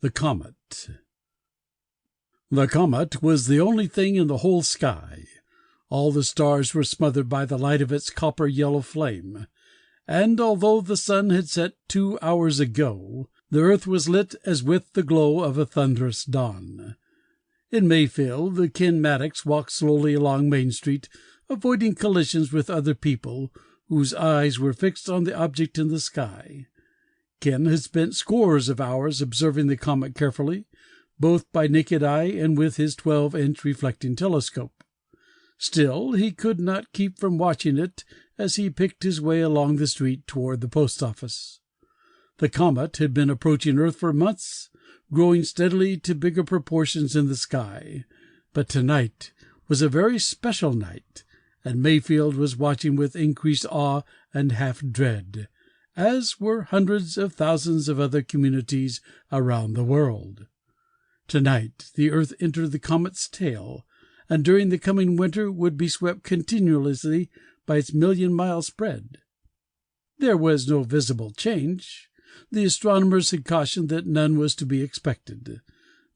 The Comet. The comet was the only thing in the whole sky. All the stars were smothered by the light of its copper-yellow flame, and although the sun had set 2 hours ago, the earth was lit as with the glow of a thunderous dawn. In Mayfield, Ken Maddox walked slowly along Main Street, avoiding collisions with other people whose eyes were fixed on the object in the sky. Ken had spent scores of hours observing the comet carefully, both by naked eye and with his 12-inch reflecting telescope. Still, he could not keep from watching it as he picked his way along the street toward the post office. The comet had been approaching Earth for months, growing steadily to bigger proportions in the sky, but tonight was a very special night, and Mayfield was watching with increased awe and half-dread, as were hundreds of thousands of other communities around the world. Tonight the earth entered the comet's tail, and during the coming winter would be swept continuously by its million-mile spread. There was no visible change. The astronomers had cautioned that none was to be expected.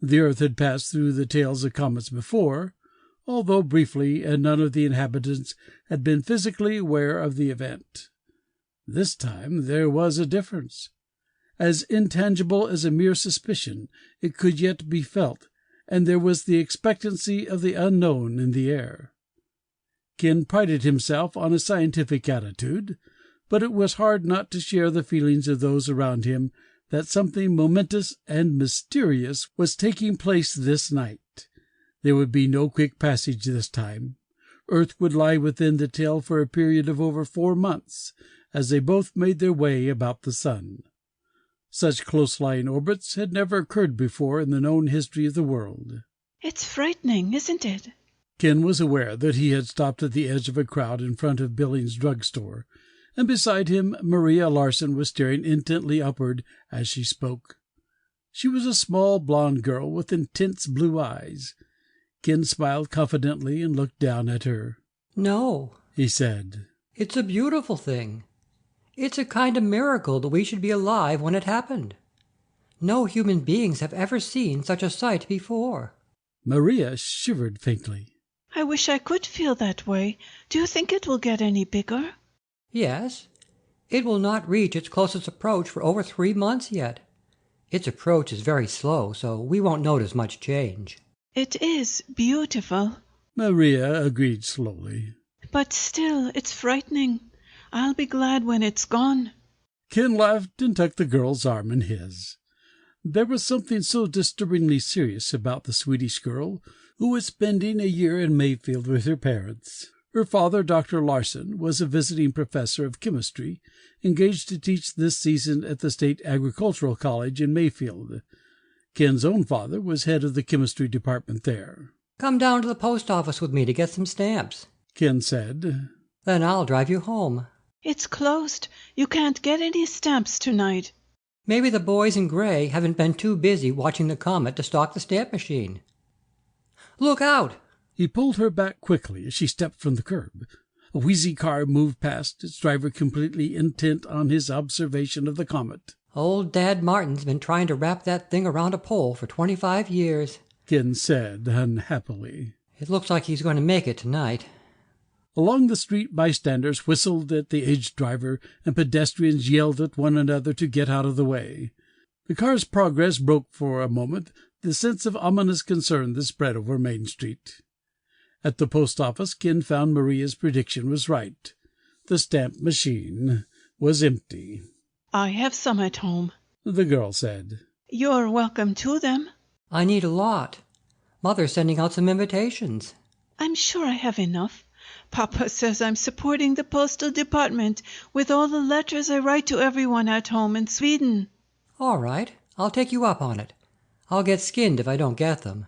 The earth had passed through the tails of comets before, although briefly, and none of the inhabitants had been physically aware of the event. This time there was a difference. As intangible as a mere suspicion, it could yet be felt, and there was the expectancy of the unknown in the air. Ken prided himself on a scientific attitude, but it was hard not to share the feelings of those around him that something momentous and mysterious was taking place this night. There would be no quick passage this time. Earth would lie within the tail for a period of over 4 months, as they both made their way about the sun. Such close-lying orbits had never occurred before in the known history of the world. It's frightening, isn't it? Ken was aware that he had stopped at the edge of a crowd in front of Billings' drugstore, and beside him Maria Larson was staring intently upward as she spoke. She was a small blonde girl with intense blue eyes. Ken smiled confidently and looked down at her. "No," he said. "It's a beautiful thing. It's a kind of miracle that we should be alive when it happened. No human beings have ever seen such a sight before." Maria shivered faintly. I wish I could feel that way. Do you think it will get any bigger? "Yes. It will not reach its closest approach for over 3 months yet. Its approach is very slow, so we won't notice much change." It is beautiful, Maria agreed slowly. But still, it's frightening. I'll be glad when it's gone. Ken laughed and tucked the girl's arm in his. There was something so disturbingly serious about the Swedish girl who was spending a year in Mayfield with her parents. Her father, Dr. Larson, was a visiting professor of chemistry, engaged to teach this season at the State Agricultural College in Mayfield. Ken's own father was head of the chemistry department there. "Come down to the post office with me to get some stamps," Ken said. "Then I'll drive you home." It's closed. You can't get any stamps tonight. "Maybe the boys in gray haven't been too busy watching the comet to stock the stamp machine. Look out!" He pulled her back quickly as she stepped from the curb. A wheezy car moved past, its driver completely intent on his observation of the comet. "Old Dad Martin's been trying to wrap that thing around a pole for 25 years," Ken said unhappily. "It looks like he's going to make it tonight." Along the street, bystanders whistled at the aged driver, and pedestrians yelled at one another to get out of the way. The car's progress broke for a moment the sense of ominous concern that spread over Main Street. At the post office, Ken found Maria's prediction was right. The stamp machine was empty. I have some at home, the girl said. You're welcome to them. "I need a lot. Mother's sending out some invitations." I'm sure I have enough. Papa says I'm supporting the postal department with all the letters I write to everyone at home in Sweden. "All right, I'll take you up on it. I'll get skinned if I don't get them.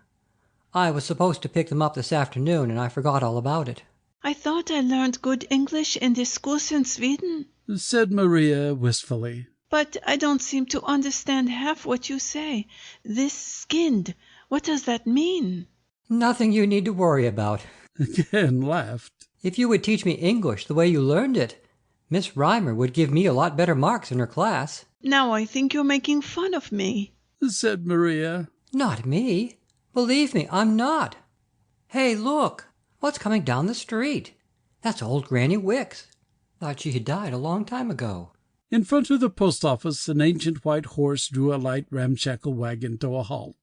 I was supposed to pick them up this afternoon, and I forgot all about it." I thought I learned good English in the schools in Sweden, said Maria wistfully. But I don't seem to understand half what you say. This skinned, what does that mean? "Nothing you need to worry about." Ken laughed. "If you would teach me English the way you learned it, Miss Reimer would give me a lot better marks in her class." Now I think you're making fun of me. said Maria. Not me. Believe me, I'm not. Hey, look! What's coming down the street? That's old Granny Wicks. Thought she had died a long time ago. In front of the post office, an ancient white horse drew a light ramshackle wagon to a halt.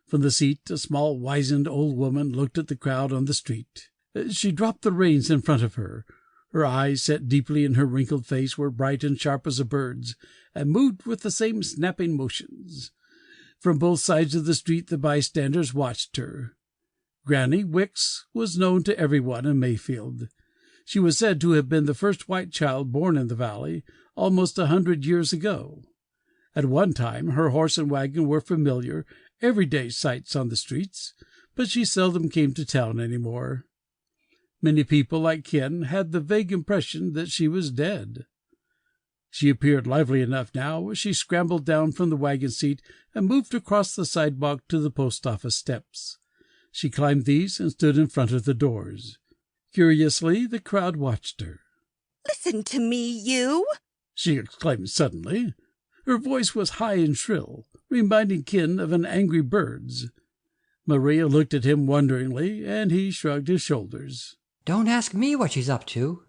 From the seat, a small, wizened old woman looked at the crowd on the street. She dropped the reins in front of her. Her eyes, set deeply in her wrinkled face, were bright and sharp as a bird's, and moved with the same snapping motions. From both sides of the street the bystanders watched her. Granny Wicks was known to everyone in Mayfield. She was said to have been the first white child born in the valley, almost 100 years ago. At one time her horse and wagon were familiar, everyday sights on the streets, but she seldom came to town any more. Many people like Ken had the vague impression that she was dead. She appeared lively enough now as she scrambled down from the wagon seat and moved across the sidewalk to the post office steps. She climbed these and stood in front of the doors. Curiously, the crowd watched her. "Listen to me, you!" she exclaimed suddenly. Her voice was high and shrill, reminding Ken of an angry bird's. Maria looked at him wonderingly, and he shrugged his shoulders. Don't ask me what she's up to.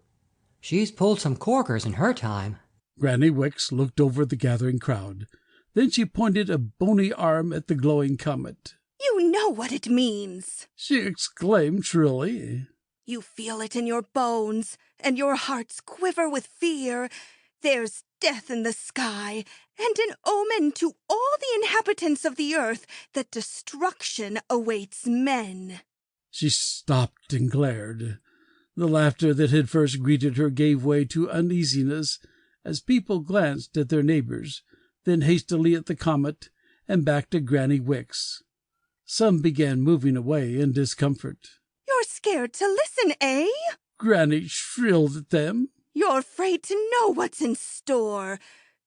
She's pulled some corkers in her time. Granny Wicks looked over the gathering crowd. Then she pointed a bony arm at the glowing comet. "You know what it means!" she exclaimed shrilly. "You feel it in your bones, and your hearts quiver with fear. There's death in the sky, and an omen to all the inhabitants of the earth that destruction awaits men." She stopped and glared. The laughter that had first greeted her gave way to uneasiness as people glanced at their neighbors, then hastily at the comet, and back to Granny Wicks. Some began moving away in discomfort. "You're scared to listen, eh?" Granny shrilled at them. "You're afraid to know what's in store.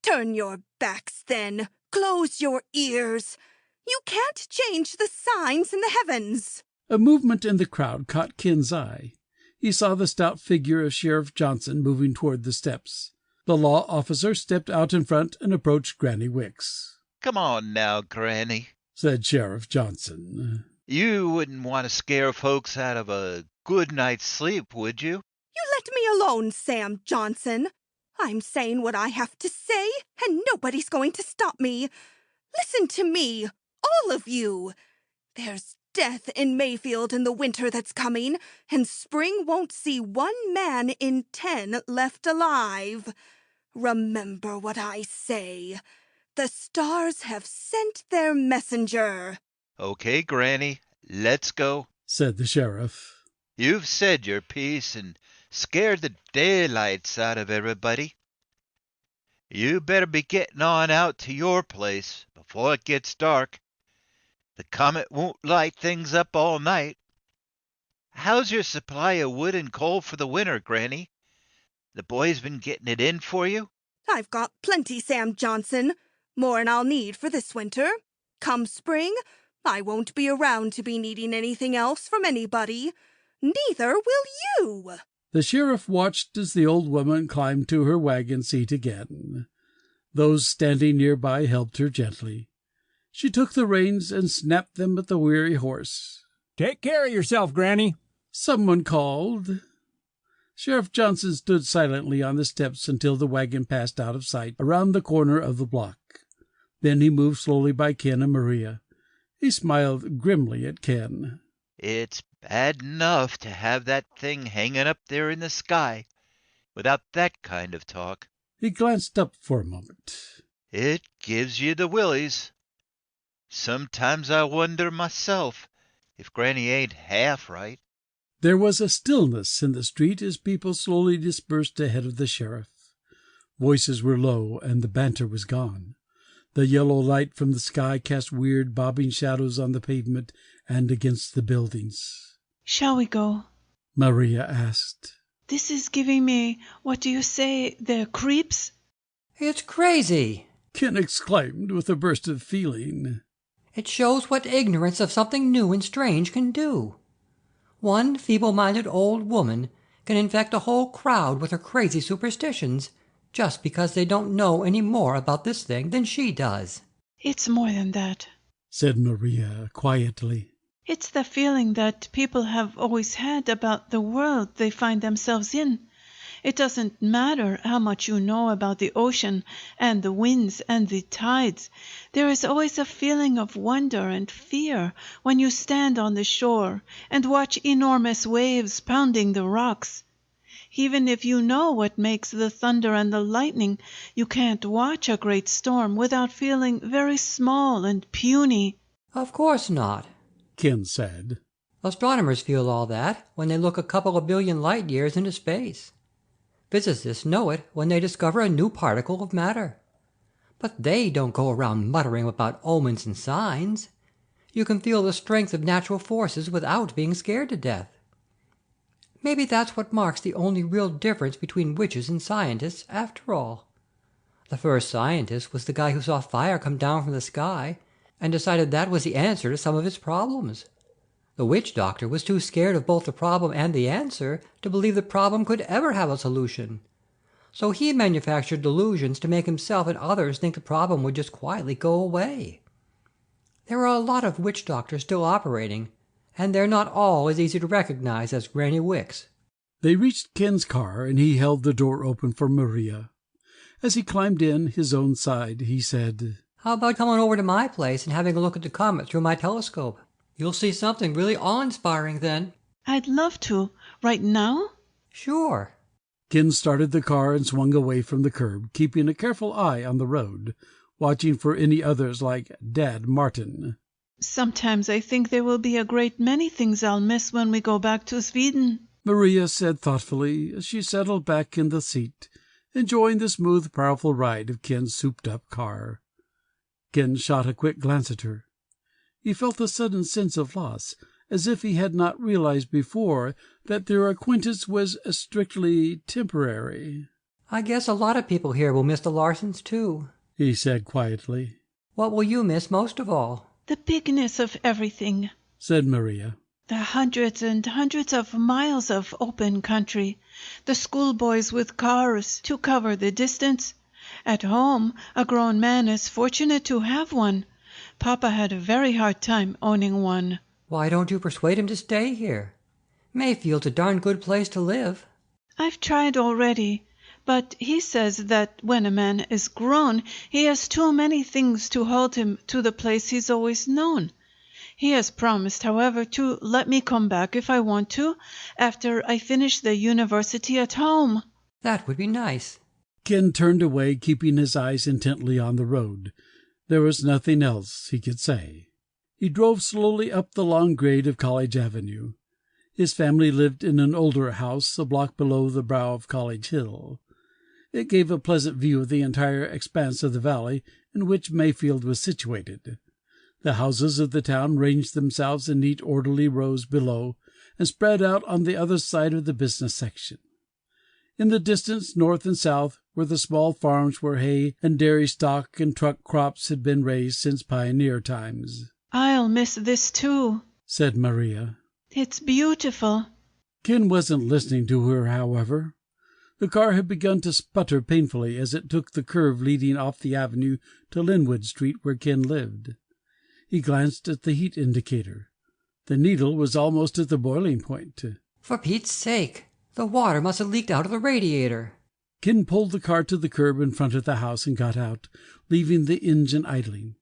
Turn your backs, then. Close your ears. You can't change the signs in the heavens." A movement in the crowd caught Ken's eye. He saw the stout figure of Sheriff Johnson moving toward the steps. The law officer stepped out in front and approached Granny Wicks. "Come on now, Granny," said Sheriff Johnson. "You wouldn't want to scare folks out of a good night's sleep, would you?" "You let me alone, Sam Johnson. I'm saying what I have to say, and nobody's going to stop me. Listen to me, all of you. There's death in Mayfield in the winter that's coming, and spring won't see 1 man in 10 left alive. Remember what I say. The stars have sent their messenger." "Okay, Granny, let's go," said the sheriff. "You've said your piece and scared the daylights out of everybody. You better be getting on out to your place before it gets dark. The comet won't light things up all night. How's your supply of wood and coal for the winter, Granny? The boys been getting it in for you?" "I've got plenty, Sam Johnson. More'n I'll need for this winter. Come spring, I won't be around to be needing anything else from anybody. Neither will you." The sheriff watched as the old woman climbed to her wagon seat again. Those standing nearby helped her gently. She took the reins and snapped them at the weary horse. "Take care of yourself, Granny," someone called. Sheriff Johnson stood silently on the steps until the wagon passed out of sight around the corner of the block. Then he moved slowly by Ken and Maria. He smiled grimly at Ken. "It's bad enough to have that thing hanging up there in the sky without that kind of talk." He glanced up for a moment. "It gives you the willies. Sometimes I wonder myself if Granny ain't half right." There was a stillness in the street as people slowly dispersed ahead of the sheriff. Voices were low, and the banter was gone. The yellow light from the sky cast weird, bobbing shadows on the pavement and against the buildings. Shall we go? Maria asked. This is giving me, what do you say, the creeps? It's crazy, Ken exclaimed with a burst of feeling. It shows what ignorance of something new and strange can do. One feeble-minded old woman can infect a whole crowd with her crazy superstitions just because they don't know any more about this thing than she does. It's more than that, said Maria quietly. It's the feeling that people have always had about the world they find themselves in. It doesn't matter how much you know about the ocean and the winds and the tides. There is always a feeling of wonder and fear when you stand on the shore and watch enormous waves pounding the rocks. Even if you know what makes the thunder and the lightning, you can't watch a great storm without feeling very small and puny. Of course not, Ken said. Astronomers feel all that when they look a couple of billion light years into space. Physicists know it when they discover a new particle of matter. But they don't go around muttering about omens and signs. You can feel the strength of natural forces without being scared to death. Maybe that's what marks the only real difference between witches and scientists, after all. The first scientist was the guy who saw fire come down from the sky and decided that was the answer to some of its problems. The witch doctor was too scared of both the problem and the answer to believe the problem could ever have a solution. So he manufactured delusions to make himself and others think the problem would just quietly go away. There are a lot of witch doctors still operating, and they're not all as easy to recognize as Granny Wicks. They reached Ken's car, and he held the door open for Maria. As he climbed in his own side, he said, How about coming over to my place and having a look at the comet through my telescope? You'll see something really awe-inspiring then. I'd love to. Right now? Sure. Ken started the car and swung away from the curb, keeping a careful eye on the road, watching for any others like Dad Martin. Sometimes I think there will be a great many things I'll miss when we go back to Sweden, Maria said thoughtfully as she settled back in the seat, enjoying the smooth, powerful ride of Ken's souped-up car. Ken shot a quick glance at her. He felt a sudden sense of loss, as if he had not realized before that their acquaintance was strictly temporary. I guess a lot of people here will miss the Larsons, too, he said quietly. What will you miss most of all? The bigness of everything, said Maria. The hundreds and hundreds of miles of open country, the schoolboys with cars to cover the distance. At home, a grown man is fortunate to have one. Papa had a very hard time owning one. Why don't you persuade him to stay here? Mayfield's a darn good place to live. I've tried already, but he says that when a man is grown, he has too many things to hold him to the place he's always known. He has promised, however, to let me come back if I want to, after I finish the university at home. That would be nice. Ken turned away, keeping his eyes intently on the road. There was nothing else he could say. He drove slowly up the long grade of College Avenue. His family lived in an older house a block below the brow of College Hill. It gave a pleasant view of the entire expanse of the valley in which Mayfield was situated. The houses of the town ranged themselves in neat orderly rows below and spread out on the other side of the business section. In the distance, north and south, were the small farms where hay and dairy stock and truck crops had been raised since pioneer times. I'll miss this too, said Maria. It's beautiful. Ken wasn't listening to her, however. The car had begun to sputter painfully as it took the curve leading off the avenue to Linwood Street, where Ken lived. He glanced at the heat indicator. The needle was almost at the boiling point. For Pete's sake, the water must have leaked out of the radiator. Ken pulled the car to the curb in front of the house and got out, leaving the engine idling.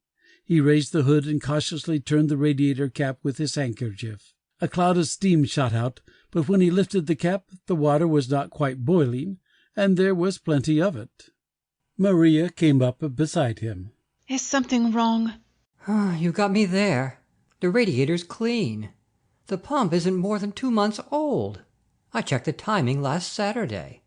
He raised the hood and cautiously turned the radiator cap with his handkerchief. A cloud of steam shot out, but when he lifted the cap, the water was not quite boiling, and there was plenty of it. Maria came up beside him. Is something wrong? You got me there. The radiator's clean. The pump isn't more than 2 months old. I checked the timing last Saturday.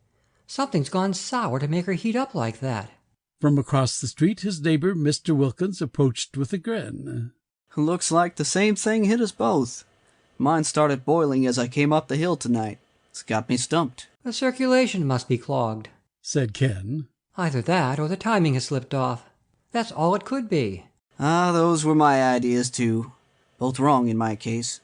Something's gone sour to make her heat up like that. From across the street, his neighbor, Mr. Wilkins, approached with a grin. Looks like the same thing hit us both. Mine started boiling as I came up the hill tonight. It's got me stumped. The circulation must be clogged, said Ken. Either that or the timing has slipped off. That's all it could be. Those were my ideas, too. Both wrong in my case.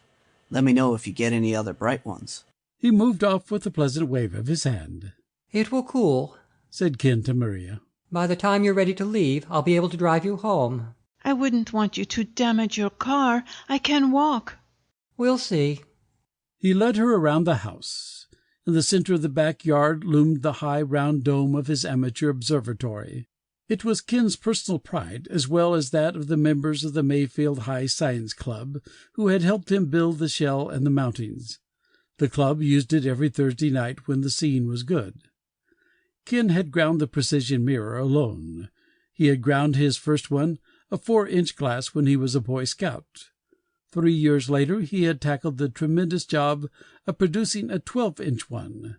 Let me know if you get any other bright ones. He moved off with a pleasant wave of his hand. It will cool, said Ken to Maria. By the time you're ready to leave, I'll be able to drive you home. I wouldn't want you to damage your car. I can walk. We'll see. He led her around the house. In the center of the backyard loomed the high, round dome of his amateur observatory. It was Ken's personal pride, as well as that of the members of the Mayfield High Science Club, who had helped him build the shell and the mountings. The club used it every Thursday night when the scene was good. Ken had ground the precision mirror alone. He had ground his first one, a 4-inch glass, when he was a Boy Scout. 3 years later he had tackled the tremendous job of producing a 12-inch one.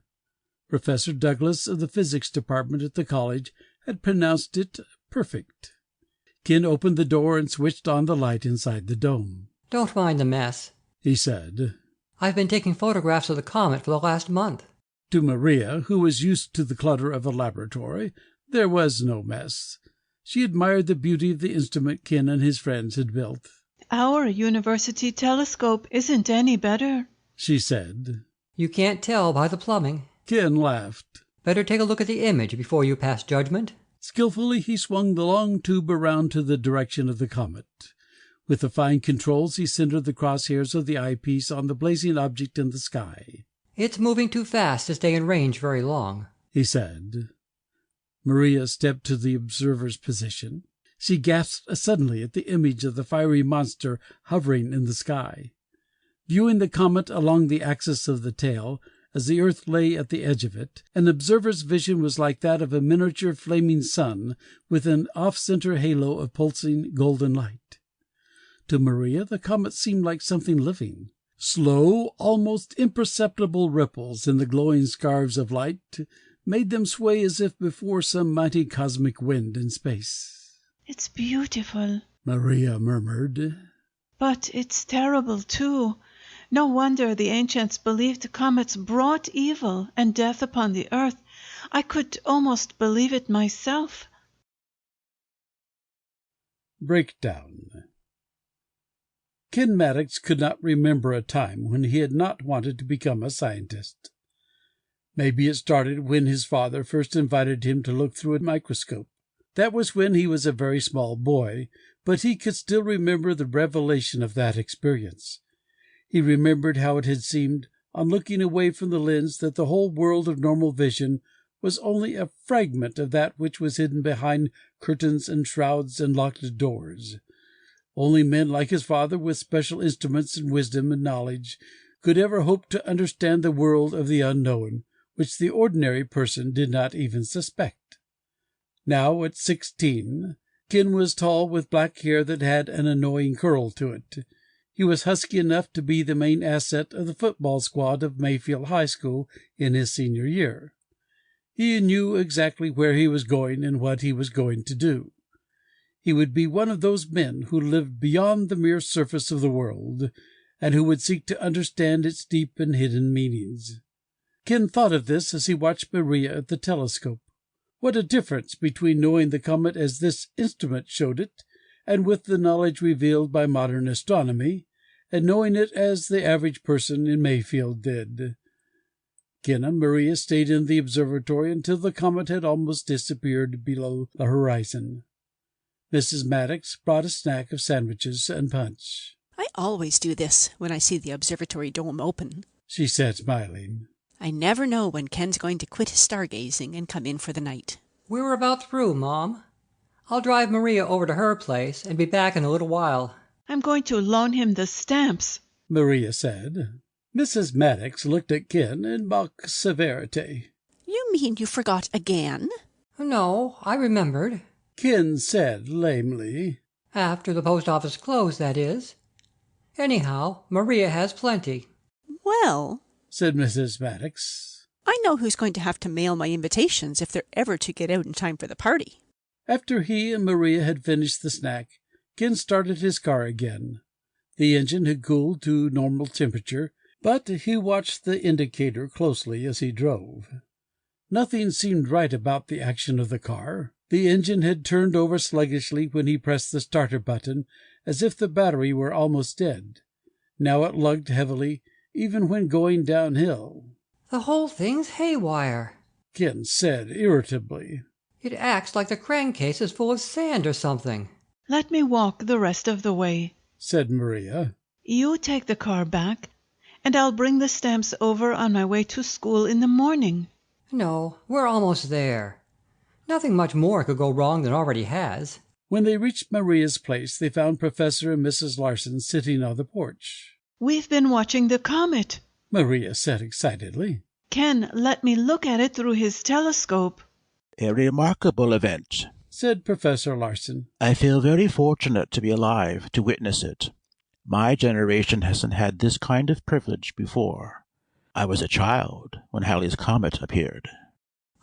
Professor Douglas of the physics department at the college had pronounced it perfect. Ken opened the door and switched on the light inside the dome. Don't mind the mess, he said. I've been taking photographs of the comet for the last month. To Maria, who was used to the clutter of a laboratory, there was no mess. She admired the beauty of the instrument Ken and his friends had built. Our university telescope isn't any better, she said. You can't tell by the plumbing. Ken laughed. Better take a look at the image before you pass judgment. Skillfully he swung the long tube around to the direction of the comet. With the fine controls he centered the crosshairs of the eyepiece on the blazing object in the sky. It's moving too fast to stay in range very long, he said. Maria stepped to the observer's position. She gasped suddenly at the image of the fiery monster hovering in the sky. Viewing the comet along the axis of the tail, as the earth lay at the edge of it, an observer's vision was like that of a miniature flaming sun with an off-center halo of pulsing golden light. To Maria the comet seemed like something living. Slow, almost imperceptible ripples in the glowing scarves of light made them sway as if before some mighty cosmic wind in space. It's beautiful, Maria murmured. But it's terrible, too. No wonder the ancients believed comets brought evil and death upon the earth. I could almost believe it myself. Breakdown. Ken Maddox could not remember a time when he had not wanted to become a scientist. Maybe it started when his father first invited him to look through a microscope. That was when he was a very small boy, but he could still remember the revelation of that experience. He remembered how it had seemed, on looking away from the lens, that the whole world of normal vision was only a fragment of that which was hidden behind curtains and shrouds and locked doors. Only men like his father, with special instruments and wisdom and knowledge, could ever hope to understand the world of the unknown, which the ordinary person did not even suspect. Now, at 16, Ken was tall, with black hair that had an annoying curl to it. He was husky enough to be the main asset of the football squad of Mayfield High School in his senior year. He knew exactly where he was going and what he was going to do. He would be one of those men who lived beyond the mere surface of the world, and who would seek to understand its deep and hidden meanings. Ken thought of this as he watched Maria at the telescope. What a difference between knowing the comet as this instrument showed it, and with the knowledge revealed by modern astronomy, and knowing it as the average person in Mayfield did. Ken and Maria stayed in the observatory until the comet had almost disappeared below the horizon. Mrs. Maddox brought a snack of sandwiches and punch. I always do this when I see the observatory dome open, she said, smiling. I never know when Ken's going to quit his stargazing and come in for the night. We're about through, Mom. I'll drive Maria over to her place and be back in a little while. I'm going to loan him the stamps, Maria said. Mrs. Maddox looked at Ken in mock severity. You mean you forgot again? No, I remembered. Ken said lamely. After the post office closed, that is. Anyhow, Maria has plenty. Well, said Mrs. Maddox, I know who's going to have to mail my invitations if they're ever to get out in time for the party. After he and Maria had finished the snack, Ken started his car again. The engine had cooled to normal temperature, but he watched the indicator closely as he drove. Nothing seemed right about the action of the car. The engine had turned over sluggishly when he pressed the starter button, as if the battery were almost dead. Now it lugged heavily, even when going downhill. The whole thing's haywire, Ken said irritably. It acts like the crankcase is full of sand or something. Let me walk the rest of the way, said Maria. You take the car back, and I'll bring the stamps over on my way to school in the morning. No, we're almost there. Nothing much more could go wrong than already has. When they reached Maria's place, they found Professor and Mrs. Larson sitting on the porch. We've been watching the comet, Maria said excitedly. Ken let me look at it through his telescope. A remarkable event, said Professor Larson. I feel very fortunate to be alive to witness it. My generation hasn't had this kind of privilege before. I was a child when Halley's Comet appeared.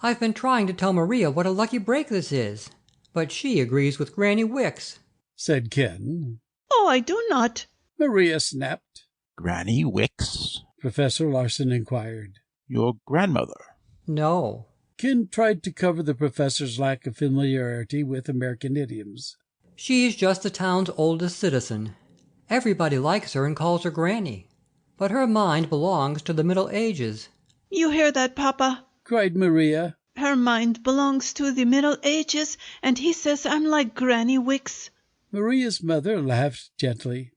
I've been trying to tell Maria what a lucky break this is, but she agrees with Granny Wicks, said Ken. Oh, I do not, Maria snapped. Granny Wicks? Professor Larson inquired. Your grandmother? No. Ken tried to cover the professor's lack of familiarity with American idioms. She's just the town's oldest citizen. Everybody likes her and calls her Granny, but her mind belongs to the Middle Ages. You hear that, Papa? Cried Maria. Her mind belongs to the Middle Ages, and he says I'm like Granny Wicks. Maria's mother laughed gently.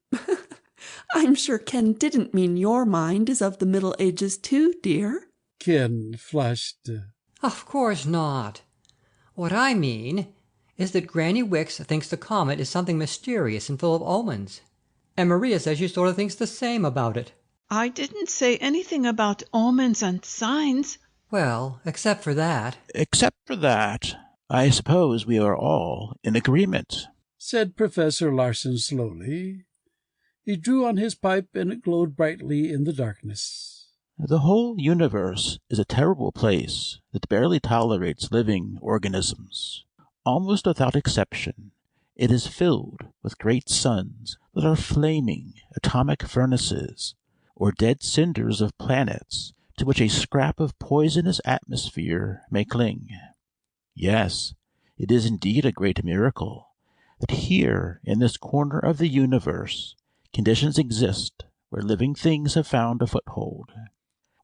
I'm sure Ken didn't mean your mind is of the Middle Ages too, dear. Ken flushed. Of course not. What I mean is that Granny Wicks thinks the comet is something mysterious and full of omens, and Maria says she sort of thinks the same about it. I didn't say anything about omens and signs. Well, except for that. Except for that, I suppose we are all in agreement, said Professor Larson slowly. He drew on his pipe, and it glowed brightly in the darkness. The whole universe is a terrible place that barely tolerates living organisms. Almost without exception, it is filled with great suns that are flaming atomic furnaces, or dead cinders of planets to which a scrap of poisonous atmosphere may cling. Yes, it is indeed a great miracle that here in this corner of the universe conditions exist where living things have found a foothold.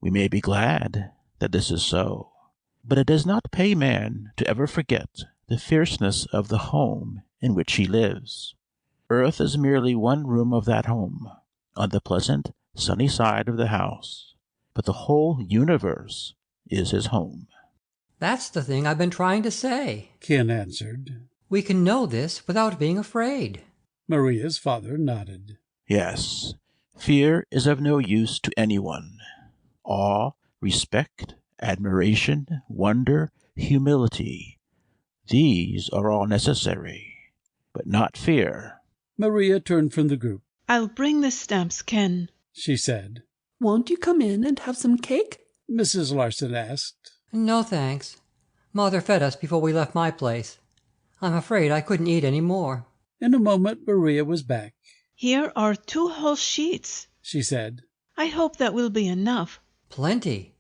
We may be glad that this is so, but it does not pay man to ever forget the fierceness of the home in which he lives. Earth is merely one room of that home, on the pleasant, sunny side of the house, but the whole universe is his home. That's the thing I've been trying to say, Ken answered. We can know this without being afraid. Maria's father nodded. Yes, fear is of no use to anyone. Awe, respect, admiration, wonder, humility, these are all necessary, but not fear. Maria turned from the group. I'll bring the stamps, Ken, she said. Won't you come in and have some cake? Mrs. Larson asked. No, thanks. Mother fed us before we left my place. I'm afraid I couldn't eat any more. In a moment, Maria was back. Here are 2 whole sheets, she said. I hope that will be enough. Plenty.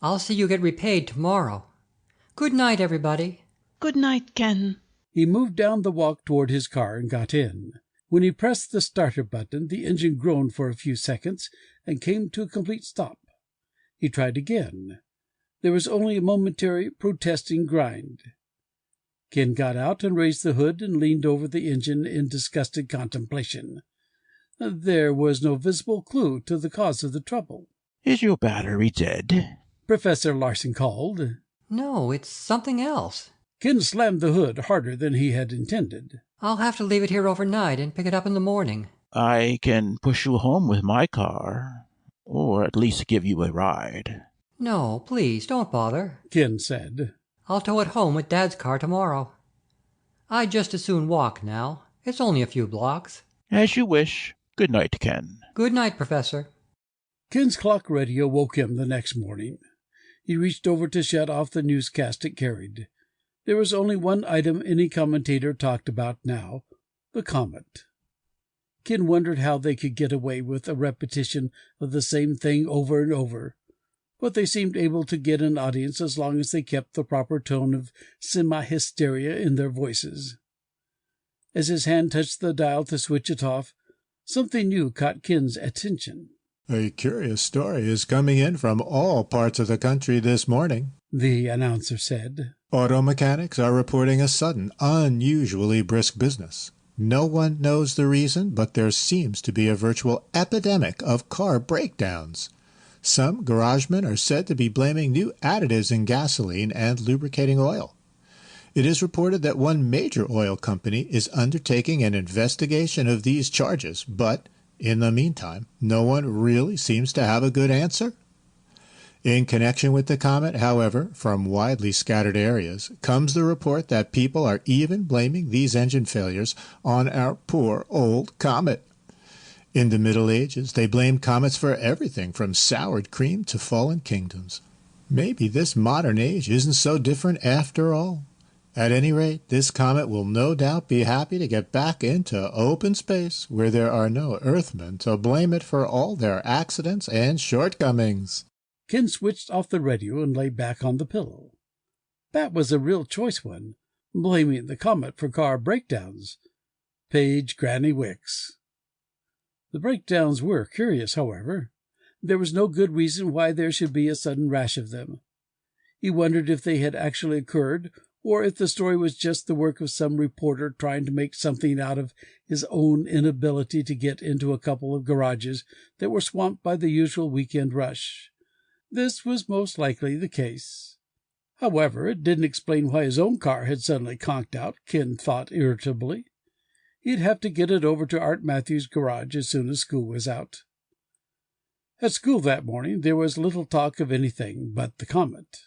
I'll see you get repaid tomorrow. Good night, everybody. Good night, Ken. He moved down the walk toward his car and got in. When he pressed the starter button, the engine groaned for a few seconds and came to a complete stop. He tried again. There was only a momentary protesting grind. Ken got out and raised the hood and leaned over the engine in disgusted contemplation. There was no visible clue to the cause of the trouble. Is your battery dead? Professor Larson called. No, it's something else. Ken slammed the hood harder than he had intended. I'll have to leave it here overnight and pick it up in the morning. I can push you home with my car, or at least give you a ride. No, please, don't bother, Ken said. I'll tow it home with Dad's car tomorrow. I'd just as soon walk now. It's only a few blocks. As you wish. Good night, Ken. Good night, Professor. Ken's clock radio woke him the next morning. He reached over to shut off the newscast it carried. There was only one item any commentator talked about now, the comet. Ken wondered how they could get away with a repetition of the same thing over and over, but they seemed able to get an audience as long as they kept the proper tone of semi-hysteria in their voices. As his hand touched the dial to switch it off, something new caught Ken's attention. A curious story is coming in from all parts of the country this morning, the announcer said. Auto mechanics are reporting a sudden, unusually brisk business. No one knows the reason, but there seems to be a virtual epidemic of car breakdowns. Some garagemen are said to be blaming new additives in gasoline and lubricating oil. It is reported that one major oil company is undertaking an investigation of these charges, but in the meantime, no one really seems to have a good answer. In connection with the comet, however, from widely scattered areas, comes the report that people are even blaming these engine failures on our poor old comet. In the Middle Ages, they blamed comets for everything from soured cream to fallen kingdoms. Maybe this modern age isn't so different after all. At any rate, this comet will no doubt be happy to get back into open space where there are no Earthmen to blame it for all their accidents and shortcomings. Ken switched off the radio and lay back on the pillow. That was a real choice one, blaming the comet for car breakdowns. Page Granny Wicks. The breakdowns were curious, however. There was no good reason why there should be a sudden rash of them. He wondered if they had actually occurred, or if the story was just the work of some reporter trying to make something out of his own inability to get into a couple of garages that were swamped by the usual weekend rush. This was most likely the case. However, it didn't explain why his own car had suddenly conked out, Ken thought irritably. He'd have to get it over to Art Matthews' garage as soon as school was out. At school that morning there was little talk of anything but the comet.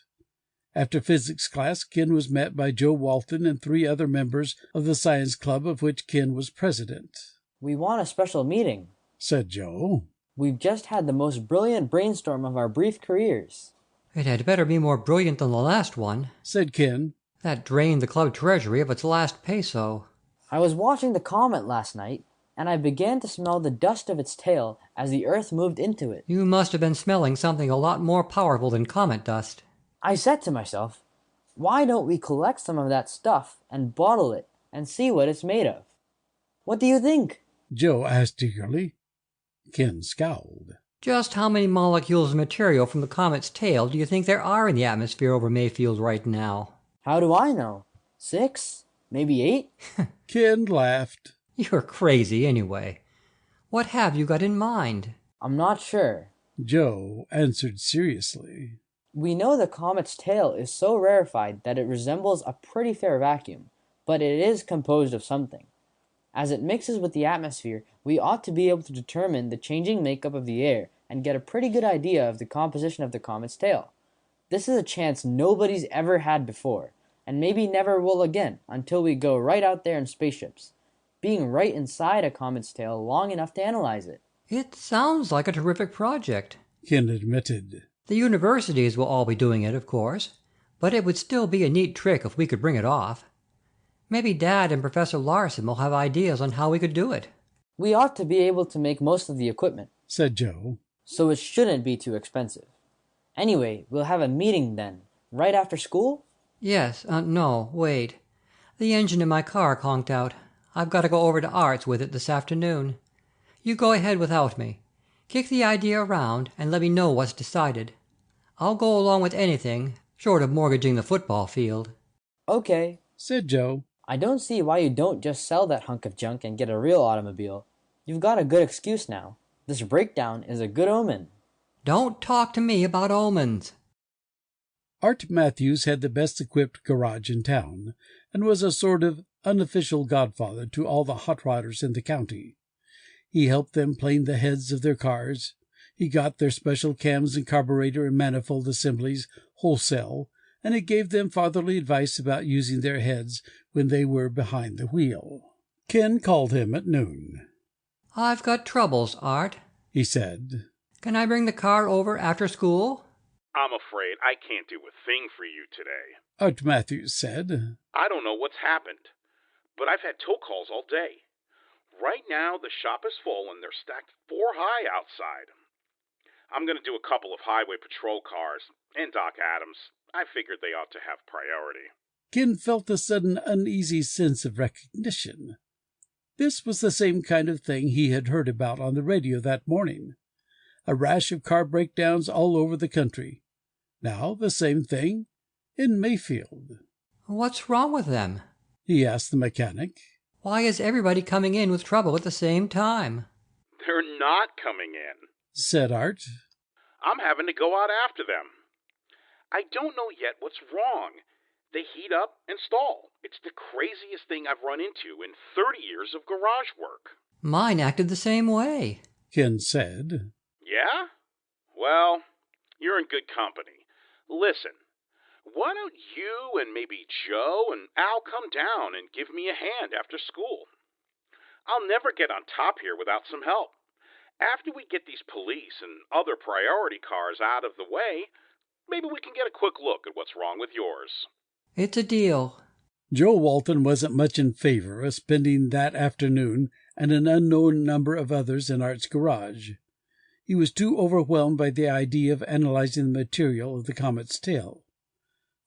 After physics class, Ken was met by Joe Walton and 3 other members of the science club of which Ken was president. "We want a special meeting," said Joe. "We've just had the most brilliant brainstorm of our brief careers." It had better be more brilliant than the last one, said Ken. That drained the club treasury of its last peso. "I was watching the comet last night, and I began to smell the dust of its tail as the Earth moved into it." You must have been smelling something a lot more powerful than comet dust. "I said to myself, why don't we collect some of that stuff and bottle it and see what it's made of? What do you think?" Joe asked eagerly. Ken scowled. Just how many molecules of material from the comet's tail do you think there are in the atmosphere over Mayfield right now? "How do I know? 6? Maybe 8? Ken laughed. You're crazy anyway. What have you got in mind? "I'm not sure," Joe answered seriously. "We know the comet's tail is so rarefied that it resembles a pretty fair vacuum, but it is composed of something. As it mixes with the atmosphere, we ought to be able to determine the changing makeup of the air and get a pretty good idea of the composition of the comet's tail. This is a chance nobody's ever had before, and maybe never will again until we go right out there in spaceships, being right inside a comet's tail long enough to analyze it." It sounds like a terrific project, Ken admitted. The universities will all be doing it, of course, but it would still be a neat trick if we could bring it off. Maybe Dad and Professor Larson will have ideas on how we could do it. "We ought to be able to make most of the equipment," said Joe, "so it shouldn't be too expensive. Anyway, we'll have a meeting then, right after school?" Yes, no, wait. The engine in my car conked out. I've got to go over to Art's with it this afternoon. You go ahead without me. Kick the idea around and let me know what's decided. I'll go along with anything, short of mortgaging the football field." "Okay," said Joe. "I don't see why you don't just sell that hunk of junk and get a real automobile. You've got a good excuse now. This breakdown is a good omen." Don't talk to me about omens. Art Matthews had the best equipped garage in town, and was a sort of unofficial godfather to all the hot rodders in the county. He helped them plane the heads of their cars. He got their special cams and carburetor and manifold assemblies wholesale, and he gave them fatherly advice about using their heads when they were behind the wheel. Ken called him at noon. "I've got troubles, Art," he said. "Can I bring the car over after school?" "I'm afraid I can't do a thing for you today," Art Matthews said. "I don't know what's happened, but I've had tow calls all day. Right now, the shop is full and they're stacked 4 high outside. I'm going to do a couple of highway patrol cars, and Doc Adams. I figured they ought to have priority." Ken felt a sudden uneasy sense of recognition. This was the same kind of thing he had heard about on the radio that morning. A rash of car breakdowns all over the country. Now the same thing in Mayfield. "What's wrong with them?" he asked the mechanic. Why is everybody coming in with trouble at the same time? They're not coming in, said Art. I'm having to go out after them. I don't know yet what's wrong. They heat up and stall. It's the craziest thing I've run into in 30 years of garage work. Mine acted the same way, Ken said. Yeah? Well, you're in good company. Listen, why don't you and maybe Joe and Al come down and give me a hand after school? I'll never get on top here without some help. After we get these police and other priority cars out of the way, maybe we can get a quick look at what's wrong with yours. It's a deal. Joe Walton wasn't much in favor of spending that afternoon and an unknown number of others in Art's garage. He was too overwhelmed by the idea of analyzing the material of the comet's tail.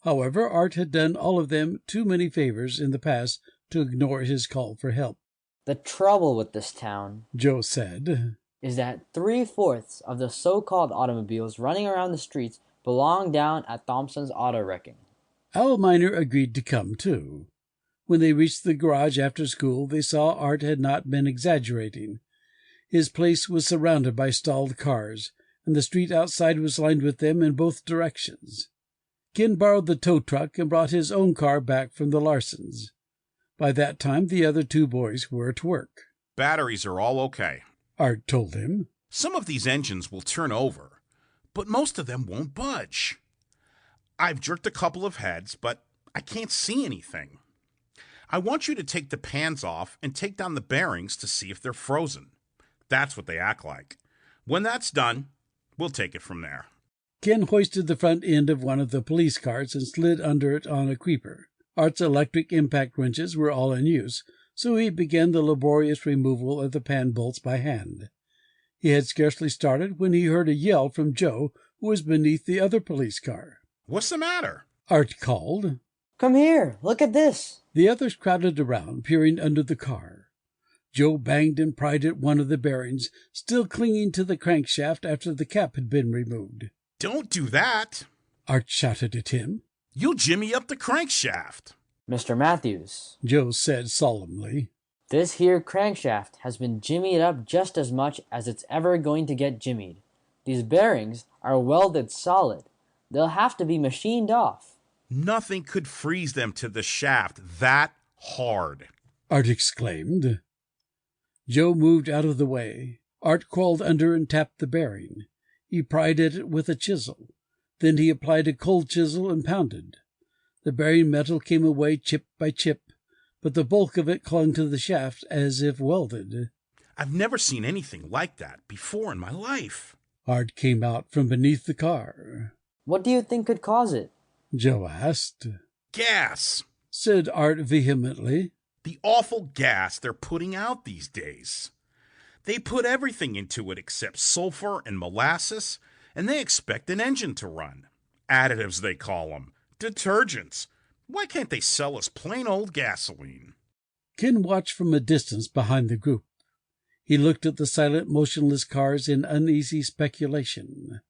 However, Art had done all of them too many favors in the past to ignore his call for help. The trouble with this town, Joe said, is that 3/4 of the so-called automobiles running around the streets belong down at Thompson's Auto Wrecking. Al Miner agreed to come, too. When they reached the garage after school, they saw Art had not been exaggerating. His place was surrounded by stalled cars, and the street outside was lined with them in both directions. Ken borrowed the tow truck and brought his own car back from the Larsons. By that time, the other two boys were at work. Batteries are all okay, Art told him. Some of these engines will turn over, but most of them won't budge. I've jerked a couple of heads, but I can't see anything. I want you to take the pans off and take down the bearings to see if they're frozen. That's what they act like. When that's done, we'll take it from there. Ken hoisted the front end of one of the police cars and slid under it on a creeper. Art's electric impact wrenches were all in use, so he began the laborious removal of the pan bolts by hand. He had scarcely started when he heard a yell from Joe, who was beneath the other police car. What's the matter? Art called. Come here, look at this. The others crowded around, peering under the car. Joe banged and pried at one of the bearings, still clinging to the crankshaft after the cap had been removed. Don't do that, Art shouted at him. You'll jimmy up the crankshaft. Mr. Matthews, Joe said solemnly, this here crankshaft has been jimmied up just as much as it's ever going to get jimmied. These bearings are welded solid. They'll have to be machined off. Nothing could freeze them to the shaft that hard, Art exclaimed. Joe moved out of the way. Art crawled under and tapped the bearing. He pried at it with a chisel. Then he applied a cold chisel and pounded. The bearing metal came away chip by chip, but the bulk of it clung to the shaft as if welded. I've never seen anything like that before in my life. Art came out from beneath the car. What do you think could cause it? Joe asked. Gas, said Art vehemently. The awful gas they're putting out these days. They put everything into it except sulfur and molasses, and they expect an engine to run. Additives, they call them. Detergents. Why can't they sell us plain old gasoline? Ken watched from a distance behind the group. He looked at the silent, motionless cars in uneasy speculation.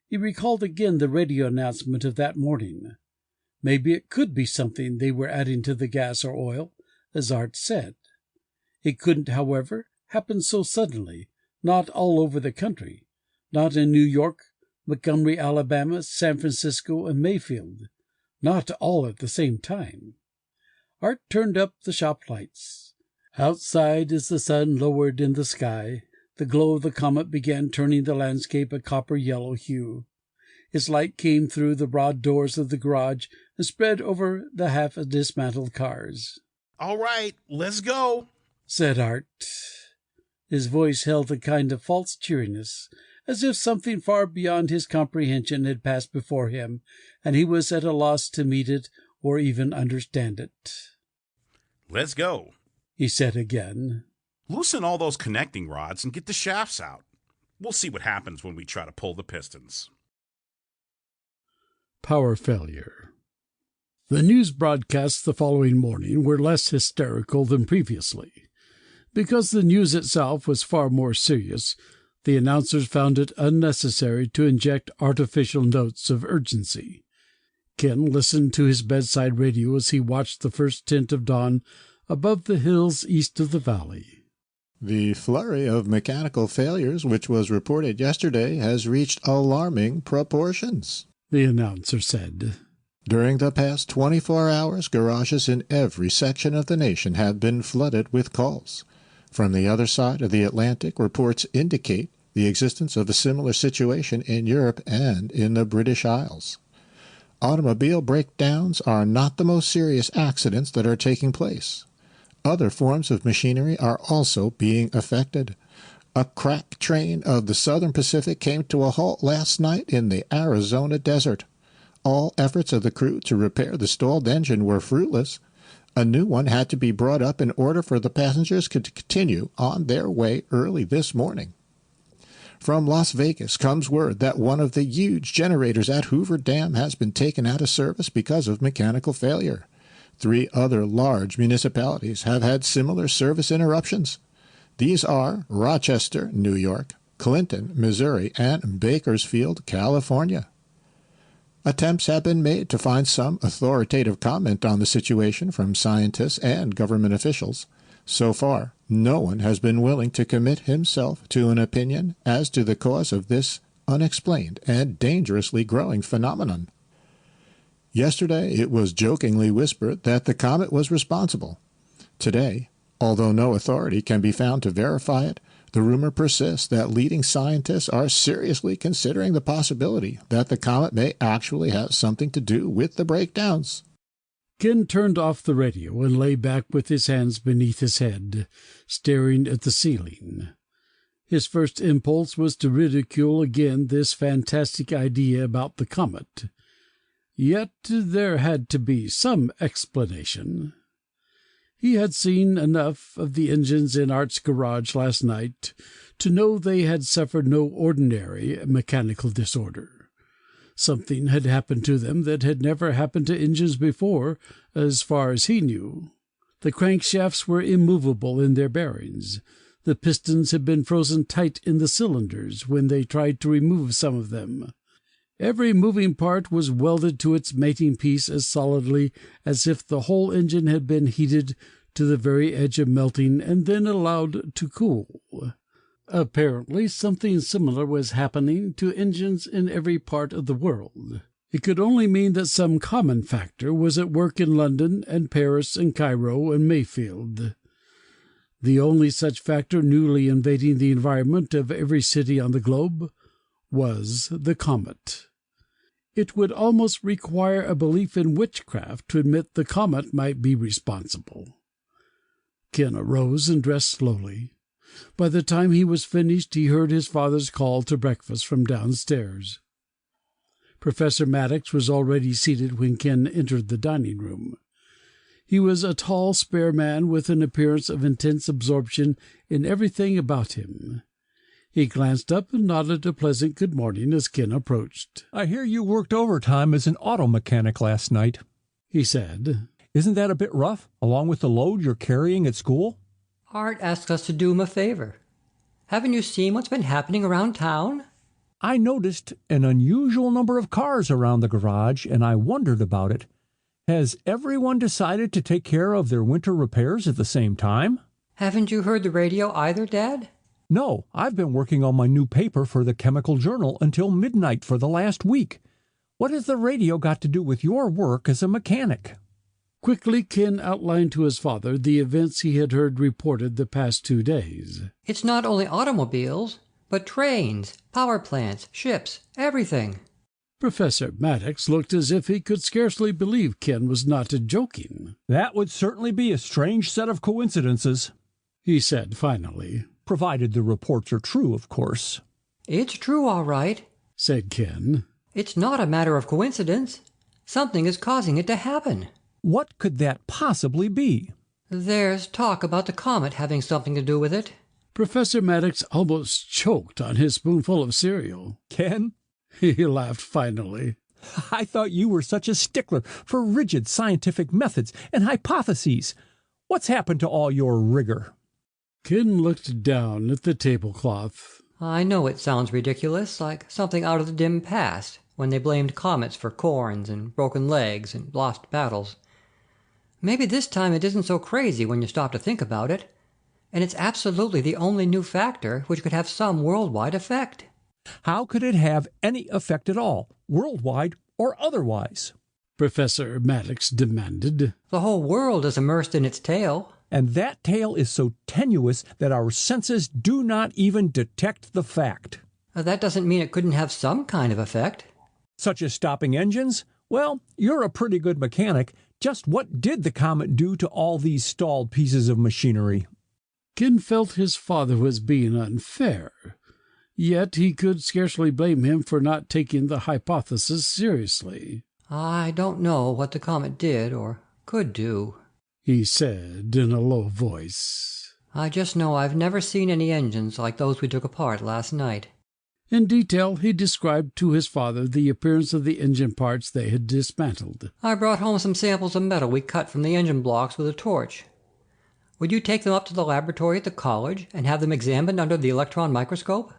He recalled again the radio announcement of that morning. Maybe it could be something they were adding to the gas or oil, as Art said. It couldn't, however, happen so suddenly, not all over the country, not in New York, Montgomery, Alabama, San Francisco, and Mayfield, not all at the same time. Art turned up the shop lights. Outside, as the sun lowered in the sky, the glow of the comet began turning the landscape a copper-yellow hue. Its light came through the broad doors of the garage and spread over the half-dismantled cars. All right, let's go, said Art. His voice held a kind of false cheeriness, as if something far beyond his comprehension had passed before him, and he was at a loss to meet it or even understand it. Let's go, he said again. Loosen all those connecting rods and get the shafts out. We'll see what happens when we try to pull the pistons. Power failure. The news broadcasts the following morning were less hysterical than previously. Because the news itself was far more serious, the announcers found it unnecessary to inject artificial notes of urgency. Ken listened to his bedside radio as he watched the first tint of dawn above the hills east of the valley. The flurry of mechanical failures which was reported yesterday has reached alarming proportions, the announcer said. During the past 24 hours, garages in every section of the nation have been flooded with calls. From the other side of the Atlantic, reports indicate the existence of a similar situation in Europe and in the British Isles. Automobile breakdowns are not the most serious accidents that are taking place. Other forms of machinery are also being affected. A crack train of the Southern Pacific came to a halt last night in the Arizona desert. All efforts of the crew to repair the stalled engine were fruitless. A new one had to be brought up in order for the passengers to continue on their way early this morning. From Las Vegas comes word that one of the huge generators at Hoover Dam has been taken out of service because of mechanical failure. 3 other large municipalities have had similar service interruptions. These are Rochester, New York, Clinton, Missouri, and Bakersfield, California. Attempts have been made to find some authoritative comment on the situation from scientists and government officials. So far, no one has been willing to commit himself to an opinion as to the cause of this unexplained and dangerously growing phenomenon. Yesterday, it was jokingly whispered that the comet was responsible. Today, although no authority can be found to verify it, the rumor persists that leading scientists are seriously considering the possibility that the comet may actually have something to do with the breakdowns. Ken turned off the radio and lay back with his hands beneath his head, staring at the ceiling. His first impulse was to ridicule again this fantastic idea about the comet. Yet there had to be some explanation. He had seen enough of the engines in Art's garage last night to know they had suffered no ordinary mechanical disorder. Something had happened to them that had never happened to engines before, as far as he knew. The crankshafts were immovable in their bearings. The pistons had been frozen tight in the cylinders when they tried to remove some of them. Every moving part was welded to its mating piece as solidly as if the whole engine had been heated to the very edge of melting and then allowed to cool. Apparently something similar was happening to engines in every part of the world. It could only mean that some common factor was at work in London and Paris and Cairo and Mayfield. The only such factor newly invading the environment of every city on the globe was the comet. It would almost require a belief in witchcraft to admit the comet might be responsible. Ken arose and dressed slowly. By the time he was finished, he heard his father's call to breakfast from downstairs. Professor Maddox was already seated when Ken entered the dining room. He was a tall, spare man with an appearance of intense absorption in everything about him. He glanced up and nodded a pleasant good morning as Ken approached. "I hear you worked overtime as an auto mechanic last night," he said. "Isn't that a bit rough, along with the load you're carrying at school?" Art asks us to do him a favor. Haven't you seen what's been happening around town? I noticed an unusual number of cars around the garage, and I wondered about it. Has everyone decided to take care of their winter repairs at the same time? Haven't you heard the radio either, Dad? No, I've been working on my new paper for the Chemical Journal until midnight for the last week. What has the radio got to do with your work as a mechanic? Quickly, Ken outlined to his father the events he had heard reported the past 2 days. It's not only automobiles, but trains, power plants, ships, everything. Professor Maddox looked as if he could scarcely believe Ken was not joking. That would certainly be a strange set of coincidences, he said finally. Provided the reports are true, of course. It's true, all right, said Ken. It's not a matter of coincidence. Something is causing it to happen. What could that possibly be? There's talk about the comet having something to do with it. Professor Maddox almost choked on his spoonful of cereal. Ken? He laughed finally. I thought you were such a stickler for rigid scientific methods and hypotheses. What's happened to all your rigor? Ken looked down at the tablecloth. I know it sounds ridiculous, like something out of the dim past, when they blamed comets for corns and broken legs and lost battles. Maybe this time it isn't so crazy when you stop to think about it. And it's absolutely the only new factor which could have some worldwide effect. How could it have any effect at all, worldwide or otherwise? Professor Maddox demanded. The whole world is immersed in its tail. And that tail is so tenuous that our senses do not even detect the fact. That doesn't mean it couldn't have some kind of effect. Such as stopping engines? Well, you're a pretty good mechanic. Just what did the comet do to all these stalled pieces of machinery? Ken felt his father was being unfair, yet he could scarcely blame him for not taking the hypothesis seriously. I don't know what the comet did or could do, he said in a low voice. I just know I've never seen any engines like those we took apart last night. In detail, he described to his father the appearance of the engine parts they had dismantled. I brought home some samples of metal we cut from the engine blocks with a torch. Would you take them up to the laboratory at the college and have them examined under the electron microscope?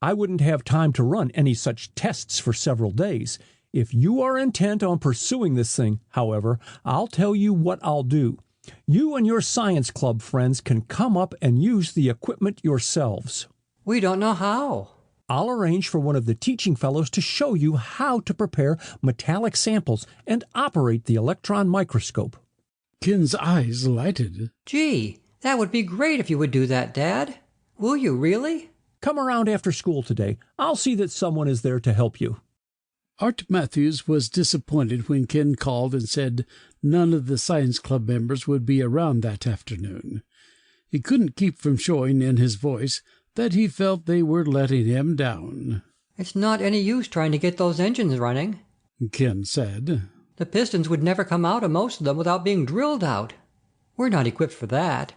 I wouldn't have time to run any such tests for several days. If you are intent on pursuing this thing, however, I'll tell you what I'll do. You and your science club friends can come up and use the equipment yourselves. We don't know how. I'll arrange for one of the teaching fellows to show you how to prepare metallic samples and operate the electron microscope. Ken's eyes lighted. Gee, that would be great if you would do that, Dad. Will you really? Come around after school today. I'll see that someone is there to help you. Art Matthews was disappointed when Ken called and said none of the science club members would be around that afternoon. He couldn't keep from showing in his voice that he felt they were letting him down. It's not any use trying to get those engines running, Ken said. The pistons would never come out of most of them without being drilled out. We're not equipped for that.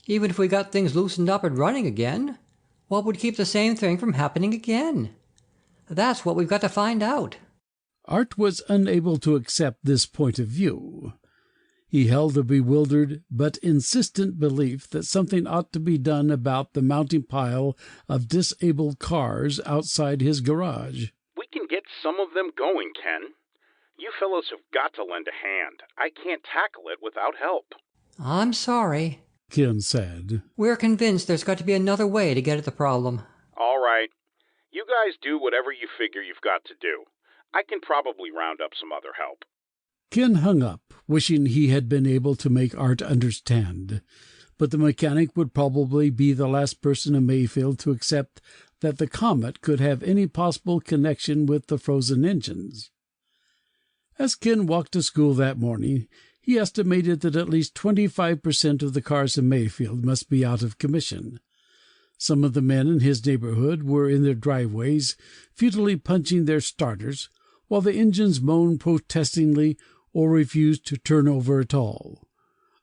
Even if we got things loosened up and running again, what would keep the same thing from happening again? That's what we've got to find out. Art was unable to accept this point of view. He held a bewildered but insistent belief that something ought to be done about the mounting pile of disabled cars outside his garage. We can get some of them going, Ken. You fellows have got to lend a hand. I can't tackle it without help. I'm sorry, Ken said. We're convinced there's got to be another way to get at the problem. All right. You guys do whatever you figure you've got to do. I can probably round up some other help. Ken hung up, wishing he had been able to make Art understand. But the mechanic would probably be the last person in Mayfield to accept that the comet could have any possible connection with the frozen engines. As Ken walked to school that morning, he estimated that at least 25% of the cars in Mayfield must be out of commission. Some of the men in his neighborhood were in their driveways, futilely punching their starters, while the engines moaned protestingly or refused to turn over at all.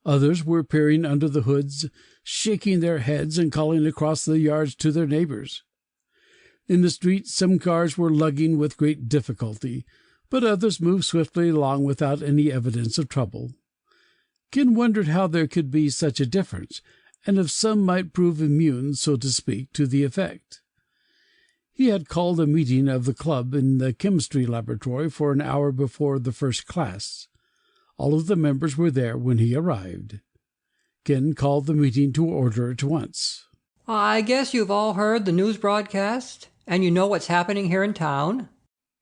Others were peering under the hoods, shaking their heads and calling across the yards to their neighbors. In the street some cars were lugging with great difficulty, but others moved swiftly along without any evidence of trouble. Ken wondered how there could be such a difference, and if some might prove immune, so to speak, to the effect. He had called a meeting of the club in the chemistry laboratory for an hour before the first class. All of the members were there when he arrived. Ken called the meeting to order at once. I guess you've all heard the news broadcast, and you know what's happening here in town,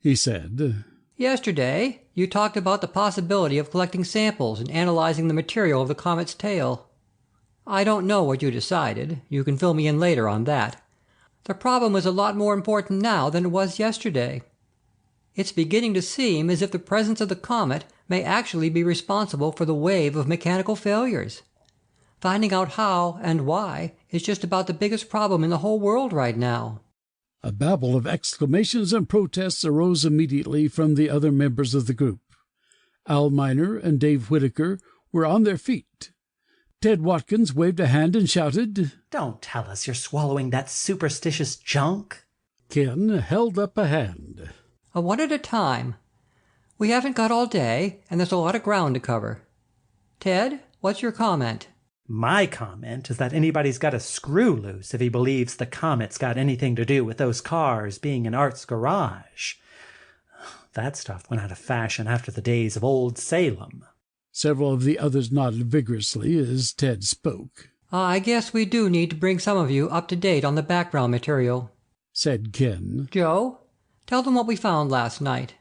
he said. Yesterday, you talked about the possibility of collecting samples and analyzing the material of the comet's tail. I don't know what you decided. You can fill me in later on that. The problem is a lot more important now than it was yesterday. It's beginning to seem as if the presence of the comet may actually be responsible for the wave of mechanical failures. Finding out how and why is just about the biggest problem in the whole world right now. A babble of exclamations and protests arose immediately from the other members of the group. Al Miner and Dave Whitaker were on their feet. Ted Watkins waved a hand and shouted, "Don't tell us you're swallowing that superstitious junk." Ken held up a hand. One at a time. We haven't got all day, and there's a lot of ground to cover. Ted, what's your comment? My comment is that anybody's got a screw loose if he believes the comet's got anything to do with those cars being in Art's garage. That stuff went out of fashion after the days of old Salem. Several of the others nodded vigorously as Ted spoke. I guess we do need to bring some of you up to date on the background material, said Ken. Joe, tell them what we found last night.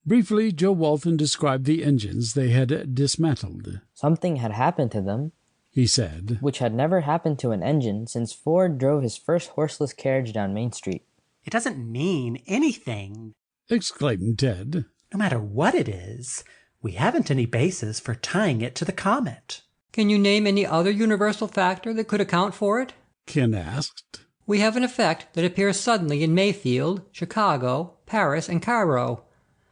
Briefly, Joe Walton described the engines they had dismantled. Something had happened to them, he said, which had never happened to an engine since Ford drove his first horseless carriage down Main Street. It doesn't mean anything, exclaimed Ted. No matter what it is, we haven't any basis for tying it to the comet. Can you name any other universal factor that could account for it? Ken asked. We have an effect that appears suddenly in Mayfield, Chicago, Paris, and Cairo.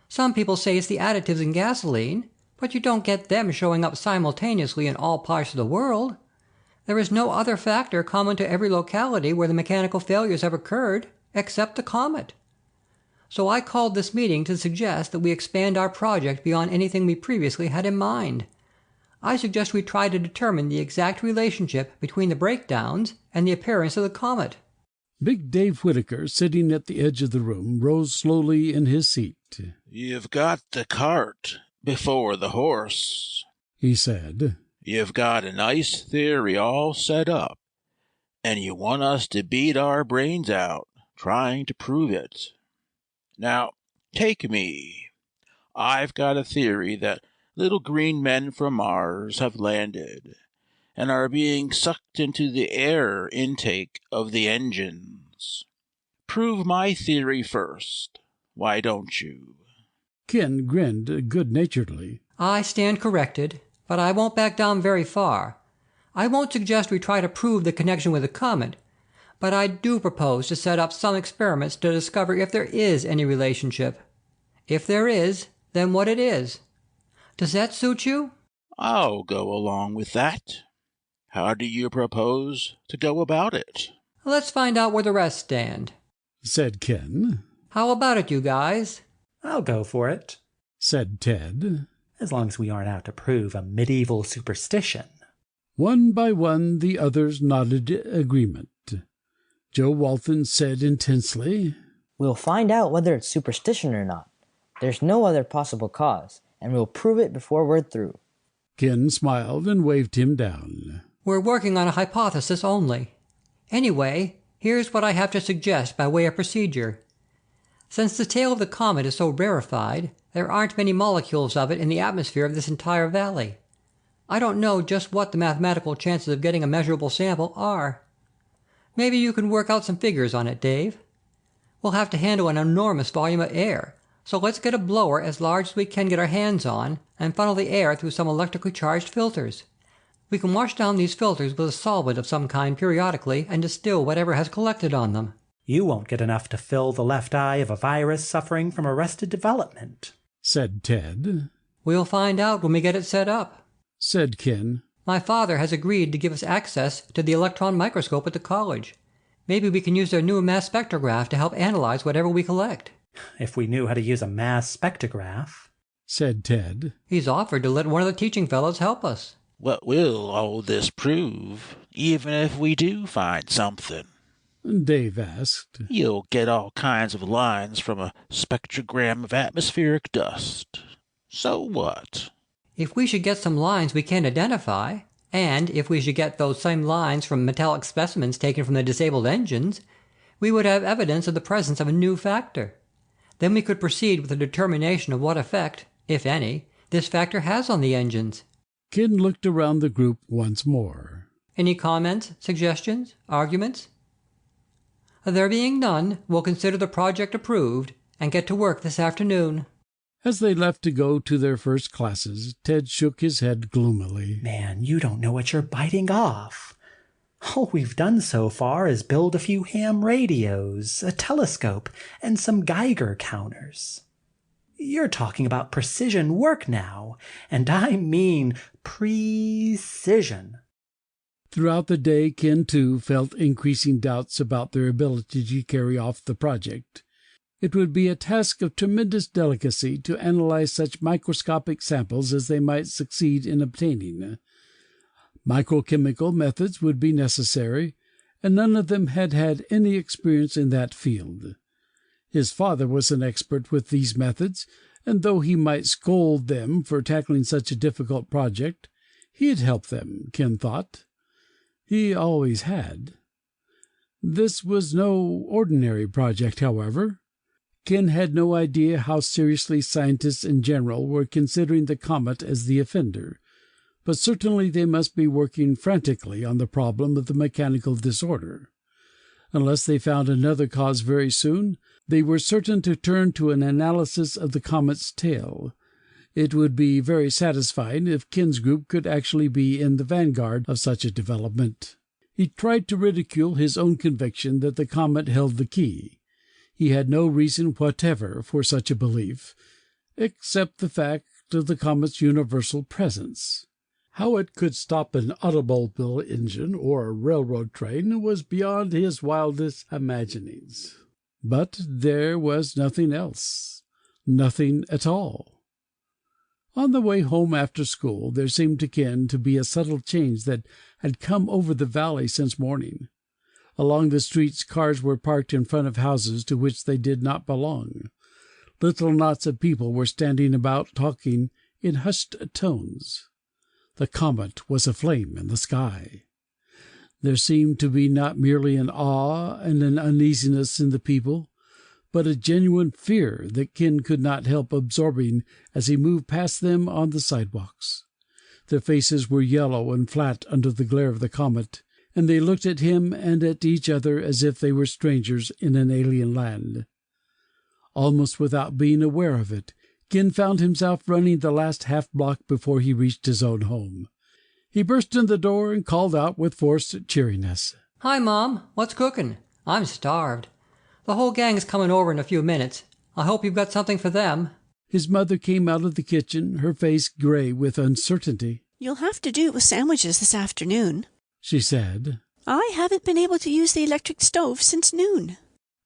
Some people say it's the additives in gasoline, but you don't get them showing up simultaneously in all parts of the world. There is no other factor common to every locality where the mechanical failures have occurred, except the comet. So I called this meeting to suggest that we expand our project beyond anything we previously had in mind. I suggest we try to determine the exact relationship between the breakdowns and the appearance of the comet. Big Dave Whitaker, sitting at the edge of the room, rose slowly in his seat. You've got the cart before the horse, he said. You've got a nice theory all set up, and you want us to beat our brains out trying to prove it. Now, take me. I've got a theory that little green men from Mars have landed and are being sucked into the air intake of the engines. Prove my theory first, why don't you? Ken grinned good-naturedly. I stand corrected, but I won't back down very far. I won't suggest we try to prove the connection with the comet, but I do propose to set up some experiments to discover if there is any relationship. If there is, then what it is. Does that suit you? I'll go along with that. How do you propose to go about it? Let's find out where the rest stand, said Ken. How about it, you guys? I'll go for it, said Ted. As long as we aren't out to prove a medieval superstition. One by one, the others nodded agreement. Joe Walton said intensely, We'll find out whether it's superstition or not. There's no other possible cause, and we'll prove it before we're through. Ken smiled and waved him down. We're working on a hypothesis only. Anyway, here's what I have to suggest by way of procedure. Since the tail of the comet is so rarefied, there aren't many molecules of it in the atmosphere of this entire valley. I don't know just what the mathematical chances of getting a measurable sample are. Maybe you can work out some figures on it, Dave. We'll have to handle an enormous volume of air, so let's get a blower as large as we can get our hands on and funnel the air through some electrically charged filters. We can wash down these filters with a solvent of some kind periodically and distill whatever has collected on them. You won't get enough to fill the left eye of a virus suffering from arrested development, said Ted. We'll find out when we get it set up, said Ken. My father has agreed to give us access to the electron microscope at the college. Maybe we can use their new mass spectrograph to help analyze whatever we collect. If we knew how to use a mass spectrograph, said Ted. He's offered to let one of the teaching fellows help us. What will all this prove, even if we do find something? Dave asked. You'll get all kinds of lines from a spectrogram of atmospheric dust. So what? If we should get some lines we can't identify, and if we should get those same lines from metallic specimens taken from the disabled engines, we would have evidence of the presence of a new factor. Then we could proceed with a determination of what effect, if any, this factor has on the engines. Ken looked around the group once more. Any comments, suggestions, arguments? There being none, we'll consider the project approved and get to work this afternoon. As they left to go to their first classes, Ted shook his head gloomily. Man, you don't know what you're biting off. All we've done so far is build a few ham radios, a telescope, and some Geiger counters. You're talking about precision work now, and I mean precision. Throughout the day, Ken, too, felt increasing doubts about their ability to carry off the project. It would be a task of tremendous delicacy to analyze such microscopic samples as they might succeed in obtaining. Microchemical methods would be necessary, and none of them had had any experience in that field. His father was an expert with these methods, and though he might scold them for tackling such a difficult project, he'd help them, Ken thought. He always had. This was no ordinary project, however. Ken had no idea how seriously scientists in general were considering the comet as the offender, but certainly they must be working frantically on the problem of the mechanical disorder. Unless they found another cause very soon, they were certain to turn to an analysis of the comet's tail. It would be very satisfying if Ken's group could actually be in the vanguard of such a development. He tried to ridicule his own conviction that the comet held the key. He had no reason whatever for such a belief, except the fact of the comet's universal presence. How it could stop an automobile engine or a railroad train was beyond his wildest imaginings. But there was nothing else, nothing at all. On the way home after school, there seemed to Ken to be a subtle change that had come over the valley since morning. Along the streets, cars were parked in front of houses to which they did not belong. Little knots of people were standing about talking in hushed tones. The comet was aflame in the sky. There seemed to be not merely an awe and an uneasiness in the people, but a genuine fear that Ken could not help absorbing as he moved past them on the sidewalks. Their faces were yellow and flat under the glare of the comet, and they looked at him and at each other as if they were strangers in an alien land. Almost without being aware of it, Ken found himself running the last half-block before he reached his own home. He burst in the door and called out with forced cheeriness. "Hi, Mom. What's cooking? I'm starved. The whole gang's coming over in a few minutes. I hope you've got something for them." His mother came out of the kitchen, her face gray with uncertainty. "You'll have to do it with sandwiches this afternoon," she said. "I haven't been able to use the electric stove since noon."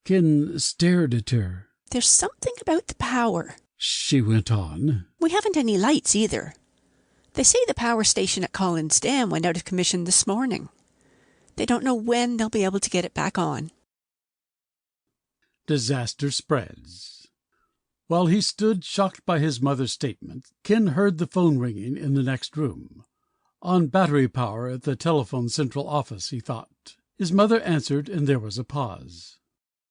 Ken stared at her. "There's something about the power," she went on. "We haven't any lights either. They say the power station at Collins Dam went out of commission this morning. They don't know when they'll be able to get it back on." Disaster spreads. While he stood shocked by his mother's statement, Ken heard the phone ringing in the next room. On battery power at the telephone central office, he thought. His mother answered, and there was a pause.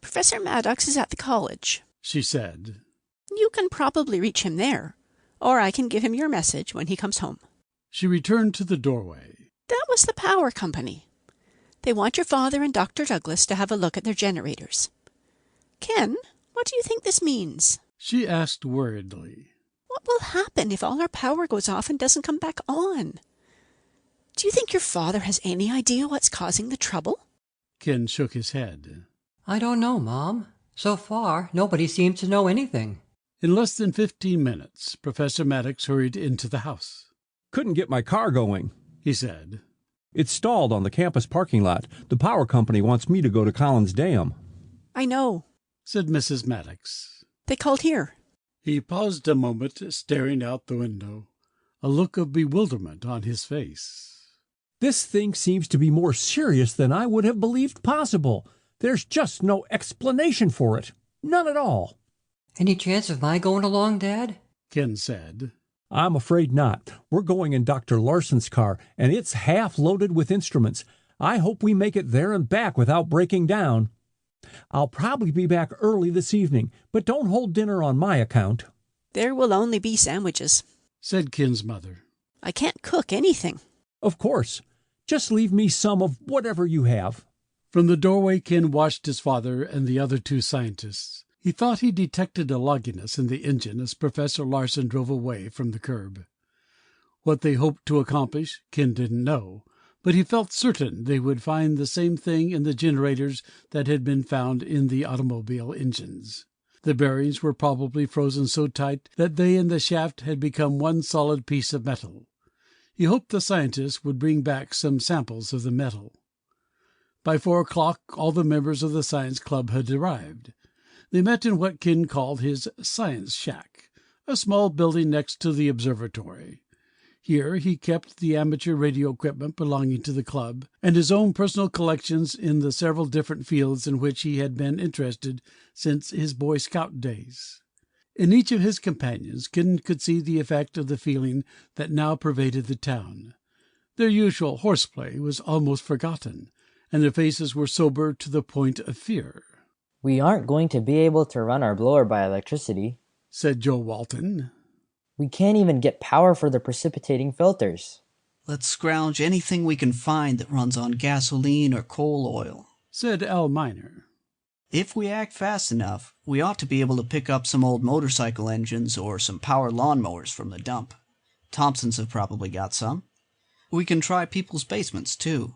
"Professor Maddox is at the college," she said. "You can probably reach him there, or I can give him your message when he comes home." She returned to the doorway. "That was the power company. They want your father and Dr. Douglas to have a look at their generators. Ken, what do you think this means?" she asked worriedly. "What will happen if all our power goes off and doesn't come back on? Do you think your father has any idea what's causing the trouble?" Ken shook his head. "I don't know, Mom. So far, nobody seems to know anything." In less than 15 minutes, Professor Maddox hurried into the house. "Couldn't get my car going," he said. "It's stalled on the campus parking lot. The power company wants me to go to Collins Dam." "I know," said Mrs. Maddox. "They called here." He paused a moment, staring out the window, a look of bewilderment on his face. "This thing seems to be more serious than I would have believed possible. There's just no explanation for it. None at all." "Any chance of my going along, Dad?" Ken said. "I'm afraid not. We're going in Dr. Larson's car, and it's half loaded with instruments. I hope we make it there and back without breaking down. I'll probably be back early this evening, but don't hold dinner on my account." "There will only be sandwiches," said Ken's mother. "I can't cook anything." "Of course. Just leave me some of whatever you have." From the doorway, Ken watched his father and the other two scientists. He thought he detected a logginess in the engine as Professor Larson drove away from the curb. What they hoped to accomplish, Ken didn't know, but he felt certain they would find the same thing in the generators that had been found in the automobile engines. The bearings were probably frozen so tight that they and the shaft had become one solid piece of metal. He hoped the scientists would bring back some samples of the metal. By 4 o'clock, all the members of the science club had arrived. They met in what Ken called his science shack, a small building next to the observatory. Here he kept the amateur radio equipment belonging to the club, and his own personal collections in the several different fields in which he had been interested since his Boy Scout days. In each of his companions, Ken could see the effect of the feeling that now pervaded the town. Their usual horseplay was almost forgotten, and their faces were sober to the point of fear. "We aren't going to be able to run our blower by electricity," said Joe Walton. "We can't even get power for the precipitating filters." "Let's scrounge anything we can find that runs on gasoline or coal oil," said Al Miner. "If we act fast enough, we ought to be able to pick up some old motorcycle engines or some power lawnmowers from the dump. Thompsons have probably got some. We can try people's basements, too.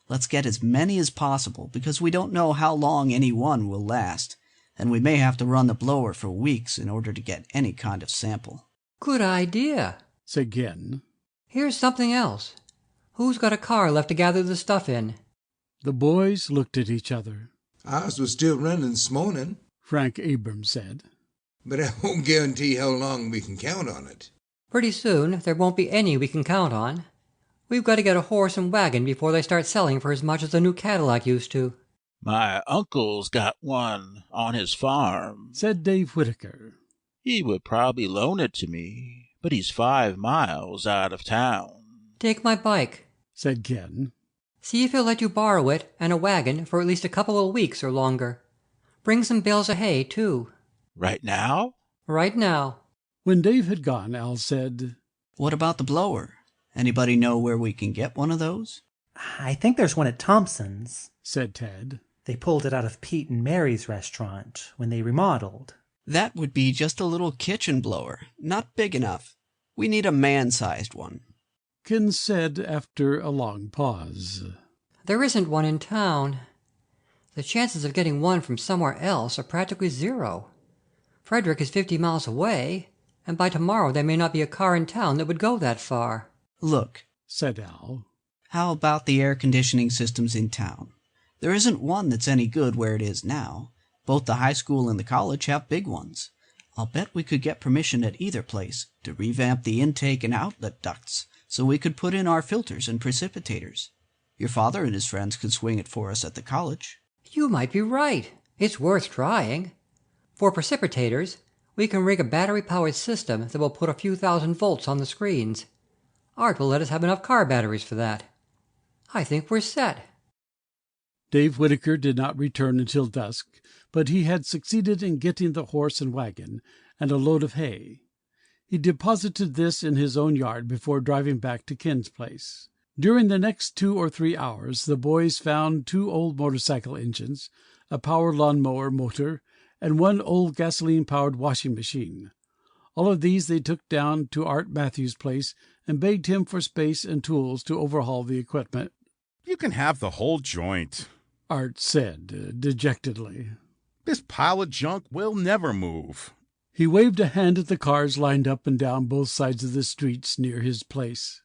Let's get as many as possible, because we don't know how long any one will last, and we may have to run the blower for weeks in order to get any kind of sample." "Good idea," said Ken. "Here's something else. Who's got a car left to gather the stuff in?" The boys looked at each other. "Ours was still running this morning," Frank Abrams said. "but I won't guarantee how long we can count on it." "Pretty soon there won't be any we can count on. We've got to get a horse and wagon before they start selling for as much as the new Cadillac used to." "My uncle's got one on his farm," said Dave Whitaker. "He would probably loan it to me, but he's 5 miles out of town." "Take my bike," said Ken. "See if he'll let you borrow it and a wagon for at least a couple of weeks or longer. Bring some bales of hay, too." "Right now?" "Right now." When Dave had gone, Al said, "What about the blower? Anybody know where we can get one of those?" "I think there's one at Thompson's," said Ted. "They pulled it out of Pete and Mary's restaurant when they remodeled." "That would be just a little kitchen blower, not big enough. We need a man-sized one," Ken said after a long pause. "There isn't one in town. The chances of getting one from somewhere else are practically zero. Frederick is 50 miles away, and by tomorrow there may not be a car in town that would go that far." "Look," said Al, "how about the air conditioning systems in town? There isn't one that's any good where it is now. Both the high school and the college have big ones. I'll bet we could get permission at either place to revamp the intake and outlet ducts so we could put in our filters and precipitators. Your father and his friends could swing it for us at the college." "You might be right. It's worth trying. For precipitators, we can rig a battery-powered system that will put a few thousand volts on the screens. Art will let us have enough car batteries for that. I think we're set." Dave Whitaker did not return until dusk, but he had succeeded in getting the horse and wagon and a load of hay. He deposited this in his own yard before driving back to Ken's place. During the next 2 or 3 hours the boys found 2 old motorcycle engines, a power lawnmower motor, and 1 old gasoline-powered washing machine. All of these they took down to Art Matthews' place and begged him for space and tools to overhaul the equipment. "You can have the whole joint," Art said dejectedly. "This pile of junk will never move." He waved a hand at the cars lined up and down both sides of the streets near his place.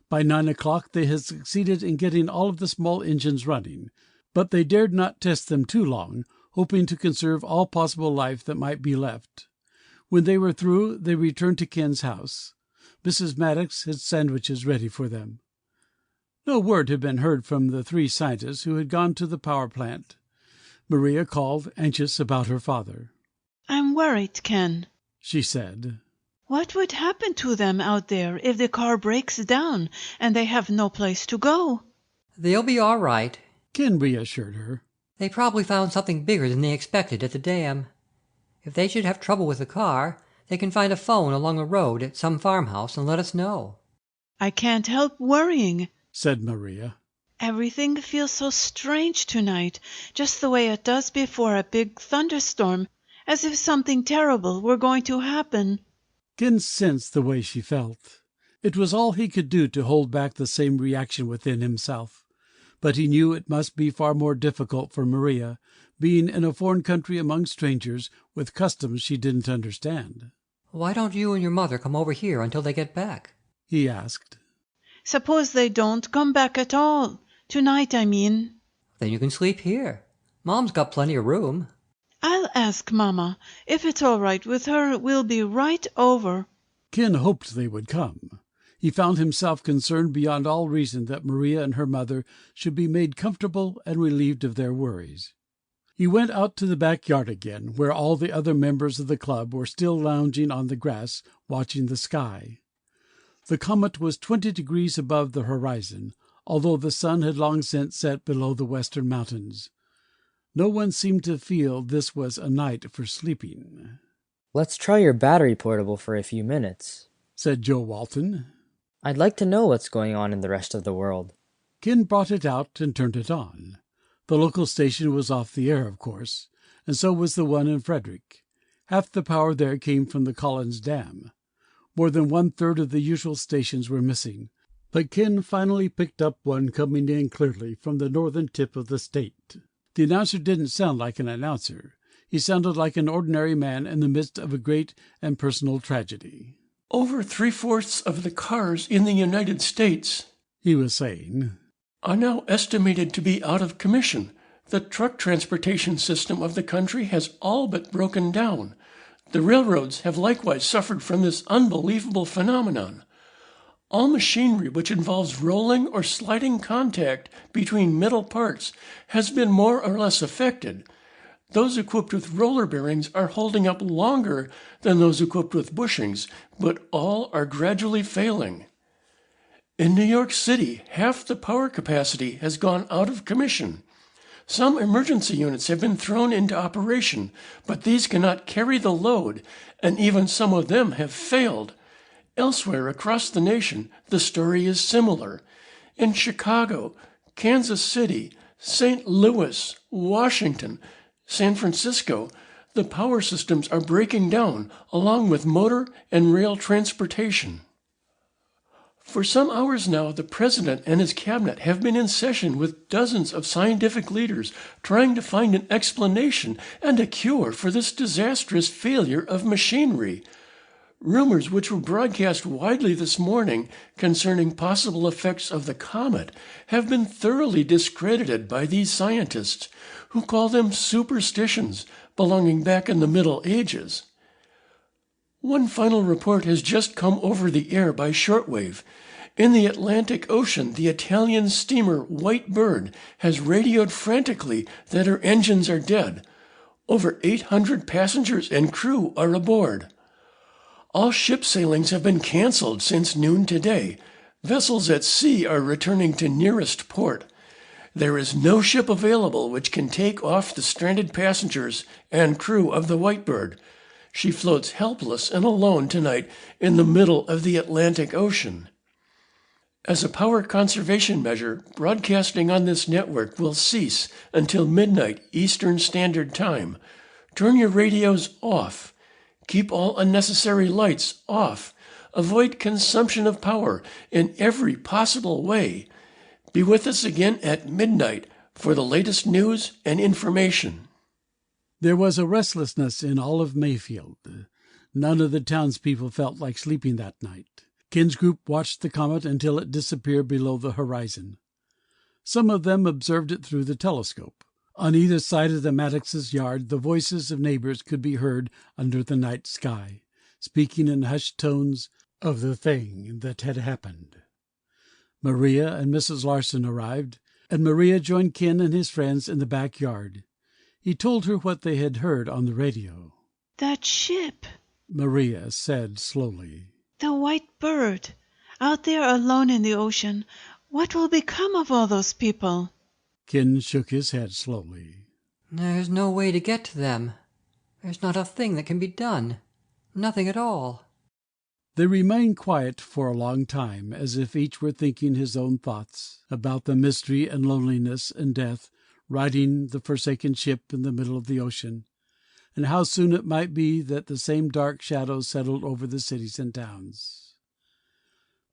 By 9 o'clock they had succeeded in getting all of the small engines running, but they dared not test them too long, hoping to conserve all possible life that might be left. When they were through, they returned to Ken's house. Mrs. Maddox had sandwiches ready for them. No word had been heard from the 3 scientists who had gone to the power plant. Maria called, anxious about her father. "I'm worried, Ken," she said. "What would happen to them out there if the car breaks down and they have no place to go?" "They'll be all right," Ken reassured her. "They probably found something bigger than they expected at the dam. If they should have trouble with the car, they can find a phone along the road at some farmhouse and let us know." "I can't help worrying," said Maria. "Everything feels so strange tonight, just the way it does before a big thunderstorm, as if something terrible were going to happen." Ken sensed the way she felt. It was all he could do to hold back the same reaction within himself. But he knew it must be far more difficult for Maria, being in a foreign country among strangers with customs she didn't understand. "Why don't you and your mother come over here until they get back?" he asked. "Suppose they don't come back at all. Tonight, I mean." "Then you can sleep here. Mom's got plenty of room." "I'll ask Mama. If it's all right with her, we'll be right over." Ken hoped they would come. He found himself concerned beyond all reason that Maria and her mother should be made comfortable and relieved of their worries. He went out to the backyard again, where all the other members of the club were still lounging on the grass, watching the sky. The comet was 20 degrees above the horizon, although the sun had long since set below the western mountains. No one seemed to feel this was a night for sleeping. "Let's try your battery portable for a few minutes," said Joe Walton. "I'd like to know what's going on in the rest of the world." Ken brought it out and turned it on. The local station was off the air, of course, and so was the one in Frederick. Half the power there came from the Collins Dam. More than 1/3 of the usual stations were missing, but Ken finally picked up one coming in clearly from the northern tip of the state. The announcer didn't sound like an announcer. He sounded like an ordinary man in the midst of a great and personal tragedy. "Over 3/4 of the cars in the United States," he was saying, "are now estimated to be out of commission. The truck transportation system of the country has all but broken down. The railroads have likewise suffered from this unbelievable phenomenon. All machinery which involves rolling or sliding contact between metal parts has been more or less affected. Those equipped with roller bearings are holding up longer than those equipped with bushings, but all are gradually failing. In New York City, half the power capacity has gone out of commission. Some emergency units have been thrown into operation, but these cannot carry the load, and even some of them have failed. Elsewhere across the nation, the story is similar. In Chicago, Kansas City, St. Louis, Washington, San Francisco, the power systems are breaking down, along with motor and rail transportation. For some hours now, the president and his cabinet have been in session with dozens of scientific leaders trying to find an explanation and a cure for this disastrous failure of machinery. Rumors which were broadcast widely this morning concerning possible effects of the comet have been thoroughly discredited by these scientists, who call them superstitions belonging back in the Middle Ages. One final report has just come over the air by shortwave. In the Atlantic Ocean, the Italian steamer White Bird has radioed frantically that her engines are dead. Over 800 passengers and crew are aboard. All ship sailings have been canceled since noon today. Vessels at sea are returning to nearest port. There is no ship available which can take off the stranded passengers and crew of the White Bird. She floats helpless and alone tonight in the middle of the Atlantic Ocean. As a power conservation measure, broadcasting on this network will cease until midnight Eastern Standard Time. Turn your radios off. Keep all unnecessary lights off. Avoid consumption of power in every possible way. Be with us again at midnight for the latest news and information." There was a restlessness in all of Mayfield. None of the townspeople felt like sleeping that night. Ken's group watched the comet until it disappeared below the horizon. Some of them observed it through the telescope. On either side of the Maddox's yard the voices of neighbors could be heard under the night sky, speaking in hushed tones of the thing that had happened. Maria and Mrs. Larson arrived, and Maria joined Ken and his friends in the backyard. He told her what they had heard on the radio. "That ship," Maria said slowly. "the White Bird, out there alone in the ocean. What will become of all those people?" Ken shook his head slowly. "There's no way to get to them. There's not a thing that can be done. Nothing at all." They remained quiet for a long time, as if each were thinking his own thoughts about the mystery and loneliness and death riding the forsaken ship in the middle of the ocean, and how soon it might be that the same dark shadows settled over the cities and towns.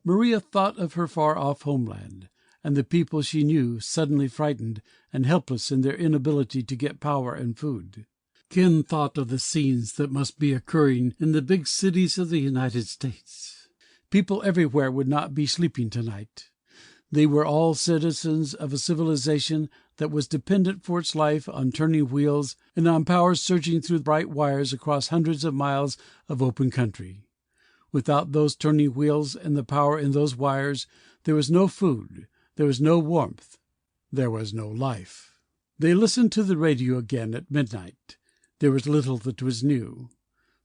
Maria thought of her far-off homeland, and the people she knew suddenly frightened and helpless in their inability to get power and food. Ken thought of the scenes that must be occurring in the big cities of the United States. People everywhere would not be sleeping tonight. They were all citizens of a civilization that was dependent for its life on turning wheels and on power surging through bright wires across hundreds of miles of open country. Without those turning wheels and the power in those wires, there was no food, there was no warmth, there was no life. They listened to the radio again at midnight. There was little that was new.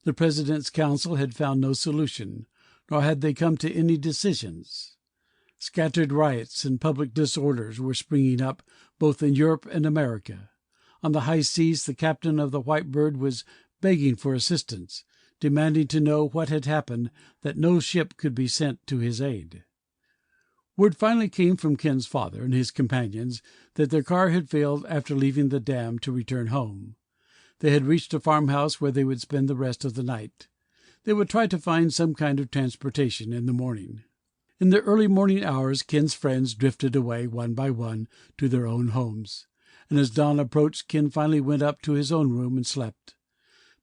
The President's Council had found no solution, nor had they come to any decisions. Scattered riots and public disorders were springing up both in Europe and America. On the high seas the captain of the White Bird was begging for assistance, demanding to know what had happened that no ship could be sent to his aid. Word finally came from Ken's father and his companions that their car had failed after leaving the dam to return home. They had reached a farmhouse where they would spend the rest of the night. They would try to find some kind of transportation in the morning. In the early morning hours Ken's friends drifted away one by one to their own homes, and as dawn approached Ken finally went up to his own room and slept.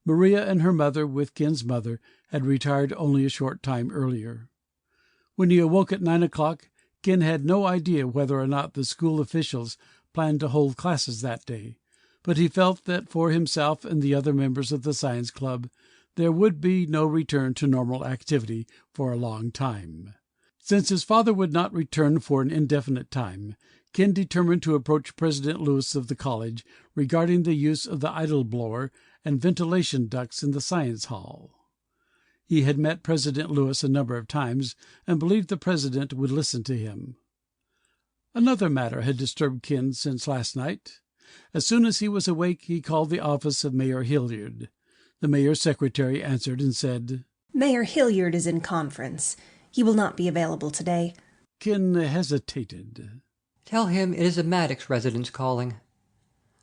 Maria and her mother, with Ken's mother, had retired only a short time earlier. When he awoke at 9 o'clock, Ken had no idea whether or not the school officials planned to hold classes that day, but he felt that for himself and the other members of the science club there would be no return to normal activity for a long time. Since his father would not return for an indefinite time, Ken determined to approach President Lewis of the college regarding the use of the idle blower and ventilation ducts in the science hall. He had met President Lewis a number of times and believed the president would listen to him. Another matter had disturbed Ken since last night. As soon as he was awake he called the office of Mayor Hilliard. The mayor's secretary answered and said, "Mayor Hilliard is in conference. He will not be available today." Ken hesitated. Tell him it is a Maddox residence calling.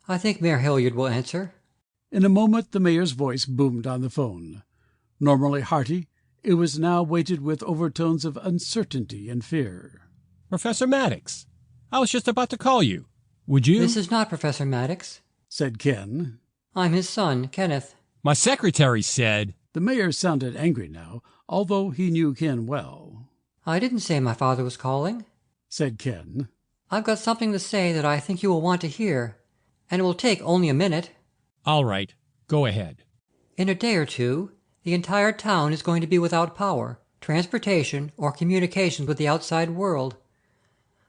I think Mayor Hilliard will answer. In a moment the mayor's voice boomed on the phone. Normally hearty, it was now weighted with overtones of uncertainty and fear. "Professor Maddox, I was just about to call you. Would you—" "This is not Professor Maddox," said Ken. "I'm his son, Kenneth." "My secretary said—" The mayor sounded angry now, although he knew Ken well. "I didn't say my father was calling," said Ken. "I've got something to say that I think you will want to hear, and it will take only a minute." "All right, go ahead." "In a day or two, the entire town is going to be without power, transportation, or communications with the outside world.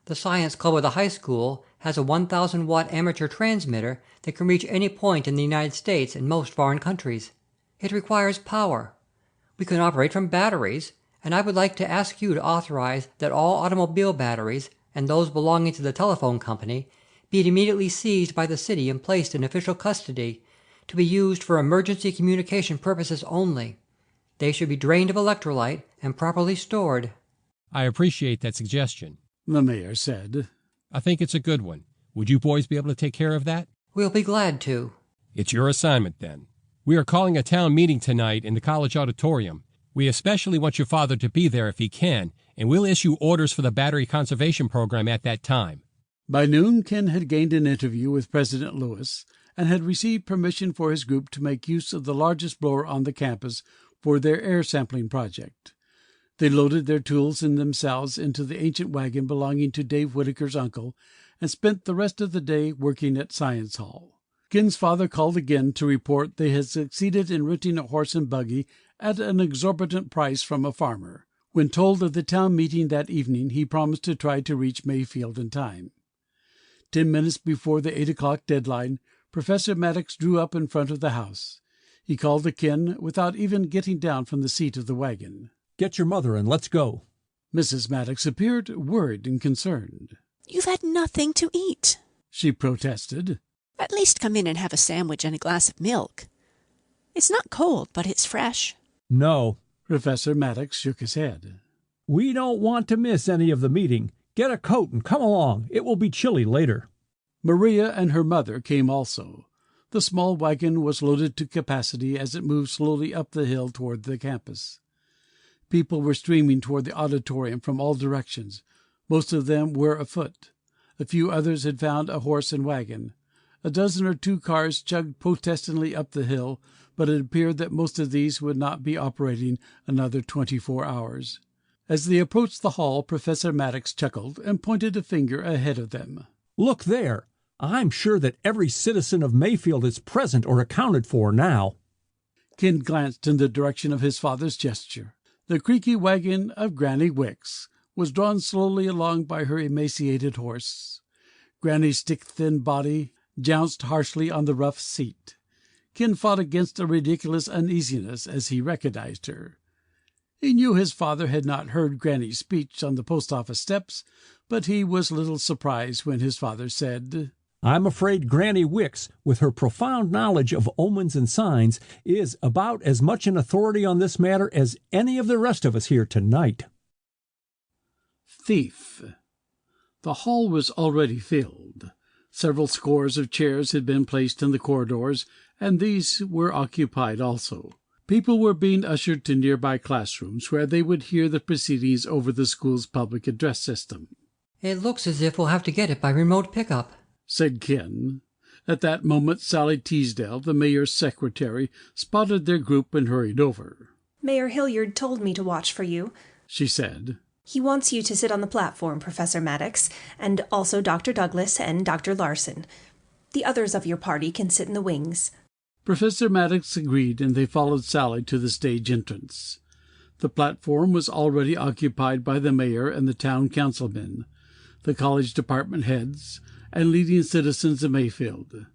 The science club of the high school has a 1,000-watt amateur transmitter that can reach any point in the United States and most foreign countries. It requires power. We can operate from batteries, and I would like to ask you to authorize that all automobile batteries, and those belonging to the telephone company, be immediately seized by the city and placed in official custody, to be used for emergency communication purposes only. They should be drained of electrolyte and properly stored." "I appreciate that suggestion," the mayor said. "I think it's a good one. Would you boys be able to take care of that?" "We'll be glad to." "It's your assignment, then. We are calling a town meeting tonight in the college auditorium. We especially want your father to be there if he can, and we'll issue orders for the battery conservation program at that time." By noon, Ken had gained an interview with President Lewis and had received permission for his group to make use of the largest blower on the campus for their air sampling project. They loaded their tools and themselves into the ancient wagon belonging to Dave Whitaker's uncle and spent the rest of the day working at Science Hall. Ken's father called again to report they had succeeded in renting a horse and buggy at an exorbitant price from a farmer. When told of the town meeting that evening, he promised to try to reach Mayfield in time. 10 minutes before the 8 o'clock deadline, Professor Maddox drew up in front of the house. He called to Ken without even getting down from the seat of the wagon. "Get your mother and let's go." Mrs. Maddox appeared worried and concerned. "You've had nothing to eat," she protested. "At least come in and have a sandwich and a glass of milk. It's not cold, but it's fresh." "No." Professor Maddox shook his head. "We don't want to miss any of the meeting. Get a coat and come along. It will be chilly later." Maria and her mother came also. The small wagon was loaded to capacity as it moved slowly up the hill toward the campus. People were streaming toward the auditorium from all directions. Most of them were afoot. A few others had found a horse and wagon. A dozen or two cars chugged protestingly up the hill, but it appeared that most of these would not be operating another 24 hours. As they approached the hall, Professor Maddox chuckled and pointed a finger ahead of them. "Look there! I'm sure that every citizen of Mayfield is present or accounted for now." Ken glanced in the direction of his father's gesture. The creaky wagon of Granny Wicks was drawn slowly along by her emaciated horse. Granny's stick-thin body, jounced harshly on the rough seat. Ken fought against a ridiculous uneasiness as he recognized her. He knew his father had not heard Granny's speech on the post-office steps, but he was little surprised when his father said, I'm afraid Granny Wicks, with her profound knowledge of omens and signs, is about as much an authority on this matter as any of the rest of us here tonight. Thief. The hall was already filled. Several scores of chairs had been placed in the corridors, and these were occupied also. People were being ushered to nearby classrooms where they would hear the proceedings over the school's public address system. It looks as if we'll have to get it by remote pickup, said Ken. At that moment, Sally Teasdale, the mayor's secretary, spotted their group and hurried over. Mayor Hilliard told me to watch for you, she said. He wants you to sit on the platform, Professor Maddox, and also Dr. Douglas and Dr. Larson. The others of your party can sit in the wings. Professor Maddox agreed, and they followed Sally to the stage entrance. The platform was already occupied by the mayor and the town councilmen, the college department heads, and leading citizens of Mayfield.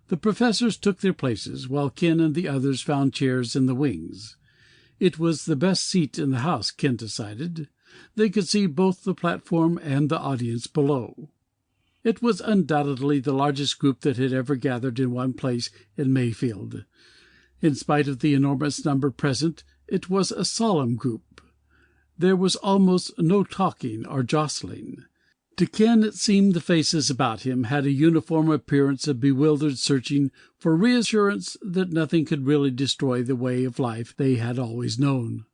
The professors took their places, while Ken and the others found chairs in the wings. It was the best seat in the house, Ken decided. They could see both the platform and the audience below. It was undoubtedly the largest group that had ever gathered in one place in Mayfield. In spite of the enormous number present, it was a solemn group. There was almost no talking or jostling. To Ken it seemed the faces about him had a uniform appearance of bewildered searching for reassurance that nothing could really destroy the way of life they had always known.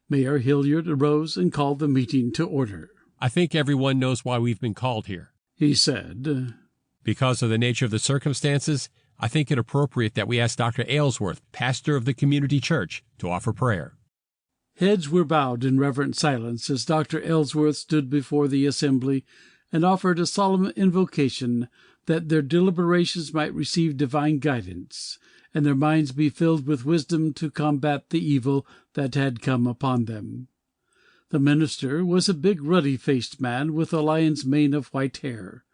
Mayor Hilliard arose and called the meeting to order. I think everyone knows why we've been called here, he said. Because of the nature of the circumstances, I think it appropriate that we ask Dr. Aylesworth, pastor of the community church, to offer prayer. Heads were bowed in reverent silence as Dr. Aylesworth stood before the assembly and offered a solemn invocation that their deliberations might receive divine guidance, and their minds be filled with wisdom to combat the evil that had come upon them. The minister was a big, ruddy-faced man with a lion's mane of white hair.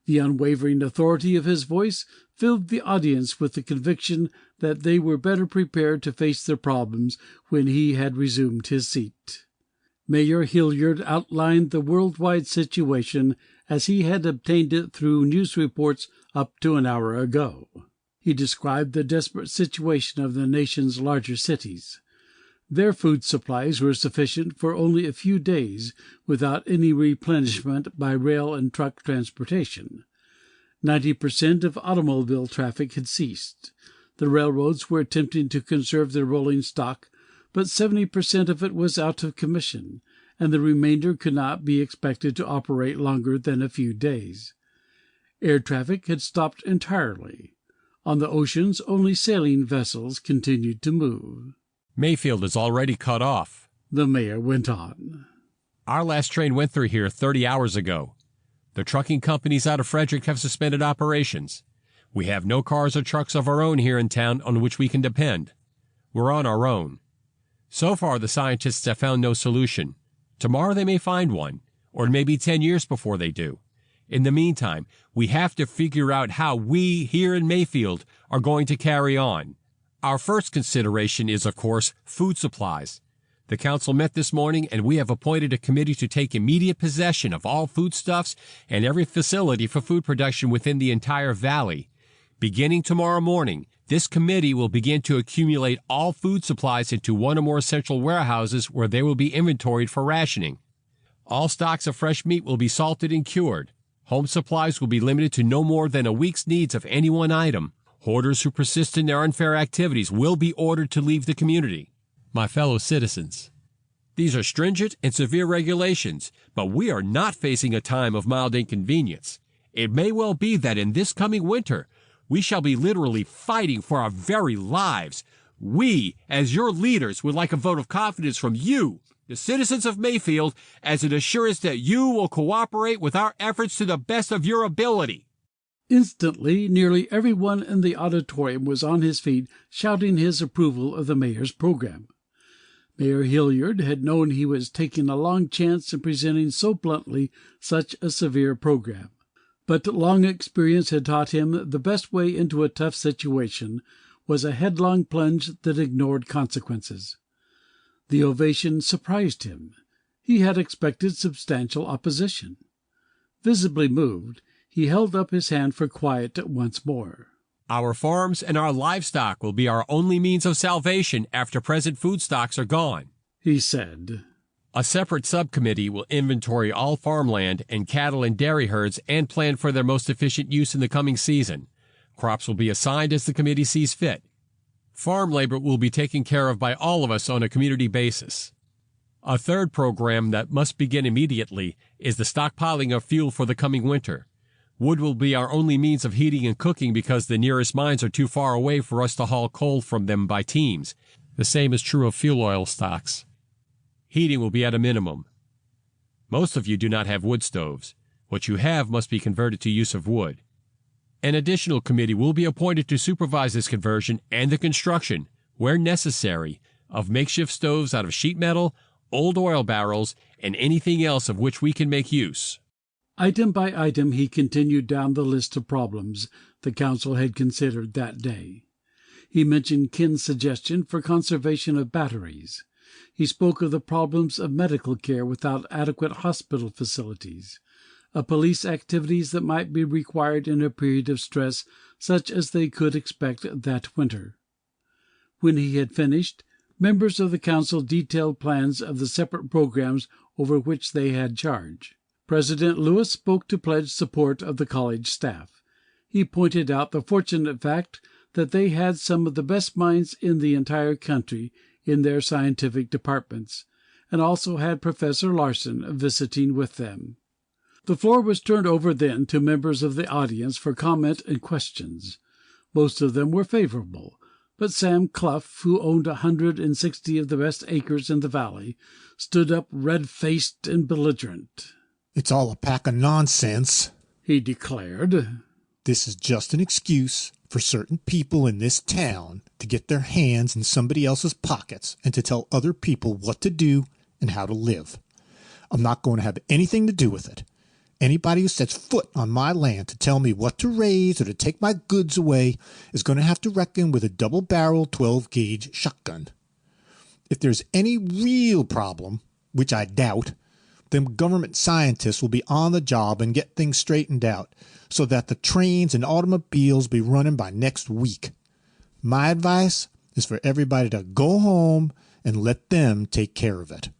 The unwavering authority of his voice filled the audience with the conviction that they were better prepared to face their problems when he had resumed his seat. Mayor Hilliard outlined the worldwide situation as he had obtained it through news reports up to an hour ago. He described the desperate situation of the nation's larger cities. Their food supplies were sufficient for only a few days without any replenishment by rail and truck transportation. 90% of automobile traffic had ceased. The railroads were attempting to conserve their rolling stock, but 70% of it was out of commission, and the remainder could not be expected to operate longer than a few days. Air traffic had stopped entirely. On the oceans, only sailing vessels continued to move. Mayfield is already cut off, the mayor went on. Our last train went through here 30 hours ago. The trucking companies out of Frederick have suspended operations. We have no cars or trucks of our own here in town on which we can depend. We're on our own. So far, the scientists have found no solution. Tomorrow they may find one, or it may be 10 years before they do. In the meantime, we have to figure out how we here in Mayfield are going to carry on. Our first consideration is, of course, food supplies. The council met this morning, and we have appointed a committee to take immediate possession of all foodstuffs and every facility for food production within the entire valley. Beginning tomorrow morning, this committee will begin to accumulate all food supplies into one or more central warehouses where they will be inventoried for rationing. All stocks of fresh meat will be salted and cured. Home supplies will be limited to no more than a week's needs of any one item. Hoarders who persist in their unfair activities will be ordered to leave the community. My fellow citizens, these are stringent and severe regulations, but we are not facing a time of mild inconvenience. It may well be that in this coming winter, we shall be literally fighting for our very lives. We, as your leaders, would like a vote of confidence from you, the citizens of Mayfield, as an assurance that you will cooperate with our efforts to the best of your ability. Instantly, nearly everyone in the auditorium was on his feet, shouting his approval of the mayor's program. Mayor Hilliard had known he was taking a long chance in presenting so bluntly such a severe program. But long experience had taught him the best way into a tough situation was a headlong plunge that ignored consequences. The ovation surprised him. He had expected substantial opposition. Visibly moved, he held up his hand for quiet once more. Our farms and our livestock will be our only means of salvation after present food stocks are gone, he said. A separate subcommittee will inventory all farmland and cattle and dairy herds and plan for their most efficient use in the coming season. Crops will be assigned as the committee sees fit. Farm labor will be taken care of by all of us on a community basis. A third program that must begin immediately is the stockpiling of fuel for the coming winter. Wood will be our only means of heating and cooking because the nearest mines are too far away for us to haul coal from them by teams. The same is true of fuel oil stocks. Heating will be at a minimum. Most of you do not have wood stoves. What you have must be converted to use of wood. An additional committee will be appointed to supervise this conversion and the construction, where necessary, of makeshift stoves out of sheet metal, old oil barrels, and anything else of which we can make use. Item by item he continued down the list of problems the council had considered that day. He mentioned Ken's suggestion for conservation of batteries. He spoke of the problems of medical care without adequate hospital facilities, of police activities that might be required in a period of stress such as they could expect that winter. When he had finished, members of the council detailed plans of the separate programs over which they had charge. President Lewis spoke to pledge support of the college staff. He pointed out the fortunate fact that they had some of the best minds in the entire country in their scientific departments, and also had Professor Larsen visiting with them. The floor was turned over then to members of the audience for comment and questions. Most of them were favorable, but Sam Clough, who owned 160 of the best acres in the valley, stood up red-faced and belligerent. "It's all a pack of nonsense," he declared. "This is just an excuse for certain people in this town to get their hands in somebody else's pockets and to tell other people what to do and how to live. I'm not going to have anything to do with it. Anybody who sets foot on my land to tell me what to raise or to take my goods away is going to have to reckon with a double-barrel 12-gauge shotgun. If there's any real problem, which I doubt, then government scientists will be on the job and get things straightened out so that the trains and automobiles be running by next week. My advice is for everybody to go home and let them take care of it."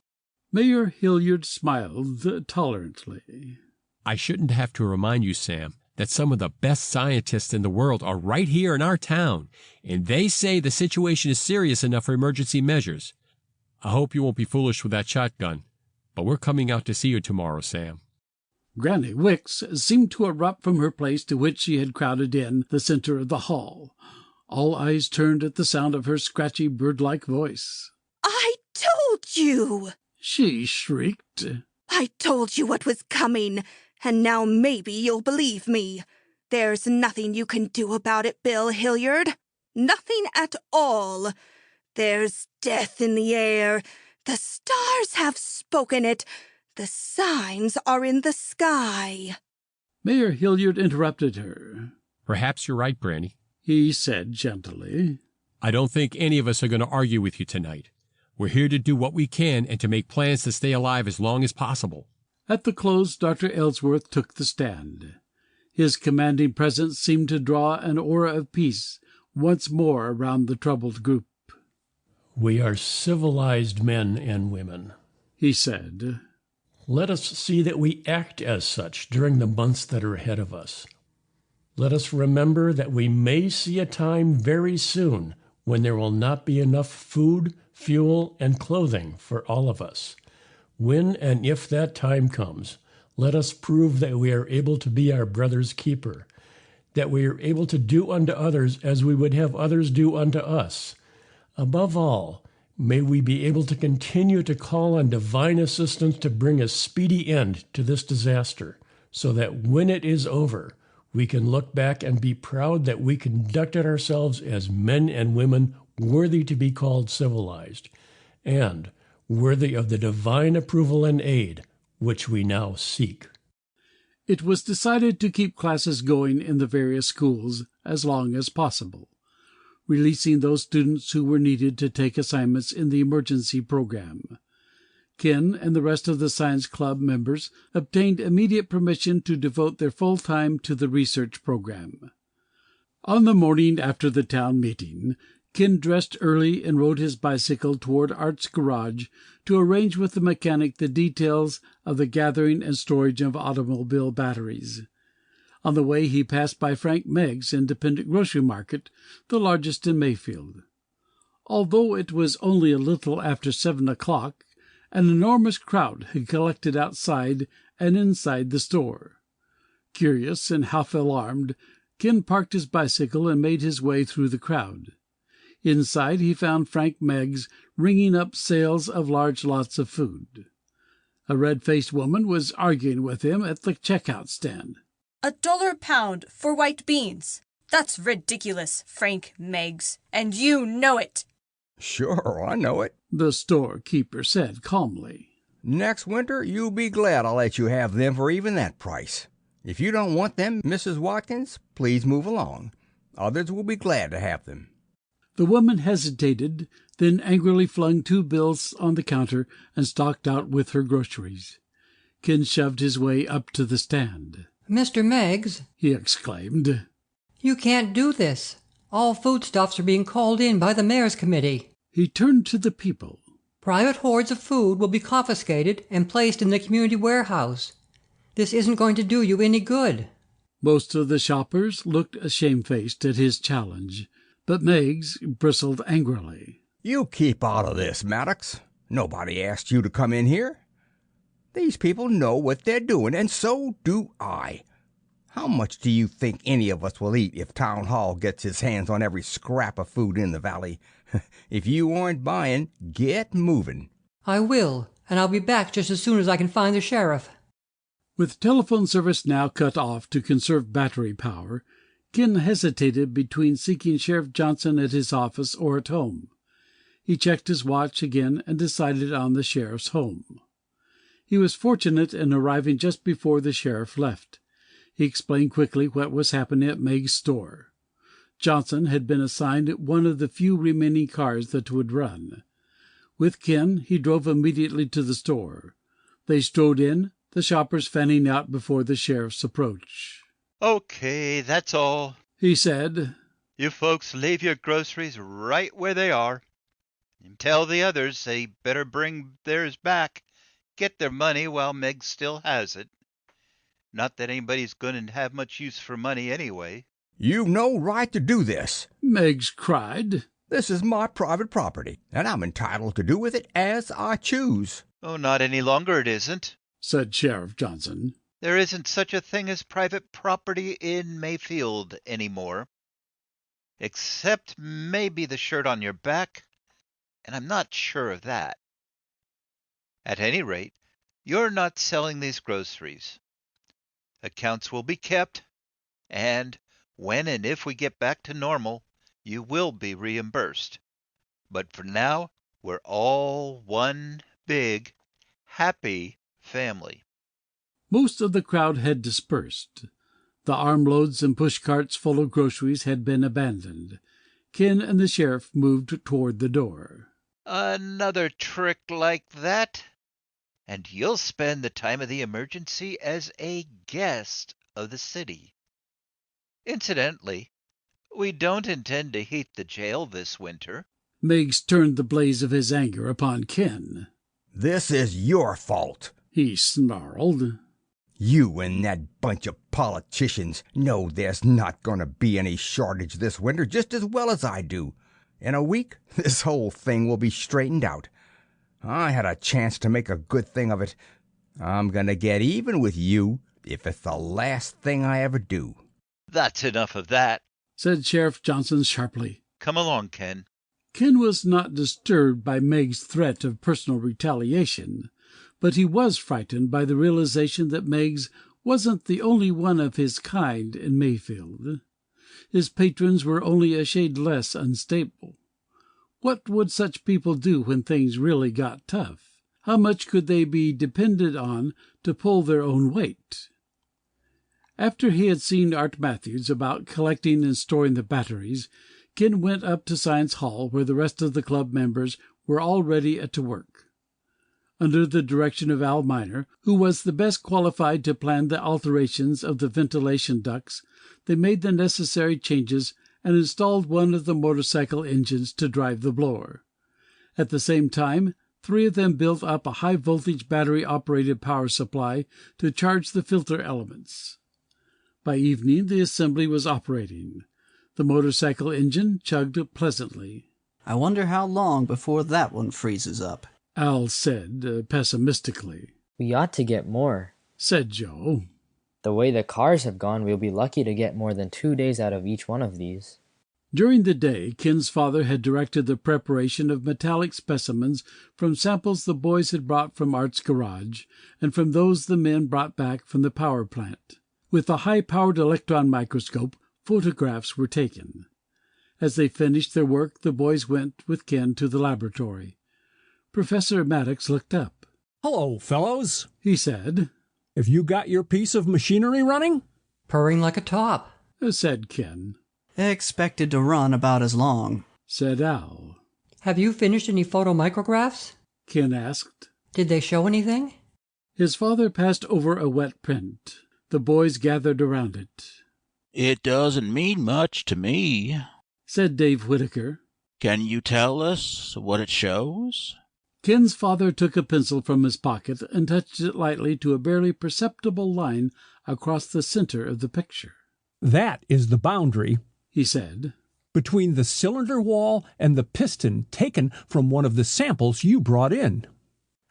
Mayor Hilliard smiled tolerantly. I shouldn't have to remind you, Sam, that some of the best scientists in the world are right here in our town, and they say the situation is serious enough for emergency measures. I hope you won't be foolish with that shotgun, but we're coming out to see you tomorrow, Sam. Granny Wicks seemed to erupt from her place to which she had crowded in the center of the hall. All eyes turned at the sound of her scratchy, bird-like voice. "I told you!" she shrieked. "I told you what was coming, and now maybe you'll believe me. There's nothing you can do about it, Bill Hilliard. Nothing at all. There's death in the air. The stars have spoken it. The signs are in the sky." Mayor Hilliard interrupted her. Perhaps you're right, Granny, he said gently. I don't think any of us are going to argue with you tonight. We're here to do what we can and to make plans to stay alive as long as possible. At the close, Dr. Ellsworth took the stand. His commanding presence seemed to draw an aura of peace once more around the troubled group. "We are civilized men and women," he said. "Let us see that we act as such during the months that are ahead of us. Let us remember that we may see a time very soon when there will not be enough food, fuel, and clothing for all of us. When and if that time comes, let us prove that we are able to be our brother's keeper, that we are able to do unto others as we would have others do unto us. Above all, may we be able to continue to call on divine assistance to bring a speedy end to this disaster, so that when it is over, we can look back and be proud that we conducted ourselves as men and women worthy to be called civilized, and worthy of the divine approval and aid which we now seek." It was decided to keep classes going in the various schools as long as possible, releasing those students who were needed to take assignments in the emergency program. Ken and the rest of the Science Club members obtained immediate permission to devote their full time to the research program. On the morning after the town meeting, Ken dressed early and rode his bicycle toward Art's garage to arrange with the mechanic the details of the gathering and storage of automobile batteries. On the way he passed by Frank Megg's independent grocery market, the largest in Mayfield. Although it was only a little after 7 o'clock, an enormous crowd had collected outside and inside the store. Curious and half alarmed, Ken parked his bicycle and made his way through the crowd. Inside he found Frank Meggs ringing up sales of large lots of food. A red-faced woman was arguing with him at the checkout stand. $1 a pound for white beans. That's ridiculous, Frank Meggs, and you know it. Sure, I know it, the storekeeper said calmly. Next winter, you'll be glad I'll let you have them for even that price. If you don't want them, Mrs. Watkins, please move along. Others will be glad to have them. The woman hesitated, then angrily flung 2 bills on the counter and stalked out with her groceries. Ken shoved his way up to the stand. Mr. Meggs, he exclaimed, you can't do this. All foodstuffs are being called in by the mayor's committee. He turned to the people. Private hoards of food will be confiscated and placed in the community warehouse. This isn't going to do you any good. Most of the shoppers looked shamefaced at his challenge, but Meggs bristled angrily. You keep out of this, Maddox. Nobody asked you to come in here. These people know what they're doing, and so do I. How much do you think any of us will eat if Town Hall gets his hands on every scrap of food in the valley? If you aren't buying, get moving. I will, and I'll be back just as soon as I can find the sheriff. With telephone service now cut off to conserve battery power, Ken hesitated between seeking Sheriff Johnson at his office or at home. He checked his watch again and decided on the sheriff's home. He was fortunate in arriving just before the sheriff left. He explained quickly what was happening at Meg's store. Johnson had been assigned one of the few remaining cars that would run. With Ken, he drove immediately to the store. They strode in, the shoppers fanning out before the sheriff's approach. Okay, that's all, he said. You folks leave your groceries right where they are. And tell the others they better bring theirs back. Get their money while Meg still has it. Not that anybody's going to have much use for money anyway. You've no right to do this, Meggs cried. This is my private property, and I'm entitled to do with it as I choose. Oh, not any longer it isn't, said Sheriff Johnson. There isn't such a thing as private property in Mayfield anymore. Except maybe the shirt on your back, and I'm not sure of that. At any rate, you're not selling these groceries. Accounts will be kept, and when and if we get back to normal, you will be reimbursed. But for now, we're all one big, happy family. Most of the crowd had dispersed. The armloads and pushcarts full of groceries had been abandoned. Ken and the sheriff moved toward the door. Another trick like that, and you'll spend the time of the emergency as a guest of the city. Incidentally, we don't intend to heat the jail this winter. Meggs turned the blaze of his anger upon Ken. This is your fault, he snarled. You and that bunch of politicians know there's not going to be any shortage this winter just as well as I do. In a week, this whole thing will be straightened out. I had a chance to make a good thing of it. I'm going to get even with you if it's the last thing I ever do. That's enough of that, said Sheriff Johnson sharply. Come along, Ken. Ken was not disturbed by Meg's threat of personal retaliation, but he was frightened by the realization that Meg's wasn't the only one of his kind in Mayfield. His patrons were only a shade less unstable. What would such people do when things really got tough? How much could they be depended on to pull their own weight? After he had seen Art Matthews about collecting and storing the batteries, Ken went up to Science Hall, where the rest of the club members were already at work. Under the direction of Al Miner, who was the best qualified to plan the alterations of the ventilation ducts, they made the necessary changes and installed one of the motorcycle engines to drive the blower. At the same time, 3 of them built up a high-voltage battery-operated power supply to charge the filter elements. By evening, the assembly was operating. The motorcycle engine chugged pleasantly. I wonder how long before that one freezes up, Al said pessimistically. We ought to get more, said Joe. The way the cars have gone, we'll be lucky to get more than 2 days out of each one of these. During the day, Ken's father had directed the preparation of metallic specimens from samples the boys had brought from Art's garage and from those the men brought back from the power plant. With a high-powered electron microscope, photographs were taken. As they finished their work, the boys went with Ken to the laboratory. Professor Maddox looked up. "Hello, fellows," he said. "Have you got your piece of machinery running?" "Purring like a top," said Ken. Expected to run about as long, said Al. "Have you finished any photomicrographs?" Ken asked. "Did they show anything?" His father passed over a wet print. The boys gathered around it. "It doesn't mean much to me," said Dave Whitaker. "Can you tell us what it shows?" Ken's father took a pencil from his pocket and touched it lightly to a barely perceptible line across the center of the picture. "That is the boundary," he said, "between the cylinder wall and the piston taken from one of the samples you brought in."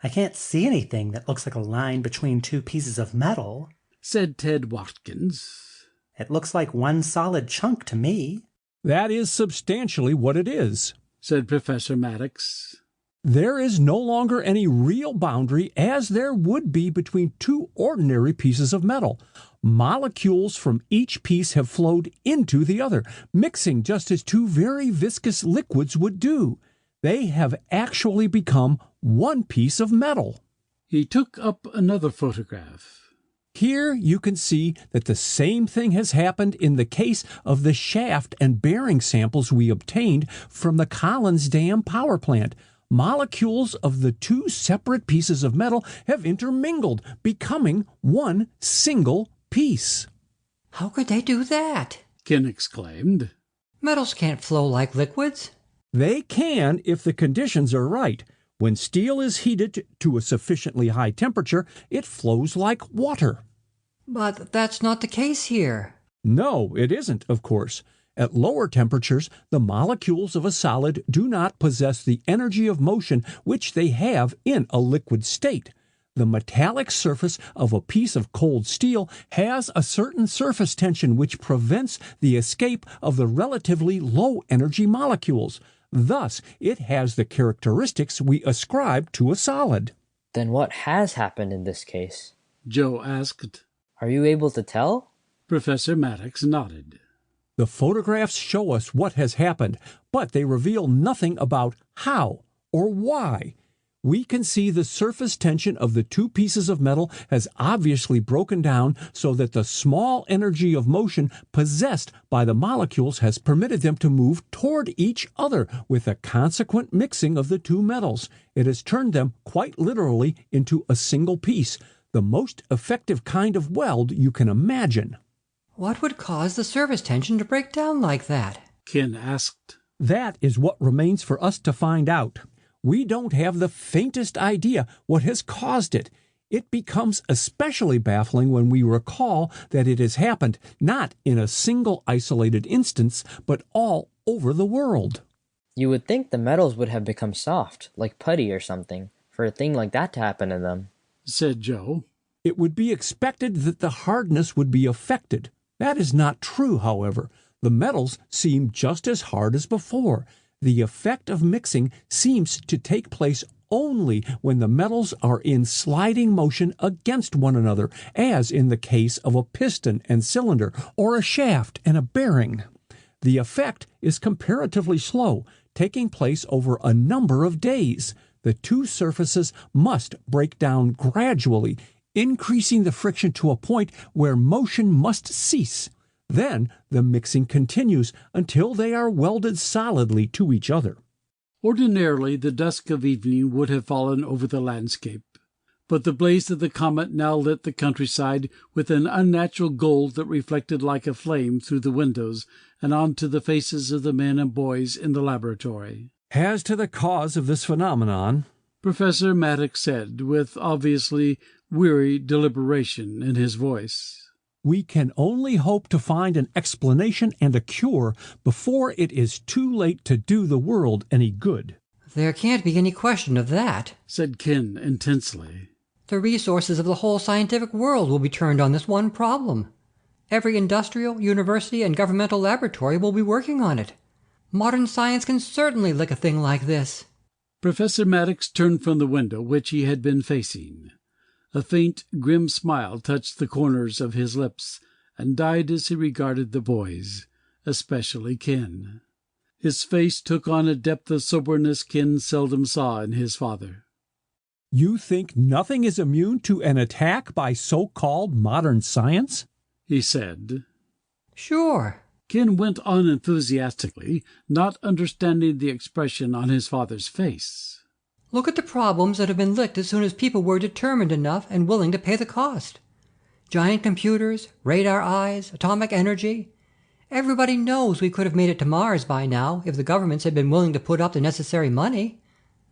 "I can't see anything that looks like a line between 2 pieces of metal," said Ted Watkins. "It looks like one solid chunk to me." "That is substantially what it is," said Professor Maddox. "There is no longer any real boundary as there would be between 2 ordinary pieces of metal. Molecules from each piece have flowed into the other, mixing just as 2 very viscous liquids would do. They have actually become one piece of metal." He took up another photograph. Here you can see that the same thing has happened in the case of the shaft and bearing samples we obtained from the Collins Dam power plant. Molecules of the 2 separate pieces of metal have intermingled, becoming one single piece. "How could they do that?" Ken exclaimed. "Metals can't flow like liquids." "They can if the conditions are right. When steel is heated to a sufficiently high temperature, it flows like water." "But that's not the case here." "No, it isn't, of course. At lower temperatures, the molecules of a solid do not possess the energy of motion which they have in a liquid state. The metallic surface of a piece of cold steel has a certain surface tension which prevents the escape of the relatively low-energy molecules. Thus, it has the characteristics we ascribe to a solid." "Then what has happened in this case?" Joe asked. "Are you able to tell?" Professor Maddox nodded. "The photographs show us what has happened, but they reveal nothing about how or why. We can see the surface tension of the 2 pieces of metal has obviously broken down so that the small energy of motion possessed by the molecules has permitted them to move toward each other with a consequent mixing of the 2 metals. It has turned them quite literally into a single piece, the most effective kind of weld you can imagine." "What would cause the surface tension to break down like that?" Ken asked. "That is what remains for us to find out. We don't have the faintest idea what has caused it. It becomes especially baffling when we recall that it has happened not in a single isolated instance, but all over the world." "You would think the metals would have become soft, like putty or something, for a thing like that to happen to them," said Joe. "It would be expected that the hardness would be affected. That is not true, however. The metals seem just as hard as before. The effect of mixing seems to take place only when the metals are in sliding motion against one another, as in the case of a piston and cylinder, or a shaft and a bearing. The effect is comparatively slow, taking place over a number of days. The 2 surfaces must break down gradually, increasing the friction to a point where motion must cease. Then the mixing continues until they are welded solidly to each other. Ordinarily, the dusk of evening would have fallen over the landscape, but the blaze of the comet now lit the countryside with an unnatural gold that reflected like a flame through the windows and onto the faces of the men and boys in the laboratory. As to the cause of this phenomenon, Professor Maddox said, with obviously weary deliberation in his voice, we can only hope to find an explanation and a cure before it is too late to do the world any good. There can't be any question of that, said Ken intensely. The resources of the whole scientific world will be turned on this one problem. Every industrial, university, and governmental laboratory will be working on it. Modern science can certainly lick a thing like this. Professor Maddox turned from the window which he had been facing. A faint, grim smile touched the corners of his lips and died as he regarded the boys, especially Ken. His face took on a depth of soberness Ken seldom saw in his father. You think nothing is immune to an attack by so-called modern science? He said. Sure. Ken went on enthusiastically, not understanding the expression on his father's face. Look at the problems that have been licked as soon as people were determined enough and willing to pay the cost. Giant computers, radar eyes, atomic energy. Everybody knows we could have made it to Mars by now if the governments had been willing to put up the necessary money.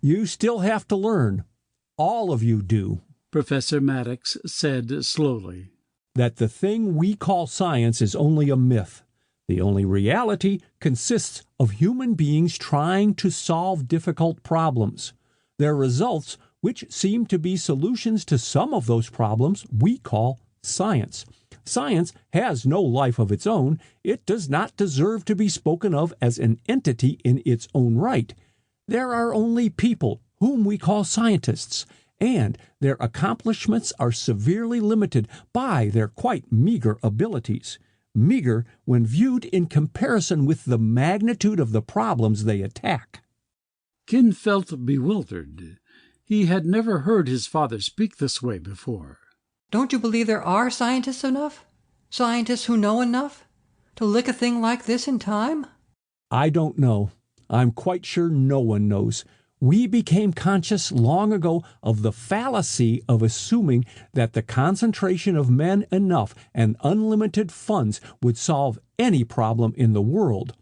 You still have to learn. All of you do, Professor Maddox said slowly, that the thing we call science is only a myth. The only reality consists of human beings trying to solve difficult problems. Their results, which seem to be solutions to some of those problems, we call science. Science has no life of its own. It does not deserve to be spoken of as an entity in its own right. There are only people, whom we call scientists, and their accomplishments are severely limited by their quite meager abilities. Meager when viewed in comparison with the magnitude of the problems they attack. Ken felt bewildered. He had never heard his father speak this way before. Don't you believe there are scientists enough? Scientists who know enough? To lick a thing like this in time? I don't know. I'm quite sure no one knows. We became conscious long ago of the fallacy of assuming that the concentration of men enough and unlimited funds would solve any problem in the world.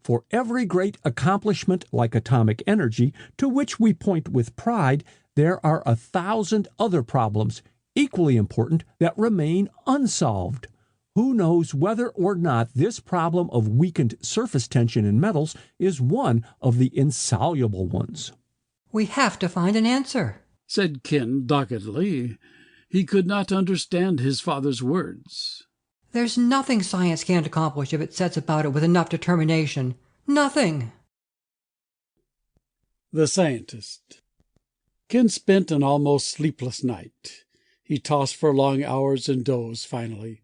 For every great accomplishment like atomic energy, to which we point with pride, there are 1,000 other problems, equally important, that remain unsolved. Who knows whether or not this problem of weakened surface tension in metals is one of the insoluble ones? We have to find an answer, said Ken doggedly. He could not understand his father's words. There's nothing science can't accomplish if it sets about it with enough determination. Nothing. The scientist. Ken spent an almost sleepless night. He tossed for long hours and dozed finally,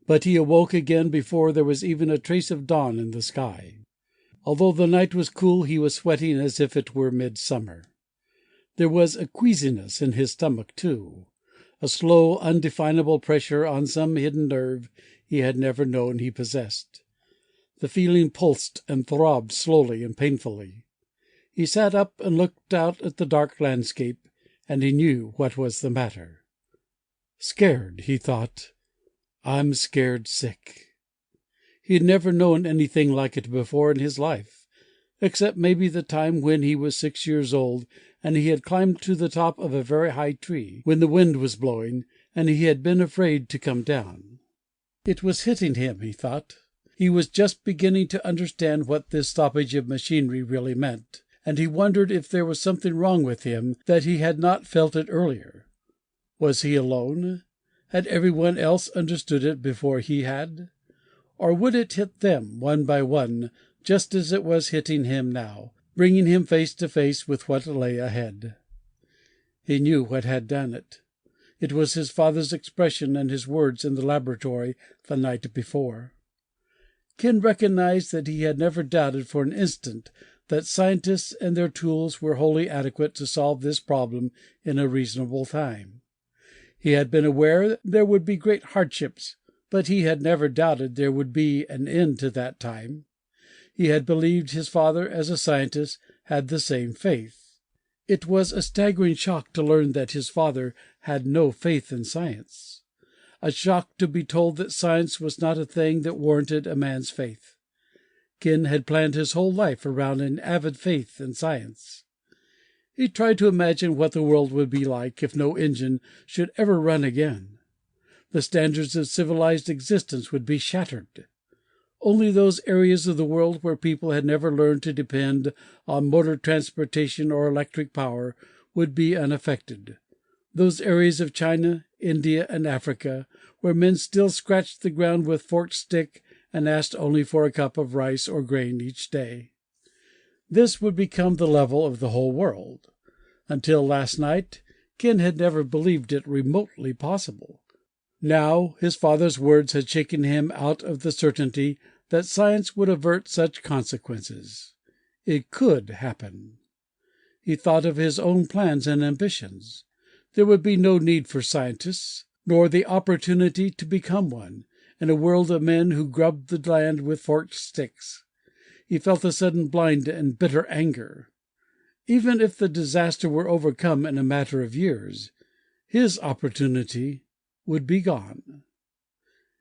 but he awoke again before there was even a trace of dawn in the sky. Although the night was cool, he was sweating as if it were midsummer. There was a queasiness in his stomach, too, a slow, undefinable pressure on some hidden nerve he had never known he possessed. The feeling pulsed and throbbed slowly and painfully. He sat up and looked out at the dark landscape, and he knew what was the matter. Scared, he thought. I'm scared sick. He had never known anything like it before in his life, except maybe the time when he was 6 years old and he had climbed to the top of a very high tree when the wind was blowing and he had been afraid to come down. It was hitting him, he thought. He was just beginning to understand what this stoppage of machinery really meant, and he wondered if there was something wrong with him that he had not felt it earlier. Was he alone? Had everyone else understood it before he had? Or would it hit them one by one, just as it was hitting him now, bringing him face to face with what lay ahead? He knew what had done it. It was his father's expression and his words in the laboratory the night before. Ken recognized that he had never doubted for an instant that scientists and their tools were wholly adequate to solve this problem in a reasonable time. He had been aware there would be great hardships, but he had never doubted there would be an end to that time. He had believed his father, as a scientist, had the same faith. It was a staggering shock to learn that his father had no faith in science. A shock to be told that science was not a thing that warranted a man's faith. Ken had planned his whole life around an avid faith in science. He tried to imagine what the world would be like if no engine should ever run again. The standards of civilized existence would be shattered. Only those areas of the world where people had never learned to depend on motor transportation or electric power would be unaffected. Those areas of China, India, and Africa, where men still scratched the ground with forked stick and asked only for a cup of rice or grain each day. This would become the level of the whole world. Until last night, Ken had never believed it remotely possible. Now his father's words had shaken him out of the certainty that science would avert such consequences. It could happen. He thought of his own plans and ambitions. There would be no need for scientists, nor the opportunity to become one, in a world of men who grubbed the land with forked sticks. He felt a sudden blind and bitter anger. Even if the disaster were overcome in a matter of years, his opportunity would be gone.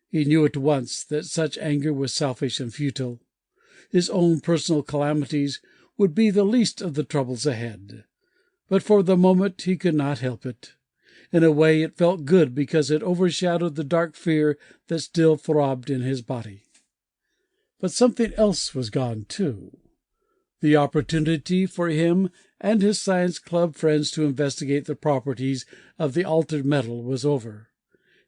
He knew at once that such anger was selfish and futile. His own personal calamities would be the least of the troubles ahead. But for the moment he could not help it. In a way it felt good because it overshadowed the dark fear that still throbbed in his body. But something else was gone, too. The opportunity for him and his science club friends to investigate the properties of the altered metal was over.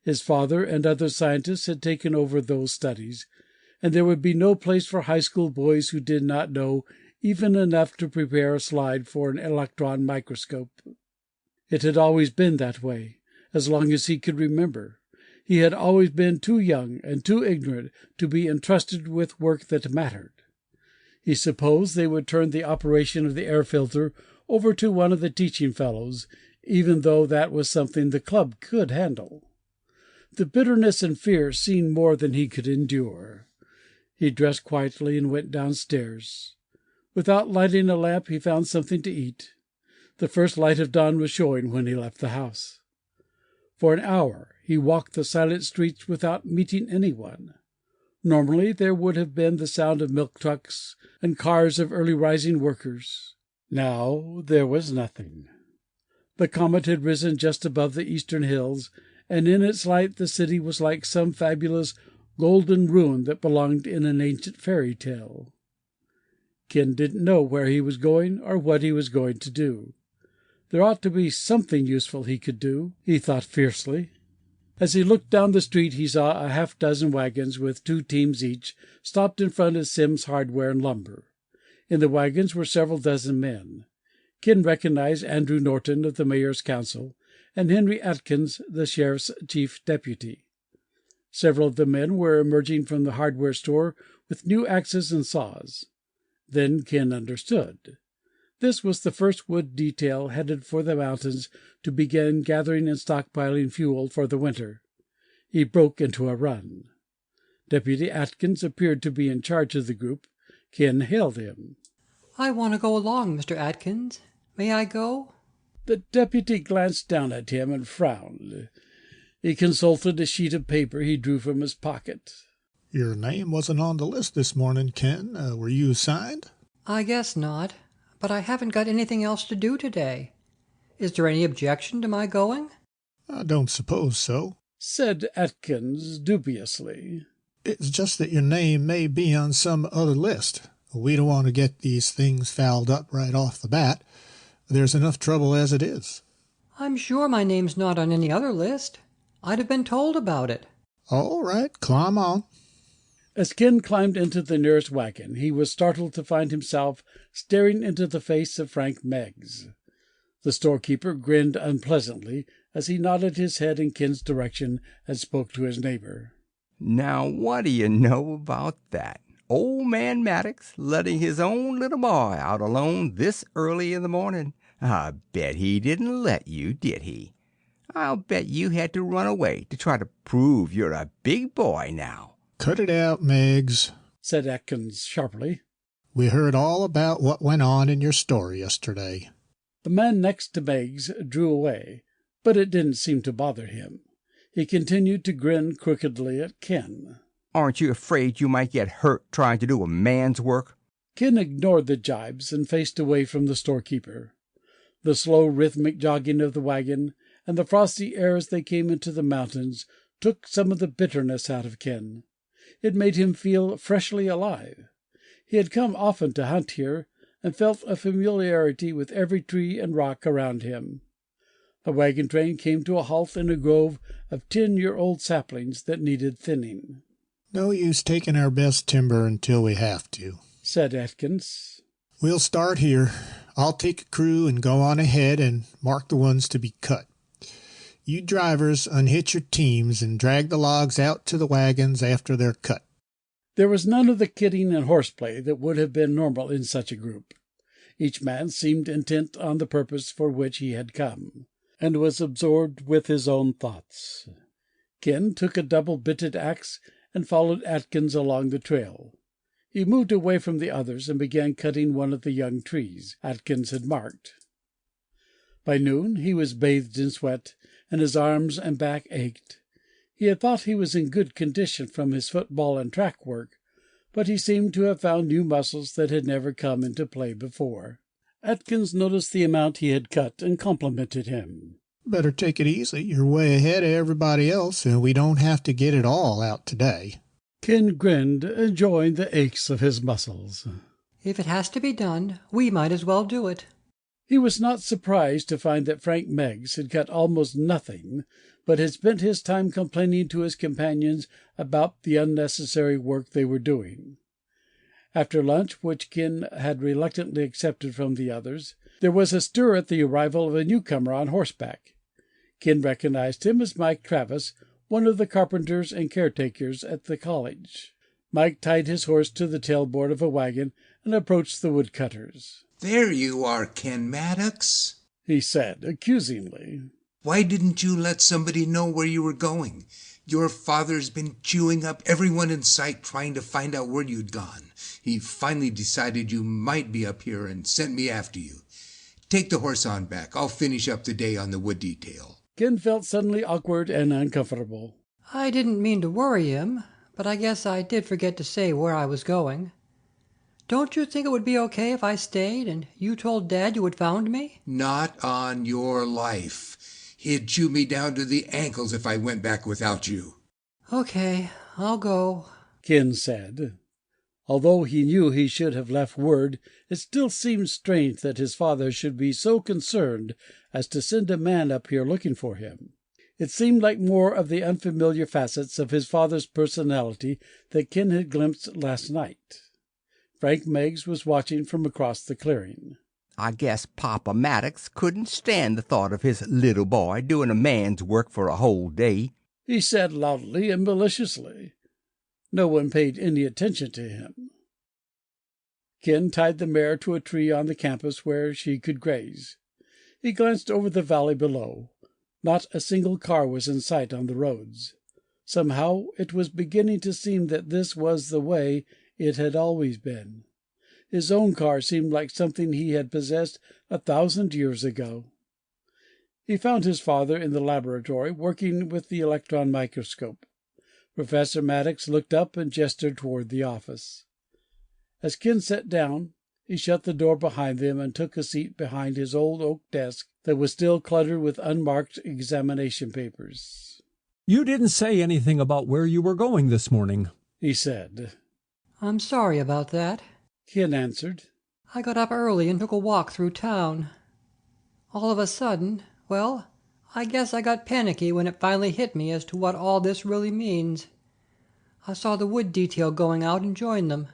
His father and other scientists had taken over those studies, and there would be no place for high school boys who did not know even enough to prepare a slide for an electron microscope. It had always been that way, as long as he could remember. He had always been too young and too ignorant to be entrusted with work that mattered. He supposed they would turn the operation of the air filter over to one of the teaching fellows, even though that was something the club could handle. The bitterness and fear seemed more than he could endure. He dressed quietly and went downstairs. Without lighting a lamp, he found something to eat. The first light of dawn was showing when he left the house. For an hour he walked the silent streets without meeting anyone. Normally there would have been the sound of milk trucks and cars of early rising workers. Now there was nothing. The comet had risen just above the eastern hills, and in its light the city was like some fabulous golden ruin that belonged in an ancient fairy tale. Ken didn't know where he was going or what he was going to do. There ought to be something useful he could do, he thought fiercely. As he looked down the street he saw a half-dozen wagons with 2 teams each stopped in front of Sims Hardware and Lumber. In the wagons were several dozen men. Ken recognized Andrew Norton of the Mayor's Council and Henry Atkins, the sheriff's chief deputy. Several of the men were emerging from the hardware store with new axes and saws. Then Ken understood. This was the first wood detail headed for the mountains to begin gathering and stockpiling fuel for the winter. He broke into a run. Deputy Atkins appeared to be in charge of the group. Ken hailed him. "I want to go along, Mr. Atkins. May I go?" The deputy glanced down at him and frowned. He consulted a sheet of paper he drew from his pocket. Your name wasn't on the list this morning, Ken. Were you assigned? I guess not, but I haven't got anything else to do today. Is there any objection to my going? I don't suppose so, said Atkins dubiously. It's just that your name may be on some other list. We don't want to get these things fouled up right off the bat. There's enough trouble as it is. I'm sure my name's not on any other list. I'd have been told about it. All right, climb on. As Ken climbed into the nearest wagon, he was startled to find himself staring into the face of Frank Meggs. The storekeeper grinned unpleasantly as he nodded his head in Ken's direction and spoke to his neighbor. Now, what do you know about that? Old man Maddox letting his own little boy out alone this early in the morning. I bet he didn't let you, did he? I'll bet you had to run away to try to prove you're a big boy now. Cut it out, Meigs, said Atkins sharply. We heard all about what went on in your story yesterday. The man next to Meigs drew away, but it didn't seem to bother him. He continued to grin crookedly at Ken. Aren't you afraid you might get hurt trying to do a man's work? Ken ignored the jibes and faced away from the storekeeper. The slow, rhythmic jogging of the wagon and the frosty air as they came into the mountains took some of the bitterness out of Ken. It made him feel freshly alive. He had come often to hunt here, and felt a familiarity with every tree and rock around him. The wagon train came to a halt in a grove of 10-year-old saplings that needed thinning. No use taking our best timber until we have to, said Atkins. We'll start here. I'll take a crew and go on ahead and mark the ones to be cut. You drivers unhitch your teams and drag the logs out to the wagons after they're cut. There was none of the kidding and horseplay that would have been normal in such a group. Each man seemed intent on the purpose for which he had come, and was absorbed with his own thoughts. Ken took a double-bitted axe and followed Atkins along the trail. He moved away from the others and began cutting one of the young trees Atkins had marked. By noon he was bathed in sweat, and his arms and back ached. He had thought he was in good condition from his football and track work, but he seemed to have found new muscles that had never come into play before. Atkins noticed the amount he had cut and complimented him. Better take it easy. You're way ahead of everybody else, and we don't have to get it all out today. Ken grinned, enjoying the aches of his muscles. If it has to be done, we might as well do it. He was not surprised to find that Frank Meigs had cut almost nothing, but had spent his time complaining to his companions about the unnecessary work they were doing. After lunch, which Ken had reluctantly accepted from the others, there was a stir at the arrival of a newcomer on horseback. Ken recognized him as Mike Travis, one of the carpenters and caretakers at the college. Mike tied his horse to the tailboard of a wagon and approached the woodcutters. There you are, Ken Maddox, he said accusingly. Why didn't you let somebody know where you were going? Your father's been chewing up everyone in sight trying to find out where you'd gone. He finally decided you might be up here and sent me after you. Take the horse on back. I'll finish up the day on the wood detail. Ken felt suddenly awkward and uncomfortable. I didn't mean to worry him, but I guess I did forget to say where I was going. Don't you think it would be okay if I stayed and you told Dad you had found me? Not on your life. He'd chew me down to the ankles if I went back without you. Okay, I'll go, Ken said. Although he knew he should have left word, it still seemed strange that his father should be so concerned as to send a man up here looking for him. It seemed like more of the unfamiliar facets of his father's personality that Ken had glimpsed last night. Frank Meigs was watching from across the clearing. I guess Papa Maddox couldn't stand the thought of his little boy doing a man's work for a whole day, he said loudly and maliciously. No one paid any attention to him. Ken tied the mare to a tree on the campus where she could graze. He glanced over the valley below. Not a single car was in sight on the roads. Somehow it was beginning to seem that this was the way it had always been. His own car seemed like something he had possessed 1,000 years ago. He found his father in the laboratory, working with the electron microscope. Professor Maddox looked up and gestured toward the office. As Ken sat down, he shut the door behind them and took a seat behind his old oak desk that was still cluttered with unmarked examination papers. You didn't say anything about where you were going this morning, he said. I'm sorry about that, Ken answered. I got up early and took a walk through town. All of a sudden, well, I guess I got panicky when it finally hit me as to what all this really means. I saw the wood detail going out and joined them.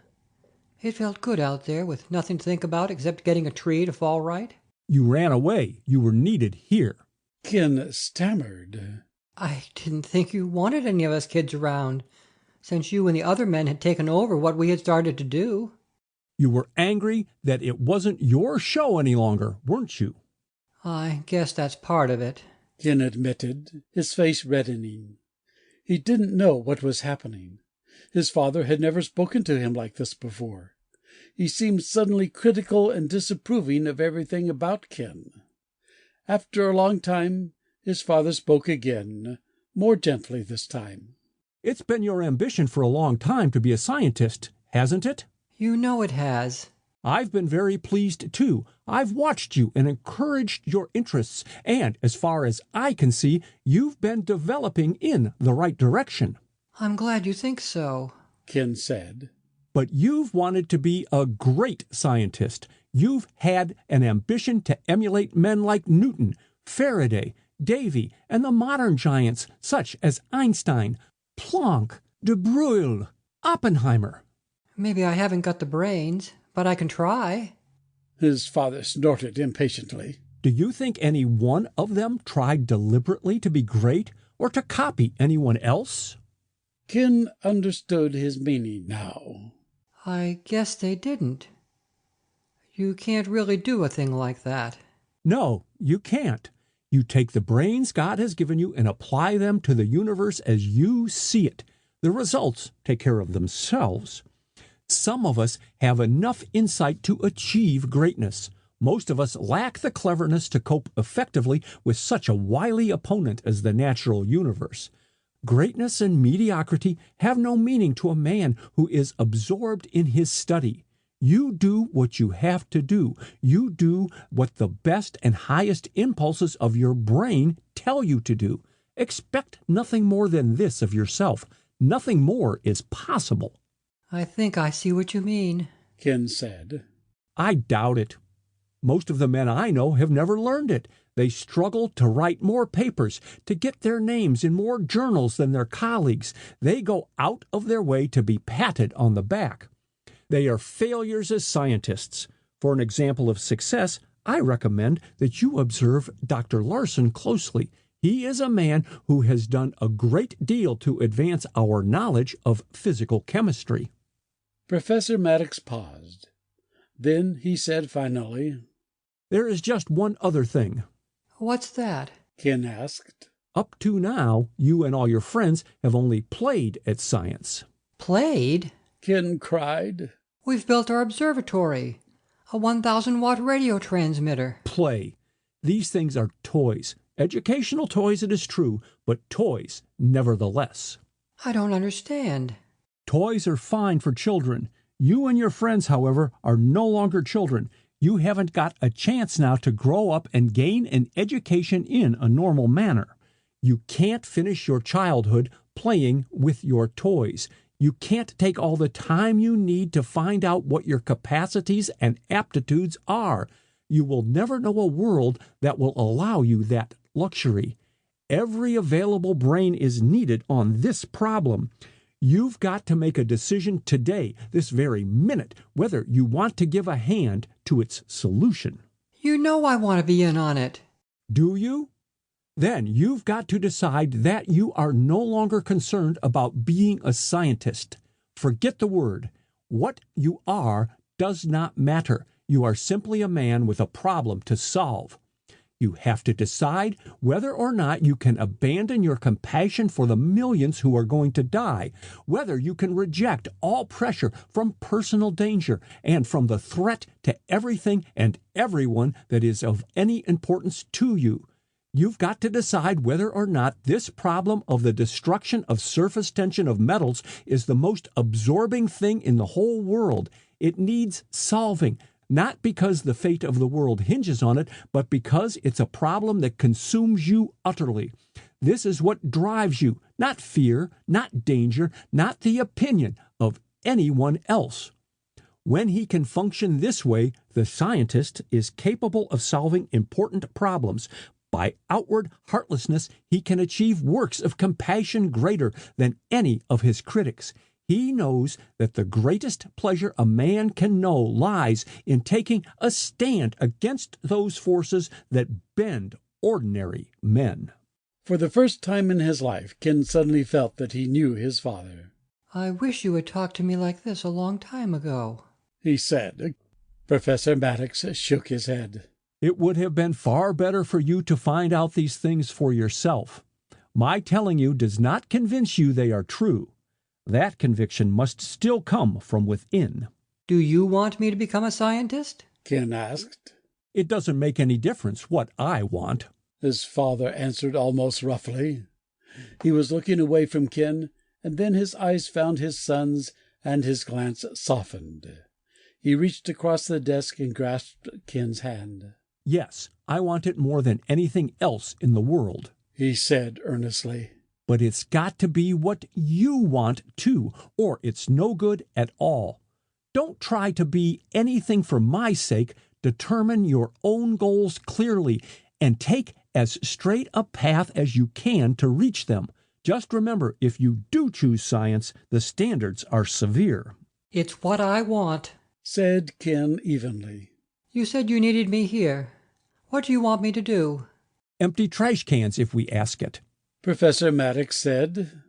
It felt good out there with nothing to think about except getting a tree to fall right. You ran away. You were needed here. Ken stammered. I didn't think you wanted any of us kids around, since you and the other men had taken over what we had started to do. You were angry that it wasn't your show any longer, weren't you? I guess that's part of it. Ken admitted, his face reddening. He didn't know what was happening. His father had never spoken to him like this before. He seemed suddenly critical and disapproving of everything about Ken. After a long time, his father spoke again, more gently this time. It's been your ambition for a long time to be a scientist, hasn't it? You know it has. I've been very pleased, too. I've watched you and encouraged your interests, and as far as I can see, you've been developing in the right direction. I'm glad you think so, Ken said. But you've wanted to be a great scientist. You've had an ambition to emulate men like Newton, Faraday, Davy, and the modern giants such as Einstein, Planck, de Broglie, Oppenheimer. Maybe I haven't got the brains, but I can try. His father snorted impatiently. Do you think any one of them tried deliberately to be great or to copy anyone else? Ken understood his meaning now. I guess they didn't. You can't really do a thing like that. No, you can't. You take the brains God has given you and apply them to the universe as you see it. The results take care of themselves. Some of us have enough insight to achieve greatness. Most of us lack the cleverness to cope effectively with such a wily opponent as the natural universe. Greatness and mediocrity have no meaning to a man who is absorbed in his study. You do what you have to do. You do what the best and highest impulses of your brain tell you to do. Expect nothing more than this of yourself. Nothing more is possible. I think I see what you mean, Ken said. I doubt it. Most of the men I know have never learned it. They struggle to write more papers, to get their names in more journals than their colleagues. They go out of their way to be patted on the back. They are failures as scientists. For an example of success, I recommend that you observe Dr. Larson closely. He is a man who has done a great deal to advance our knowledge of physical chemistry. Professor Maddox paused. Then he said finally, There is just one other thing. What's that? Ken asked. Up to now, you and all your friends have only played at science. Played? Ken cried. We've built our observatory. A 1,000-watt radio transmitter. Play. These things are toys. Educational toys, it is true, but toys nevertheless. I don't understand. Toys are fine for children. You and your friends, however, are no longer children. You haven't got a chance now to grow up and gain an education in a normal manner. You can't finish your childhood playing with your toys. You can't take all the time you need to find out what your capacities and aptitudes are. You will never know a world that will allow you that luxury. Every available brain is needed on this problem. You've got to make a decision today, this very minute, whether you want to give a hand to its solution. You know I want to be in on it. Do you? Then you've got to decide that you are no longer concerned about being a scientist. Forget the word. What you are does not matter. You are simply a man with a problem to solve. You have to decide whether or not you can abandon your compassion for the millions who are going to die, whether you can reject all pressure from personal danger and from the threat to everything and everyone that is of any importance to you. You've got to decide whether or not this problem of the destruction of surface tension of metals is the most absorbing thing in the whole world. It needs solving. Not because the fate of the world hinges on it, but because it's a problem that consumes you utterly. This is what drives you, not fear, not danger, not the opinion of anyone else. When he can function this way, the scientist is capable of solving important problems. By outward heartlessness, he can achieve works of compassion greater than any of his critics. He knows that the greatest pleasure a man can know lies in taking a stand against those forces that bend ordinary men. For the first time in his life, Ken suddenly felt that he knew his father. I wish you had talked to me like this a long time ago, he said. Professor Maddox shook his head. It would have been far better for you to find out these things for yourself. My telling you does not convince you they are true. That conviction must still come from within. Do you want me to become a scientist? Ken asked. It doesn't make any difference what I want, his father answered almost roughly. He was looking away from Ken, and then his eyes found his son's, and his glance softened. He reached across the desk and grasped Ken's hand. Yes, I want it more than anything else in the world, he said earnestly. But it's got to be what you want, too, or it's no good at all. Don't try to be anything for my sake. Determine your own goals clearly and take as straight a path as you can to reach them. Just remember, if you do choose science, the standards are severe. It's what I want, said Ken evenly. You said you needed me here. What do you want me to do? Empty trash cans if we ask it, Professor Maddox said.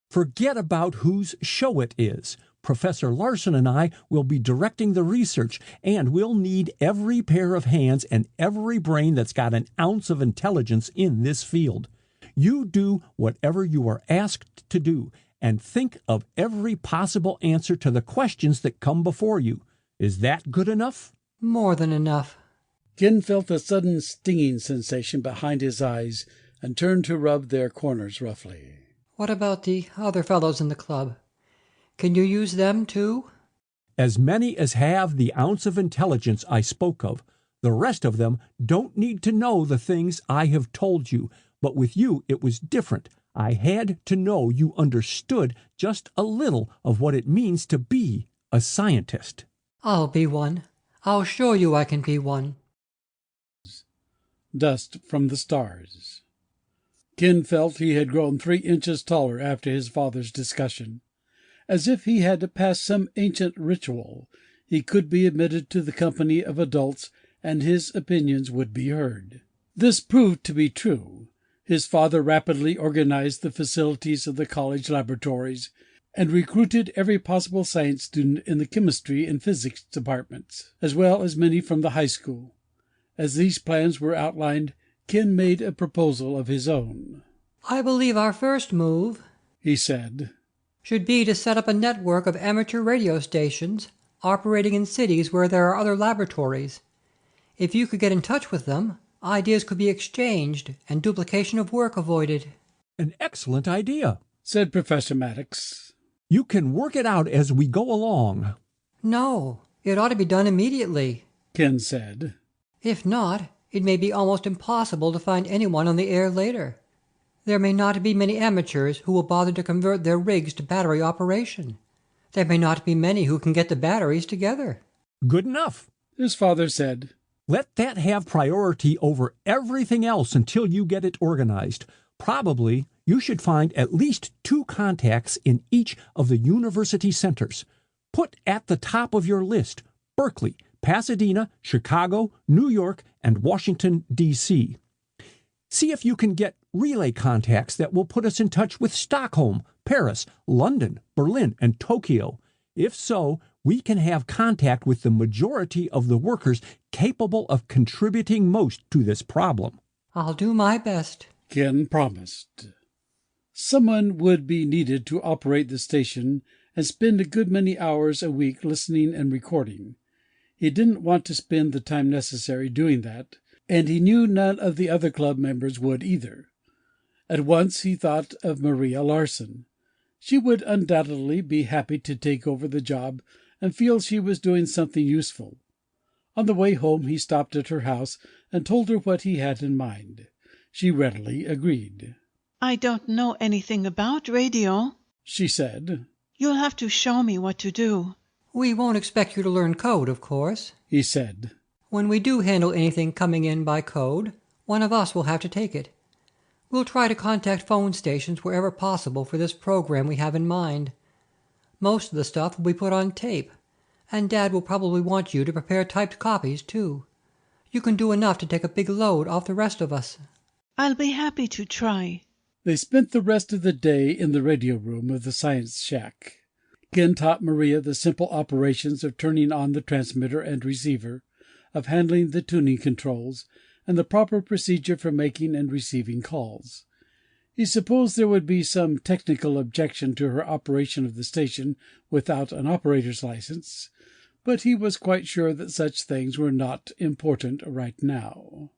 Forget about whose show it is. Professor Larson and I will be directing the research, and we'll need every pair of hands and every brain that's got an ounce of intelligence in this field. You do whatever you are asked to do, and think of every possible answer to the questions that come before you. Is that good enough? More than enough. Ken felt a sudden stinging sensation behind his eyes and turned to rub their corners roughly. What about the other fellows in the club? Can you use them, too? As many as have the ounce of intelligence I spoke of. The rest of them don't need to know the things I have told you. But with you it was different. I had to know you understood just a little of what it means to be a scientist. I'll be one. I'll show you I can be one. Dust from the stars. Ken felt he had grown 3 inches taller after his father's discussion. As if he had passed some ancient ritual, he could be admitted to the company of adults, and his opinions would be heard. This proved to be true. His father rapidly organized the facilities of the college laboratories, and recruited every possible science student in the chemistry and physics departments, as well as many from the high school. As these plans were outlined, Ken made a proposal of his own. I believe our first move, he said, should be to set up a network of amateur radio stations operating in cities where there are other laboratories. If you could get in touch with them, ideas could be exchanged and duplication of work avoided. An excellent idea, said Professor Maddox. You can work it out as we go along. No, it ought to be done immediately, Ken said. If not, it may be almost impossible to find anyone on the air later. There may not be many amateurs who will bother to convert their rigs to battery operation. There may not be many who can get the batteries together. Good enough, his father said. Let that have priority over everything else until you get it organized. Probably you should find at least 2 contacts in each of the university centers. Put at the top of your list Berkeley, Pasadena, Chicago, New York, and Washington, D.C. See if you can get relay contacts that will put us in touch with Stockholm, Paris, London, Berlin, and Tokyo. If so, we can have contact with the majority of the workers capable of contributing most to this problem. I'll do my best, Ken promised. Someone would be needed to operate the station and spend a good many hours a week listening and recording. He didn't want to spend the time necessary doing that, and he knew none of the other club members would either. At once he thought of Maria Larson. She would undoubtedly be happy to take over the job and feel she was doing something useful. On the way home he stopped at her house and told her what he had in mind. She readily agreed. I don't know anything about radio, she said. You'll have to show me what to do. We won't expect you to learn code, of course, he said. When we do handle anything coming in by code, one of us will have to take it. We'll try to contact phone stations wherever possible for this program we have in mind. Most of the stuff will be put on tape, and Dad will probably want you to prepare typed copies, too. You can do enough to take a big load off the rest of us. I'll be happy to try. They spent the rest of the day in the radio room of the science shack. Ken taught Maria the simple operations of turning on the transmitter and receiver, of handling the tuning controls and the proper procedure for making and receiving calls. He supposed there would be some technical objection to her operation of the station without an operator's license, but he was quite sure that such things were not important right now.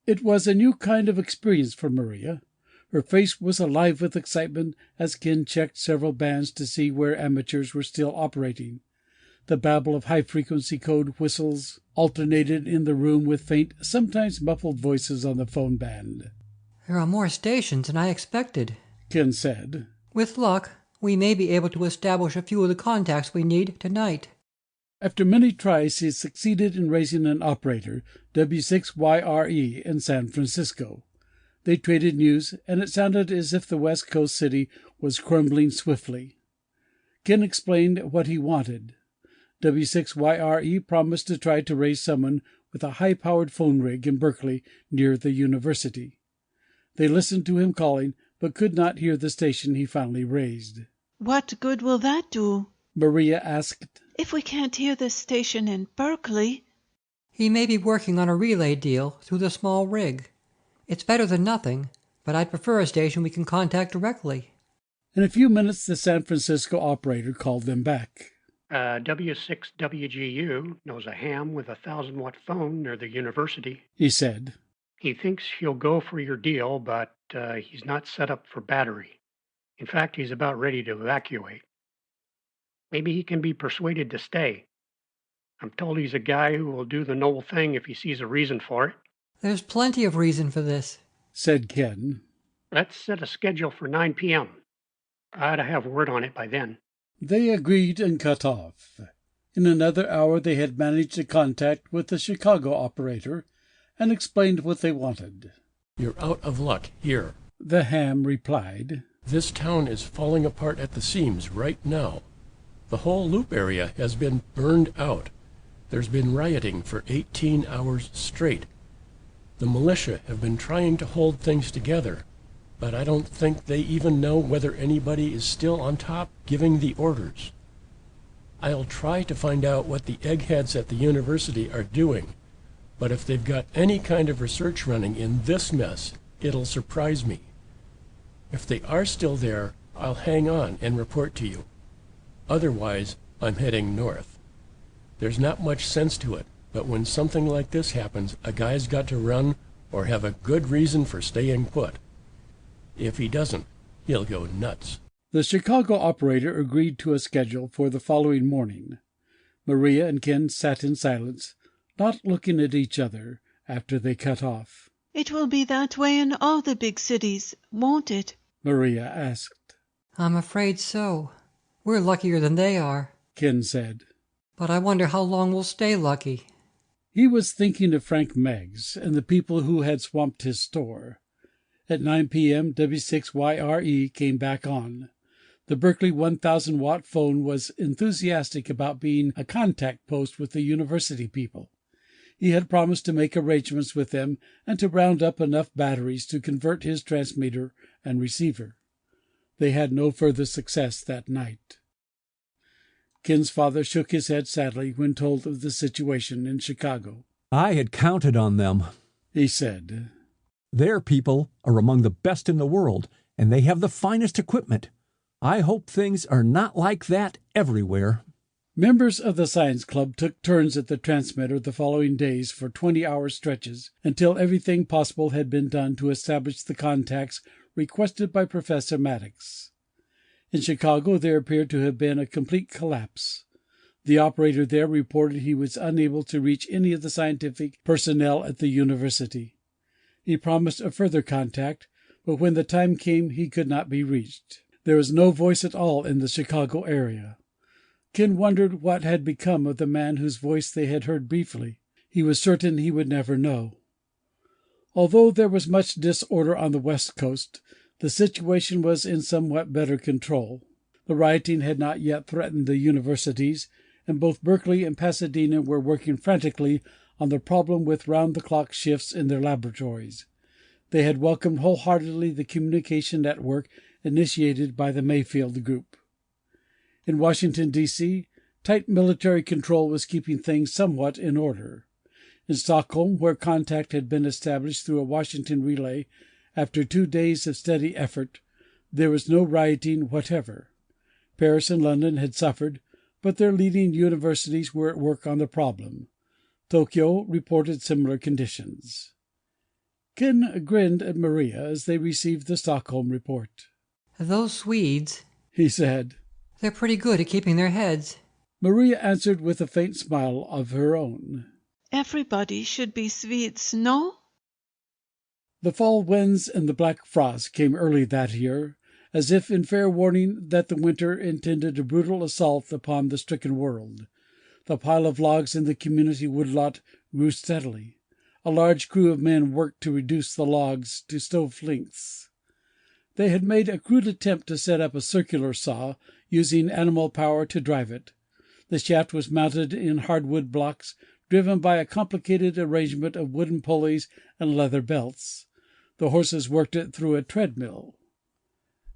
It was a new kind of experience for Maria. Her face was alive with excitement as Ken checked several bands to see where amateurs were still operating. The babble of high-frequency code whistles alternated in the room with faint, sometimes muffled voices on the phone band. There are more stations than I expected, Ken said. With luck, we may be able to establish a few of the contacts we need tonight. After many tries, he succeeded in raising an operator, W6YRE, in San Francisco. They traded news, and it sounded as if the West Coast city was crumbling swiftly. Ken explained what he wanted. W6YRE promised to try to raise someone with a high-powered phone rig in Berkeley near the university. They listened to him calling, but could not hear the station he finally raised. What good will that do? Maria asked. If we can't hear this station in Berkeley. He may be working on a relay deal through the small rig. It's better than nothing, but I'd prefer a station we can contact directly. In a few minutes, the San Francisco operator called them back. W6WGU knows a ham with a 1,000-watt phone near the university, he said. He thinks he'll go for your deal, but he's not set up for battery. In fact, he's about ready to evacuate. Maybe he can be persuaded to stay. I'm told he's a guy who will do the noble thing if he sees a reason for it. There's plenty of reason for this, said Ken. Let's set a schedule for 9 p.m. I ought to have word on it by then. They agreed and cut off. In another hour they had managed a contact with the Chicago operator and explained what they wanted. You're out of luck here, the ham replied. This town is falling apart at the seams right now. The whole loop area has been burned out. There's been rioting for 18 hours straight. The militia have been trying to hold things together, but I don't think they even know whether anybody is still on top giving the orders. I'll try to find out what the eggheads at the university are doing, but if they've got any kind of research running in this mess, it'll surprise me. If they are still there, I'll hang on and report to you. Otherwise, I'm heading north. There's not much sense to it, but when something like this happens, a guy's got to run or have a good reason for staying put. If he doesn't, he'll go nuts. The Chicago operator agreed to a schedule for the following morning. Maria and Ken sat in silence, not looking at each other, after they cut off. It will be that way in all the big cities, won't it? Maria asked. I'm afraid so. We're luckier than they are, Ken said. But I wonder how long we'll stay lucky. He was thinking of Frank Meggs and the people who had swamped his store. At 9 p.m., W6YRE came back on. The Berkeley 1,000-watt phone was enthusiastic about being a contact post with the university people. He had promised to make arrangements with them and to round up enough batteries to convert his transmitter and receiver. They had no further success that night. Ken's father shook his head sadly when told of the situation in Chicago. I had counted on them, he said. Their people are among the best in the world, and they have the finest equipment. I hope things are not like that everywhere. Members of the science club took turns at the transmitter the following days for 20-hour stretches, until everything possible had been done to establish the contacts requested by Professor Maddox. In Chicago there appeared to have been a complete collapse. The operator there reported he was unable to reach any of the scientific personnel at the university. He promised a further contact, but when the time came he could not be reached. There was no voice at all in the Chicago area. Ken wondered what had become of the man whose voice they had heard briefly. He was certain he would never know. Although there was much disorder on the West Coast, the situation was in somewhat better control. The rioting had not yet threatened the universities, and both Berkeley and Pasadena were working frantically on the problem with round-the-clock shifts in their laboratories. They had welcomed wholeheartedly the communication network initiated by the Mayfield Group. In Washington, D.C., tight military control was keeping things somewhat in order. In Stockholm, where contact had been established through a Washington relay after 2 days of steady effort, there was no rioting whatever. Paris and London had suffered, but their leading universities were at work on the problem. Tokyo reported similar conditions. Ken grinned at Maria as they received the Stockholm report. "Those Swedes," he said. "they're pretty good at keeping their heads." Maria answered with a faint smile of her own. Everybody should be Swedes, no? The fall winds and the black frost came early that year, as if in fair warning that the winter intended a brutal assault upon the stricken world. The pile of logs in the community woodlot grew steadily. A large crew of men worked to reduce the logs to stove lengths. They had made a crude attempt to set up a circular saw, using animal power to drive it. The shaft was mounted in hardwood blocks, driven by a complicated arrangement of wooden pulleys and leather belts. The horses worked it through a treadmill.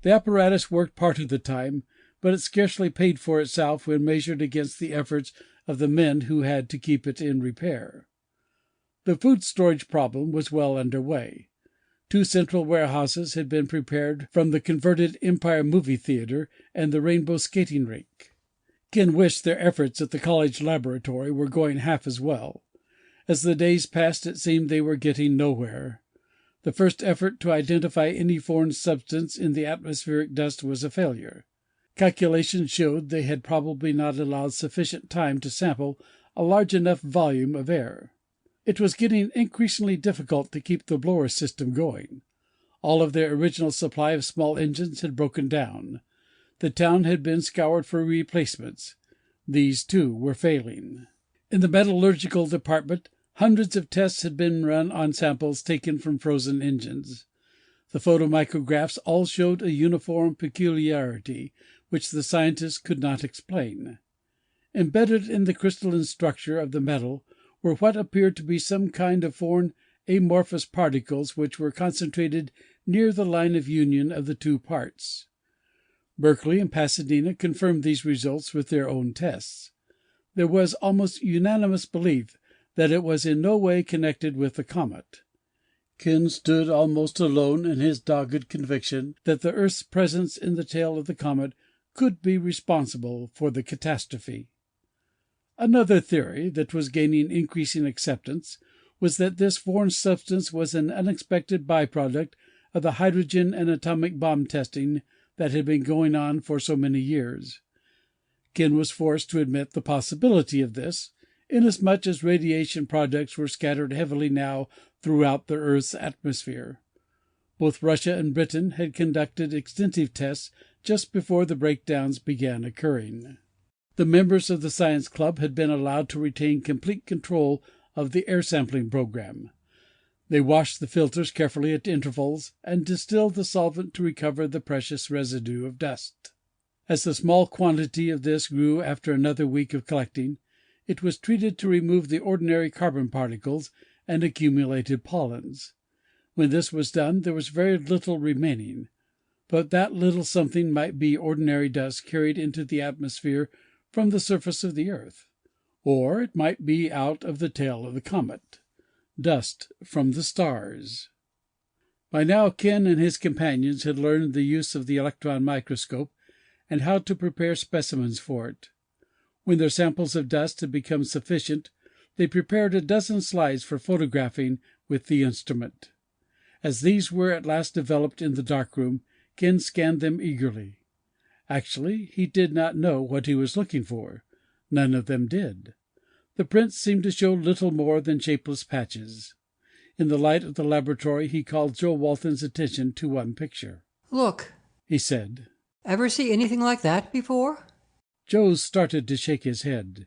The apparatus worked part of the time, but it scarcely paid for itself when measured against the efforts of the men who had to keep it in repair. The food storage problem was well under way. 2 central warehouses had been prepared from the converted Empire Movie Theater and the Rainbow Skating Rink. Ken wished their efforts at the college laboratory were going half as well. As the days passed, it seemed they were getting nowhere. The first effort to identify any foreign substance in the atmospheric dust was a failure. Calculations showed they had probably not allowed sufficient time to sample a large enough volume of air. It was getting increasingly difficult to keep the blower system going. All of their original supply of small engines had broken down. The town had been scoured for replacements. These, too, were failing. In the metallurgical department, hundreds of tests had been run on samples taken from frozen engines. The photomicrographs all showed a uniform peculiarity which the scientists could not explain. Embedded in the crystalline structure of the metal were what appeared to be some kind of foreign amorphous particles which were concentrated near the line of union of the 2 parts. Berkeley and Pasadena confirmed these results with their own tests. There was almost unanimous belief that it was in no way connected with the comet. Ken stood almost alone in his dogged conviction that the Earth's presence in the tail of the comet could be responsible for the catastrophe. Another theory that was gaining increasing acceptance was that this foreign substance was an unexpected byproduct of the hydrogen and atomic bomb testing that had been going on for so many years. Ken was forced to admit the possibility of this, inasmuch as radiation products were scattered heavily now throughout the Earth's atmosphere. Both Russia and Britain had conducted extensive tests just before the breakdowns began occurring. The members of the Science Club had been allowed to retain complete control of the air sampling program. They washed the filters carefully at intervals and distilled the solvent to recover the precious residue of dust. As the small quantity of this grew after another week of collecting, it was treated to remove the ordinary carbon particles and accumulated pollens. When this was done, there was very little remaining, but that little something might be ordinary dust carried into the atmosphere from the surface of the earth, or it might be out of the tail of the comet, dust from the stars. By now Ken and his companions had learned the use of the electron microscope and how to prepare specimens for it. When their samples of dust had become sufficient, they prepared a dozen slides for photographing with the instrument. As these were at last developed in the darkroom, Ken scanned them eagerly. Actually, he did not know what he was looking for. None of them did. The prints seemed to show little more than shapeless patches. In the light of the laboratory he called Joe Walton's attention to one picture. "Look," he said. "Ever see anything like that before?" Joe started to shake his head.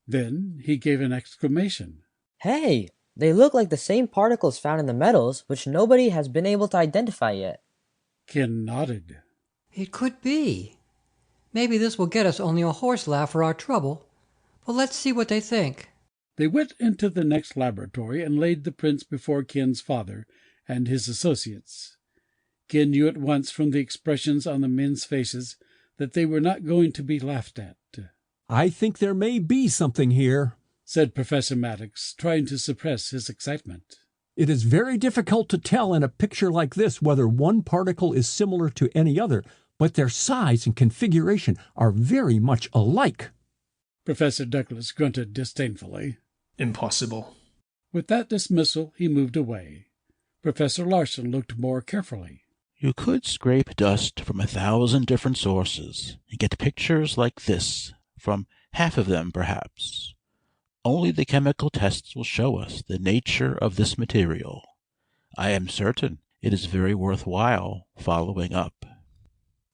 Then he gave an exclamation. "Hey, they look like the same particles found in the metals, which nobody has been able to identify yet." Ken nodded. "It could be. Maybe this will get us only a horse laugh for our trouble, but let's see what they think." They went into the next laboratory and laid the prints before Ken's father and his associates. Ken knew at once from the expressions on the men's faces that they were not going to be laughed at. "I think there may be something here," said Professor Maddox, trying to suppress his excitement. It is very difficult to tell in a picture like this whether one particle is similar to any other, but their size and configuration are very much alike. Professor Douglas grunted disdainfully. Impossible. With that dismissal, he moved away. Professor Larsen looked more carefully. You could scrape dust from 1,000 different sources and get pictures like this from half of them, perhaps. Only the chemical tests will show us the nature of this material. I am certain it is very worthwhile following up.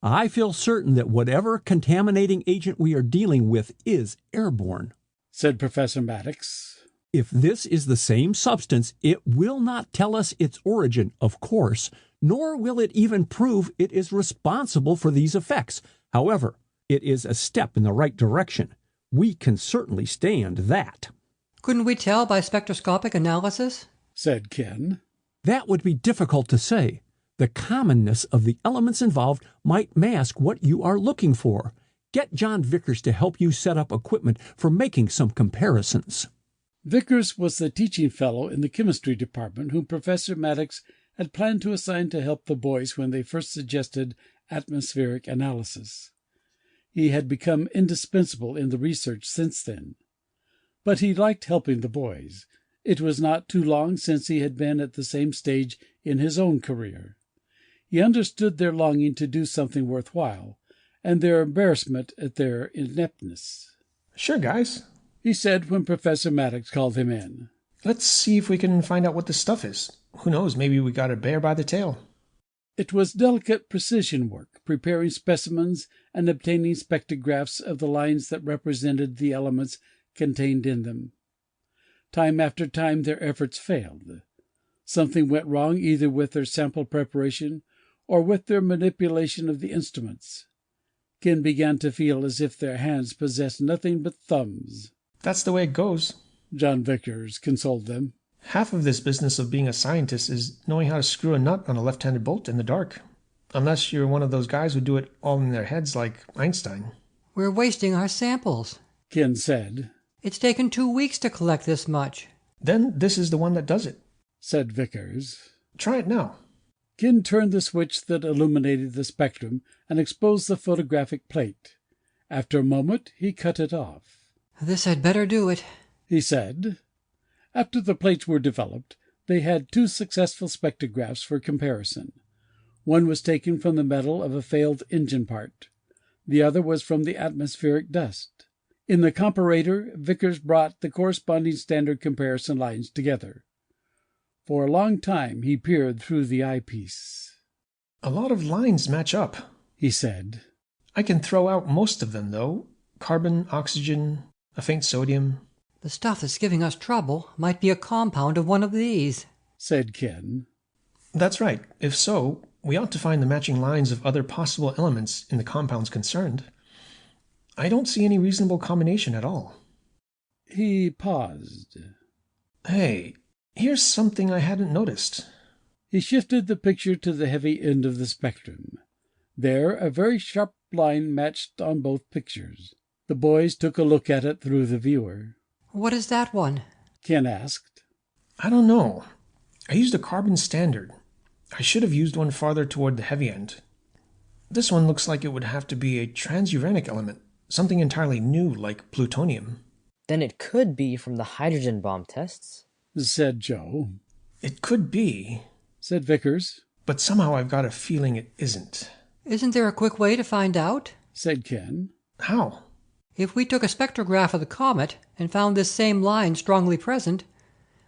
I feel certain that whatever contaminating agent we are dealing with is airborne, said Professor Maddox. If this is the same substance, it will not tell us its origin, of course, nor will it even prove it is responsible for these effects. However, it is a step in the right direction. We can certainly stand that. Couldn't we tell by spectroscopic analysis? Said Ken. That would be difficult to say. The commonness of the elements involved might mask what you are looking for. Get John Vickers to help you set up equipment for making some comparisons. Vickers was the teaching fellow in the chemistry department whom Professor Maddox had planned to assign to help the boys when they first suggested atmospheric analysis. He had become indispensable in the research since then. But he liked helping the boys. It was not too long since he had been at the same stage in his own career. He understood their longing to do something worthwhile, and their embarrassment at their ineptness. Sure, guys, he said when Professor Maddox called him in. Let's see if we can find out what this stuff is. Who knows, maybe we got a bear by the tail. It was delicate precision work, preparing specimens and obtaining spectrographs of the lines that represented the elements contained in them. Time after time their efforts failed. Something went wrong either with their sample preparation or with their manipulation of the instruments. Ken began to feel as if their hands possessed nothing but thumbs. That's the way it goes, John Vickers consoled them. Half of this business of being a scientist is knowing how to screw a nut on a left-handed bolt in the dark. Unless you're one of those guys who do it all in their heads like Einstein. We're wasting our samples, Ken said. It's taken 2 weeks to collect this much. Then this is the one that does it, said Vickers. Try it now. Ken turned the switch that illuminated the spectrum and exposed the photographic plate. After a moment he cut it off. This had better do it, he said. After the plates were developed, they had 2 successful spectrographs for comparison. One was taken from the metal of a failed engine part. The other was from the atmospheric dust. In the comparator, Vickers brought the corresponding standard comparison lines together. For a long time he peered through the eyepiece. A lot of lines match up, he said. I can throw out most of them, though. Carbon, oxygen, a faint sodium. The stuff that's giving us trouble might be a compound of one of these, said Ken. That's right. If so, we ought to find the matching lines of other possible elements in the compounds concerned. I don't see any reasonable combination at all. He paused. Hey, here's something I hadn't noticed. He shifted the picture to the heavy end of the spectrum. There, a very sharp line matched on both pictures. The boys took a look at it through the viewer. What is that one? Ken asked. I don't know. I used a carbon standard. I should have used one farther toward the heavy end. This one looks like it would have to be a transuranic element, something entirely new like plutonium. Then it could be from the hydrogen bomb tests, said Joe. It could be, said Vickers. But somehow I've got a feeling it isn't. Isn't there a quick way to find out? Said Ken. How? If we took a spectrograph of the comet and found this same line strongly present,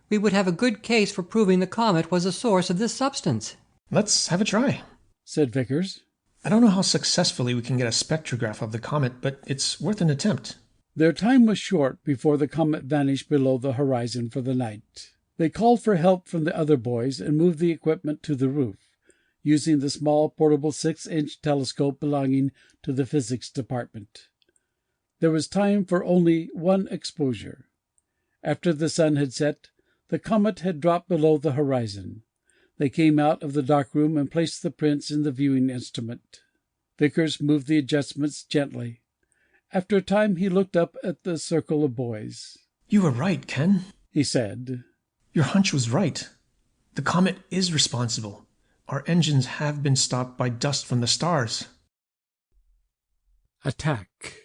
we would have a good case for proving the comet was the source of this substance. Let's have a try, said Vickers. I don't know how successfully we can get a spectrograph of the comet, but it's worth an attempt. Their time was short before the comet vanished below the horizon for the night. They called for help from the other boys and moved the equipment to the roof, using the small portable 6-inch telescope belonging to the physics department. There was time for only one exposure. After the sun had set, the comet had dropped below the horizon. They came out of the dark room and placed the prints in the viewing instrument. Vickers moved the adjustments gently. After a time he looked up at the circle of boys. You were right, Ken, he said. Your hunch was right. The comet is responsible. Our engines have been stopped by dust from the stars. Attack.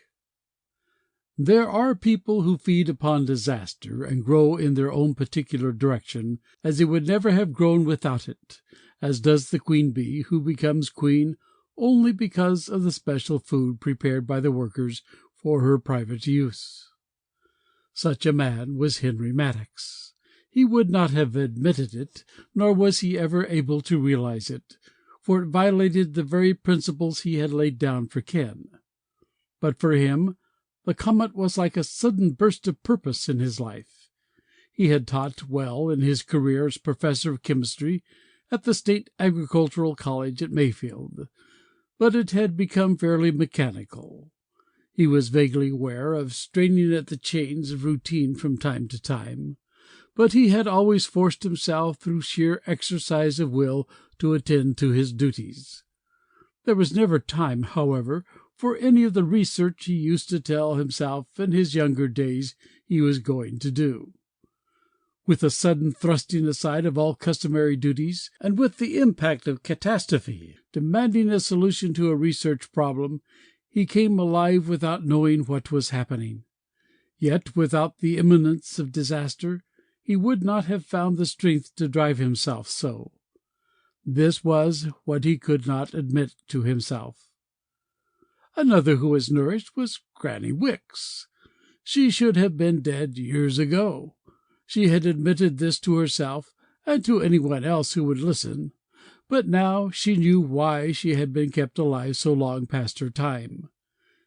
There are people who feed upon disaster and grow in their own particular direction as they would never have grown without it, as does the queen bee who becomes queen only because of the special food prepared by the workers for her private use. Such a man was Henry Maddox. He would not have admitted it, nor was he ever able to realize it, for it violated the very principles he had laid down for Ken. But for him, the comet was like a sudden burst of purpose in his life. He had taught well in his career as professor of chemistry at the State Agricultural College at Mayfield, but it had become fairly mechanical. He was vaguely aware of straining at the chains of routine from time to time, but he had always forced himself through sheer exercise of will to attend to his duties. There was never time, however, for any of the research he used to tell himself in his younger days he was going to do. With a sudden thrusting aside of all customary duties, and with the impact of catastrophe demanding a solution to a research problem, he came alive without knowing what was happening. Yet without the imminence of disaster, he would not have found the strength to drive himself so. This was what he could not admit to himself. Another who was nourished was Granny Wicks. She should have been dead years ago. She had admitted this to herself and to anyone else who would listen, but now she knew why she had been kept alive so long past her time.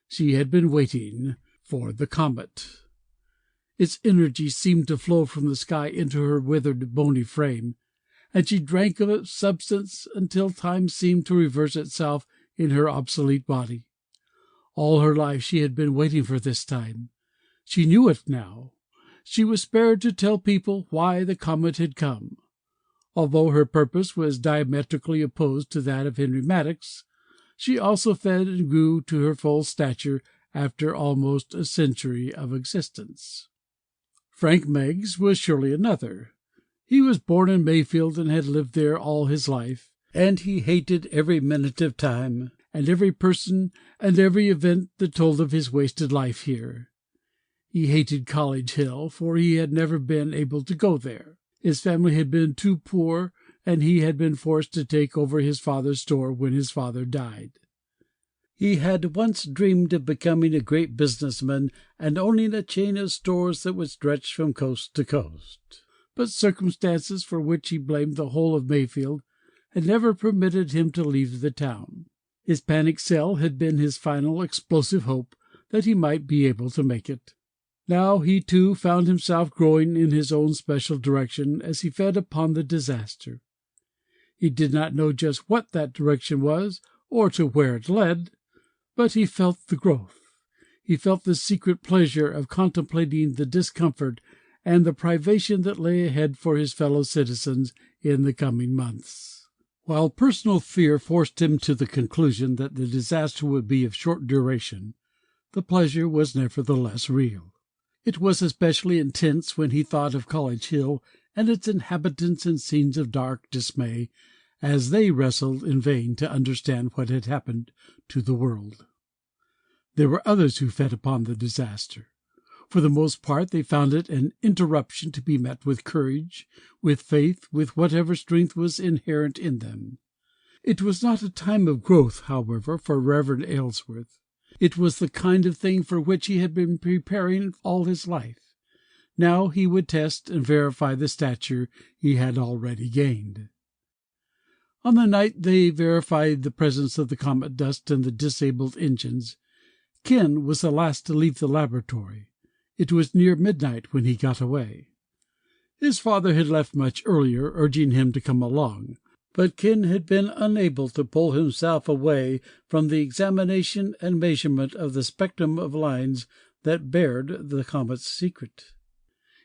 She had been waiting for the comet. Its energy seemed to flow from the sky into her withered, bony frame, and she drank of its substance until time seemed to reverse itself in her obsolete body. All her life she had been waiting for this time. She knew it now. She was spared to tell people why the comet had come. Although her purpose was diametrically opposed to that of Henry Maddox, she also fed and grew to her full stature after almost a century of existence. Frank Meggs was surely another. He was born in Mayfield and had lived there all his life, and he hated every minute of time, and every person and every event that told of his wasted life here. He hated College Hill, for he had never been able to go there. His family had been too poor, and he had been forced to take over his father's store when his father died. He had once dreamed of becoming a great businessman and owning a chain of stores that would stretch from coast to coast. But circumstances for which he blamed the whole of Mayfield had never permitted him to leave the town. His panic sale had been his final explosive hope that he might be able to make it. Now he, too, found himself growing in his own special direction as he fed upon the disaster. He did not know just what that direction was or to where it led, but he felt the growth. He felt the secret pleasure of contemplating the discomfort and the privation that lay ahead for his fellow citizens in the coming months. While personal fear forced him to the conclusion that the disaster would be of short duration, the pleasure was nevertheless real. It was especially intense when he thought of College Hill and its inhabitants in scenes of dark dismay, as they wrestled in vain to understand what had happened to the world. There were others who fed upon the disaster. For the most part they found it an interruption to be met with courage, with faith, with whatever strength was inherent in them. It was not a time of growth, however, for Reverend Aylesworth. It was the kind of thing for which he had been preparing all his life. Now he would test and verify the stature he had already gained. On the night they verified the presence of the comet dust in the disabled engines, Ken was the last to leave the laboratory. It was near midnight when he got away. His father had left much earlier, urging him to come along, but Ken had been unable to pull himself away from the examination and measurement of the spectrum of lines that bared the comet's secret.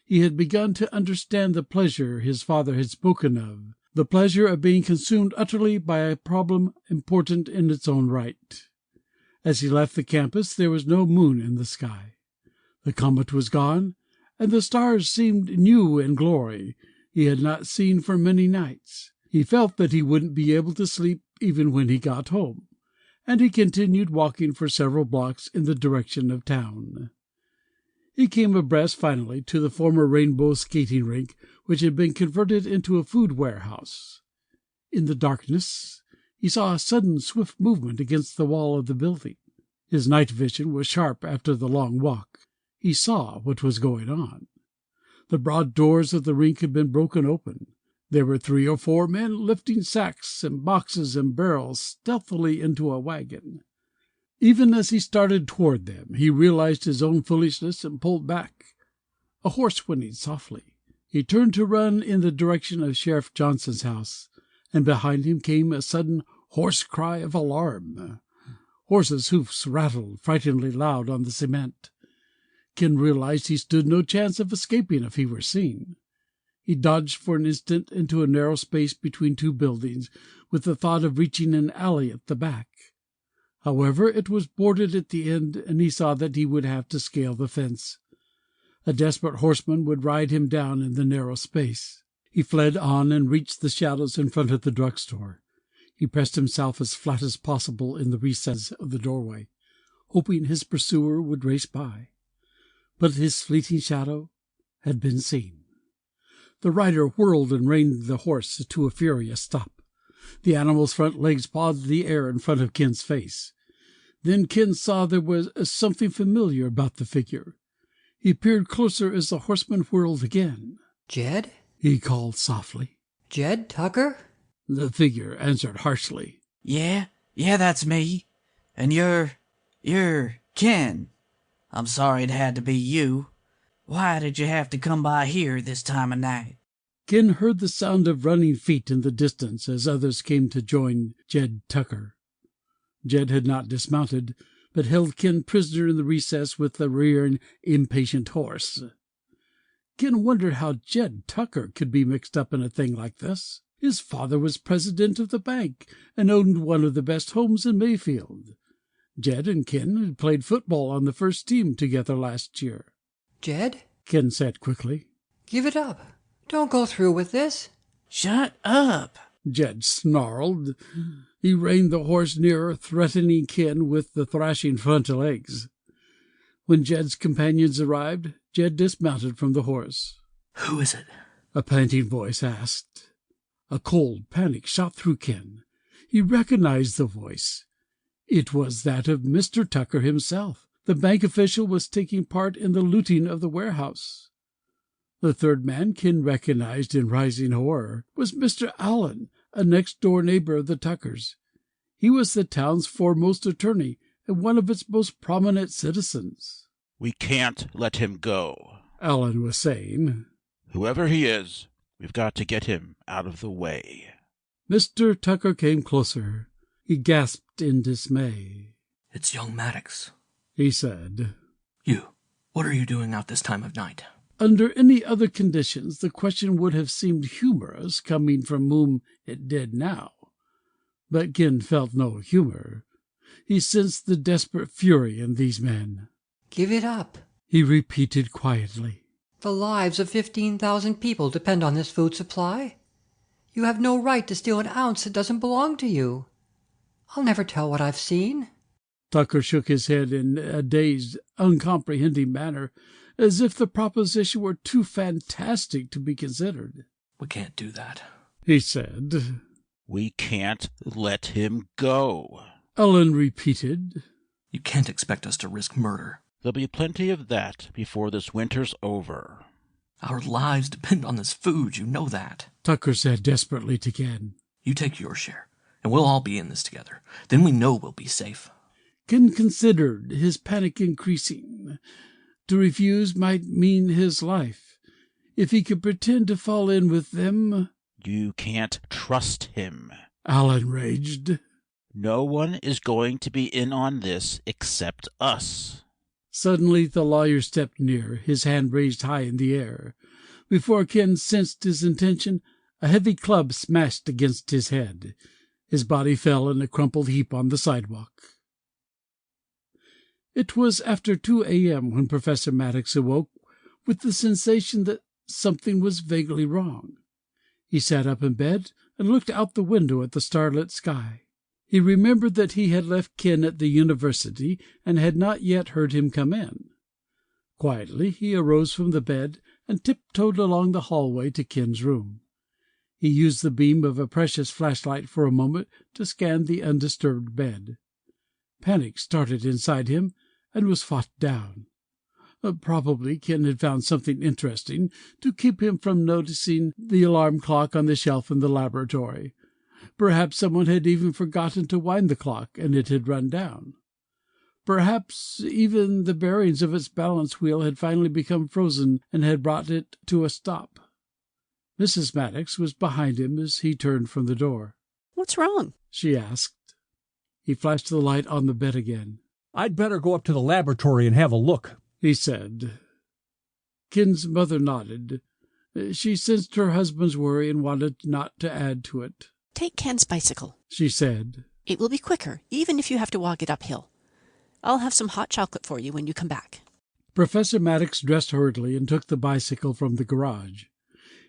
He had begun to understand the pleasure his father had spoken of, the pleasure of being consumed utterly by a problem important in its own right. As he left the campus there was no moon in the sky. The comet was gone, and the stars seemed new in glory he had not seen for many nights. He felt that he wouldn't be able to sleep even when he got home, and he continued walking for several blocks in the direction of town. He came abreast finally to the former Rainbow skating rink, which had been converted into a food warehouse. In the darkness he saw a sudden swift movement against the wall of the building. His night vision was sharp after the long walk. He saw what was going on. The broad doors of the rink had been broken open. There were 3 or 4 men lifting sacks and boxes and barrels stealthily into a wagon. Even as he started toward them, he realized his own foolishness and pulled back. A horse whinnied softly. He turned to run in the direction of Sheriff Johnson's house, and behind him came a sudden hoarse cry of alarm. Horses' hoofs rattled frighteningly loud on the cement. Ken realized he stood no chance of escaping if he were seen. He dodged for an instant into a narrow space between 2 buildings, with the thought of reaching an alley at the back. However, it was boarded at the end, and he saw that he would have to scale the fence. A desperate horseman would ride him down in the narrow space. He fled on and reached the shadows in front of the drugstore. He pressed himself as flat as possible in the recess of the doorway, hoping his pursuer would race by. But his fleeting shadow had been seen. The rider whirled and reined the horse to a furious stop. The animal's front legs pawed the air in front of Ken's face. Then Ken saw there was something familiar about the figure. He peered closer as the horseman whirled again. "Jed?" he called softly. "Jed Tucker?" The figure answered harshly. Yeah, that's me. And you're Ken. I'm sorry it had to be you. Why did you have to come by here this time of night?" Ken heard the sound of running feet in the distance as others came to join Jed Tucker. Jed had not dismounted, but held Ken prisoner in the recess with the rearing, impatient horse. Ken wondered how Jed Tucker could be mixed up in a thing like this. His father was president of the bank and owned one of the best homes in Mayfield. Jed and Ken had played football on the first team together last year. "Jed?" Ken said quickly. "Give it up. Don't go through with this." "Shut up," Jed snarled. He reined the horse nearer, threatening Ken with the thrashing front legs. When Jed's companions arrived, Jed dismounted from the horse. "Who is it?" a panting voice asked. A cold panic shot through Ken. He recognized the voice. It was that of Mr. Tucker himself. The bank official was taking part in the looting of the warehouse. The third man Ken recognized in rising horror was Mr. Allen, a next-door neighbor of the Tuckers. He was the town's foremost attorney and one of its most prominent citizens. "We can't let him go," Allen was saying. "Whoever he is, we've got to get him out of the way." Mr. Tucker came closer. He gasped in dismay. "It's young Maddox," he said. "You, what are you doing out this time of night?" Under any other conditions, the question would have seemed humorous, coming from whom it did now. But Ken felt no humor. He sensed the desperate fury in these men. "Give it up," he repeated quietly. "The lives of 15,000 people depend on this food supply. You have no right to steal an ounce that doesn't belong to you. I'll never tell what I've seen." Tucker shook his head in a dazed, uncomprehending manner, as if the proposition were too fantastic to be considered. "We can't do that," he said. "We can't let him go," Ellen repeated. "You can't expect us to risk murder." "There'll be plenty of that before this winter's over." "Our lives depend on this food, you know that," Tucker said desperately to Ken. "You take your share, and we'll all be in this together. Then we know we'll be safe." Ken considered, his panic increasing. To refuse might mean his life. If he could pretend to fall in with them... "You can't trust him," Allen raged. "No one is going to be in on this except us." Suddenly the lawyer stepped near, his hand raised high in the air. Before Ken sensed his intention, a heavy club smashed against his head. His body fell in a crumpled heap on the sidewalk. It was after 2 a.m. when Professor Maddox awoke with the sensation that something was vaguely wrong. He sat up in bed and looked out the window at the starlit sky. He remembered that he had left Ken at the university and had not yet heard him come in. Quietly he arose from the bed and tiptoed along the hallway to Ken's room. He used the beam of a precious flashlight for a moment to scan the undisturbed bed. Panic started inside him and was fought down. Probably Ken had found something interesting to keep him from noticing the alarm clock on the shelf in the laboratory. Perhaps someone had even forgotten to wind the clock, and it had run down. Perhaps even the bearings of its balance wheel had finally become frozen and had brought it to a stop. Mrs. Maddox was behind him as he turned from the door. "What's wrong?" she asked. He flashed the light on the bed again. "I'd better go up to the laboratory and have a look," he said. Ken's mother nodded. She sensed her husband's worry and wanted not to add to it. "Take Ken's bicycle," she said. "It will be quicker, even if you have to walk it uphill. I'll have some hot chocolate for you when you come back." Professor Maddox dressed hurriedly and took the bicycle from the garage.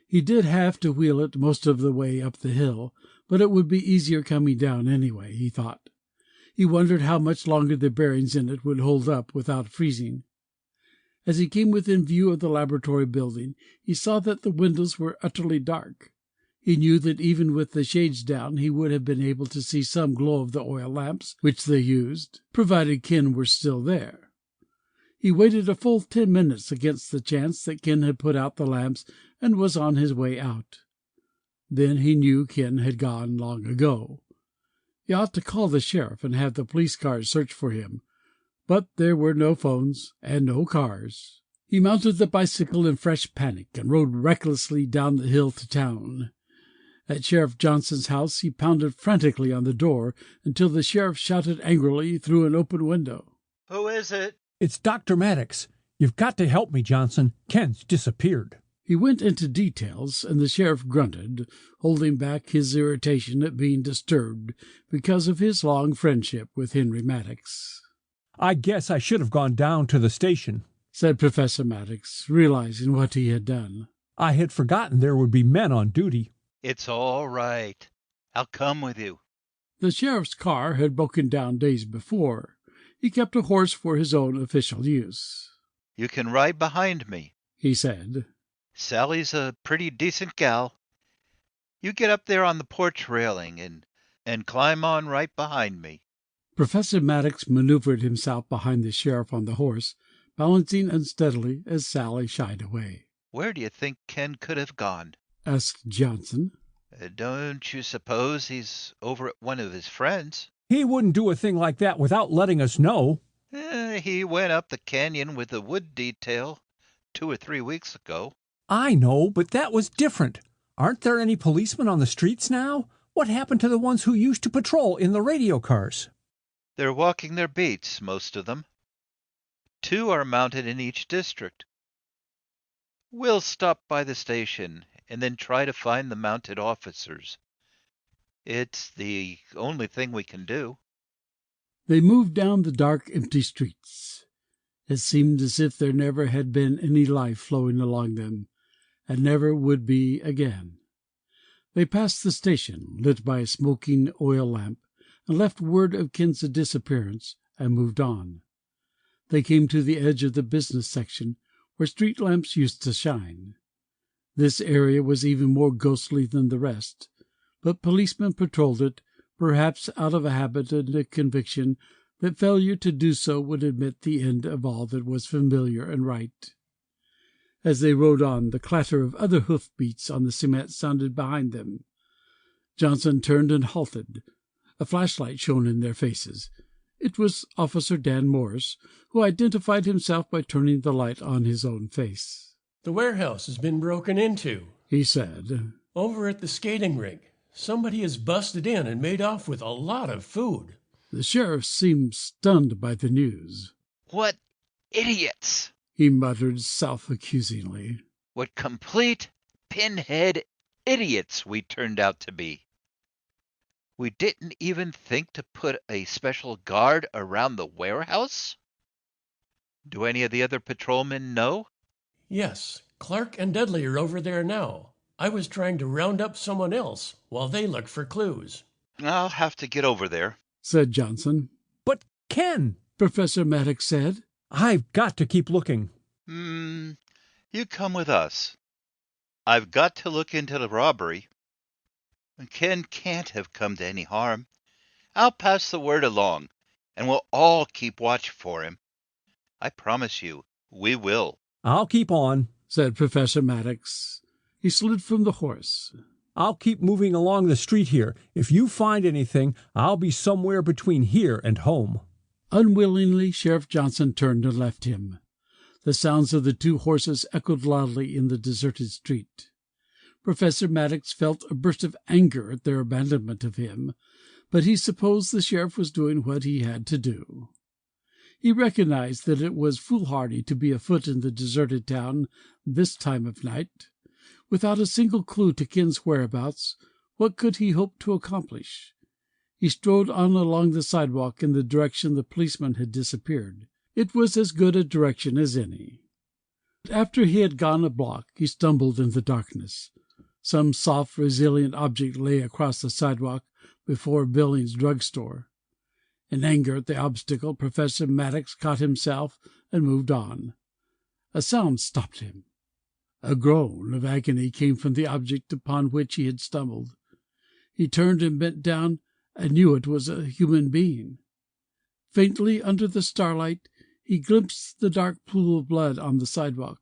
He did have to wheel it most of the way up the hill, but it would be easier coming down anyway, he thought. He wondered how much longer the bearings in it would hold up without freezing. As he came within view of the laboratory building, he saw that the windows were utterly dark. He knew that even with the shades down he would have been able to see some glow of the oil lamps which they used, provided Ken were still there. He waited a full 10 minutes against the chance that Ken had put out the lamps and was on his way out. Then he knew Ken had gone long ago. He ought to call the sheriff and have the police cars search for him, but there were no phones and no cars. He mounted the bicycle in fresh panic and rode recklessly down the hill to town. At Sheriff Johnson's house he pounded frantically on the door until the sheriff shouted angrily through an open window. "Who is it?" "It's Dr. Maddox. You've got to help me, Johnson. Ken's disappeared." He went into details, and the sheriff grunted, holding back his irritation at being disturbed because of his long friendship with Henry Maddox. "I guess I should have gone down to the station," said Professor Maddox, realizing what he had done. "I had forgotten there would be men on duty." "It's all right. I'll come with you." The sheriff's car had broken down days before. He kept a horse for his own official use. "You can ride behind me," he said. "Sally's a pretty decent gal. You get up there on the porch railing and climb on right behind me." Professor Maddox maneuvered himself behind the sheriff on the horse, balancing unsteadily as Sally shied away. "Where do you think Ken could have gone?" asked Johnson. "Don't you suppose he's over at one of his friends?" "He wouldn't do a thing like that without letting us know." He went up the canyon with the wood detail 2 or 3 weeks ago." "I know, but that was different. Aren't there any policemen on the streets now? What happened to the ones who used to patrol in the radio cars?" "They're walking their beats, most of them. 2 are mounted in each district. We'll stop by the station and then try to find the mounted officers. It's the only thing we can do." They moved down the dark, empty streets. It seemed as if there never had been any life flowing along them, and never would be again. They passed the station, lit by a smoking oil lamp, and left word of Ken's disappearance, and moved on. They came to the edge of the business section, where street lamps used to shine. This area was even more ghostly than the rest, but policemen patrolled it, perhaps out of a habit and a conviction that failure to do so would admit the end of all that was familiar and right. As they rode on, the clatter of other hoof-beats on the cement sounded behind them. Johnson turned and halted. A flashlight shone in their faces. It was Officer Dan Morris, who identified himself by turning the light on his own face. "The warehouse has been broken into," he said. "Over at the skating rink. Somebody has busted in and made off with a lot of food." The sheriff seemed stunned by the news. "What idiots!" he muttered self-accusingly. "What complete pinhead idiots we turned out to be. We didn't even think to put a special guard around the warehouse? Do any of the other patrolmen know?" Yes, Clark and Dudley are over there now. I was trying to round up someone else while they look for clues. I'll have to get over there, said Johnson. But Ken, Professor Maddox said, I've got to keep looking. You come with us. I've got to look into the robbery. Ken can't have come to any harm. I'll pass the word along, and we'll all keep watch for him. I promise you, we will. I'll keep on, said Professor Maddox. He slid from the horse. I'll keep moving along the street here. If you find anything, I'll be somewhere between here and home. Unwillingly, Sheriff Johnson turned and left him. The sounds of the two horses echoed loudly in the deserted street. Professor Maddox felt a burst of anger at their abandonment of him, but he supposed the sheriff was doing what he had to do. He recognized that it was foolhardy to be afoot in the deserted town this time of night. Without a single clue to Ken's whereabouts, what could he hope to accomplish? He strode on along the sidewalk in the direction the policeman had disappeared. It was as good a direction as any. After he had gone a block, he stumbled in the darkness. Some soft, resilient object lay across the sidewalk before Billings' drugstore. In anger at the obstacle, Professor Maddox caught himself and moved on. A sound stopped him. A groan of agony came from the object upon which he had stumbled. He turned and bent down and knew it was a human being. Faintly under the starlight, he glimpsed the dark pool of blood on the sidewalk.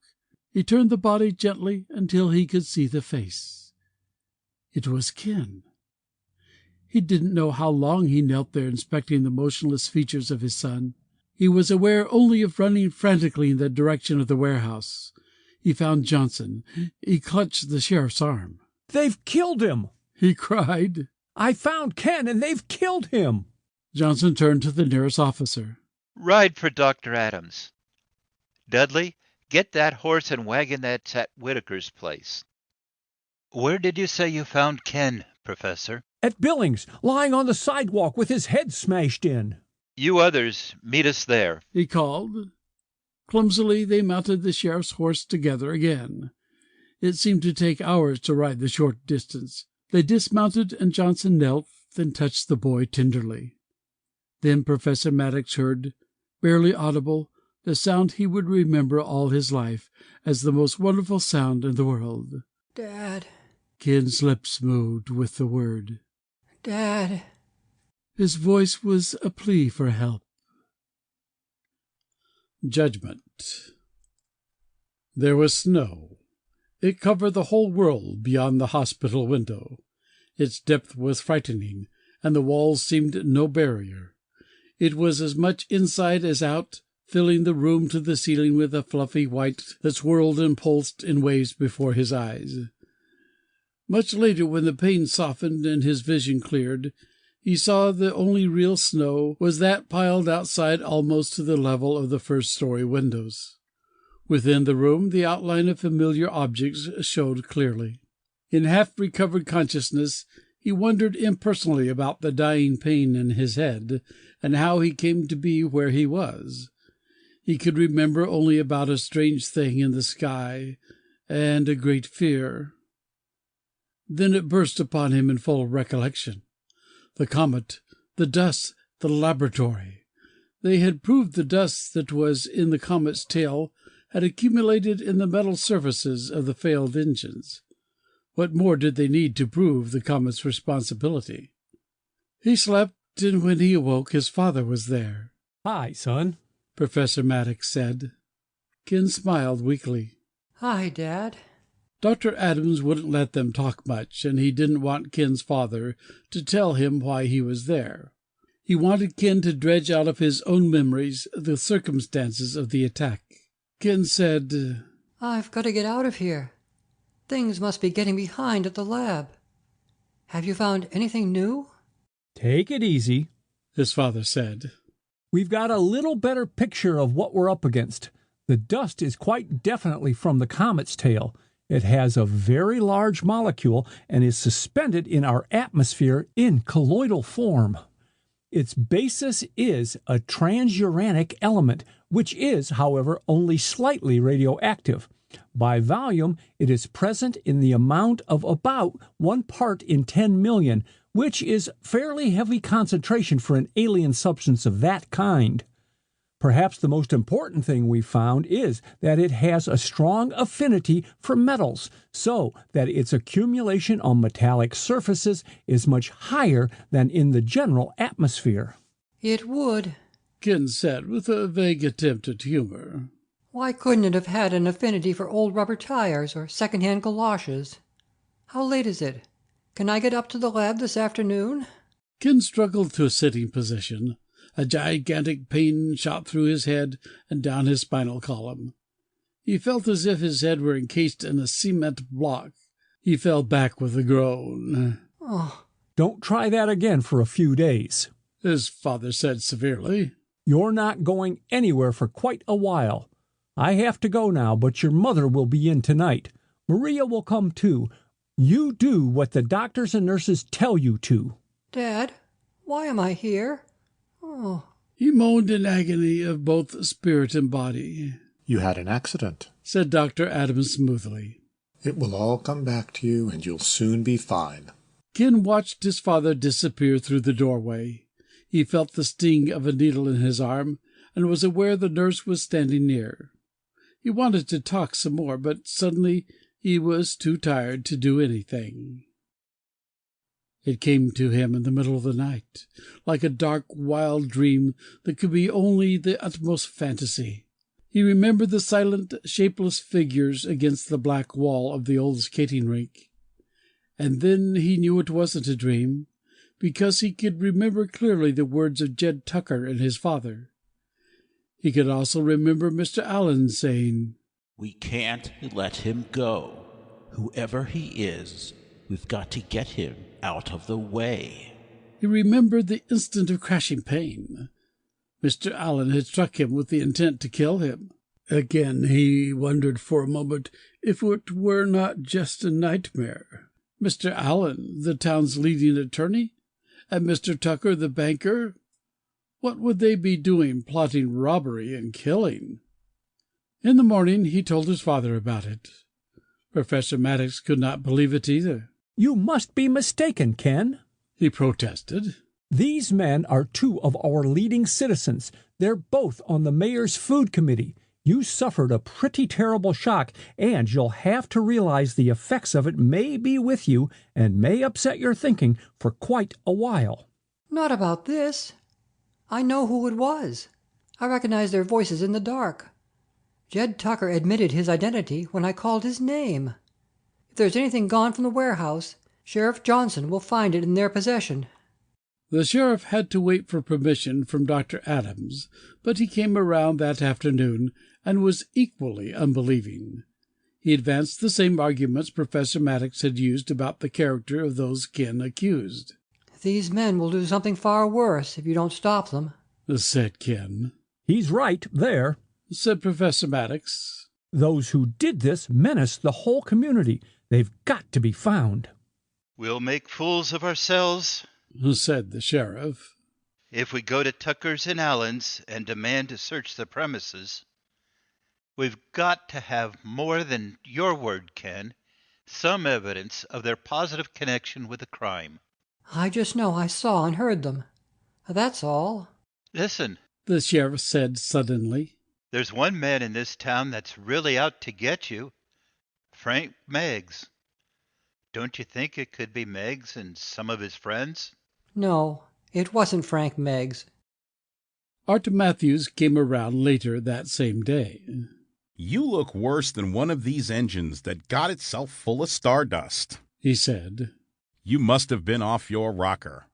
He turned the body gently until he could see the face. It was Ken. He didn't know how long he knelt there inspecting the motionless features of his son. He was aware only of running frantically in the direction of the warehouse. He found Johnson. He clutched the sheriff's arm. "They've killed him!" he cried. "I found Ken, and they've killed him!" Johnson turned to the nearest officer. "Ride for Dr. Adams. Dudley, get that horse and wagon that's at Whitaker's place. Where did you say you found Ken, Professor?" "At Billings, lying on the sidewalk with his head smashed in." "You others, meet us there," he called. Clumsily, they mounted the sheriff's horse together again. It seemed to take hours to ride the short distance. They dismounted, and Johnson knelt and touched the boy tenderly. Then Professor Maddox heard, barely audible, the sound he would remember all his life as the most wonderful sound in the world. "Dad." Ken's lips moved with the word. "Dad." His voice was a plea for help. Judgment. There was snow. It covered the whole world beyond the hospital window. Its depth was frightening, and the walls seemed no barrier. It was as much inside as out, filling the room to the ceiling with a fluffy white that swirled and pulsed in waves before his eyes. Much later, when the pain softened and his vision cleared, he saw the only real snow was that piled outside almost to the level of the first-story windows. Within the room, the outline of familiar objects showed clearly. In half-recovered consciousness, he wondered impersonally about the dying pain in his head and how he came to be where he was. He could remember only about a strange thing in the sky and a great fear. Then it burst upon him in full recollection. The comet, the dust, the laboratory. They had proved the dust that was in the comet's tail had accumulated in the metal surfaces of the failed engines. What more did they need to prove the comet's responsibility? He slept, and when he awoke, his father was there. "Hi, son," Professor Maddox said. Ken smiled weakly. "Hi, Dad." Dr. Adams wouldn't let them talk much, and he didn't want Ken's father to tell him why he was there. He wanted Ken to dredge out of his own memories the circumstances of the attack. Ken said, "I've got to get out of here. Things must be getting behind at the lab. Have you found anything new?" "Take it easy," his father said. "We've got a little better picture of what we're up against. The dust is quite definitely from the comet's tail. It has a very large molecule and is suspended in our atmosphere in colloidal form. Its basis is a transuranic element, which is, however, only slightly radioactive. By volume, it is present in the amount of about 1 part in 10 million, which is fairly heavy concentration for an alien substance of that kind. Perhaps the most important thing we found is that it has a strong affinity for metals, so that its accumulation on metallic surfaces is much higher than in the general atmosphere. It would, Ken said with a vague attempt at humor. Why couldn't it have had an affinity for old rubber tires or second-hand galoshes? How late is it? Can I get up to the lab this afternoon? Ken struggled to a sitting position. A gigantic pain shot through his head and down his spinal column. He felt as if his head were encased in a cement block. He fell back with a groan. Oh. Don't try that again for a few days, his father said severely. You're not going anywhere for quite a while. I have to go now, but your mother will be in tonight. Maria will come too. You do what the doctors and nurses tell you to. Dad, why am I here? Oh. He moaned in agony of both spirit and body. You had an accident, said Dr. Adams smoothly. It will all come back to you, and you'll soon be fine. Ken watched his father disappear through the doorway. He felt the sting of a needle in his arm and was aware the nurse was standing near. He wanted to talk some more, but suddenly he was too tired to do anything. It came to him in the middle of the night, like a dark, wild dream that could be only the utmost fantasy. He remembered the silent, shapeless figures against the black wall of the old skating rink. And then he knew it wasn't a dream, because he could remember clearly the words of Jed Tucker and his father. He could also remember Mr. Allen saying, "We can't let him go. Whoever he is, we've got to get him out of the way." He remembered the instant of crashing pain. Mr. Allen had struck him with the intent to kill him. Again he wondered for a moment if it were not just a nightmare. Mr. Allen, the town's leading attorney, and Mr. Tucker, the banker, what would they be doing plotting robbery and killing? In the morning he told his father about it. Professor Maddox could not believe it either. You must be mistaken, Ken, he protested. These men are two of our leading citizens. They're both on the mayor's food committee. You suffered a pretty terrible shock, and you'll have to realize the effects of it may be with you and may upset your thinking for quite a while. Not about this. I know who it was. I recognize their voices in the dark. Jed Tucker admitted his identity when I called his name. If there's anything gone from the warehouse, Sheriff Johnson will find it in their possession. The sheriff had to wait for permission from Dr. Adams, but he came around that afternoon and was equally unbelieving. He advanced the same arguments Professor Maddox had used about the character of those Ken accused. These men will do something far worse if you don't stop them, said Ken. He's right there, said Professor Maddox. Those who did this menace the whole community. They've got to be found. We'll make fools of ourselves, said the sheriff, if we go to Tucker's and Allen's and demand to search the premises. We've got to have more than your word, Ken. Some evidence of their positive connection with the crime. I just know I saw and heard them. That's all. Listen, the sheriff said suddenly. There's one man in this town that's really out to get you. Frank Meggs. Don't you think it could be Meggs and some of his friends? No, it wasn't Frank Meggs. Art Matthews came around later that same day. You look worse than one of these engines that got itself full of stardust, he said. You must have been off your rocker.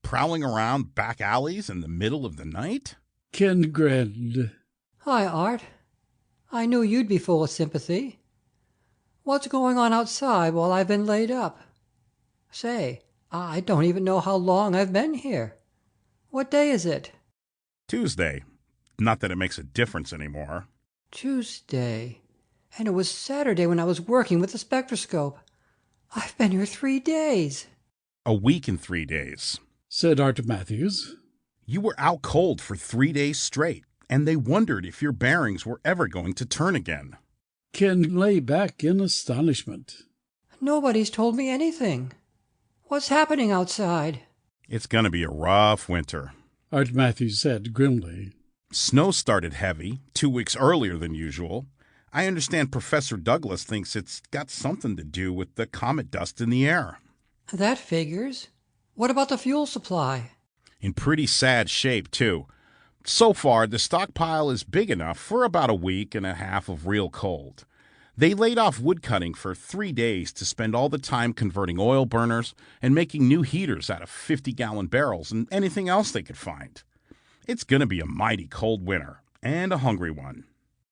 Prowling around back alleys in the middle of the night? Ken grinned. Hi, Art. I knew you'd be full of sympathy. What's going on outside while I've been laid up? Say, I don't even know how long I've been here. What day is it? Tuesday. Not that it makes a difference anymore. Tuesday. And it was Saturday when I was working with the spectroscope. I've been here 3 days. A week and 3 days, said Art Matthews. You were out cold for 3 days straight, and they wondered if your bearings were ever going to turn again. Ken lay back in astonishment. Nobody's told me anything. What's happening outside? It's going to be a rough winter, Art Matthews said grimly. Snow started heavy 2 weeks earlier than usual. I understand Professor Douglas thinks it's got something to do with the comet dust in the air. That figures. What about the fuel supply? In pretty sad shape, too. So far, the stockpile is big enough for about a week and a half of real cold. They laid off wood cutting for 3 days to spend all the time converting oil burners and making new heaters out of 50-gallon barrels and anything else they could find. It's going to be a mighty cold winter, and a hungry one.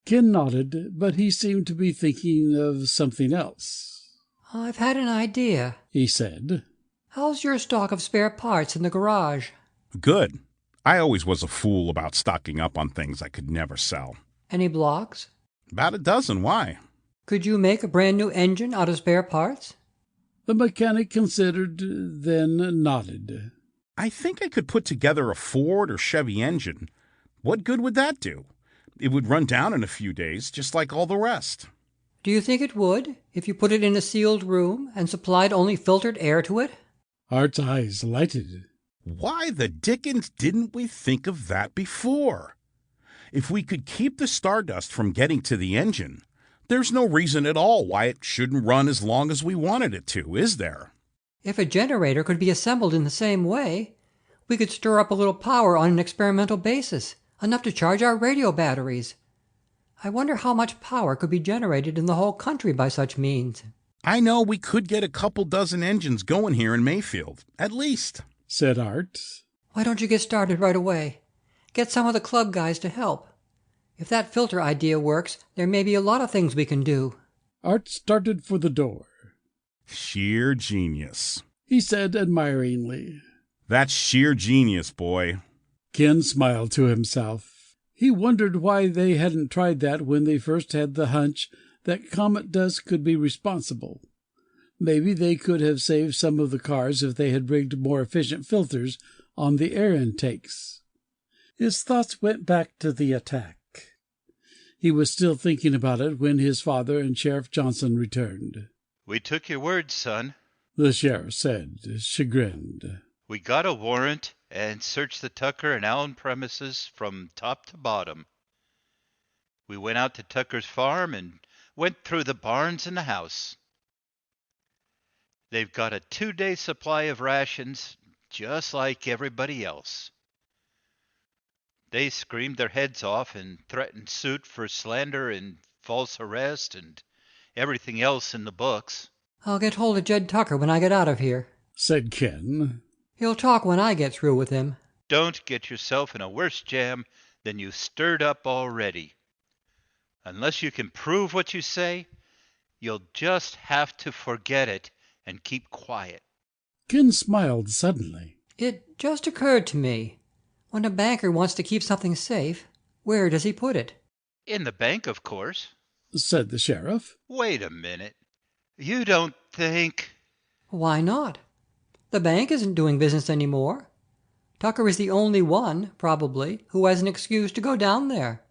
Ken nodded, but he seemed to be thinking of something else. I've had an idea, he said. How's your stock of spare parts in the garage? Good. I always was a fool about stocking up on things I could never sell. Any blocks? About a dozen. Why? Could you make a brand new engine out of spare parts? The mechanic considered, then nodded. I think I could put together a Ford or Chevy engine. What good would that do? It would run down in a few days, just like all the rest. Do you think it would, if you put it in a sealed room and supplied only filtered air to it? Art's eyes lighted. Why the dickens didn't we think of that before? If we could keep the stardust from getting to the engine, there's no reason at all why it shouldn't run as long as we wanted it to, is there? If a generator could be assembled in the same way, we could stir up a little power on an experimental basis, enough to charge our radio batteries. I wonder how much power could be generated in the whole country by such means. I know we could get a couple dozen engines going here in Mayfield, at least, said Art. Why don't you get started right away? Get some of the club guys to help. If that filter idea works, there may be a lot of things we can do. Art started for the door. Sheer genius, he said admiringly. That's sheer genius, boy. Ken smiled to himself. He wondered why they hadn't tried that when they first had the hunch that comet dust could be responsible. Maybe they could have saved some of the cars if they had rigged more efficient filters on the air intakes. His thoughts went back to the attack. He was still thinking about it when his father and Sheriff Johnson returned. We took your word, son, the sheriff said, chagrined. We got a warrant and searched the Tucker and Allen premises from top to bottom. We went out to Tucker's farm and went through the barns and the house. They've got a 2-day supply of rations, just like everybody else. They screamed their heads off and threatened suit for slander and false arrest and everything else in the books. I'll get hold of Jed Tucker when I get out of here, said Ken. He'll talk when I get through with him. Don't get yourself in a worse jam than you stirred up already. Unless you can prove what you say, you'll just have to forget it and keep quiet. Ken smiled suddenly. It just occurred to me. When a banker wants to keep something safe, where does he put it? In the bank, of course, said the sheriff. Wait a minute. You don't think... Why not? The bank isn't doing business anymore. Tucker is the only one, probably, who has an excuse to go down there.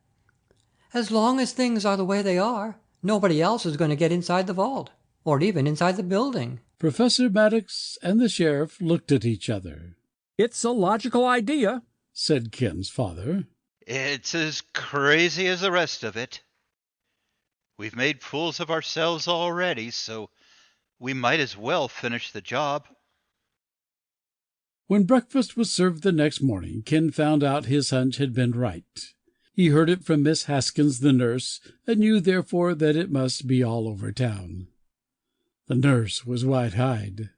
As long as things are the way they are, nobody else is going to get inside the vault, or even inside the building. Professor Maddox and the sheriff looked at each other. It's a logical idea, said Ken's father. It's as crazy as the rest of it. We've made fools of ourselves already, so we might as well finish the job. When breakfast was served the next morning, Ken found out his hunch had been right. He heard it from Miss Haskins, the nurse, and knew therefore that it must be all over town. The nurse was wide-eyed.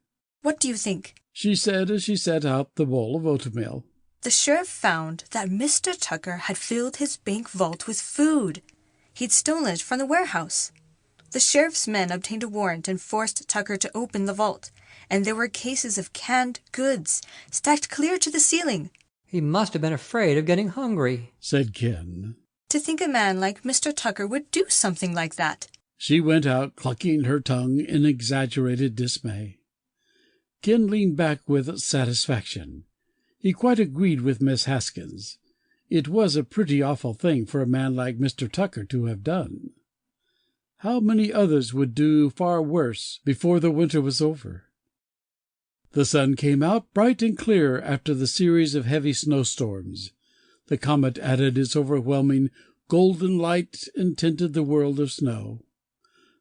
What do you think? She said as she set out the bowl of oatmeal. The sheriff found that Mr. Tucker had filled his bank vault with food. He'd stolen it from the warehouse. The sheriff's men obtained a warrant and forced Tucker to open the vault, and there were cases of canned goods stacked clear to the ceiling. He must have been afraid of getting hungry, said Ken. To think a man like Mr. Tucker would do something like that. She went out, clucking her tongue in exaggerated dismay. Ken leaned back with satisfaction. He quite agreed with Miss Haskins. It was a pretty awful thing for a man like Mr. Tucker to have done. how many others would do far worse before the winter was over? The sun came out bright and clear after the series of heavy snowstorms. The comet added its overwhelming golden light and tinted the world of snow.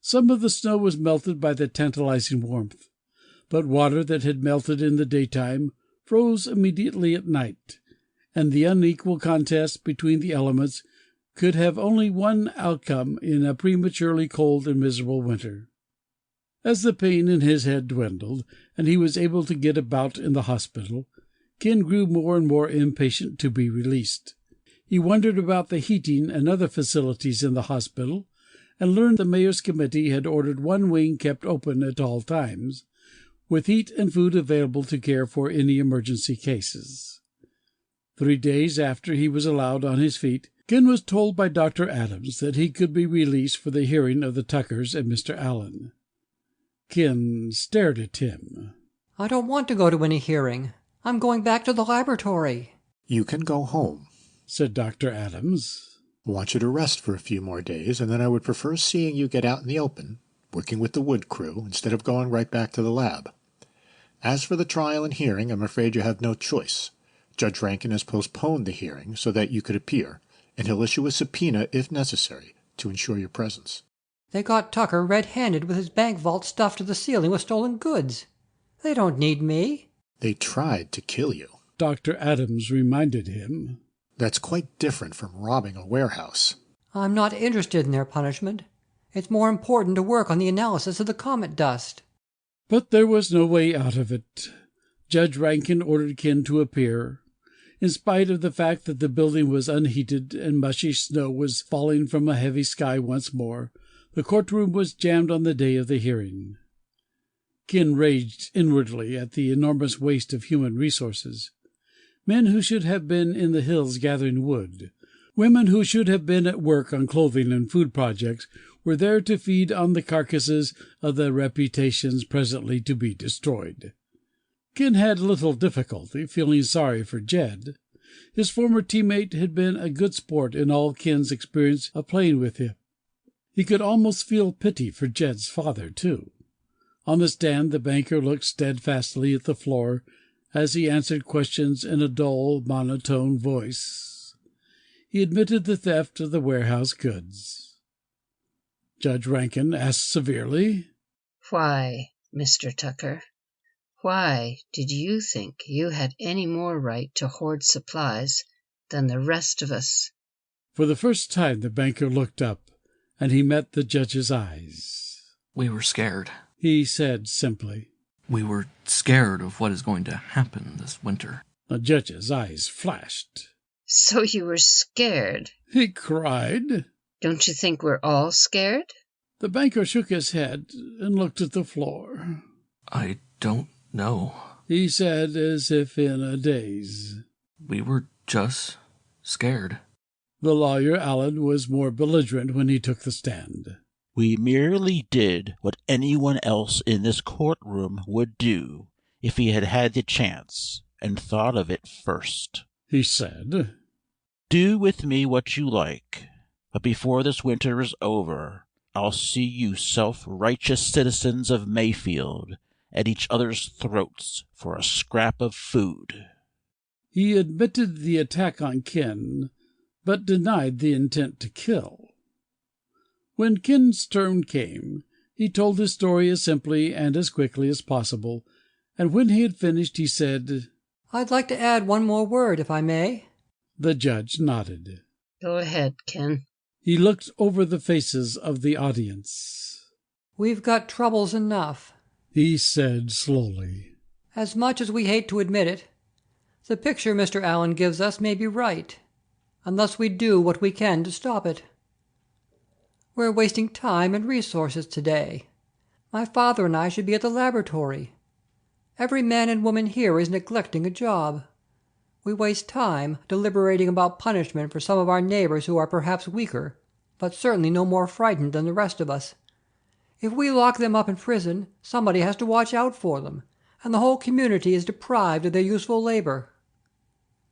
Some of the snow was melted by the tantalizing warmth, but water that had melted in the daytime froze immediately at night, and the unequal contest between the elements could have only one outcome in a prematurely cold and miserable winter. As the pain in his head dwindled, and he was able to get about in the hospital, Ken grew more and more impatient to be released. He wondered about the heating and other facilities in the hospital, and learned the mayor's committee had ordered one wing kept open at all times, with heat and food available to care for any emergency cases. 3 days after he was allowed on his feet, Ken was told by Dr. Adams that he could be released for the hearing of the Tuckers and Mr. Allen. Ken stared at him. I don't want to go to any hearing. I'm going back to the laboratory. You can go home, said Dr. Adams. I want you to rest for a few more days, and then I would prefer seeing you get out in the open, working with the wood crew, instead of going right back to the lab. As for the trial and hearing, I'm afraid you have no choice. Judge Rankin has postponed the hearing so that you could appear, and he'll issue a subpoena if necessary to ensure your presence. They got Tucker red-handed with his bank vault stuffed to the ceiling with stolen goods. They don't need me. They tried to kill you, Dr. Adams reminded him. That's quite different from robbing a warehouse. I'm not interested in their punishment. It's more important to work on the analysis of the comet dust. But there was no way out of it. Judge Rankin ordered Ken to appear. In spite of the fact that the building was unheated and mushy snow was falling from a heavy sky once more, the courtroom was jammed on the day of the hearing. Ken raged inwardly at the enormous waste of human resources. Men who should have been in the hills gathering wood, women who should have been at work on clothing and food projects, were there to feed on the carcasses of the reputations presently to be destroyed. Ken had little difficulty feeling sorry for Jed. His former teammate had been a good sport in all Ken's experience of playing with him. He could almost feel pity for Jed's father, too. On the stand, the banker looked steadfastly at the floor as he answered questions in a dull, monotone voice. He admitted the theft of the warehouse goods. Judge Rankin asked severely, "Why, Mr. Tucker, why did you think you had any more right to hoard supplies than the rest of us?" For the first time the banker looked up, and he met the judge's eyes. "We were scared," he said simply. "We were scared of what is going to happen this winter." The judge's eyes flashed. "So you were scared?" he cried. "Don't you think we're all scared?" The banker shook his head and looked at the floor. "I don't know," he said, as if in a daze. "We were just scared." The lawyer, Allen, was more belligerent when he took the stand. We merely did what anyone else in this courtroom would do if he had had the chance and thought of it first, he said. Do with me what you like, but before this winter is over, I'll see you self-righteous citizens of Mayfield at each other's throats for a scrap of food. He admitted the attack on Ken, but denied the intent to kill. When Ken's turn came, he told his story as simply and as quickly as possible, and when he had finished, he said, "I'd like to add one more word, if I may." The judge nodded. "Go ahead, Ken." He looked over the faces of the audience. "We've got troubles enough," he said slowly. "As much as we hate to admit it. The picture Mr. Allen gives us may be right, unless we do what we can to stop it. We're wasting time and resources today. My father and I should be at the laboratory. Every man and woman here is neglecting a job. We waste time deliberating about punishment for some of our neighbors who are perhaps weaker, but certainly no more frightened than the rest of us. If we lock them up in prison, somebody has to watch out for them, and the whole community is deprived of their useful labor.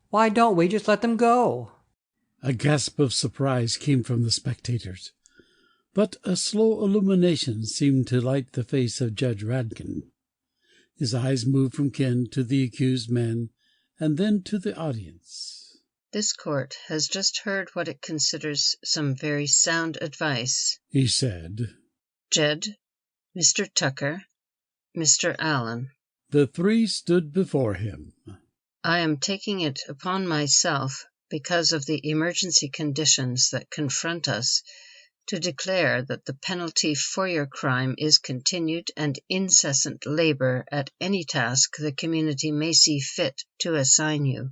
Why don't we just let them go?" A gasp of surprise came from the spectators. But a slow illumination seemed to light the face of Judge Radkin. His eyes moved from Ken to the accused men, and then to the audience. This court has just heard what it considers some very sound advice, he said. Jed, Mr. Tucker, Mr. Allen. The three stood before him. I am taking it upon myself, because of the emergency conditions that confront us, to declare that the penalty for your crime is continued and incessant labor at any task the community may see fit to assign you.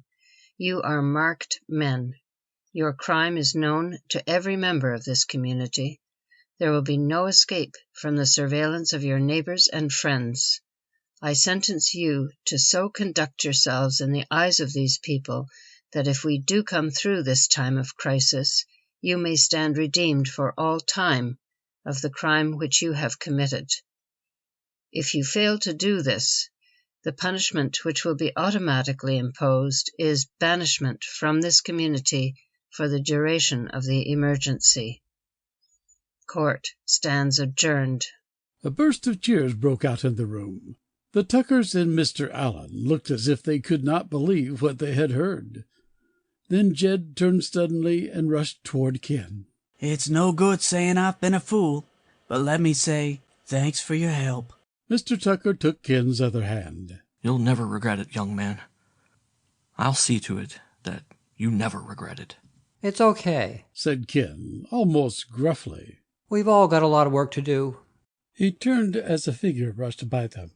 You are marked men. Your crime is known to every member of this community. There will be no escape from the surveillance of your neighbors and friends. I sentence you to so conduct yourselves in the eyes of these people that if we do come through this time of crisis, you may stand redeemed for all time of the crime which you have committed. If you fail to do this, the punishment which will be automatically imposed is banishment from this community for the duration of the emergency. Court stands adjourned. A burst of cheers broke out in the room. The Tuckers and Mr. Allen looked as if they could not believe what they had heard. Then Jed turned suddenly and rushed toward Ken. It's no good saying I've been a fool, but let me say thanks for your help. Mr. Tucker took Ken's other hand. You'll never regret it, young man. I'll see to it that you never regret it. It's okay, said Ken, almost gruffly. We've all got a lot of work to do. He turned as a figure brushed by them.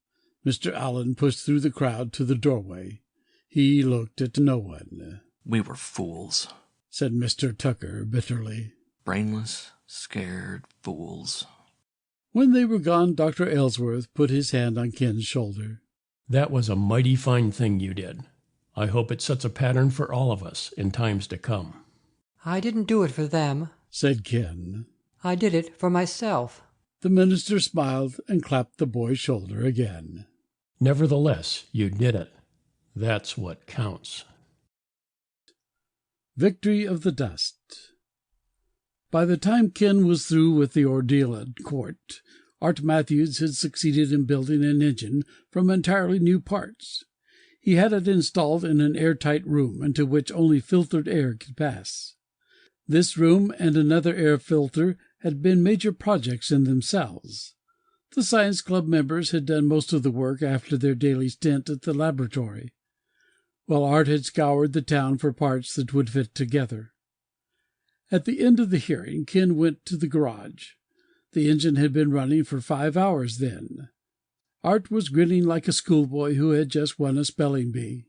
Mr. Allen pushed through the crowd to the doorway. He looked at no one. We were fools, said Mr. Tucker bitterly. Brainless, scared fools. When they were gone, Dr. Ellsworth put his hand on Ken's shoulder. That was a mighty fine thing you did. I hope it sets a pattern for all of us in times to come. I didn't do it for them, said Ken. I did it for myself. The minister smiled and clapped the boy's shoulder again. Nevertheless, you did it. That's what counts. Victory of the Dust. By the time Ken was through with the ordeal at court, Art Matthews had succeeded in building an engine from entirely new parts. He had it installed in an airtight room into which only filtered air could pass. This room and another air filter had been major projects in themselves. The science club members had done most of the work after their daily stint at the laboratory, while Art had scoured the town for parts that would fit together. At the end of the hearing, Ken went to the garage. The engine had been running for 5 hours then. Art was grinning like a schoolboy who had just won a spelling bee.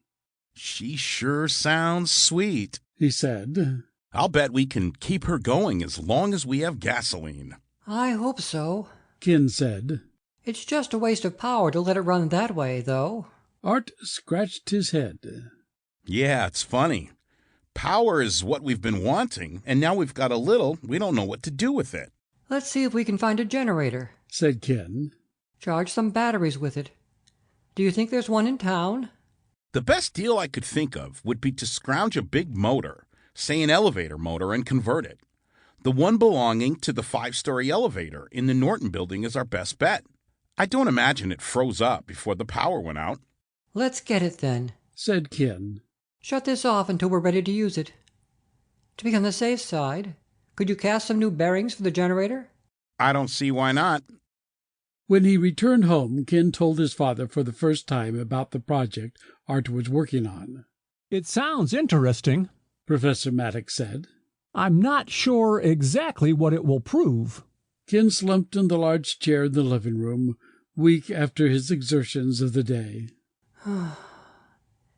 She sure sounds sweet, he said. I'll bet we can keep her going as long as we have gasoline. I hope so, Ken said. It's just a waste of power to let it run that way, though. Art scratched his head. Yeah, it's funny. Power is what we've been wanting, and now we've got a little, we don't know what to do with it. Let's see if we can find a generator, said Ken. Charge some batteries with it. Do you think there's one in town? The best deal I could think of would be to scrounge a big motor, say an elevator motor, and convert it. The one belonging to the 5-story elevator in the Norton building is our best bet. I don't imagine it froze up before the power went out. Let's get it then, said Ken. Shut this off until we're ready to use it. To be on the safe side, could you cast some new bearings for the generator? I don't see why not. When he returned home, Ken told his father for the first time about the project Art was working on. It sounds interesting, Professor Maddox said. I'm not sure exactly what it will prove. Ken slumped in the large chair in the living room, weak after his exertions of the day.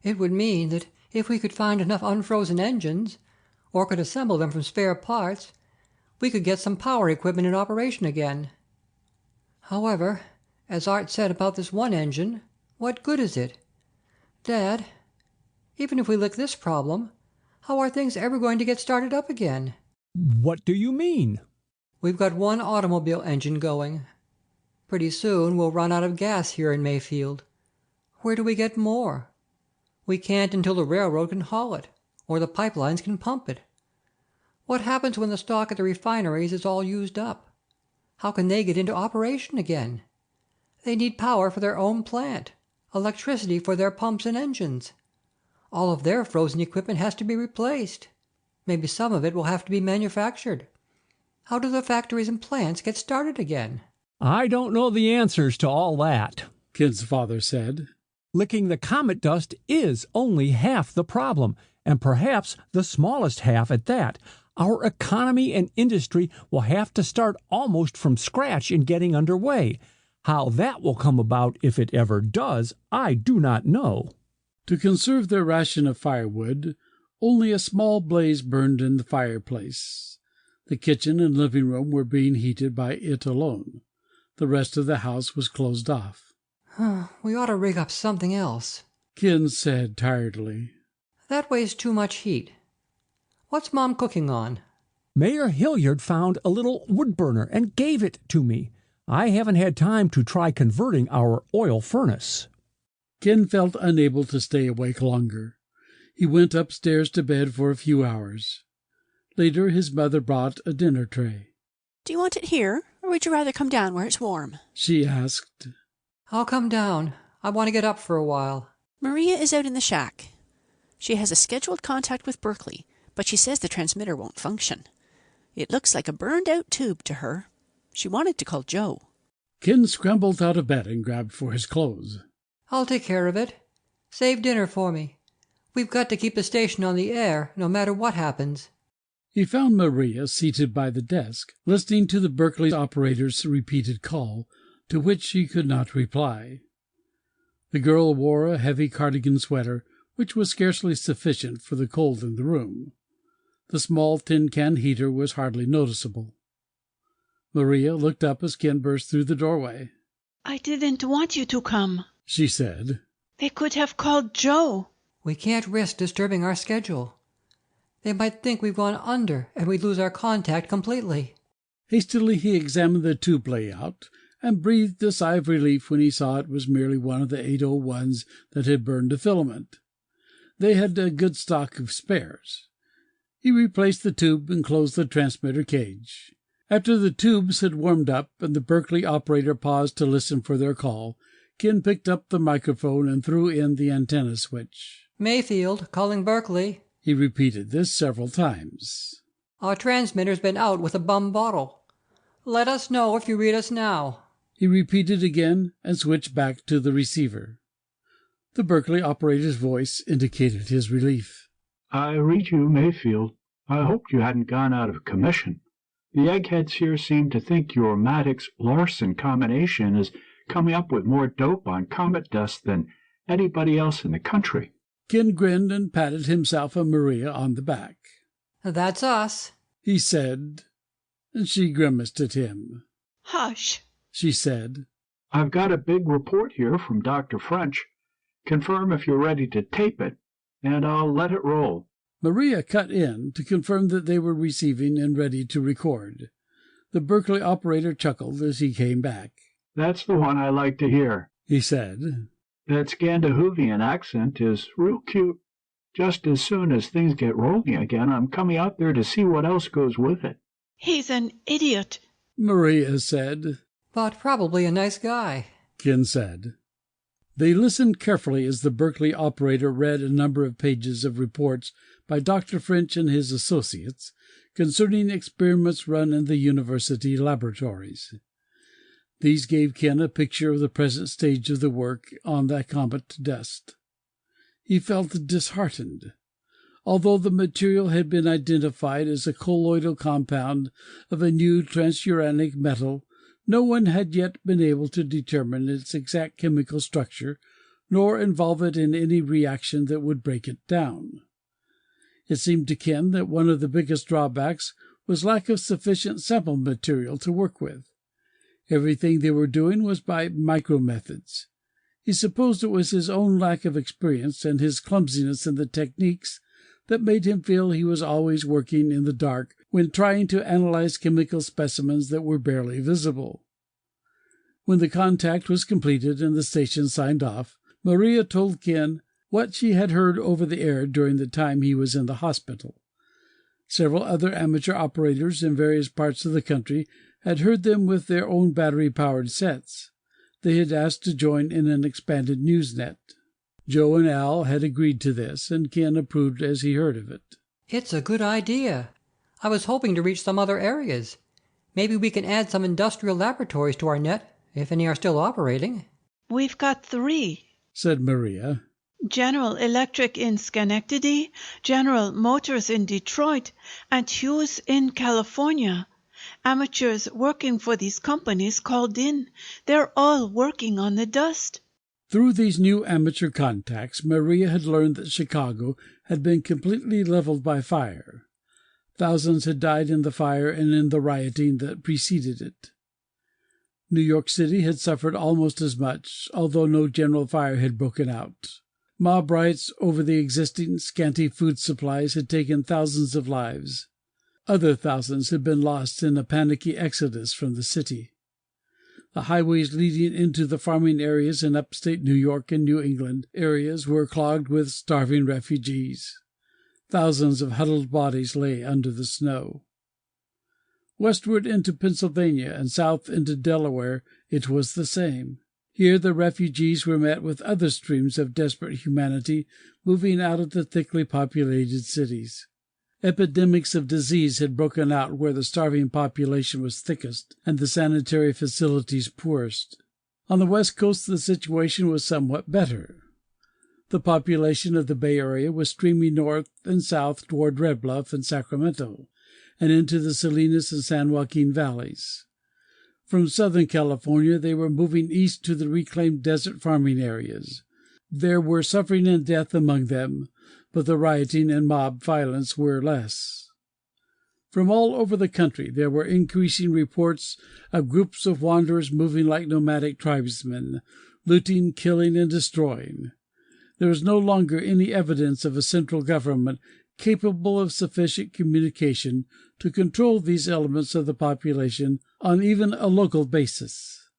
It would mean that if we could find enough unfrozen engines, or could assemble them from spare parts, we could get some power equipment in operation again. However, as Art said about this one engine, what good is it? Dad, even if we lick this problem, how are things ever going to get started up again? What do you mean? We've got one automobile engine going. Pretty soon we'll run out of gas here in Mayfield. Where do we get more? We can't until the railroad can haul it, or the pipelines can pump it. What happens when the stock at the refineries is all used up? How can they get into operation again? They need power for their own plant, electricity for their pumps and engines. All of their frozen equipment has to be replaced. Maybe some of it will have to be manufactured. How do the factories and plants get started again? I don't know the answers to all that, Ken's father said. Licking the comet dust is only half the problem, and perhaps the smallest half at that. Our economy and industry will have to start almost from scratch in getting underway. How that will come about, if it ever does, I do not know. To conserve their ration of firewood, only a small blaze burned in the fireplace. The kitchen and living room were being heated by it alone. The rest of the house was closed off. We ought to rig up something else, Ken said tiredly. That wastes too much heat. What's Mom cooking on? Mayor Hilliard found a little wood burner and gave it to me. I haven't had time to try converting our oil furnace. Ken felt unable to stay awake longer. He went upstairs to bed for a few hours. Later his mother brought a dinner tray. Do you want it here, or would you rather come down where it's warm? She asked. I'll come down. I want to get up for a while. Maria is out in the shack. She has a scheduled contact with Berkeley, but she says the transmitter won't function. It looks like a burned-out tube to her. She wanted to call Joe. Ken scrambled out of bed and grabbed for his clothes. I'll take care of it. Save dinner for me. We've got to keep the station on the air, no matter what happens. He found Maria seated by the desk, listening to the Berkeley operator's repeated call, to which she could not reply. The girl wore a heavy cardigan sweater, which was scarcely sufficient for the cold in the room. The small tin-can heater was hardly noticeable. Maria looked up as Ken burst through the doorway. I didn't want you to come, she said. They could have called Joe. We can't risk disturbing our schedule. They might think we've gone under and we'd lose our contact completely. Hastily he examined the tube layout and breathed a sigh of relief when he saw it was merely one of the 801s that had burned a filament. They had a good stock of spares. He replaced the tube and closed the transmitter cage. After the tubes had warmed up and the Berkeley operator paused to listen for their call, Ken picked up the microphone and threw in the antenna switch. Mayfield, calling Berkeley. He repeated this several times. Our transmitter's been out with a bum bottle. Let us know if you read us now. He repeated again and switched back to the receiver. The Berkeley operator's voice indicated his relief. I read you, Mayfield. I hoped you hadn't gone out of commission. The eggheads here seem to think your Maddox-Larson combination is coming up with more dope on comet dust than anybody else in the country. Ken grinned and patted himself and Maria on the back. That's us, he said, and she grimaced at him. Hush, she said. I've got a big report here from Dr. French. Confirm if you're ready to tape it, and I'll let it roll. Maria cut in to confirm that they were receiving and ready to record. The Berkeley operator chuckled as he came back. That's the one I like to hear, he said. That Scandinavian accent is real cute. Just as soon as things get rolling again, I'm coming out there to see what else goes with it. He's an idiot, Maria said. But probably a nice guy, Ken said. They listened carefully as the Berkeley operator read a number of pages of reports by Dr. French and his associates concerning experiments run in the university laboratories. These gave Ken a picture of the present stage of the work on the comet dust. He felt disheartened. Although the material had been identified as a colloidal compound of a new transuranic metal, no one had yet been able to determine its exact chemical structure, nor involve it in any reaction that would break it down. It seemed to Ken that one of the biggest drawbacks was lack of sufficient sample material to work with. Everything they were doing was by micro-methods. He supposed it was his own lack of experience and his clumsiness in the techniques that made him feel he was always working in the dark when trying to analyze chemical specimens that were barely visible. When the contact was completed and the station signed off, Maria told Ken what she had heard over the air during the time he was in the hospital. Several other amateur operators in various parts of the country had heard them with their own battery-powered sets. They had asked to join in an expanded newsnet. Joe and Al had agreed to this, and Ken approved as he heard of it. It's a good idea. I was hoping to reach some other areas. Maybe we can add some industrial laboratories to our net, if any are still operating. We've got 3, said Maria. General Electric in Schenectady, General Motors in Detroit, and Hughes in California. Amateurs working for these companies called in. They're all working on the dust. Through these new amateur contacts, Maria had learned that Chicago had been completely leveled by fire. Thousands had died in the fire and in the rioting that preceded it. New York City had suffered almost as much, although no general fire had broken out. Mob riots over the existing scanty food supplies had taken thousands of lives. Other thousands had been lost in a panicky exodus from the city. The highways leading into the farming areas in upstate New York and New England areas were clogged with starving refugees. Thousands of huddled bodies lay under the snow. Westward into Pennsylvania and south into Delaware it was the same. Here the refugees were met with other streams of desperate humanity moving out of the thickly populated cities. Epidemics of disease had broken out where the starving population was thickest and the sanitary facilities poorest. On the West Coast the situation was somewhat better. The population of the Bay Area was streaming north and south toward Red Bluff and Sacramento, and into the Salinas and San Joaquin valleys. From Southern California they were moving east to the reclaimed desert farming areas. There were suffering and death among them, but the rioting and mob violence were less. From all over the country there were increasing reports of groups of wanderers moving like nomadic tribesmen, looting, killing, and destroying. There was no longer any evidence of a central government capable of sufficient communication to control these elements of the population on even a local basis.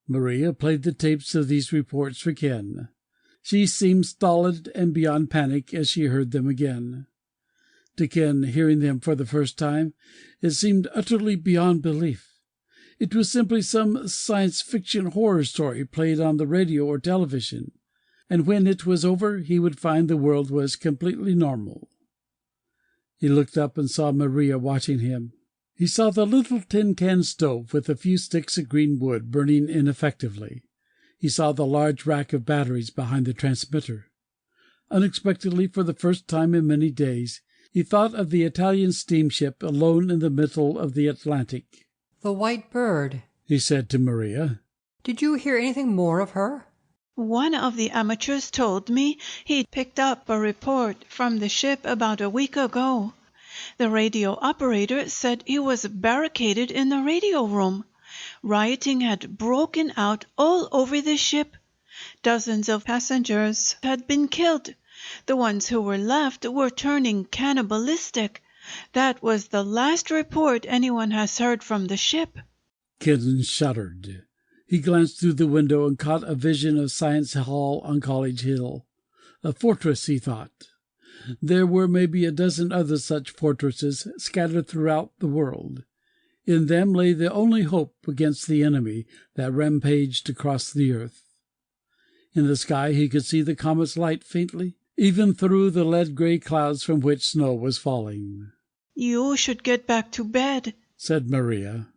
Maria played the tapes of these reports for Ken. She seemed stolid and beyond panic as she heard them again. To Ken, hearing them for the first time, it seemed utterly beyond belief. It was simply some science fiction horror story played on the radio or television, and when it was over he would find the world was completely normal. He looked up and saw Maria watching him. He saw the little tin-can stove with a few sticks of green wood burning ineffectively. He saw the large rack of batteries behind the transmitter. Unexpectedly, for the first time in many days, he thought of the Italian steamship alone in the middle of the Atlantic. The White Bird, he said to Maria. Did you hear anything more of her? One of the amateurs told me he'd picked up a report from the ship about a week ago. The radio operator said he was barricaded in the radio room. Rioting had broken out all over the ship. Dozens of passengers had been killed. The ones who were left were turning cannibalistic. That was the last report anyone has heard from the ship. Ken shuddered. He glanced through the window and caught a vision of Science Hall on College Hill. A fortress, he thought. There were maybe a dozen other such fortresses scattered throughout the world. In them lay the only hope against the enemy that rampaged across the earth. In the sky he could see the comet's light faintly, even through the lead-gray clouds from which snow was falling. You should get back to bed, said Maria.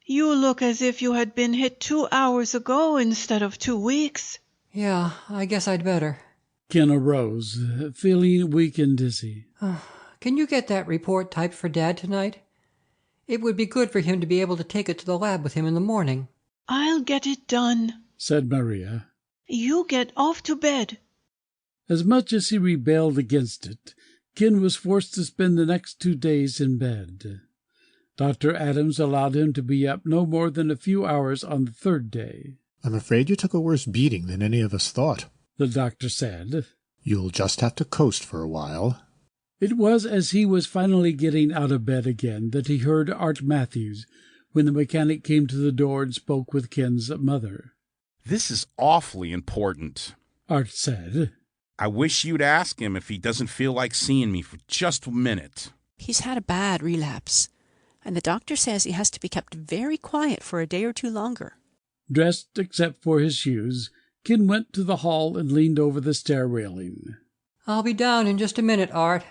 You look as if you had been hit 2 hours ago instead of 2 weeks. Yeah, I guess I'd better. Ken arose, feeling weak and dizzy. Can you get that report typed for Dad tonight? It would be good for him to be able to take it to the lab with him in the morning. I'll get it done, said Maria. You get off to bed. As much as he rebelled against it, Ken was forced to spend the next 2 days in bed. Dr. Adams allowed him to be up no more than a few hours on the 3rd day. I'm afraid you took a worse beating than any of us thought, the doctor said. You'll just have to coast for a while. It was as he was finally getting out of bed again that he heard Art Matthews when the mechanic came to the door and spoke with Ken's mother. This is awfully important, Art said. I wish you'd ask him if he doesn't feel like seeing me for just a minute. He's had a bad relapse. and the doctor says he has to be kept very quiet for a day or two longer. Dressed except for his shoes, Ken went to the hall and leaned over the stair railing. I'll be down in just a minute, Art.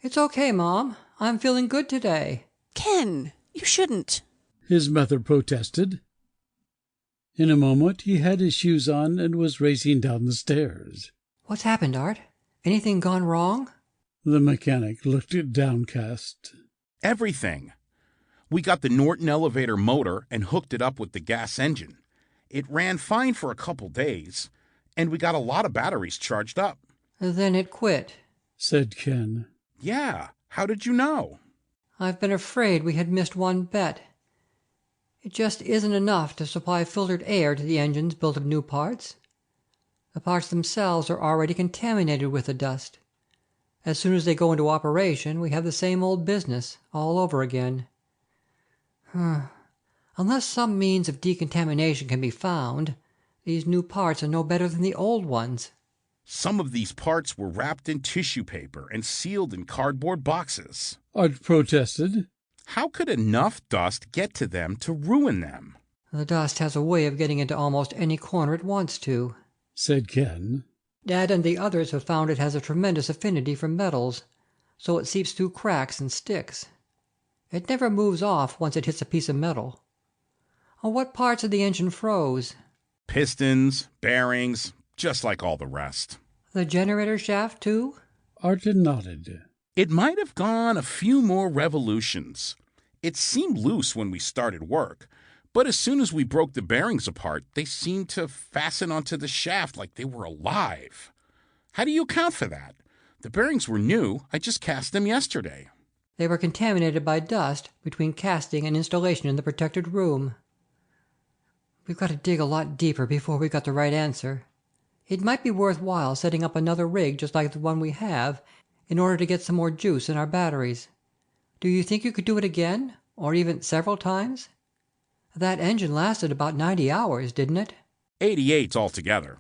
It's okay, Mom. I'm feeling good today. Ken, you shouldn't. His mother protested. In a moment he had his shoes on and was racing down the stairs. What's happened, Art? Anything gone wrong? The mechanic looked downcast. Everything. We got the Norton elevator motor and hooked it up with the gas engine. It ran fine for a couple days, and we got a lot of batteries charged up. Then it quit, said Ken. Yeah, how did you know? I've been afraid we had missed one bet. It just isn't enough to supply filtered air to the engines built of new parts. The parts themselves are already contaminated with the dust. As soon as they go into operation, we have the same old business all over again. Unless some means of decontamination can be found, these new parts are no better than the old ones. Some of these parts were wrapped in tissue paper and sealed in cardboard boxes. Art protested. How could enough dust get to them to ruin them? The dust has a way of getting into almost any corner it wants to, said Ken. Dad and the others have found it has a tremendous affinity for metals, so it seeps through cracks and sticks. It never moves off once it hits a piece of metal. What parts of the engine froze? Pistons, bearings, just like all the rest. The generator shaft, too? Art nodded. It might have gone a few more revolutions. It seemed loose when we started work, but as soon as we broke the bearings apart, they seemed to fasten onto the shaft like they were alive. How do you account for that? The bearings were new. I just cast them yesterday. They were contaminated by dust between casting and installation in the protected room. We've got to dig a lot deeper before we got the right answer. It might be worthwhile setting up another rig just like the one we have in order to get some more juice in our batteries. Do you think you could do it again, or even several times? That engine lasted about 90 hours, didn't it? 88 altogether.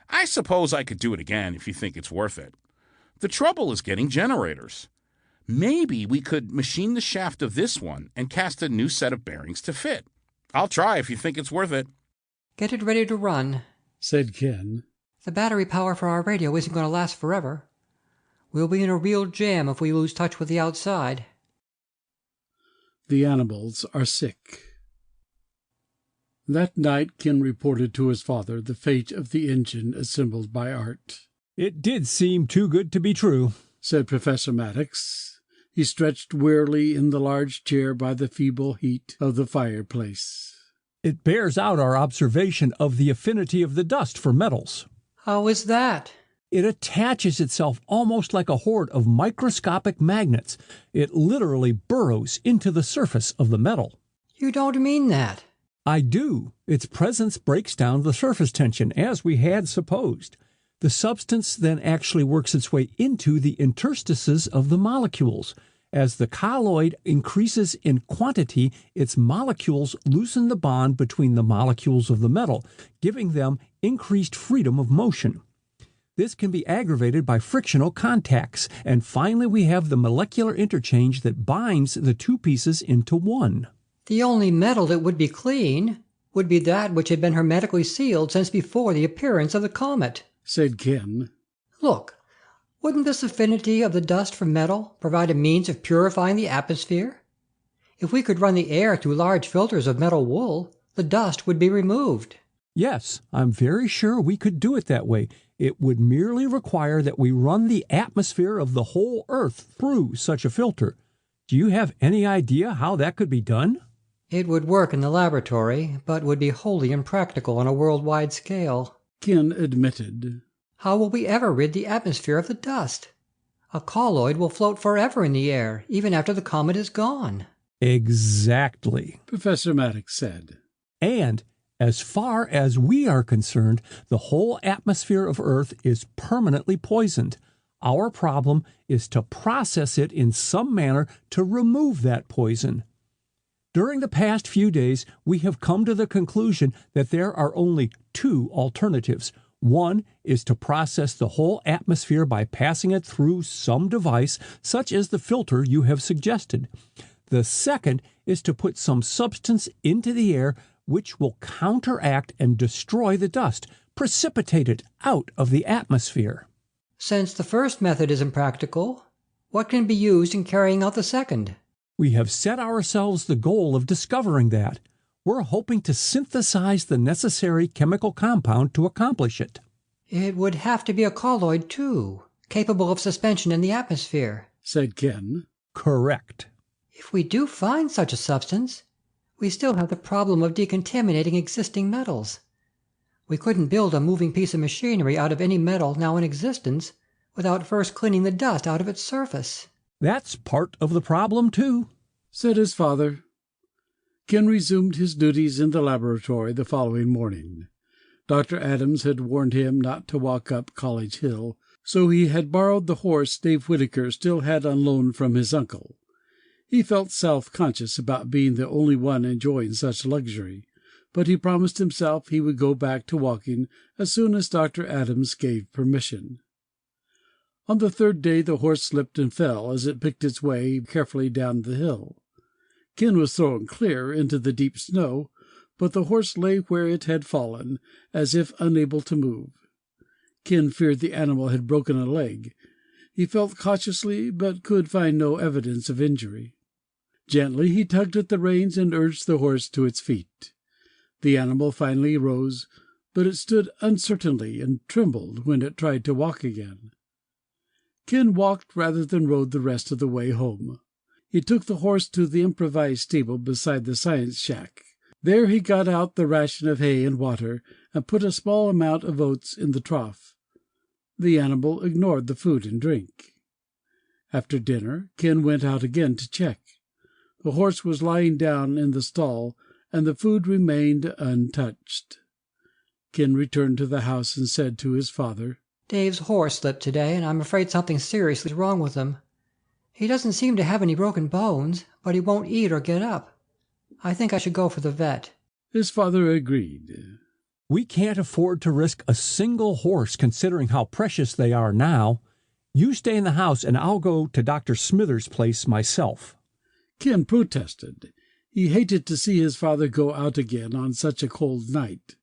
I suppose I could do it again if you think it's worth it. The trouble is getting generators. Maybe we could machine the shaft of this one and cast a new set of bearings to fit. I'll try if you think it's worth it. Get it ready to run, said Ken. The battery power for our radio isn't going to last forever. We'll be in a real jam if we lose touch with the outside. The animals are sick. That night Ken reported to his father the fate of the engine assembled by Art. It did seem too good to be true, said Professor Maddox. He stretched wearily in the large chair by the feeble heat of the fireplace. It bears out our observation of the affinity of the dust for metals. How is that? It attaches itself almost like a horde of microscopic magnets. It literally burrows into the surface of the metal. You don't mean that. I do. Its presence breaks down the surface tension, as we had supposed. The substance then actually works its way into the interstices of the molecules. As the colloid increases in quantity, its molecules loosen the bond between the molecules of the metal, giving them increased freedom of motion. This can be aggravated by frictional contacts, and finally we have the molecular interchange that binds the two pieces into one. The only metal that would be clean would be that which had been hermetically sealed since before the appearance of the comet, said Ken. Look, wouldn't this affinity of the dust for metal provide a means of purifying the atmosphere? If we could run the air through large filters of metal wool, the dust would be removed. Yes, I'm very sure we could do it that way. It would merely require that we run the atmosphere of the whole Earth through such a filter. Do you have any idea how that could be done? It would work in the laboratory, but would be wholly impractical on a worldwide scale, Ken admitted. How will we ever rid the atmosphere of the dust? A colloid will float forever in the air, even after the comet is gone. Exactly, Professor Maddox said. And as far as we are concerned, the whole atmosphere of Earth is permanently poisoned. Our problem is to process it in some manner to remove that poison. During the past few days, we have come to the conclusion that there are only two alternatives. One is to process the whole atmosphere by passing it through some device, such as the filter you have suggested. The second is to put some substance into the air which will counteract and destroy the dust, precipitate it out of the atmosphere. Since the first method is impractical, what can be used in carrying out the second? We have set ourselves the goal of discovering that. We're hoping to synthesize the necessary chemical compound to accomplish it. It would have to be a colloid, too, capable of suspension in the atmosphere, said Ken. Correct. If we do find such a substance, we still have the problem of decontaminating existing metals. We couldn't build a moving piece of machinery out of any metal now in existence without first cleaning the dust out of its surface. That's part of the problem, too, said his father. Ken resumed his duties in the laboratory the following morning. Dr. Adams had warned him not to walk up College Hill, so he had borrowed the horse Dave Whitaker still had on loan from his uncle. He felt self-conscious about being the only one enjoying such luxury, but he promised himself he would go back to walking as soon as Dr. Adams gave permission. On the third day the horse slipped and fell as it picked its way carefully down the hill. Ken was thrown clear into the deep snow, but the horse lay where it had fallen, as if unable to move. Ken feared the animal had broken a leg. He felt cautiously, but could find no evidence of injury. Gently he tugged at the reins and urged the horse to its feet. The animal finally rose, but it stood uncertainly and trembled when it tried to walk again. Ken walked rather than rode the rest of the way home. He took the horse to the improvised stable beside the science shack. There he got out the ration of hay and water and put a small amount of oats in the trough. The animal ignored the food and drink. After dinner, Ken went out again to check. The horse was lying down in the stall, and the food remained untouched. Ken returned to the house and said to his father, Dave's horse slipped today, and I'm afraid something seriously is wrong with him. He doesn't seem to have any broken bones, but he won't eat or get up. I think I should go for the vet. His father agreed. We can't afford to risk a single horse considering how precious they are now. You stay in the house and I'll go to Dr. Smithers' place myself. Ken protested. He hated to see his father go out again on such a cold night.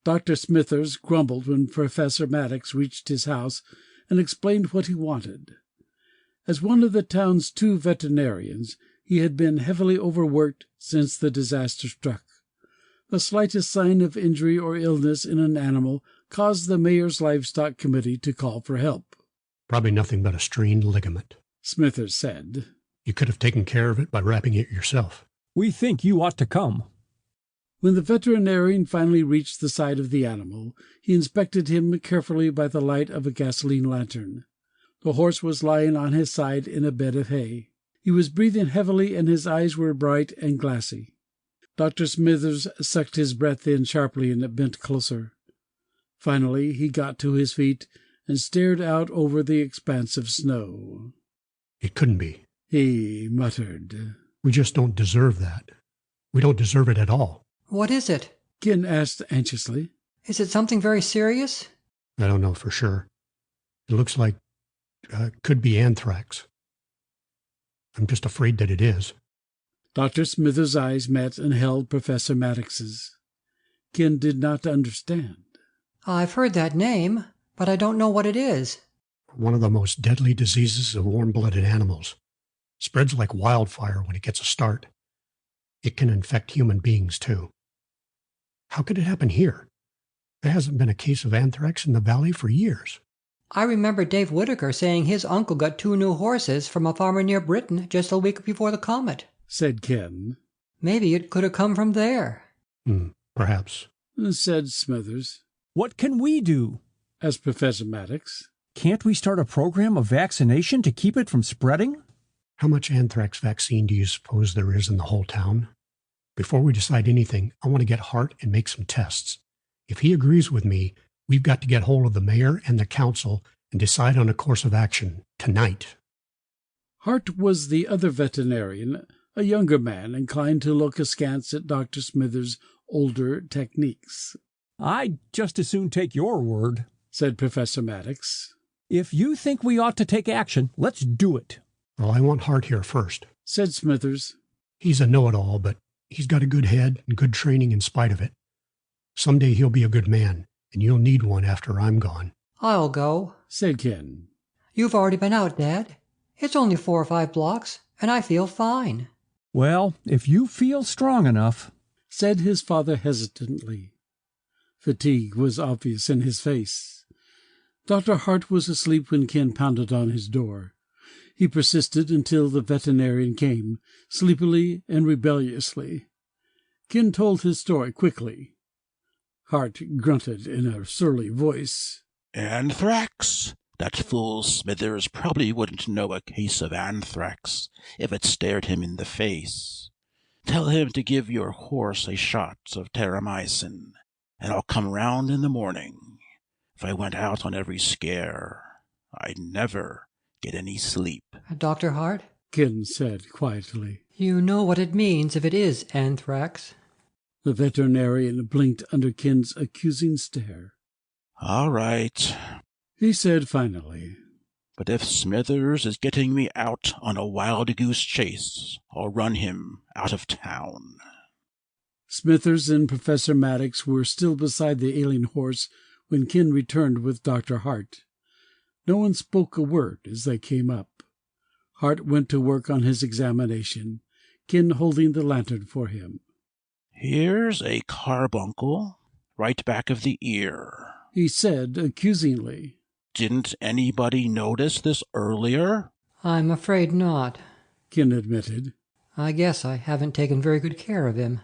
Dr. Smithers grumbled when Professor Maddox reached his house and explained what he wanted. As one of the town's 2 veterinarians, he had been heavily overworked since the disaster struck. The slightest sign of injury or illness in an animal caused the mayor's livestock committee to call for help. Probably nothing but a strained ligament, Smithers said. You could have taken care of it by wrapping it yourself. We think you ought to come. When the veterinarian finally reached the side of the animal, he inspected him carefully by the light of a gasoline lantern. The horse was lying on his side in a bed of hay. He was breathing heavily, and his eyes were bright and glassy. Dr. Smithers sucked his breath in sharply and bent closer. Finally he got to his feet and stared out over the expanse of snow. It couldn't be, he muttered. We just don't deserve that. We don't deserve it at all. What is it? Ken asked anxiously. Is it something very serious? I don't know for sure. It looks like could be anthrax. I'm just afraid that it is. Dr. Smithers' eyes met and held Professor Maddox's. Ken did not understand. I've heard that name, but I don't know what it is. One of the most deadly diseases of warm-blooded animals. Spreads like wildfire when it gets a start. It can infect human beings, too. How could it happen here? There hasn't been a case of anthrax in the valley for years. I remember Dave Whitaker saying his uncle got 2 new horses from a farmer near Britain just a week before the comet, said Ken. Maybe it could have come from there. Perhaps, said Smithers. What can we do? Asked Professor Maddox. Can't we start a program of vaccination to keep it from spreading? How much anthrax vaccine do you suppose there is in the whole town? Before we decide anything, I want to get Hart and make some tests. If he agrees with me, we've got to get hold of the mayor and the council and decide on a course of action tonight. Hart was the other veterinarian, a younger man inclined to look askance at Dr. Smithers' older techniques. I'd just as soon take your word, said Professor Maddox. If you think we ought to take action, let's do it. Well, I want Hart here first. said Smithers. He's a know-it-all, but he's got a good head and good training in spite of it. Someday he'll be a good man, and you'll need one after I'm gone. I'll go, said Ken. You've already been out, Dad. It's only 4 or 5 blocks, and I feel fine. Well, if you feel strong enough, said his father hesitantly. Fatigue was obvious in his face. Dr. Hart was asleep when Ken pounded on his door. He persisted until the veterinarian came, sleepily and rebelliously. Ken told his story quickly. Hart grunted in a surly voice. Anthrax? That fool Smithers probably wouldn't know a case of anthrax if it stared him in the face. Tell him to give your horse a shot of terramycin, and I'll come round in the morning. If I went out on every scare, I'd never get any sleep. Dr. Hart? Ken said quietly. You know what it means if it is anthrax. The veterinarian blinked under Ken's accusing stare. All right, he said finally. But if Smithers is getting me out on a wild goose chase, I'll run him out of town. Smithers and Professor Maddox were still beside the ailing horse when Ken returned with Dr. Hart. No one spoke a word as they came up. Hart went to work on his examination, Ken holding the lantern for him. Here's a carbuncle right back of the ear, he said accusingly. Didn't anybody notice this earlier? I'm afraid not, Ken admitted. I guess I haven't taken very good care of him.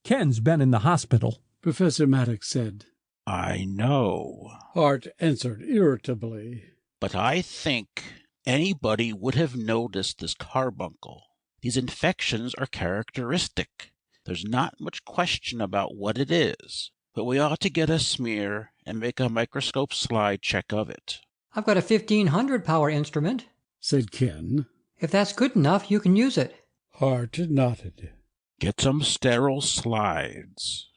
Ken's been in the hospital, Professor Maddox said. I know, Hart answered irritably. But I think anybody would have noticed this carbuncle. These infections are characteristic. There's not much question about what it is, but we ought to get a smear and make a microscope slide check of it. I've got a 1500 power instrument, said Ken. If that's good enough, you can use it. Hart nodded. Get some sterile slides.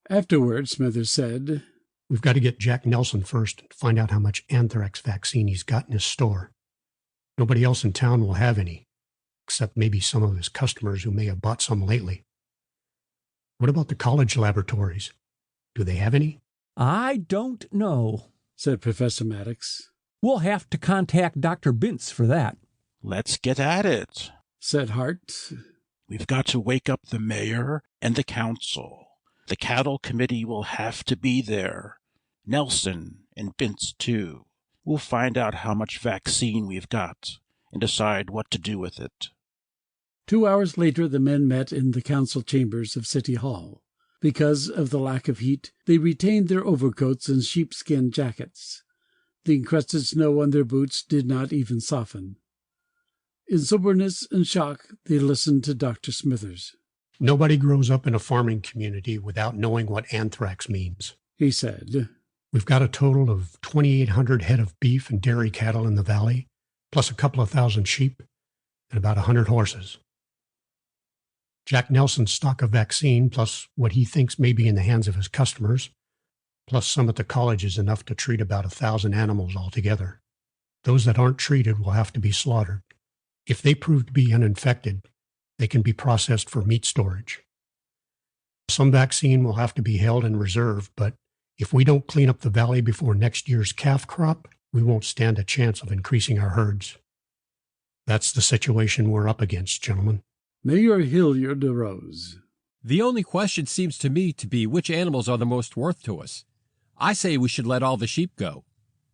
Afterward, Smithers said, We've got to get Jack Nelson first and find out how much anthrax vaccine he's got in his store. Nobody else in town will have any, except maybe some of his customers who may have bought some lately. What about the college laboratories? Do they have any? I don't know, said Professor Maddox. We'll have to contact Dr. Bintz for that. Let's get at it, said Hart. We've got to wake up the mayor and the council. The cattle committee will have to be there. Nelson and Bintz, too. We'll find out how much vaccine we've got and decide what to do with it. 2 hours later, the men met in the council chambers of City Hall. Because of the lack of heat, they retained their overcoats and sheepskin jackets. The encrusted snow on their boots did not even soften. In soberness and shock, they listened to Dr. Smithers. Nobody grows up in a farming community without knowing what anthrax means, he said. We've got a total of 2,800 head of beef and dairy cattle in the valley, plus a couple of thousand sheep and about 100 horses. Jack Nelson's stock of vaccine, plus what he thinks may be in the hands of his customers, plus some at the college is enough to treat about 1,000 animals altogether. Those that aren't treated will have to be slaughtered. If they prove to be uninfected, they can be processed for meat storage. Some vaccine will have to be held in reserve, but if we don't clean up the valley before next year's calf crop, we won't stand a chance of increasing our herds. That's the situation we're up against, gentlemen. Mayor Hilliard arose. The only question seems to me to be which animals are the most worth to us. I say we should let all the sheep go.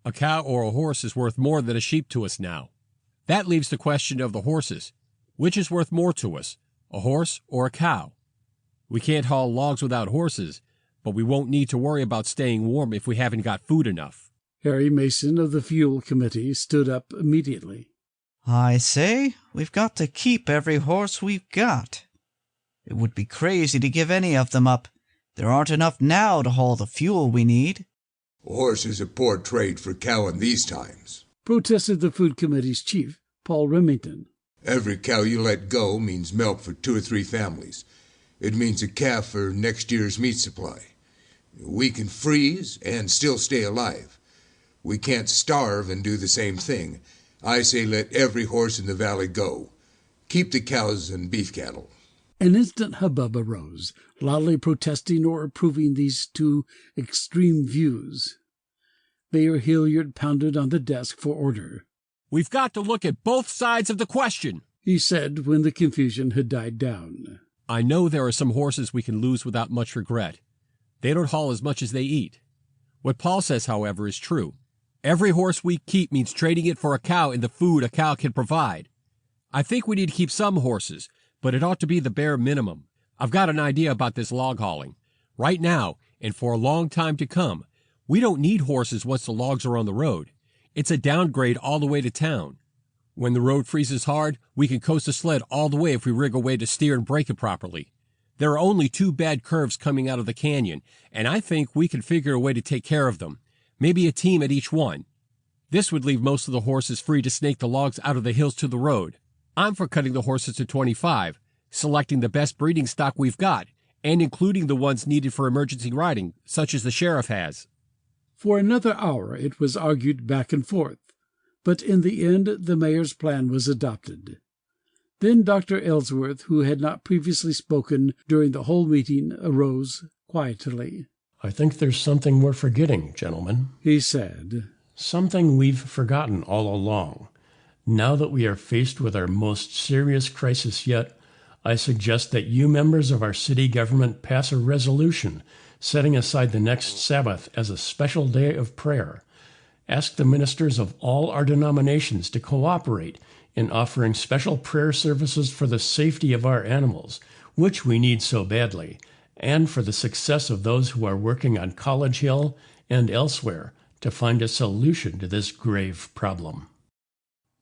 A cow or a horse is worth more than a sheep to us now. That leaves the question of the horses. Which is worth more to us, a horse or a cow? We can't haul logs without horses, but we won't need to worry about staying warm if we haven't got food enough. Harry Mason of the Fuel Committee stood up immediately. I say, we've got to keep every horse we've got. It would be crazy to give any of them up. There aren't enough now to haul the fuel we need. A horse is a poor trade for cow in these times, protested the Food Committee's chief, Paul Remington. Every cow you let go means milk for 2 or 3 families. It means a calf for next year's meat supply. We can freeze and still stay alive. We can't starve and do the same thing. I say let every horse in the valley go. Keep the cows and beef cattle. An instant hubbub arose, loudly protesting or approving these two extreme views. Mayor Hilliard pounded on the desk for order. "We've got to look at both sides of the question," he said when the confusion had died down. "I know there are some horses we can lose without much regret. They don't haul as much as they eat. What Paul says, however, is true. Every horse we keep means trading it for a cow and the food a cow can provide. I think we need to keep some horses, but it ought to be the bare minimum. I've got an idea about this log hauling. Right now, and for a long time to come, we don't need horses once the logs are on the road. It's a downgrade all the way to town. When the road freezes hard, we can coast a sled all the way if we rig a way to steer and brake it properly. There are only 2 bad curves coming out of the canyon, and I think we can figure a way to take care of them. Maybe a team at each one. This would leave most of the horses free to snake the logs out of the hills to the road. I'm for cutting the horses to 25, selecting the best breeding stock we've got, and including the ones needed for emergency riding, such as the sheriff has." For another hour it was argued back and forth, but in the end the mayor's plan was adopted. Then Dr. Ellsworth, who had not previously spoken during the whole meeting, arose quietly. "I think there's something we're forgetting, gentlemen," he said. "Something we've forgotten all along. Now that we are faced with our most serious crisis yet, I suggest that you members of our city government pass a resolution setting aside the next Sabbath as a special day of prayer. Ask the ministers of all our denominations to cooperate in offering special prayer services for the safety of our animals, which we need so badly, and for the success of those who are working on College Hill and elsewhere to find a solution to this grave problem."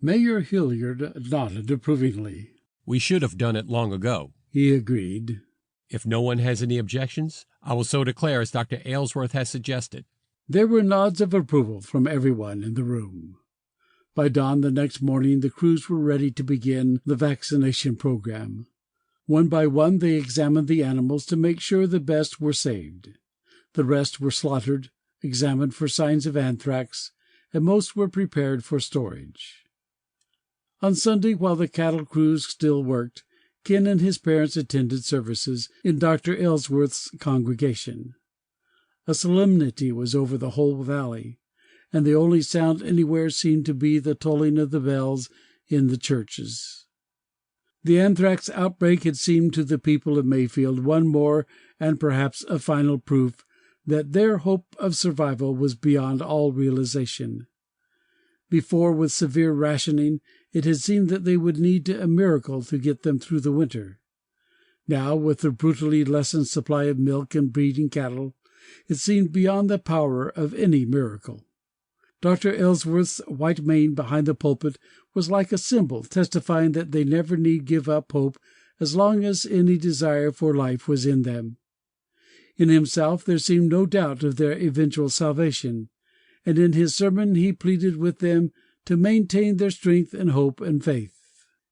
Mayor Hilliard nodded approvingly. "We should have done it long ago," he agreed. "If no one has any objections, I will so declare as Dr. Aylesworth has suggested." There were nods of approval from everyone in the room. By dawn the next morning the crews were ready to begin the vaccination program. One by one they examined the animals to make sure the best were saved. The rest were slaughtered, examined for signs of anthrax, and most were prepared for storage. On Sunday, while the cattle crews still worked, Ken and his parents attended services in Dr. Ellsworth's congregation. A solemnity was over the whole valley, and the only sound anywhere seemed to be the tolling of the bells in the churches. The anthrax outbreak had seemed to the people of Mayfield one more and perhaps a final proof that their hope of survival was beyond all realization. Before, with severe rationing, it had seemed that they would need a miracle to get them through the winter. Now, with the brutally lessened supply of milk and breeding cattle, it seemed beyond the power of any miracle. Dr. Ellsworth's white mane behind the pulpit was like a symbol testifying that they never need give up hope as long as any desire for life was in them. In himself there seemed no doubt of their eventual salvation, and in his sermon he pleaded with them to maintain their strength and hope and faith.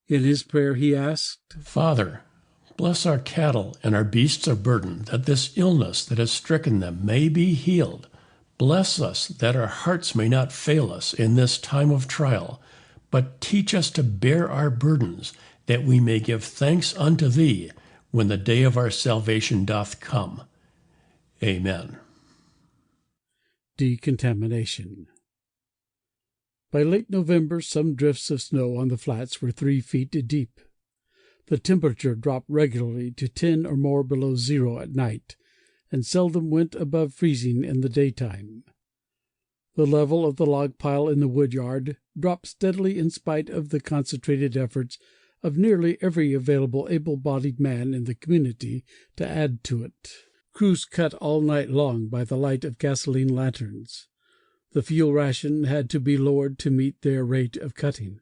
In his prayer he asked, "Father, bless our cattle and our beasts of burden, that this illness that has stricken them may be healed. Bless us that our hearts may not fail us in this time of trial, but teach us to bear our burdens, that we may give thanks unto thee when the day of our salvation doth come. Amen." Decontamination. By late November some drifts of snow on the flats were 3 feet deep. The temperature dropped regularly to 10 or more below zero at night, and seldom went above freezing in the daytime. The level of the log pile in the woodyard dropped steadily in spite of the concentrated efforts of nearly every available able-bodied man in the community to add to it. Crews cut all night long by the light of gasoline lanterns. The fuel ration had to be lowered to meet their rate of cutting.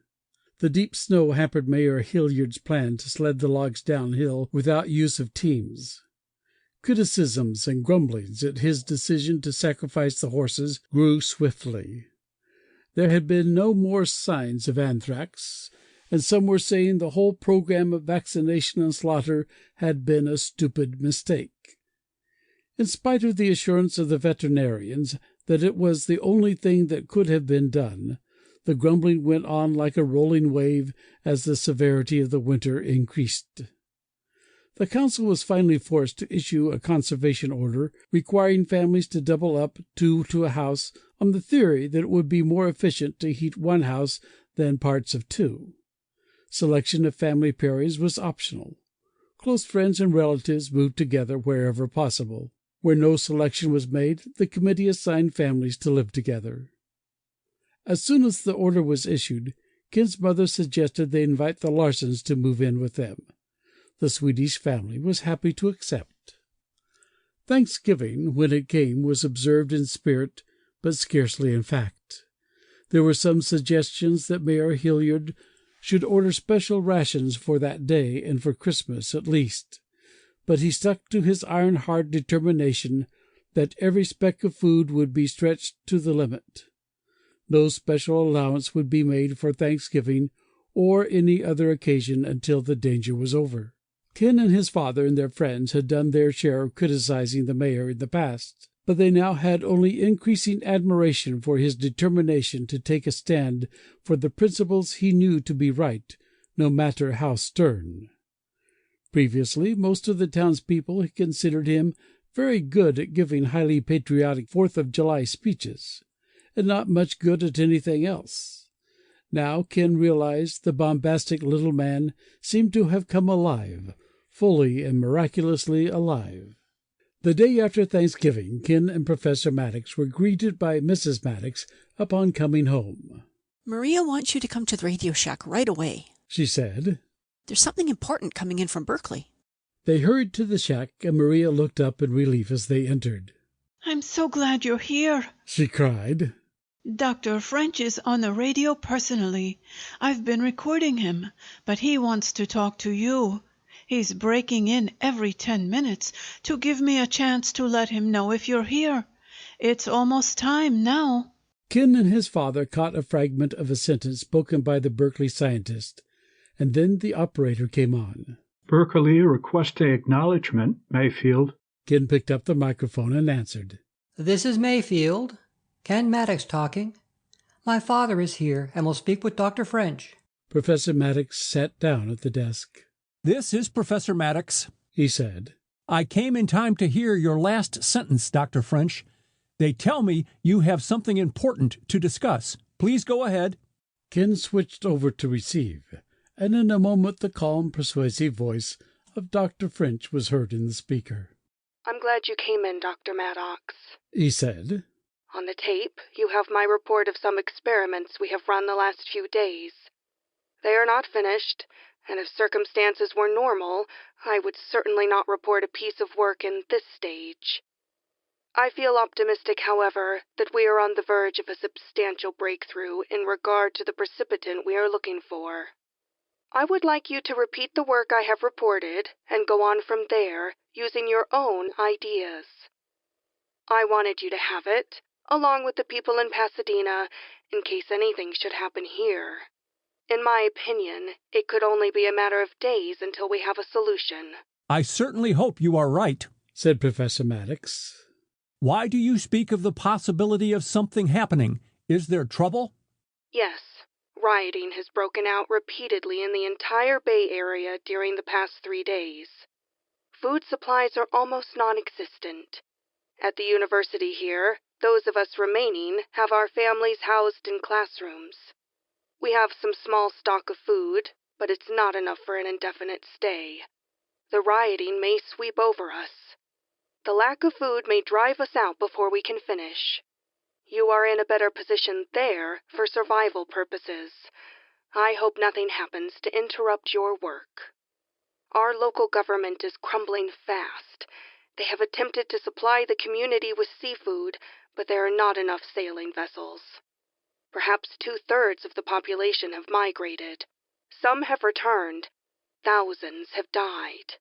The deep snow hampered Mayor Hilliard's plan to sled the logs downhill without use of teams. Criticisms and grumblings at his decision to sacrifice the horses grew swiftly. There had been no more signs of anthrax, and some were saying the whole program of vaccination and slaughter had been a stupid mistake. In spite of the assurance of the veterinarians that it was the only thing that could have been done, The grumbling went on like a rolling wave as the severity of the winter increased. The council was finally forced to issue a conservation order requiring families to double up two to a house on the theory that it would be more efficient to heat one house than parts of two. Selection of family pairings was optional. Close friends and relatives moved together wherever possible. Where no selection was made, the committee assigned families to live together. As soon as the order was issued, Ken's mother suggested they invite the Larsens to move in with them. The Swedish family was happy to accept. Thanksgiving, when it came, was observed in spirit, but scarcely in fact. There were some suggestions that Mayor Hilliard should order special rations for that day and for Christmas at least, but he stuck to his iron-hard determination that every speck of food would be stretched to the limit. No special allowance would be made for Thanksgiving or any other occasion until the danger was over. Ken and his father and their friends had done their share of criticizing the mayor in the past, but they now had only increasing admiration for his determination to take a stand for the principles he knew to be right, no matter how stern. Previously, most of the townspeople had considered him very good at giving highly patriotic Fourth of July speeches, and not much good at anything else. Now Ken realized the bombastic little man seemed to have come alive, fully and miraculously alive. The day after Thanksgiving, Ken and Professor Maddox were greeted by Mrs. Maddox upon coming home. "Maria wants you to come to the radio shack right away," she said. "There's something important coming in from Berkeley." They hurried to the shack, and Maria looked up in relief as they entered. "I'm so glad you're here," she cried. "Dr. French is on the radio personally. I've been recording him, but he wants to talk to you. He's breaking in every 10 minutes to give me a chance to let him know if you're here. It's almost time now." Ken and his father caught a fragment of a sentence spoken by the Berkeley scientist, and then the operator came on. "Berkeley requesting acknowledgement, Mayfield." Ken picked up the microphone and answered. "This is Mayfield. Ken Maddox talking. My father is here and will speak with Dr. French." Professor Maddox sat down at the desk. "This is Professor Maddox," he said. "I came in time to hear your last sentence, Dr. French. They tell me you have something important to discuss. Please go ahead." Ken switched over to receive, and in a moment the calm, persuasive voice of Dr. French was heard in the speaker. "I'm glad you came in, Dr. Maddox," he said. "On the tape, you have my report of some experiments we have run the last few days. They are not finished, and if circumstances were normal, I would certainly not report a piece of work in this stage. I feel optimistic, however, that we are on the verge of a substantial breakthrough in regard to the precipitant we are looking for. I would like you to repeat the work I have reported and go on from there using your own ideas. I wanted you to have it, along with the people in Pasadena, in case anything should happen here. In my opinion, it could only be a matter of days until we have a solution." "I certainly hope you are right," said Professor Maddox. "Why do you speak of the possibility of something happening? Is there trouble?" "Yes. Rioting has broken out repeatedly in the entire Bay Area during the past 3 days. Food supplies are almost non-existent. At the university here, those of us remaining have our families housed in classrooms. We have some small stock of food, but it's not enough for an indefinite stay. The rioting may sweep over us. The lack of food may drive us out before we can finish. You are in a better position there for survival purposes. I hope nothing happens to interrupt your work. Our local government is crumbling fast. They have attempted to supply the community with seafood, but there are not enough sailing vessels. Perhaps 2/3 of the population have migrated. Some have returned. Thousands have died.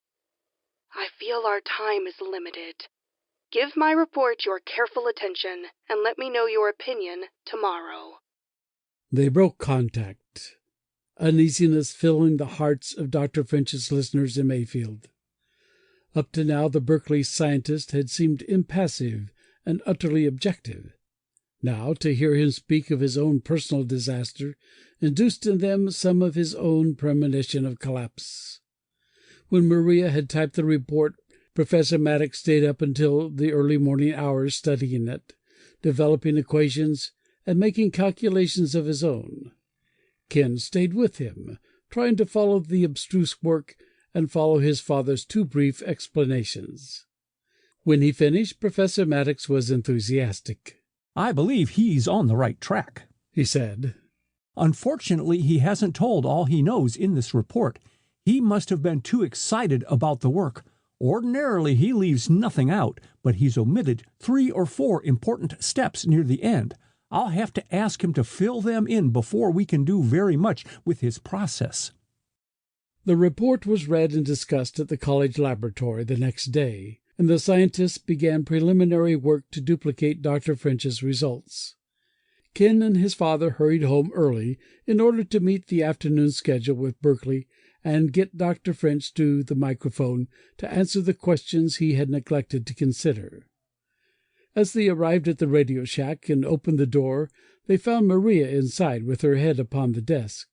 I feel our time is limited. Give my report your careful attention and let me know your opinion tomorrow." They broke contact, uneasiness filling the hearts of Dr. French's listeners in Mayfield. Up to now the Berkeley scientist had seemed impassive and utterly objective. Now, to hear him speak of his own personal disaster induced in them some of his own premonition of collapse. When Maria had typed the report, Professor Maddox stayed up until the early morning hours studying it, developing equations, and making calculations of his own. Ken stayed with him, trying to follow the abstruse work and follow his father's too brief explanations. When he finished, Professor Maddox was enthusiastic. "I believe he's on the right track," he said. "Unfortunately, he hasn't told all he knows in this report. He must have been too excited about the work. Ordinarily, he leaves nothing out, but he's omitted 3 or 4 important steps near the end. I'll have to ask him to fill them in before we can do very much with his process." The report was read and discussed at the college laboratory the next day, and the scientists began preliminary work to duplicate Dr. French's results. Ken and his father hurried home early in order to meet the afternoon schedule with Berkeley and get Dr. French to the microphone to answer the questions he had neglected to consider. As they arrived at the radio shack and opened the door, they found Maria inside with her head upon the desk.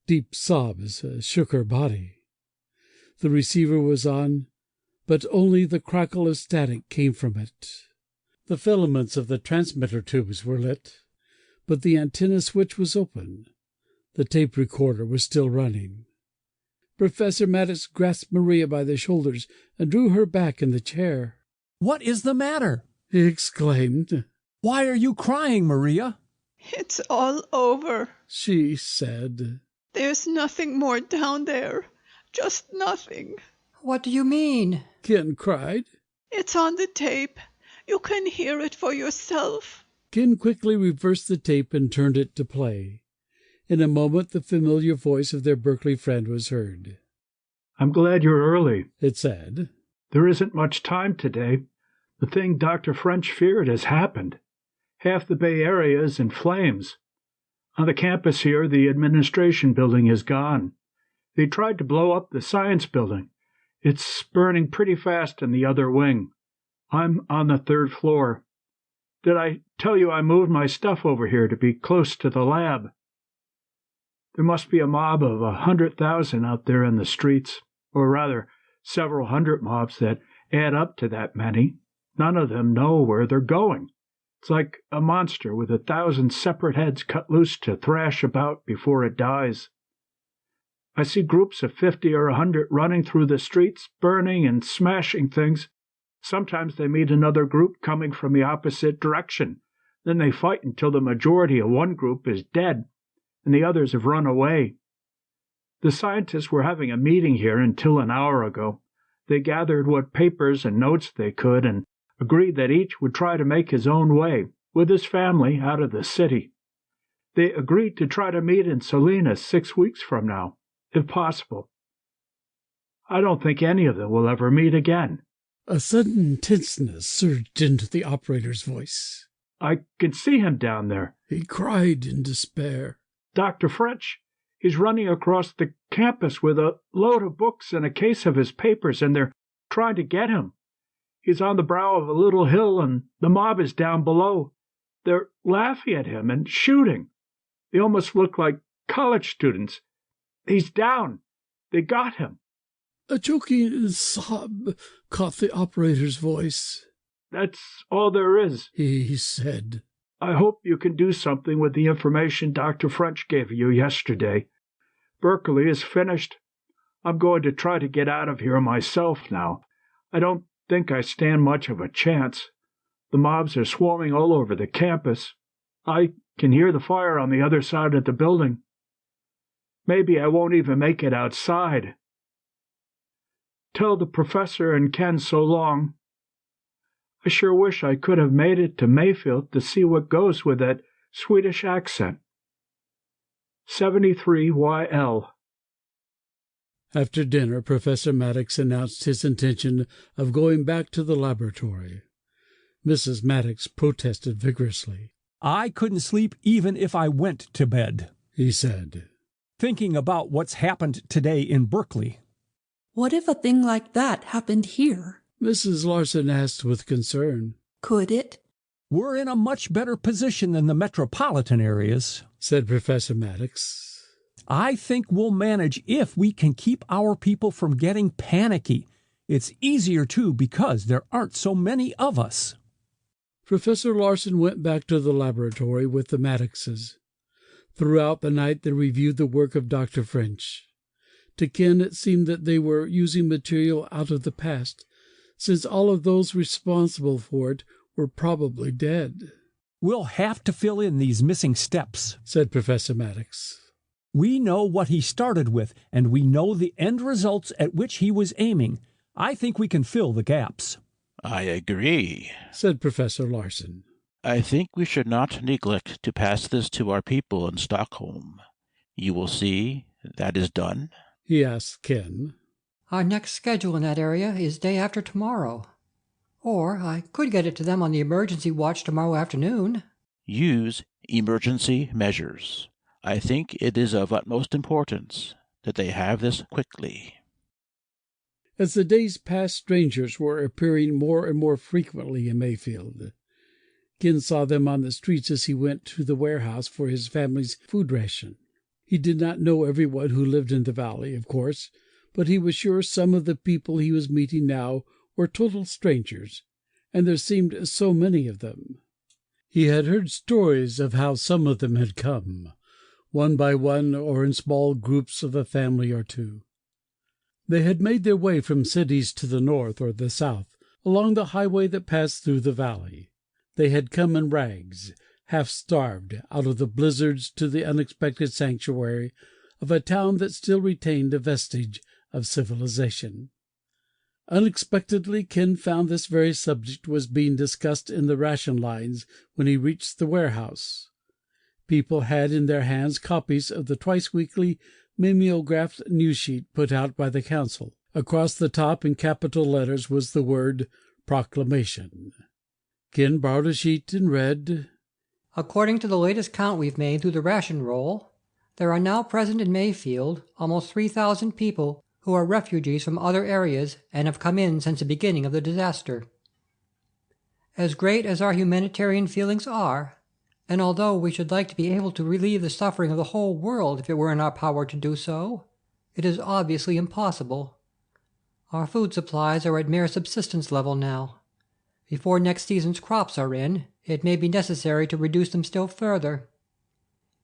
Deep sobs shook her body. The receiver was on, but only the crackle of static came from it. The filaments of the transmitter tubes were lit, but the antenna switch was open. The tape recorder was still running. Professor Maddox grasped Maria by the shoulders and drew her back in the chair. "What is the matter?" he exclaimed. "Why are you crying, Maria?" "It's all over," she said. "There's nothing more down there. Just nothing." "What do you mean?" Ken cried. "It's on the tape. You can hear it for yourself." Ken quickly reversed the tape and turned it to play. In a moment the familiar voice of their Berkeley friend was heard. "I'm glad you're early," it said. "There isn't much time today. The thing Dr. French feared has happened. Half the Bay Area is in flames. On the campus here, the administration building is gone. They tried to blow up the science building. It's burning pretty fast in the other wing. I'm on the 3rd floor. Did I tell you I moved my stuff over here to be close to the lab? There must be a mob of 100,000 out there in the streets, or rather, several hundred mobs that add up to that many. None of them know where they're going. It's like a monster with 1,000 separate heads cut loose to thrash about before it dies. I see groups of 50 or 100 running through the streets, burning and smashing things. Sometimes they meet another group coming from the opposite direction. Then they fight until the majority of one group is dead, and the others have run away. The scientists were having a meeting here until an hour ago. They gathered what papers and notes they could and agreed that each would try to make his own way, with his family, out of the city. They agreed to try to meet in Salinas 6 weeks from now, if possible. I don't think any of them will ever meet again." A sudden tenseness surged into the operator's voice. "I can see him down there," he cried in despair. "Dr. French. He's running across the campus with a load of books and a case of his papers, and they're trying to get him. He's on the brow of a little hill, and the mob is down below. They're laughing at him and shooting. They almost look like college students. He's down. They got him." A choking sob caught the operator's voice. "That's all there is," he said. "I hope you can do something with the information Dr. French gave you yesterday. Berkeley is finished. I'm going to try to get out of here myself now. I don't think I stand much of a chance. The mobs are swarming all over the campus. I can hear the fire on the other side of the building. Maybe I won't even make it outside. Tell the professor and Ken so long. I sure wish I could have made it to Mayfield to see what goes with that Swedish accent. 73YL. After dinner, Professor Maddox announced his intention of going back to the laboratory. Mrs. Maddox protested vigorously. "I couldn't sleep even if I went to bed," he said, "thinking about what's happened today in Berkeley." "What if a thing like that happened here?" Mrs. Larson asked with concern. "Could it?" We're in a much better position than the metropolitan areas, said Professor Maddox. I think we'll manage if we can keep our people from getting panicky. It's easier, too, because there aren't so many of us. Professor Larsen went back to the laboratory with the Maddoxes. Throughout the night they reviewed the work of Dr. French. To Ken it seemed that they were using material out of the past, since all of those responsible for it were probably dead. We'll have to fill in these missing steps, said Professor Maddox. We know what he started with, and we know the end results at which he was aiming. I think we can fill the gaps. I agree, said Professor Larsen. I think we should not neglect to pass this to our people in Stockholm. You will see that is done? He asked Ken. Our next schedule in that area is day after tomorrow. Or I could get it to them on the emergency watch tomorrow afternoon. Use emergency measures. I think it is of utmost importance that they have this quickly. As the days passed, strangers were appearing more and more frequently in Mayfield. Ken saw them on the streets as he went to the warehouse for his family's food ration. He did not know everyone who lived in the valley, of course, but he was sure some of the people he was meeting now were total strangers, and there seemed so many of them. He had heard stories of how some of them had come, one by one or in small groups of a family or two. They had made their way from cities to the north or the south, along the highway that passed through the valley. They had come in rags, half-starved, out of the blizzards to the unexpected sanctuary of a town that still retained a vestige of civilization. Unexpectedly, Ken found this very subject was being discussed in the ration lines when he reached the warehouse. People had in their hands copies of the twice-weekly mimeographed news-sheet put out by the council. Across the top in capital letters was the word Proclamation. Ken borrowed a sheet and read, According to the latest count we've made through the ration roll, there are now present in Mayfield almost 3,000 people who are refugees from other areas and have come in since the beginning of the disaster. As great as our humanitarian feelings are, and although we should like to be able to relieve the suffering of the whole world if it were in our power to do so, it is obviously impossible. Our food supplies are at mere subsistence level now. Before next season's crops are in, it may be necessary to reduce them still further.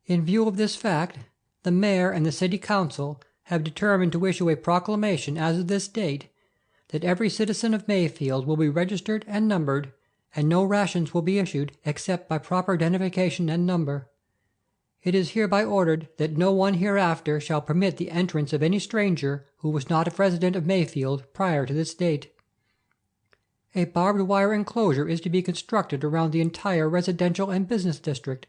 In view of this fact, the mayor and the city council have determined to issue a proclamation as of this date that every citizen of Mayfield will be registered and numbered, and no rations will be issued except by proper identification and number. It is hereby ordered that no one hereafter shall permit the entrance of any stranger who was not a resident of Mayfield prior to this date. A barbed wire enclosure is to be constructed around the entire residential and business district,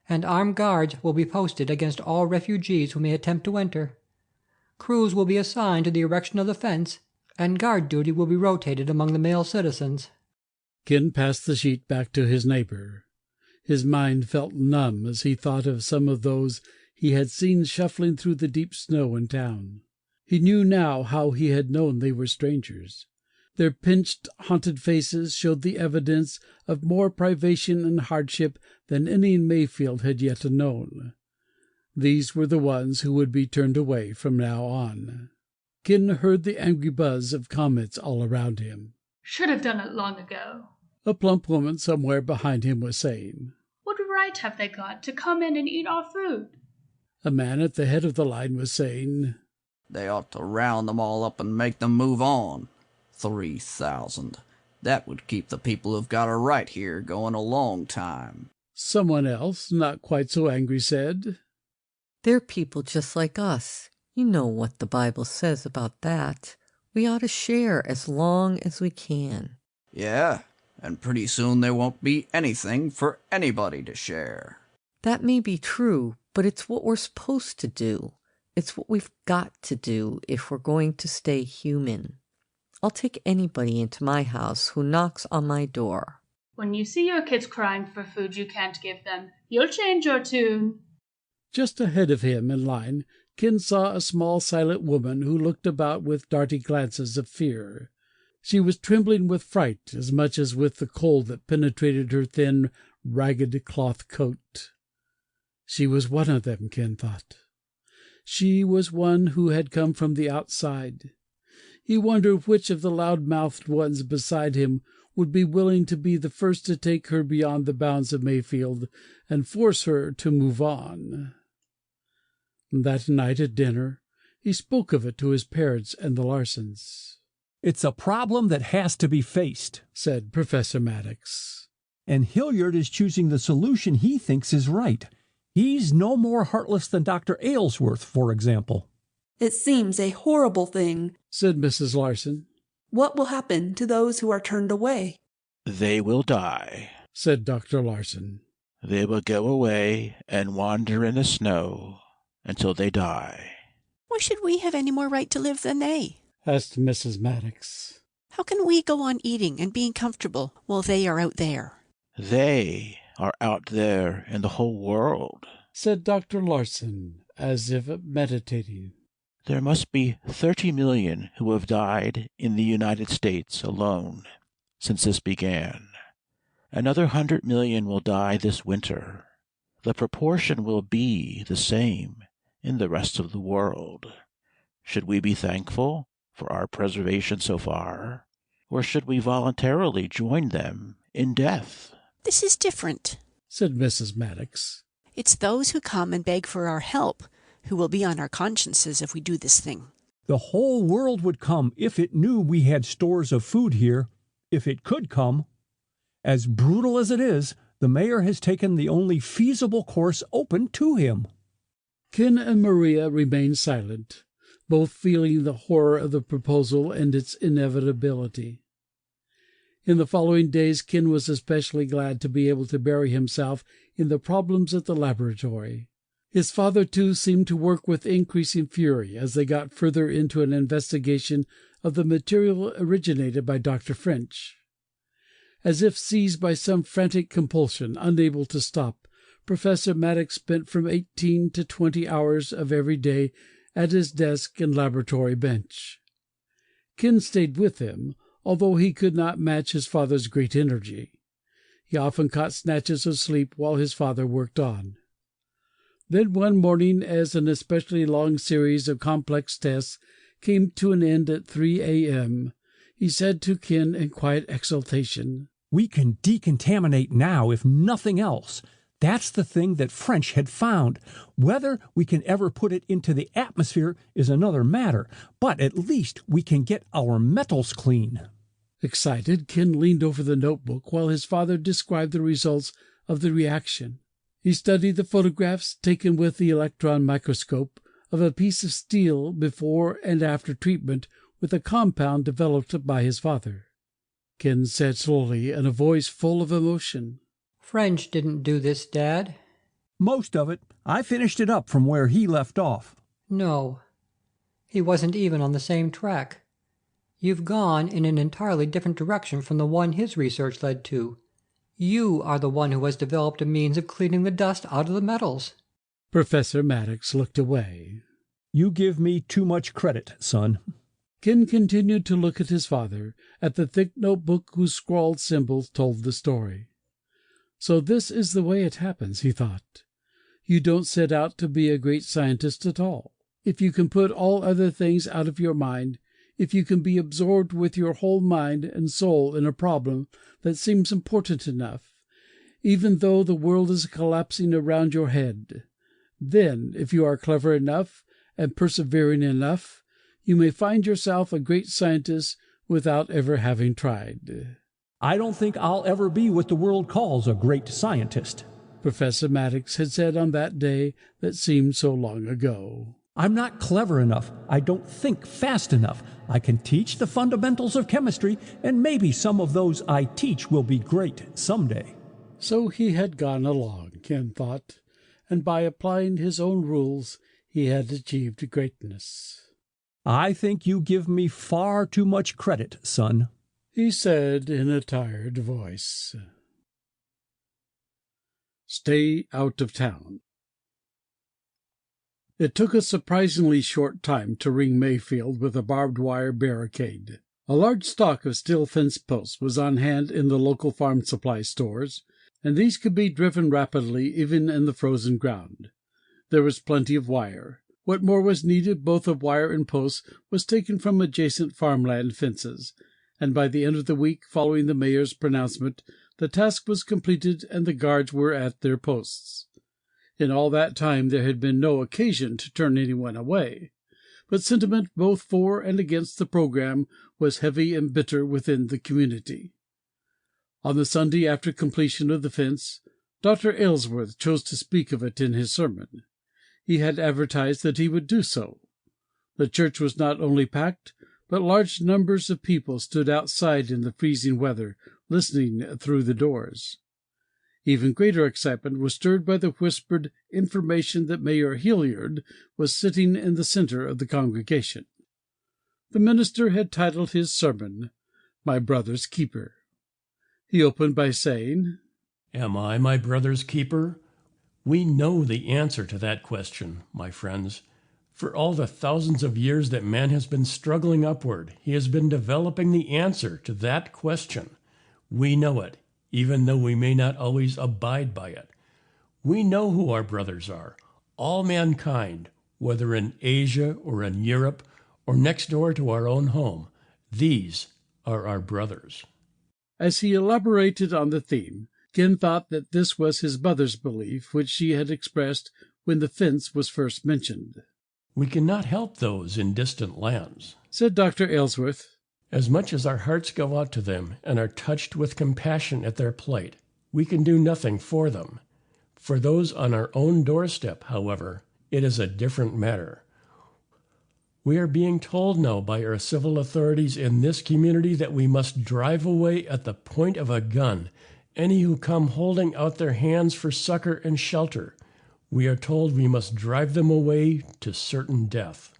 and armed guards will be posted against all refugees who may attempt to enter. Crews will be assigned to the erection of the fence, and guard duty will be rotated among the male citizens. Ken passed the sheet back to his neighbor. His mind felt numb as he thought of some of those he had seen shuffling through the deep snow in town. He knew now how he had known they were strangers. Their pinched, haunted faces showed the evidence of more privation and hardship than any in Mayfield had yet known. These were the ones who would be turned away from now on. Ken heard the angry buzz of comments all around him. Should have done it long ago. A plump woman somewhere behind him was saying. What right have they got to come in and eat our food? A man at the head of the line was saying. They ought to round them all up and make them move on. 3,000. That would keep the people who've got a right here going a long time. Someone else, not quite so angry, said. They're people just like us. You know what the Bible says about that. We ought to share as long as we can. Yeah, and pretty soon there won't be anything for anybody to share. That may be true, but it's what we're supposed to do. It's what we've got to do if we're going to stay human. I'll take anybody into my house who knocks on my door. When you see your kids crying for food you can't give them, you'll change your tune. Just ahead of him in line, Ken saw a small silent woman who looked about with darting glances of fear. She was trembling with fright as much as with the cold that penetrated her thin, ragged cloth coat. She was one of them, Ken thought. She was one who had come from the outside. He wondered which of the loud-mouthed ones beside him would be willing to be the first to take her beyond the bounds of Mayfield and force her to move on. That night at dinner he spoke of it to his parents and the Larsons. "It's a problem that has to be faced," said Professor Maddox. "And Hilliard is choosing the solution he thinks is right. He's no more heartless than Dr. Aylesworth, for example." It seems a horrible thing, said Mrs. Larson. What will happen to those who are turned away? "They will die," said Dr. Larson. "They will go away and wander in the snow until they die." Why should we have any more right to live than they? asked Mrs. Maddox. How can we go on eating and being comfortable while they are out there? "They are out there in the whole world," said Dr. Larson, as if meditating. "There must be 30 million who have died in the United States alone since this began. Another 100 million will die this winter. The proportion will be the same in the rest of the world. Should we be thankful for our preservation so far, or should we voluntarily join them in death?" This is different, said Mrs. Maddox. It's those who come and beg for our help who will be on our consciences if we do this thing. The whole world would come if it knew we had stores of food here, if it could come. As brutal as it is, the mayor has taken the only feasible course open to him. Ken and Maria remained silent, both feeling the horror of the proposal and its inevitability. In the following days Ken was especially glad to be able to bury himself in the problems of the laboratory. His father, too, seemed to work with increasing fury as they got further into an investigation of the material originated by Dr. French. As if seized by some frantic compulsion, unable to stop, Professor Maddox spent from 18 to 20 hours of every day at his desk and laboratory bench. Ken stayed with him, although he could not match his father's great energy. He often caught snatches of sleep while his father worked on. Then one morning, as an especially long series of complex tests came to an end at 3 a.m., he said to Ken in quiet exultation, "We can decontaminate now, if nothing else. That's the thing that French had found. Whether we can ever put it into the atmosphere is another matter, but at least we can get our metals clean." Excited, Ken leaned over the notebook while his father described the results of the reaction. He studied the photographs taken with the electron microscope of a piece of steel before and after treatment with a compound developed by his father. Ken said slowly in a voice full of emotion, "French didn't do this, Dad." "Most of it. I finished it up from where he left off." "No. He wasn't even on the same track. You've gone in an entirely different direction from the one his research led to. You are the one who has developed a means of cleaning the dust out of the metals." Professor Maddox looked away. "You give me too much credit, son." Ken continued to look at his father, at the thick notebook whose scrawled symbols told the story. So this is the way it happens, he thought. You don't set out to be a great scientist at all. If you can put all other things out of your mind, if you can be absorbed with your whole mind and soul in a problem that seems important enough, even though the world is collapsing around your head, then, if you are clever enough and persevering enough, you may find yourself a great scientist without ever having tried. "I don't think I'll ever be what the world calls a great scientist," Professor Maddox had said on that day that seemed so long ago. "I'm not clever enough. I don't think fast enough. I can teach the fundamentals of chemistry, and maybe some of those I teach will be great someday." So he had gone along, Ken thought, and by applying his own rules he had achieved greatness. "I think you give me far too much credit, son," he said in a tired voice. Stay out of town. It took a surprisingly short time to ring Mayfield with a barbed wire barricade. A large stock of steel fence posts was on hand in the local farm supply stores, and these could be driven rapidly even in the frozen ground. There was plenty of wire. What more was needed, both of wire and posts, was taken from adjacent farmland fences, and by the end of the week following the mayor's pronouncement, the task was completed and the guards were at their posts. In all that time there had been no occasion to turn anyone away, but sentiment both for and against the program was heavy and bitter within the community. On the Sunday after completion of the fence, Dr. Aylesworth chose to speak of it in his sermon. He had advertised that he would do so. The church was not only packed, but large numbers of people stood outside in the freezing weather, listening through the doors. Even greater excitement was stirred by the whispered information that Mayor Hilliard was sitting in the center of the congregation. The minister had titled his sermon, "My Brother's Keeper." He opened by saying, "Am I my brother's keeper? We know the answer to that question, my friends. For all the thousands of years that man has been struggling upward, he has been developing the answer to that question. We know it, even though we may not always abide by it. We know who our brothers are. All mankind, whether in Asia or in Europe or next door to our own home, these are our brothers." As he elaborated on the theme, Ken thought that this was his mother's belief, which she had expressed when the fence was first mentioned. "We cannot help those in distant lands," said Dr. Aylesworth. "As much as our hearts go out to them and are touched with compassion at their plight, we can do nothing for them. For those on our own doorstep, however, it is a different matter. We are being told now by our civil authorities in this community that we must drive away at the point of a gun any who come holding out their hands for succor and shelter. We are told we must drive them away to certain death.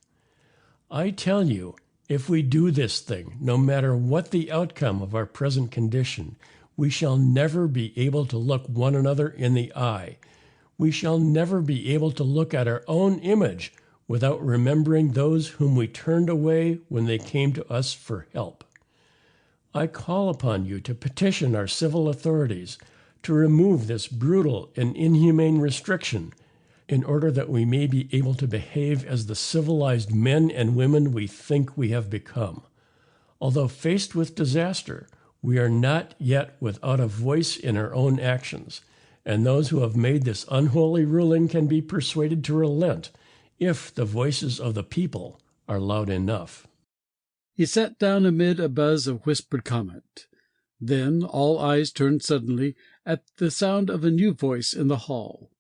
I tell you, if we do this thing, no matter what the outcome of our present condition, we shall never be able to look one another in the eye. We shall never be able to look at our own image without remembering those whom we turned away when they came to us for help. I call upon you to petition our civil authorities to remove this brutal and inhumane restriction in order that we may be able to behave as the civilized men and women we think we have become. Although faced with disaster, we are not yet without a voice in our own actions, and those who have made this unholy ruling can be persuaded to relent if the voices of the people are loud enough." He sat down amid a buzz of whispered comment. Then all eyes turned suddenly at the sound of a new voice in the hall.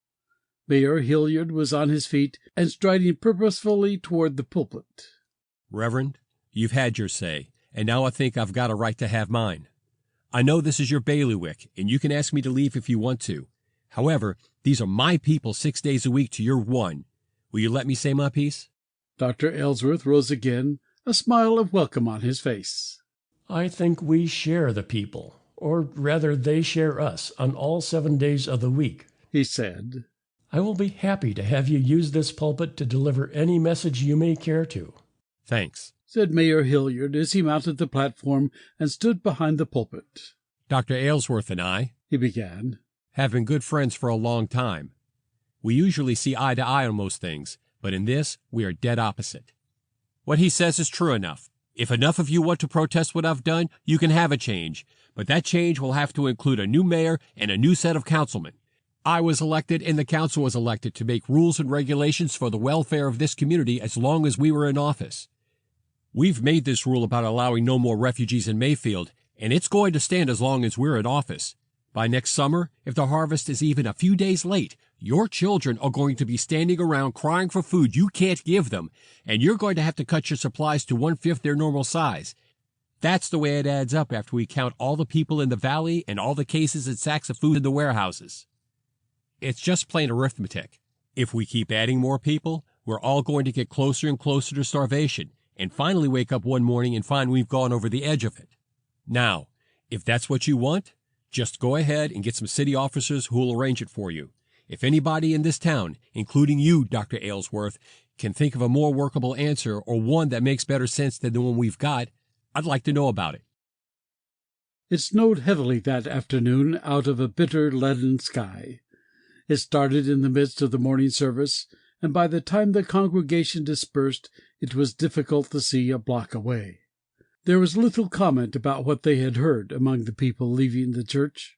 Mayor Hilliard was on his feet and striding purposefully toward the pulpit. "Reverend, you've had your say, and now I think I've got a right to have mine. I know this is your bailiwick, and you can ask me to leave if you want to. However, these are my people 6 days a week to your one. Will you let me say my piece?" Dr. Aylesworth rose again, a smile of welcome on his face. "I think we share the people, or rather they share us, on all 7 days of the week," he said. "I will be happy to have you use this pulpit to deliver any message you may care to." "Thanks," said Mayor Hilliard as he mounted the platform and stood behind the pulpit. "Dr. Aylesworth and I," he began, "have been good friends for a long time. We usually see eye to eye on most things, but in this we are dead opposite. What he says is true enough. If enough of you want to protest what I've done, you can have a change, but that change will have to include a new mayor and a new set of councilmen. I was elected and the council was elected to make rules and regulations for the welfare of this community as long as we were in office. We've made this rule about allowing no more refugees in Mayfield, and it's going to stand as long as we're in office. By next summer, if the harvest is even a few days late, your children are going to be standing around crying for food you can't give them, and you're going to have to cut your supplies to 1/5 their normal size. That's the way it adds up after we count all the people in the valley and all the cases and sacks of food in the warehouses. It's just plain arithmetic. If we keep adding more people, we're all going to get closer and closer to starvation, and finally wake up one morning and find we've gone over the edge of it. Now, if that's what you want, just go ahead and get some city officers who will arrange it for you. If anybody in this town, including you, Dr. Aylesworth, can think of a more workable answer or one that makes better sense than the one we've got, I'd like to know about it. It snowed heavily that afternoon out of a bitter leaden sky. It started in the midst of the morning service, and by the time the congregation dispersed it was difficult to see a block away. There was little comment about what they had heard among the people leaving the church.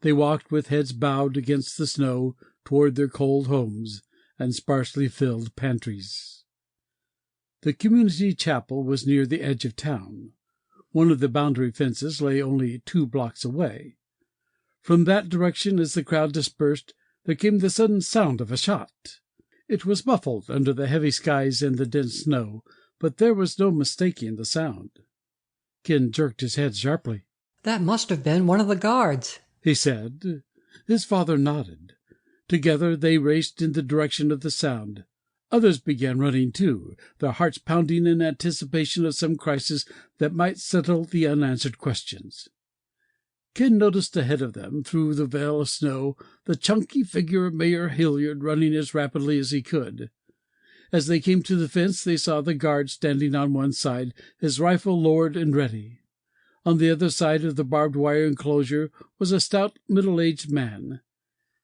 They walked with heads bowed against the snow toward their cold homes and sparsely filled pantries. The community chapel was near the edge of town. One of the boundary fences lay only 2 blocks away. From that direction, as the crowd dispersed, there came the sudden sound of a shot. It was muffled under the heavy skies and the dense snow, but there was no mistaking the sound. Ken jerked his head sharply. That must have been one of the guards, he said. His father nodded. Together they raced in the direction of the sound. Others began running too, their hearts pounding in anticipation of some crisis that might settle the unanswered questions. Ken noticed ahead of them, through the veil of snow, the chunky figure of Mayor Hilliard running as rapidly as he could. As they came to the fence, they saw the guard standing on one side, his rifle lowered and ready. On the other side of the barbed wire enclosure was a stout, middle-aged man.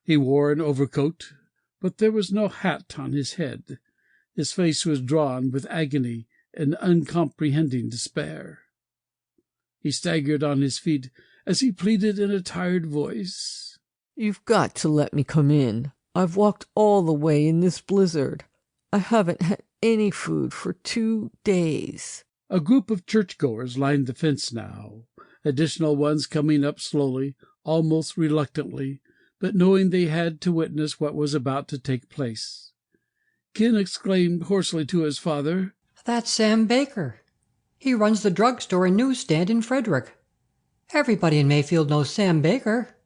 He wore an overcoat, but there was no hat on his head. His face was drawn with agony and uncomprehending despair. He staggered on his feet as he pleaded in a tired voice. "You've got to let me come in. I've walked all the way in this blizzard. I haven't had any food for 2 days. A group of churchgoers lined the fence now, additional ones coming up slowly, almost reluctantly, but knowing they had to witness what was about to take place. Ken exclaimed hoarsely to his father, "That's Sam Baker. He runs the drugstore and newsstand in Frederick. Everybody in Mayfield knows Sam Baker."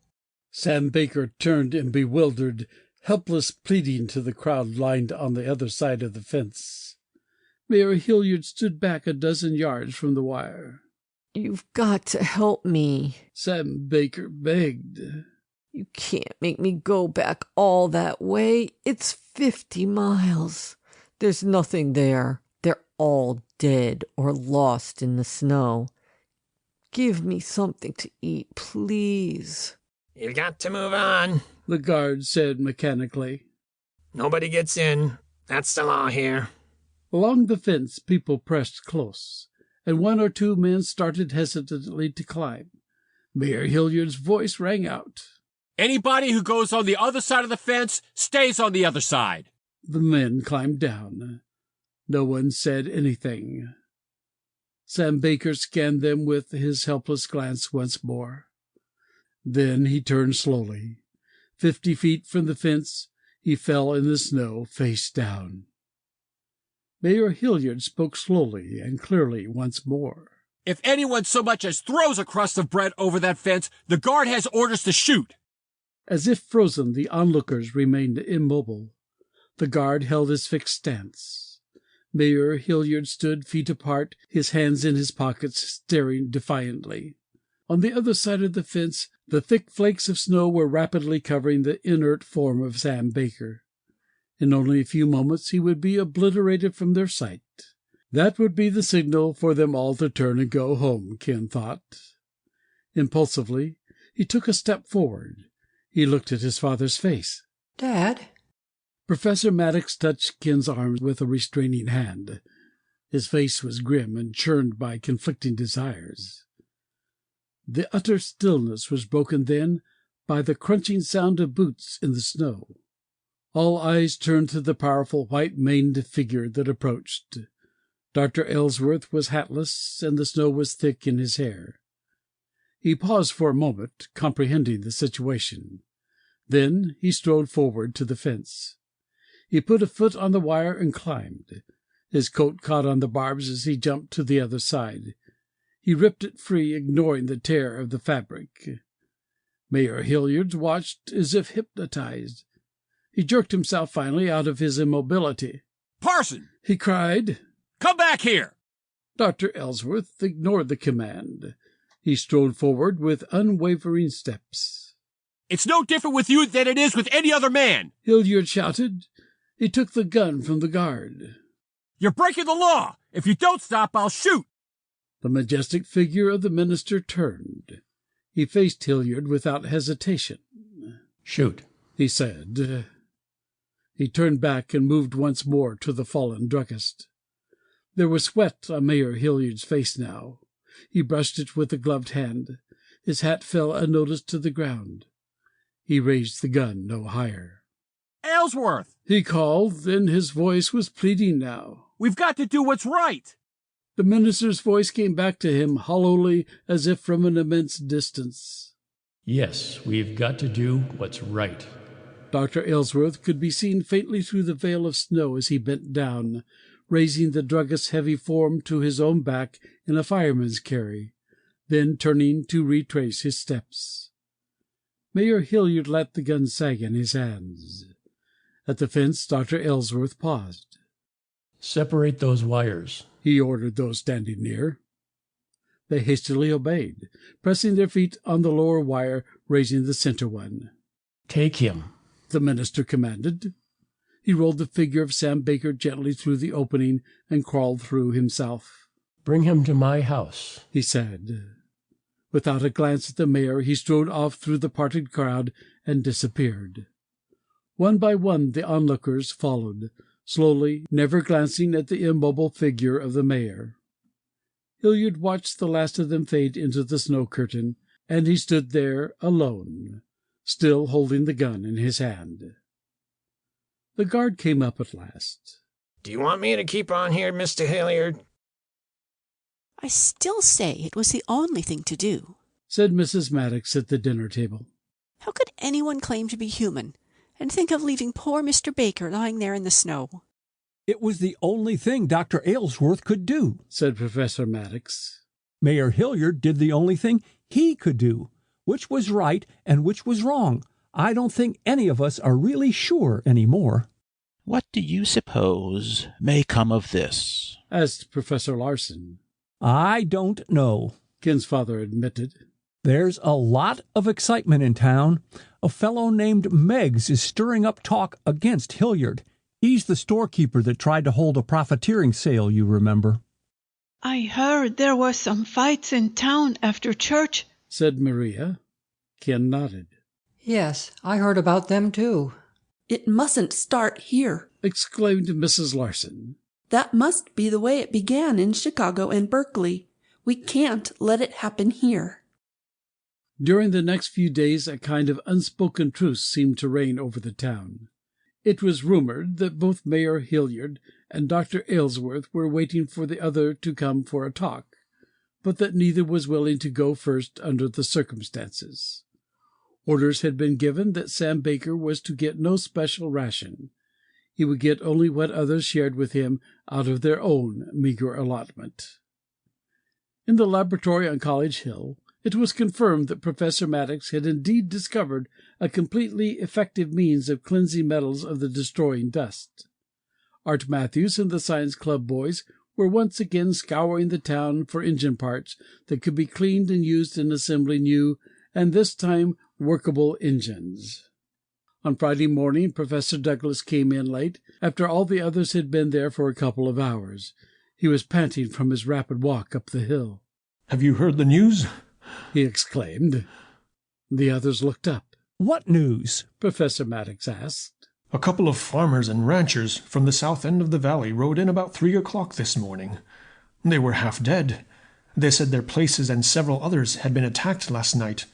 Sam Baker turned in bewildered, helpless pleading to the crowd lined on the other side of the fence. Mayor Hilliard stood back a dozen yards from the wire. "You've got to help me," Sam Baker begged. "You can't make me go back all that way. It's 50 miles. There's nothing there. They're all dead or lost in the snow. Give me something to eat, please." "You've got to move on," the guard said mechanically. "Nobody gets in. That's the law here." Along the fence people pressed close, and 1 or 2 men started hesitantly to climb. Mayor Hilliard's voice rang out. "Anybody who goes on the other side of the fence stays on the other side." The men climbed down. No one said anything. Sam Baker scanned them with his helpless glance once more. Then he turned slowly. 50 feet from the fence, he fell in the snow, face down. Mayor Hilliard spoke slowly and clearly once more. "If anyone so much as throws a crust of bread over that fence, the guard has orders to shoot." As if frozen, the onlookers remained immobile. The guard held his fixed stance. Mayor Hilliard stood feet apart, his hands in his pockets, staring defiantly. On the other side of the fence, the thick flakes of snow were rapidly covering the inert form of Sam Baker. In only a few moments he would be obliterated from their sight. That would be the signal for them all to turn and go home, Ken thought. Impulsively, he took a step forward. He looked at his father's face. "Dad?" Professor Maddox touched Ken's arm with a restraining hand. His face was grim and churned by conflicting desires. The utter stillness was broken then by the crunching sound of boots in the snow. All eyes turned to the powerful white-maned figure that approached. Dr. Ellsworth was hatless, and the snow was thick in his hair. He paused for a moment, comprehending the situation. Then he strode forward to the fence. He put a foot on the wire and climbed. His coat caught on the barbs as he jumped to the other side. He ripped it free, ignoring the tear of the fabric. Mayor Hilliard watched as if hypnotized. He jerked himself finally out of his immobility. "Parson!" he cried. "Come back here!" Dr. Ellsworth ignored the command. He strode forward with unwavering steps. "It's no different with you than it is with any other man!" Hilliard shouted. He took the gun from the guard. "You're breaking the law! If you don't stop, I'll shoot!" The majestic figure of the minister turned. He faced Hilliard without hesitation. "Shoot," he said. He turned back and moved once more to the fallen druggist. There was sweat on Mayor Hilliard's face now. He brushed it with a gloved hand. His hat fell unnoticed to the ground. He raised the gun no higher. "Aylesworth!" he called, and his voice was pleading now. "We've got to do what's right!" The minister's voice came back to him, hollowly, as if from an immense distance. "Yes, we've got to do what's right." Dr. Aylesworth could be seen faintly through the veil of snow as he bent down, raising the druggist's heavy form to his own back in a fireman's carry, then turning to retrace his steps. Mayor Hilliard let the gun sag in his hands. At the fence, Dr. Aylesworth paused. "Separate those wires," he ordered those standing near. They hastily obeyed, pressing their feet on the lower wire, raising the center one. "Take him," the minister commanded. He rolled the figure of Sam Baker gently through the opening and crawled through himself. "Bring him to my house," he said. Without a glance at the mayor, he strode off through the parted crowd and disappeared. One by one the onlookers followed, slowly, never glancing at the immobile figure of the mayor. Hilliard watched the last of them fade into the snow curtain, and he stood there alone, still holding the gun in his hand. The guard came up at last. "Do you want me to keep on here, Mr. Hilliard?" "I still say it was the only thing to do," said Mrs. Maddox at the dinner table. "How could anyone claim to be human and think of leaving poor Mr. Baker lying there in the snow?" "It was the only thing Dr. Aylesworth could do," said Professor Maddox. "Mayor Hilliard did the only thing he could do. Which was right and which was wrong, I don't think any of us are really sure any more." "What do you suppose may come of this?" asked Professor Larsen. "I don't know," Ken's father admitted. "There's a lot of excitement in town. A fellow named Meggs is stirring up talk against Hilliard. He's the storekeeper that tried to hold a profiteering sale, you remember." "I heard there were some fights in town after church," said Maria. Ken nodded. "Yes, I heard about them too." "It mustn't start here," exclaimed Mrs. Larsen. "That must be the way it began in Chicago and Berkeley. We can't let it happen here." During the next few days a kind of unspoken truce seemed to reign over the town. It was rumored that both Mayor Hilliard and Dr. Aylesworth were waiting for the other to come for a talk, but that neither was willing to go first under the circumstances. Orders had been given that Sam Baker was to get no special ration. He would get only what others shared with him out of their own meager allotment. In the laboratory on College Hill, it was confirmed that Professor Maddox had indeed discovered a completely effective means of cleansing metals of the destroying dust. Art Matthews and the Science Club boys were once again scouring the town for engine parts that could be cleaned and used in assembling new, and this time workable, engines. On Friday morning, Professor Douglas came in late, after all the others had been there for a couple of hours. He was panting from his rapid walk up the hill. "Have you heard the news?" he exclaimed. The others looked up. "What news?" Professor Maddox asked. "A couple of farmers and ranchers from the south end of the valley rode in about 3 o'clock this morning. They were half dead. They said their places and several others had been attacked last night.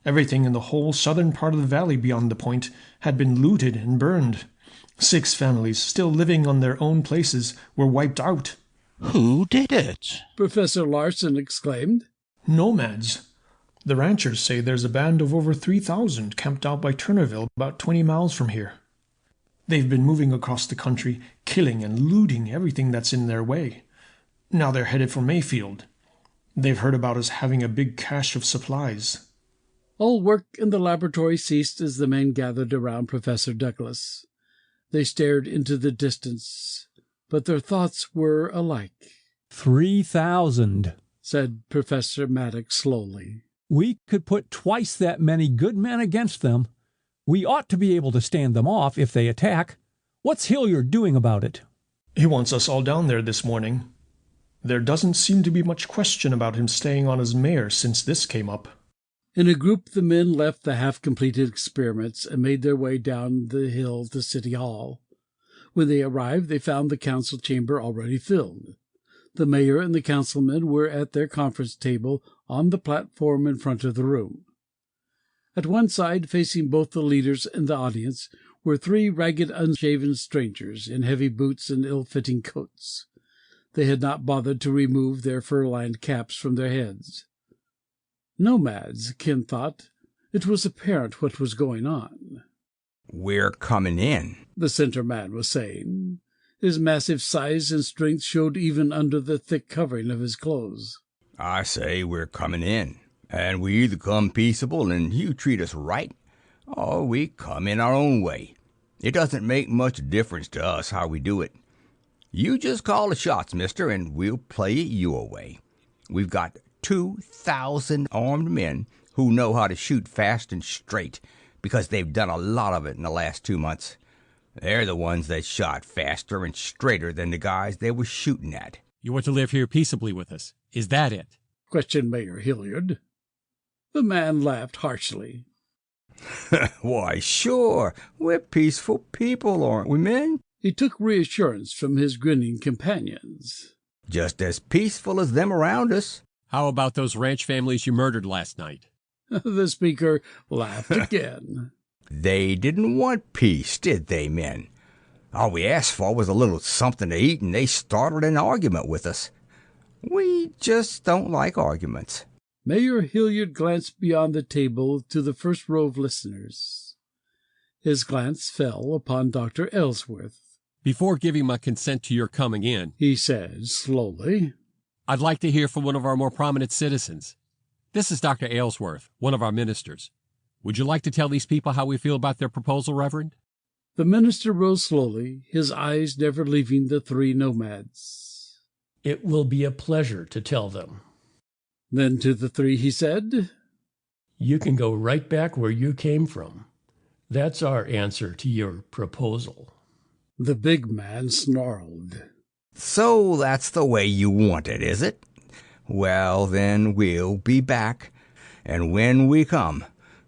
Everything in the whole southern part of the valley beyond the point had been looted and burned. 6 families, still living on their own places, were wiped out." "Who did it?" Professor Larsen exclaimed. "Nomads. The ranchers say there's a band of over 3,000 camped out by Turnerville, about 20 miles from here. They've been moving across the country, killing and looting everything that's in their way. Now they're headed for Mayfield. They've heard about us having a big cache of supplies." All work in the laboratory ceased as the men gathered around Professor Douglas. They stared into the distance, but their thoughts were alike. 3,000, said Professor Maddox slowly. "We could put twice that many good men against them. We ought to be able to stand them off if they attack. What's Hilliard doing about it?" "He wants us all down there this morning." There doesn't seem to be much question about him staying on as mayor since this came up. In a group, the men left the half-completed experiments and made their way down the hill to City Hall. When they arrived, they found the council chamber already filled. The mayor and the councilmen were at their conference table on the platform in front of the room. At one side, facing both the leaders and the audience, were three ragged, unshaven strangers in heavy boots and ill-fitting coats. They had not bothered to remove their fur-lined caps from their heads. Nomads, Ken thought. It was apparent what was going on. "We're coming in," the center man was saying. His massive size and strength showed even under the thick covering of his clothes. "I say we're coming in, and we either come peaceable and you treat us right, or we come in our own way. It doesn't make much difference to us how we do it. You just call the shots, mister, and we'll play it your way. We've got 2,000 armed men who know how to shoot fast and straight, because they've done a lot of it in the last 2 months. They're the ones that shot faster and straighter than the guys they were shooting at." "You want to live here peaceably with us? Is that it?" questioned Mayor Hilliard. The man laughed harshly. "Why, sure. We're peaceful people, aren't we, men?" He took reassurance from his grinning companions. "Just as peaceful as them around us." "How about those ranch families you murdered last night?" The speaker laughed again. "They didn't want peace, did they, men? All we asked for was a little something to eat, and they started an argument with us. We just don't like arguments." Mayor Hilliard glanced beyond the table to the first row of listeners. His glance fell upon Dr. Ellsworth. "Before giving my consent to your coming in," he said slowly, "I'd like to hear from one of our more prominent citizens. This is Dr. Aylesworth, one of our ministers. Would you like to tell these people how we feel about their proposal, Reverend?" The minister rose slowly, his eyes never leaving the three nomads. "It will be a pleasure to tell them." Then to the three he said, "You can go right back where you came from. That's our answer to your proposal." The big man snarled. "So that's the way you want it, is it? Well, then we'll be back, and when we come,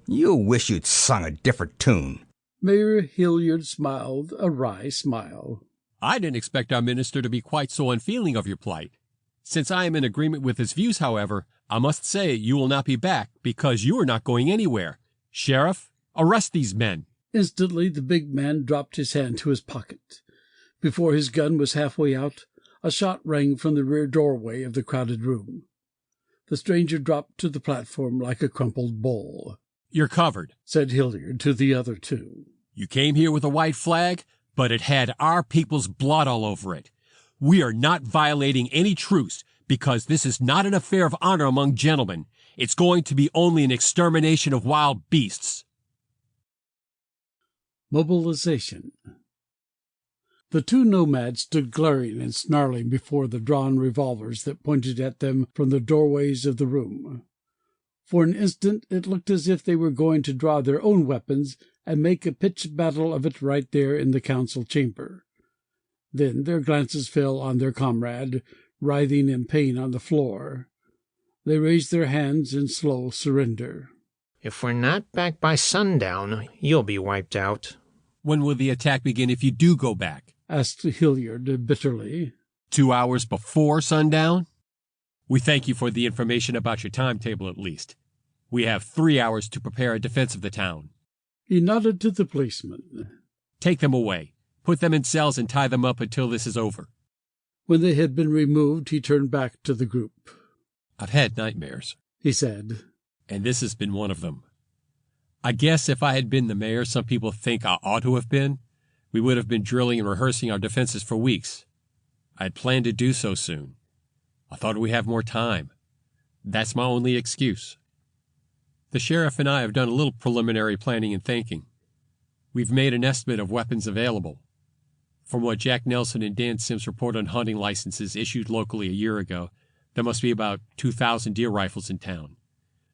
you'll wish you'd sung a different tune." Mayor Hilliard smiled a wry smile. "I didn't expect our minister to be quite so unfeeling of your plight. Since I am in agreement with his views, however, I must say you will not be back because you are not going anywhere. Sheriff, arrest these men." Instantly the big man dropped his hand to his pocket. Before his gun was halfway out, a shot rang from the rear doorway of the crowded room. The stranger dropped to the platform like a crumpled bowl. "You're covered," said Hilliard to the other two. "You came here with a white flag, but it had our people's blood all over it. We are not violating any truce because this is not an affair of honor among gentlemen. It's going to be only an extermination of wild beasts." Mobilization. The two nomads stood glaring and snarling before the drawn revolvers that pointed at them from the doorways of the room. For an instant it looked as if they were going to draw their own weapons and make a pitched battle of it right there in the council chamber. Then their glances fell on their comrade, writhing in pain on the floor. They raised their hands in slow surrender. "If we're not back by sundown, you'll be wiped out." "When will the attack begin if you do go back?" asked Hilliard bitterly. 2 hours before sundown? We thank you for the information about your timetable, at least. We have 3 hours to prepare a defense of the town." He nodded to the policeman. "Take them away. Put them in cells and tie them up until this is over." When they had been removed, he turned back to the group. "I've had nightmares," he said, "and this has been one of them. I guess if I had been the mayor, some people think I ought to have been, we would have been drilling and rehearsing our defenses for weeks. I had planned to do so soon. I thought we'd have more time. That's my only excuse. The sheriff and I have done a little preliminary planning and thinking. We've made an estimate of weapons available. From what Jack Nelson and Dan Sims report on hunting licenses issued locally a year ago, there must be about 2,000 deer rifles in town.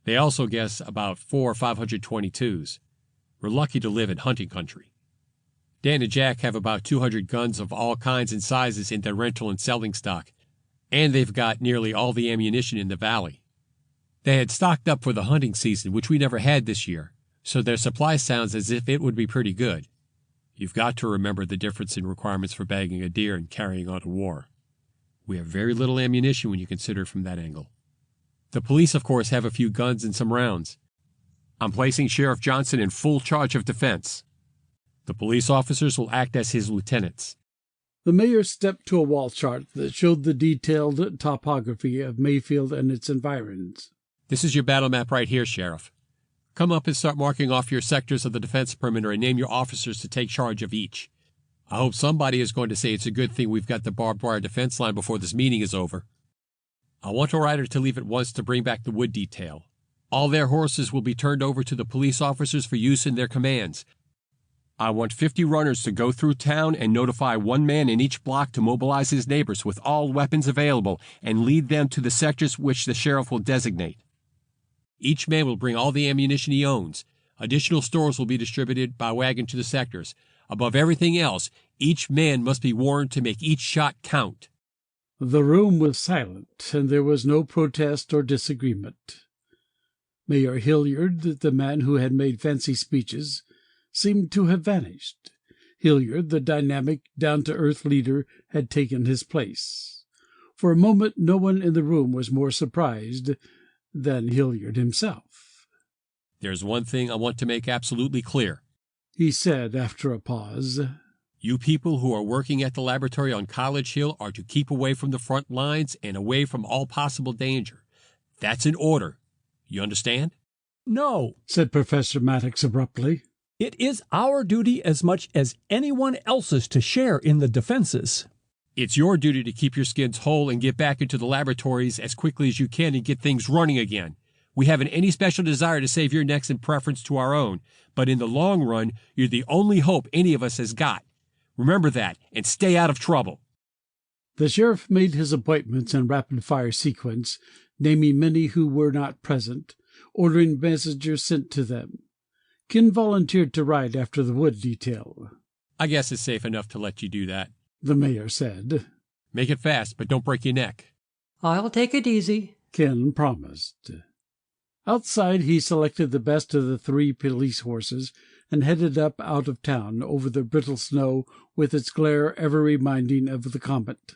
They also guess about 400 or 500 .22s. We're lucky to live in hunting country. Dan and Jack have about 200 guns of all kinds and sizes in their rental and selling stock. And they've got nearly all the ammunition in the valley. They had stocked up for the hunting season, which we never had this year, so their supply sounds as if it would be pretty good. You've got to remember the difference in requirements for bagging a deer and carrying on a war. We have very little ammunition when you consider it from that angle. The police, of course, have a few guns and some rounds. I'm placing Sheriff Johnson in full charge of defense. The police officers will act as his lieutenants. The mayor stepped to a wall chart that showed the detailed topography of Mayfield and its environs. This is your battle map right here, Sheriff. Come up and start marking off your sectors of the defense perimeter and name your officers to take charge of each. I hope somebody is going to say it's a good thing we've got the barbed wire defense line before this meeting is over. I want a rider to leave at once to bring back the wood detail. All their horses will be turned over to the police officers for use in their commands. I want 50 runners to go through town and notify one man in each block to mobilize his neighbors with all weapons available and lead them to the sectors which the sheriff will designate. Each man will bring all the ammunition he owns. Additional stores will be distributed by wagon to the sectors. Above everything else, each man must be warned to make each shot count. The room was silent, and there was no protest or disagreement. Mayor Hilliard, the man who had made fancy speeches, seemed to have vanished. Hilliard, the dynamic, down-to-earth leader, had taken his place. For a moment no one in the room was more surprised than Hilliard himself. There's one thing I want to make absolutely clear, he said after a pause. You people who are working at the laboratory on College Hill are to keep away from the front lines and away from all possible danger. That's an order. You understand? No, said Professor Maddox abruptly. It is our duty as much as anyone else's to share in the defenses. It's your duty to keep your skins whole and get back into the laboratories as quickly as you can and get things running again. We haven't any special desire to save your necks in preference to our own, but in the long run, you're the only hope any of us has got. Remember that, and stay out of trouble. The sheriff made his appointments in rapid-fire sequence, naming many who were not present, ordering messengers sent to them. Ken volunteered to ride after the wood detail. I guess it's safe enough to let you do that, the mayor said. Make it fast, but don't break your neck. I'll take it easy, Ken promised. Outside, he selected the best of the 3 police horses and headed up out of town over the brittle snow with its glare ever reminding of the comet.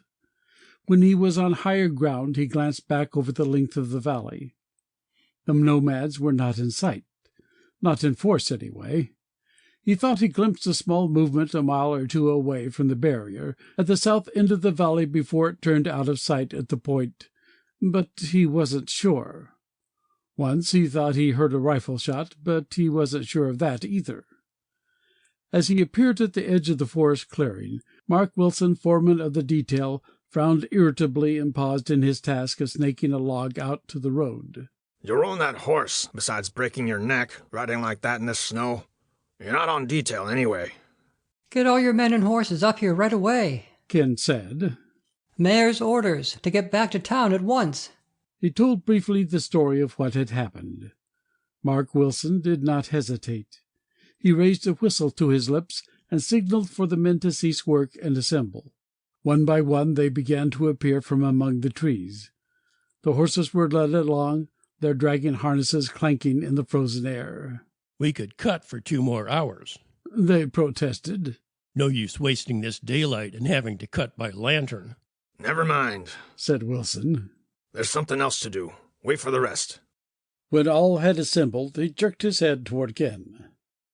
When he was on higher ground, he glanced back over the length of the valley. The nomads were not in sight, not in force anyway. He thought he glimpsed a small movement a mile or 2 away from the barrier, at the south end of the valley before it turned out of sight at the point, but he wasn't sure. Once he thought he heard a rifle shot, but he wasn't sure of that either. As he appeared at the edge of the forest clearing, Mark Wilson, foreman of the detail, frowned irritably and paused in his task of snaking a log out to the road. You're on that horse, besides breaking your neck, riding like that in this snow. You're not on detail anyway. Get all your men and horses up here right away, Ken said. Mayor's orders to get back to town at once. He told briefly the story of what had happened. Mark Wilson did not hesitate. He raised a whistle to his lips and signaled for the men to cease work and assemble. One by one they began to appear from among the trees. The horses were led along, their dragging harnesses clanking in the frozen air. We could cut for 2 more hours, they protested. No use wasting this daylight and having to cut by lantern. Never mind, said Wilson. There's something else to do. Wait for the rest. When all had assembled, he jerked his head toward Ken.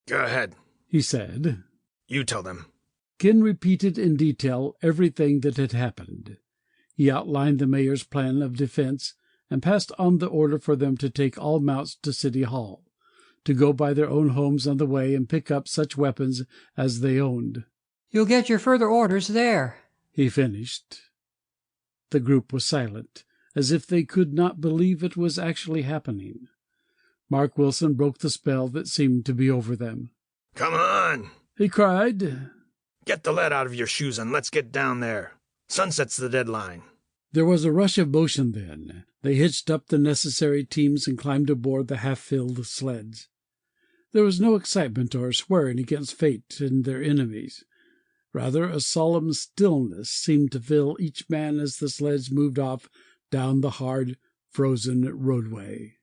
Go ahead, he said. You tell them. Ken repeated in detail everything that had happened. He outlined the mayor's plan of defense and passed on the order for them to take all mounts to City Hall, to go by their own homes on the way and pick up such weapons as they owned. You'll get your further orders there, he finished. The group was silent, as if they could not believe it was actually happening. Mark Wilson broke the spell that seemed to be over them. Come on, he cried. Get the lead out of your shoes and let's get down there. Sunset's the deadline. There was a rush of motion then. They hitched up the necessary teams and climbed aboard the half-filled sleds. There was no excitement or swearing against fate and their enemies. Rather, a solemn stillness seemed to fill each man as the sleds moved off down the hard, frozen roadway.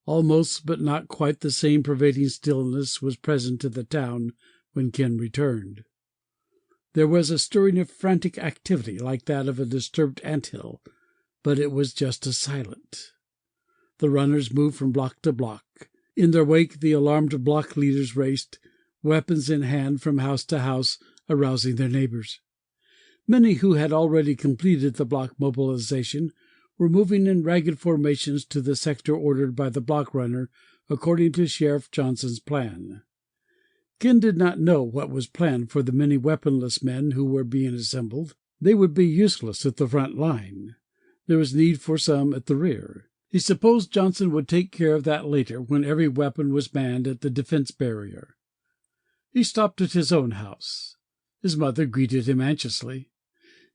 Almost, but not quite the same pervading stillness was present in the town when Ken returned. There was a stirring of frantic activity like that of a disturbed ant-hill, but it was just as silent. The runners moved from block to block. In their wake the alarmed block leaders raced, weapons in hand, from house to house, arousing their neighbors. Many who had already completed the block mobilization were moving in ragged formations to the sector ordered by the block runner according to Sheriff Johnson's plan. Ken did not know what was planned for the many weaponless men who were being assembled. They would be useless at the front line. There was need for some at the rear. He supposed Johnson would take care of that later, when every weapon was manned at the defense barrier. He stopped at his own house. His mother greeted him anxiously.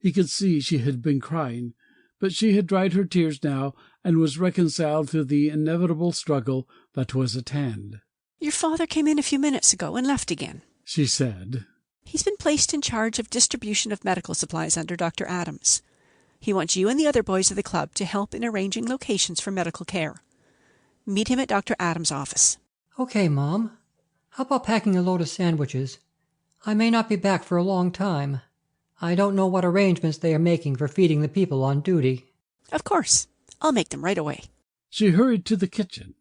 He could see she had been crying, but she had dried her tears now and was reconciled to the inevitable struggle that was at hand. "Your father came in a few minutes ago and left again," she said. "He's been placed in charge of distribution of medical supplies under Dr. Adams. He wants you and the other boys of the club to help in arranging locations for medical care. Meet him at Dr. Adams' office." Okay, Mom. How about packing a load of sandwiches? I may not be back for a long time. I don't know what arrangements they are making for feeding the people on duty. "Of course. I'll make them right away." She hurried to the kitchen.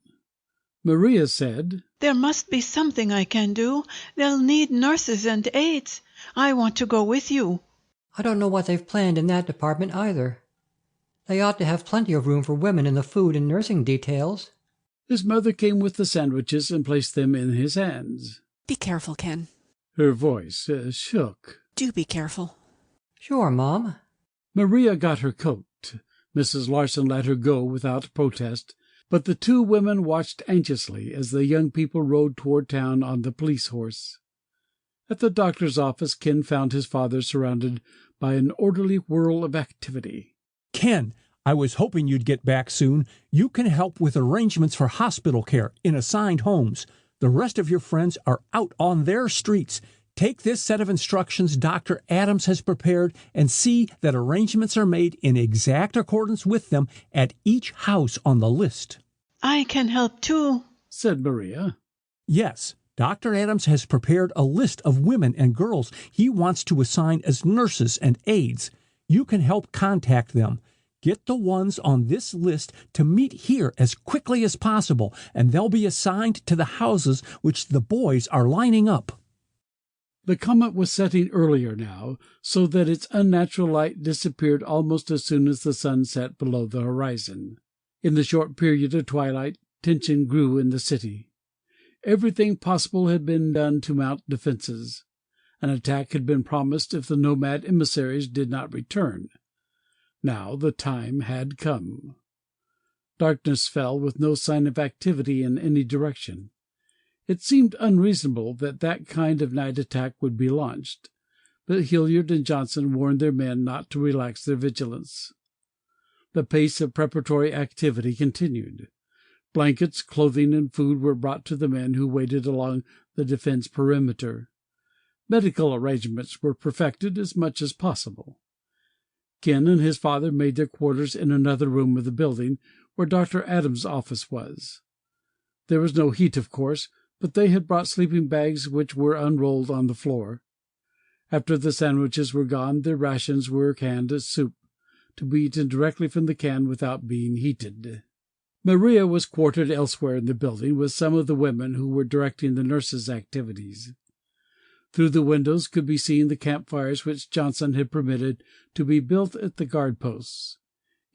Maria said, "There must be something I can do. They'll need nurses and aides. I want to go with you." I don't know what they've planned in that department either. They ought to have plenty of room for women in the food and nursing details. His mother came with the sandwiches and placed them in his hands. "Be careful, Ken." Her voice shook. "Do be careful." "Sure, Mom." Maria got her coat. Mrs. Larson let her go without protest, but the two women watched anxiously as the young people rode toward town on the police horse. At the doctor's office, Ken found his father surrounded by an orderly whirl of activity. Ken, I was hoping you'd get back soon. You can help with arrangements for hospital care in assigned homes. The rest of your friends are out on their streets. Take this set of instructions Dr. Adams has prepared and see that arrangements are made in exact accordance with them at each house on the list. "I can help too," said Maria. Yes, Dr. Adams has prepared a list of women and girls he wants to assign as nurses and aides. You can help contact them. Get the ones on this list to meet here as quickly as possible, and they'll be assigned to the houses which the boys are lining up. The comet was setting earlier now, so that its unnatural light disappeared almost as soon as the sun set below the horizon. In the short period of twilight, tension grew in the city. Everything possible had been done to mount defenses. An attack had been promised if the nomad emissaries did not return. Now the time had come. Darkness fell with no sign of activity in any direction. It seemed unreasonable that that kind of night attack would be launched, but Hilliard and Johnson warned their men not to relax their vigilance. The pace of preparatory activity continued. Blankets, clothing, and food were brought to the men who waited along the defense perimeter. Medical arrangements were perfected as much as possible. Ken and his father made their quarters in another room of the building, where Dr. Adams' office was. There was no heat, of course, but they had brought sleeping bags which were unrolled on the floor. After the sandwiches were gone, their rations were canned as soup, to be eaten directly from the can without being heated. Maria was quartered elsewhere in the building with some of the women who were directing the nurses' activities. Through the windows could be seen the campfires which Johnson had permitted to be built at the guard posts.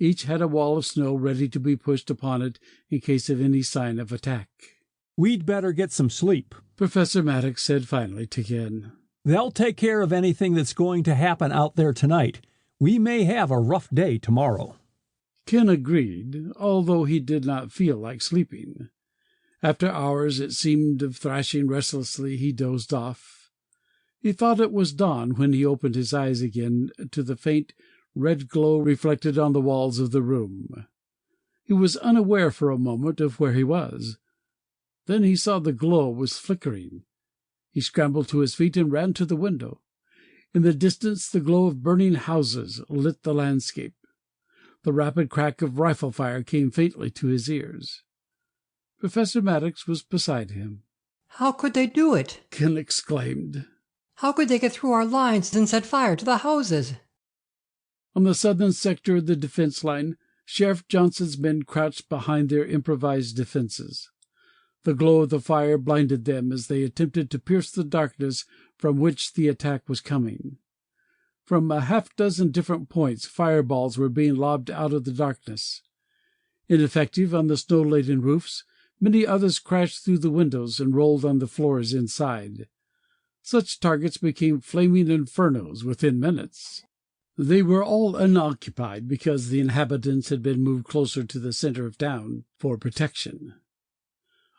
Each had a wall of snow ready to be pushed upon it in case of any sign of attack. We'd better get some sleep, Professor Maddox said finally to Ken. They'll take care of anything that's going to happen out there tonight. We may have a rough day tomorrow. Ken agreed, although he did not feel like sleeping. After hours, it seemed, of thrashing restlessly, he dozed off. He thought it was dawn when he opened his eyes again to the faint red glow reflected on the walls of the room. He was unaware for a moment of where he was. Then he saw the glow was flickering. He scrambled to his feet and ran to the window. In the distance the glow of burning houses lit the landscape. The rapid crack of rifle fire came faintly to his ears. Professor Maddox was beside him. How could they do it? Ken exclaimed. How could they get through our lines and set fire to the houses? On the southern sector of the defense line, Sheriff Johnson's men crouched behind their improvised defenses. The glow of the fire blinded them as they attempted to pierce the darkness from which the attack was coming. From a half-dozen different points, fireballs were being lobbed out of the darkness. Ineffective on the snow-laden roofs, many others crashed through the windows and rolled on the floors inside. Such targets became flaming infernos within minutes. They were all unoccupied because the inhabitants had been moved closer to the center of town for protection.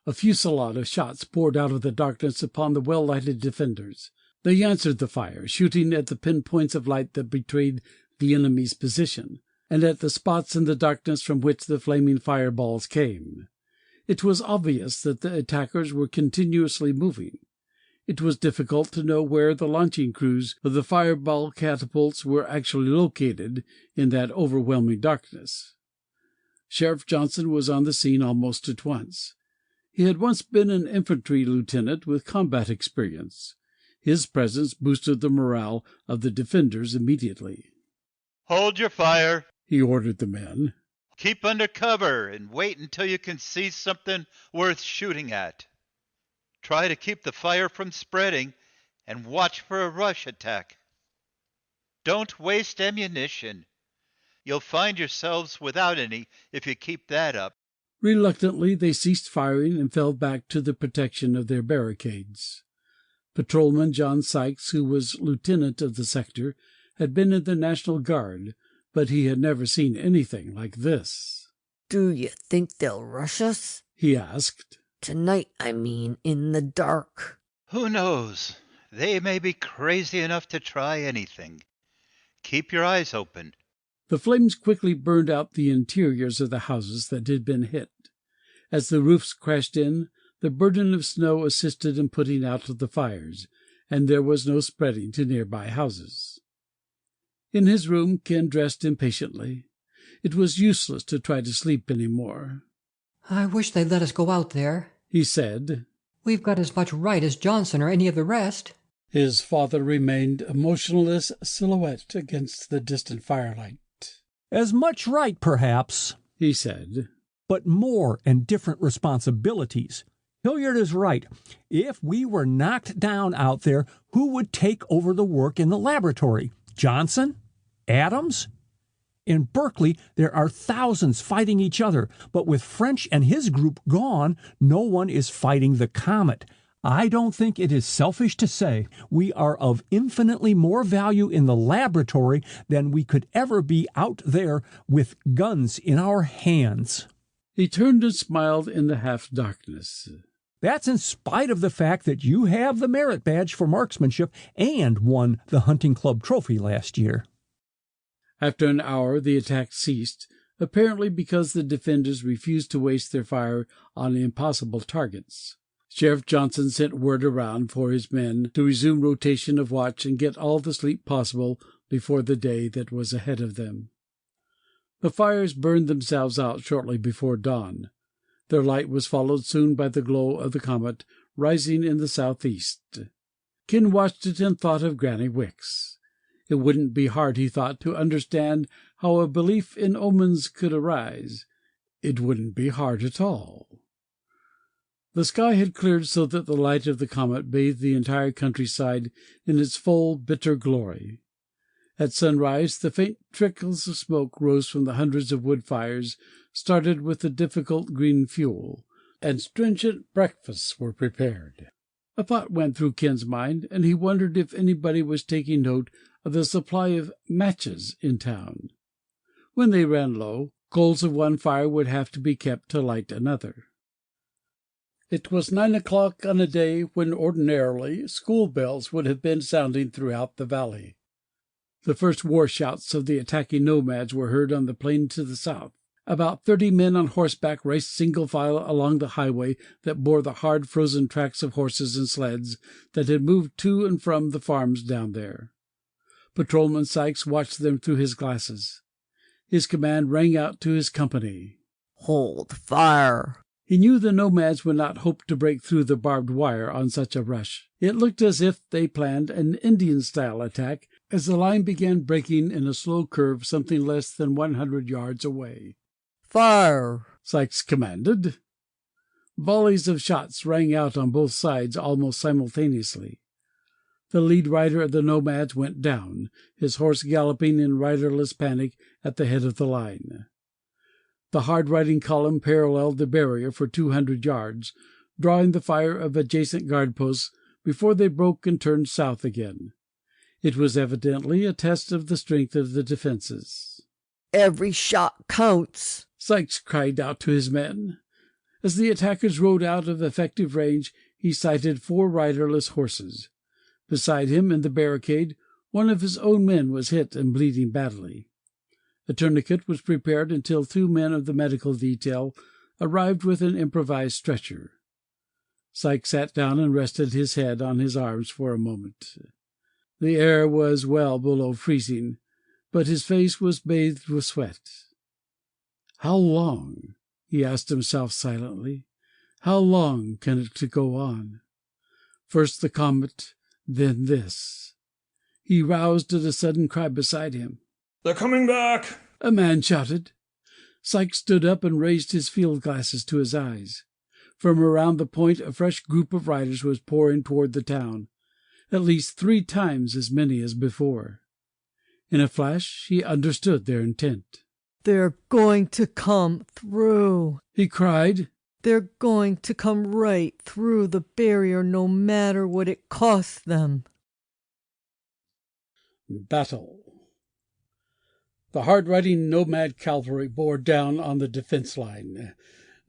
A fusillade of shots poured out of the darkness upon the well-lighted defenders. They answered the fire, shooting at the pinpoints of light that betrayed the enemy's position, and at the spots in the darkness from which the flaming fireballs came. It was obvious that the attackers were continuously moving. It was difficult to know where the launching crews of the fireball catapults were actually located in that overwhelming darkness. Sheriff Johnson was on the scene almost at once. He had once been an infantry lieutenant with combat experience. His presence boosted the morale of the defenders immediately. "Hold your fire," he ordered the men. "Keep under cover and wait until you can see something worth shooting at. Try to keep the fire from spreading and watch for a rush attack. Don't waste ammunition. You'll find yourselves without any if you keep that up." Reluctantly, they ceased firing and fell back to the protection of their barricades. Patrolman John Sykes, who was lieutenant of the sector, had been in the National Guard, but he had never seen anything like this. "Do you think they'll rush us?" he asked. "Tonight, I mean, in the dark." Who knows? They may be crazy enough to try anything. Keep your eyes open. The flames quickly burned out the interiors of the houses that had been hit. As the roofs crashed in, the burden of snow assisted in putting out the fires, and there was no spreading to nearby houses. In his room, Ken dressed impatiently. It was useless to try to sleep any more. "I wish they'd let us go out there," he said. "We've got as much right as Johnson or any of the rest." His father remained a motionless silhouette against the distant firelight. "As much right, perhaps," he said, "but more and different responsibilities. Hilliard is right. If we were knocked down out there, who would take over the work in the laboratory? Johnson? Adams? In Berkeley, there are thousands fighting each other, but with French and his group gone, no one is fighting the comet. I don't think it is selfish to say we are of infinitely more value in the laboratory than we could ever be out there with guns in our hands." He turned and smiled in the half-darkness. "That's in spite of the fact that you have the merit badge for marksmanship and won the hunting club trophy last year." After an hour, the attack ceased, apparently because the defenders refused to waste their fire on impossible targets. Sheriff Johnson sent word around for his men to resume rotation of watch and get all the sleep possible before the day that was ahead of them. The fires burned themselves out shortly before dawn. Their light was followed soon by the glow of the comet rising in the southeast. Ken watched it and thought of Granny Wicks. It wouldn't be hard, he thought, to understand how a belief in omens could arise. It wouldn't be hard at all. The sky had cleared so that the light of the comet bathed the entire countryside in its full, bitter glory. At sunrise, the faint trickles of smoke rose from the hundreds of wood fires started with the difficult green fuel, and stringent breakfasts were prepared. A thought went through Ken's mind, and he wondered if anybody was taking note of the supply of matches in town. When they ran low, coals of one fire would have to be kept to light another. It was 9 o'clock on a day when ordinarily school bells would have been sounding throughout the valley. The first war shouts of the attacking nomads were heard on the plain to the south. About 30 men on horseback raced single file along the highway that bore the hard frozen tracks of horses and sleds that had moved to and from the farms down there. Patrolman Sykes watched them through his glasses. His command rang out to his company. Hold fire! He knew the nomads would not hope to break through the barbed wire on such a rush. It looked as if they planned an Indian-style attack as the line began breaking in a slow curve something less than 100 yards away. Fire! Sykes commanded. Volleys of shots rang out on both sides almost simultaneously. The lead rider of the nomads went down, his horse galloping in riderless panic at the head of the line. The hard-riding column paralleled the barrier for 200 yards, drawing the fire of adjacent guard posts before they broke and turned south again. It was evidently a test of the strength of the defenses. Every shot counts, Sykes cried out to his men. As the attackers rode out of effective range, he sighted 4 riderless horses. Beside him, in the barricade, one of his own men was hit and bleeding badly. A tourniquet was prepared until 2 men of the medical detail arrived with an improvised stretcher. Sykes sat down and rested his head on his arms for a moment. The air was well below freezing, but his face was bathed with sweat. How long, he asked himself silently, how long can it go on? First the comet, then this. He roused at a sudden cry beside him. "They're coming back!" a man shouted. Sykes stood up and raised his field glasses to his eyes. From around the point a fresh group of riders was pouring toward the town, at least 3 times as many as before. In a flash he understood their intent. "They're going to come through," he cried. "They're going to come right through the barrier no matter what it costs them." Battle. The hard-riding nomad cavalry bore down on the defense line.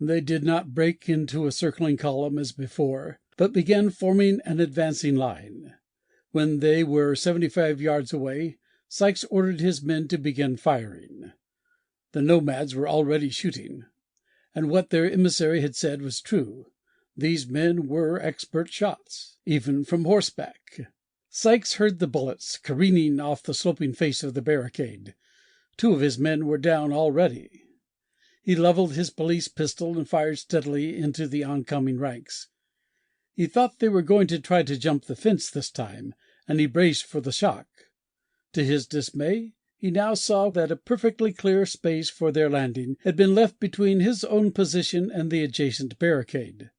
They did not break into a circling column as before, but began forming an advancing line. When they were 75 yards away, Sykes ordered his men to begin firing. The nomads were already shooting, and what their emissary had said was true. These men were expert shots, even from horseback. Sykes heard the bullets careening off the sloping face of the barricade. 2 of his men were down already. He leveled his police pistol and fired steadily into the oncoming ranks. He thought they were going to try to jump the fence this time, and he braced for the shock. To his dismay, he now saw that a perfectly clear space for their landing had been left between his own position and the adjacent barricade.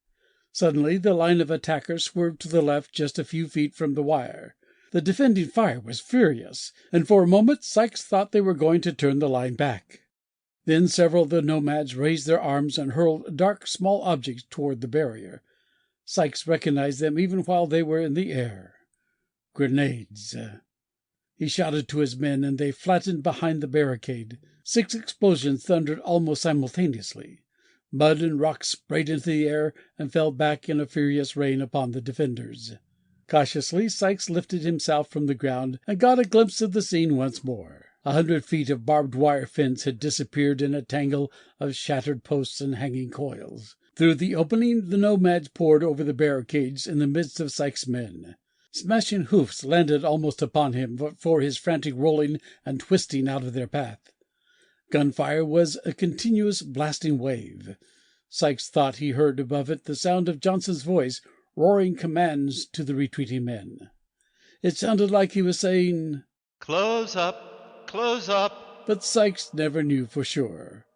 Suddenly the line of attackers swerved to the left just a few feet from the wire. The defending fire was furious, and for a moment Sykes thought they were going to turn the line back. Then several of the nomads raised their arms and hurled dark, small objects toward the barrier. Sykes recognized them even while they were in the air. Grenades. He shouted to his men, and they flattened behind the barricade. 6 explosions thundered almost simultaneously. Mud and rocks sprayed into the air and fell back in a furious rain upon the defenders. Cautiously Sykes lifted himself from the ground and got a glimpse of the scene once more. 100 feet of barbed wire fence had disappeared in a tangle of shattered posts and hanging coils. Through the opening the nomads poured over the barricades in the midst of Sykes' men. Smashing hoofs landed almost upon him but for his frantic rolling and twisting out of their path. Gunfire was a continuous blasting wave. Sykes thought he heard above it the sound of Johnson's voice roaring commands to the retreating men. It sounded like he was saying, "Close up! Close up!" But Sykes never knew for sure.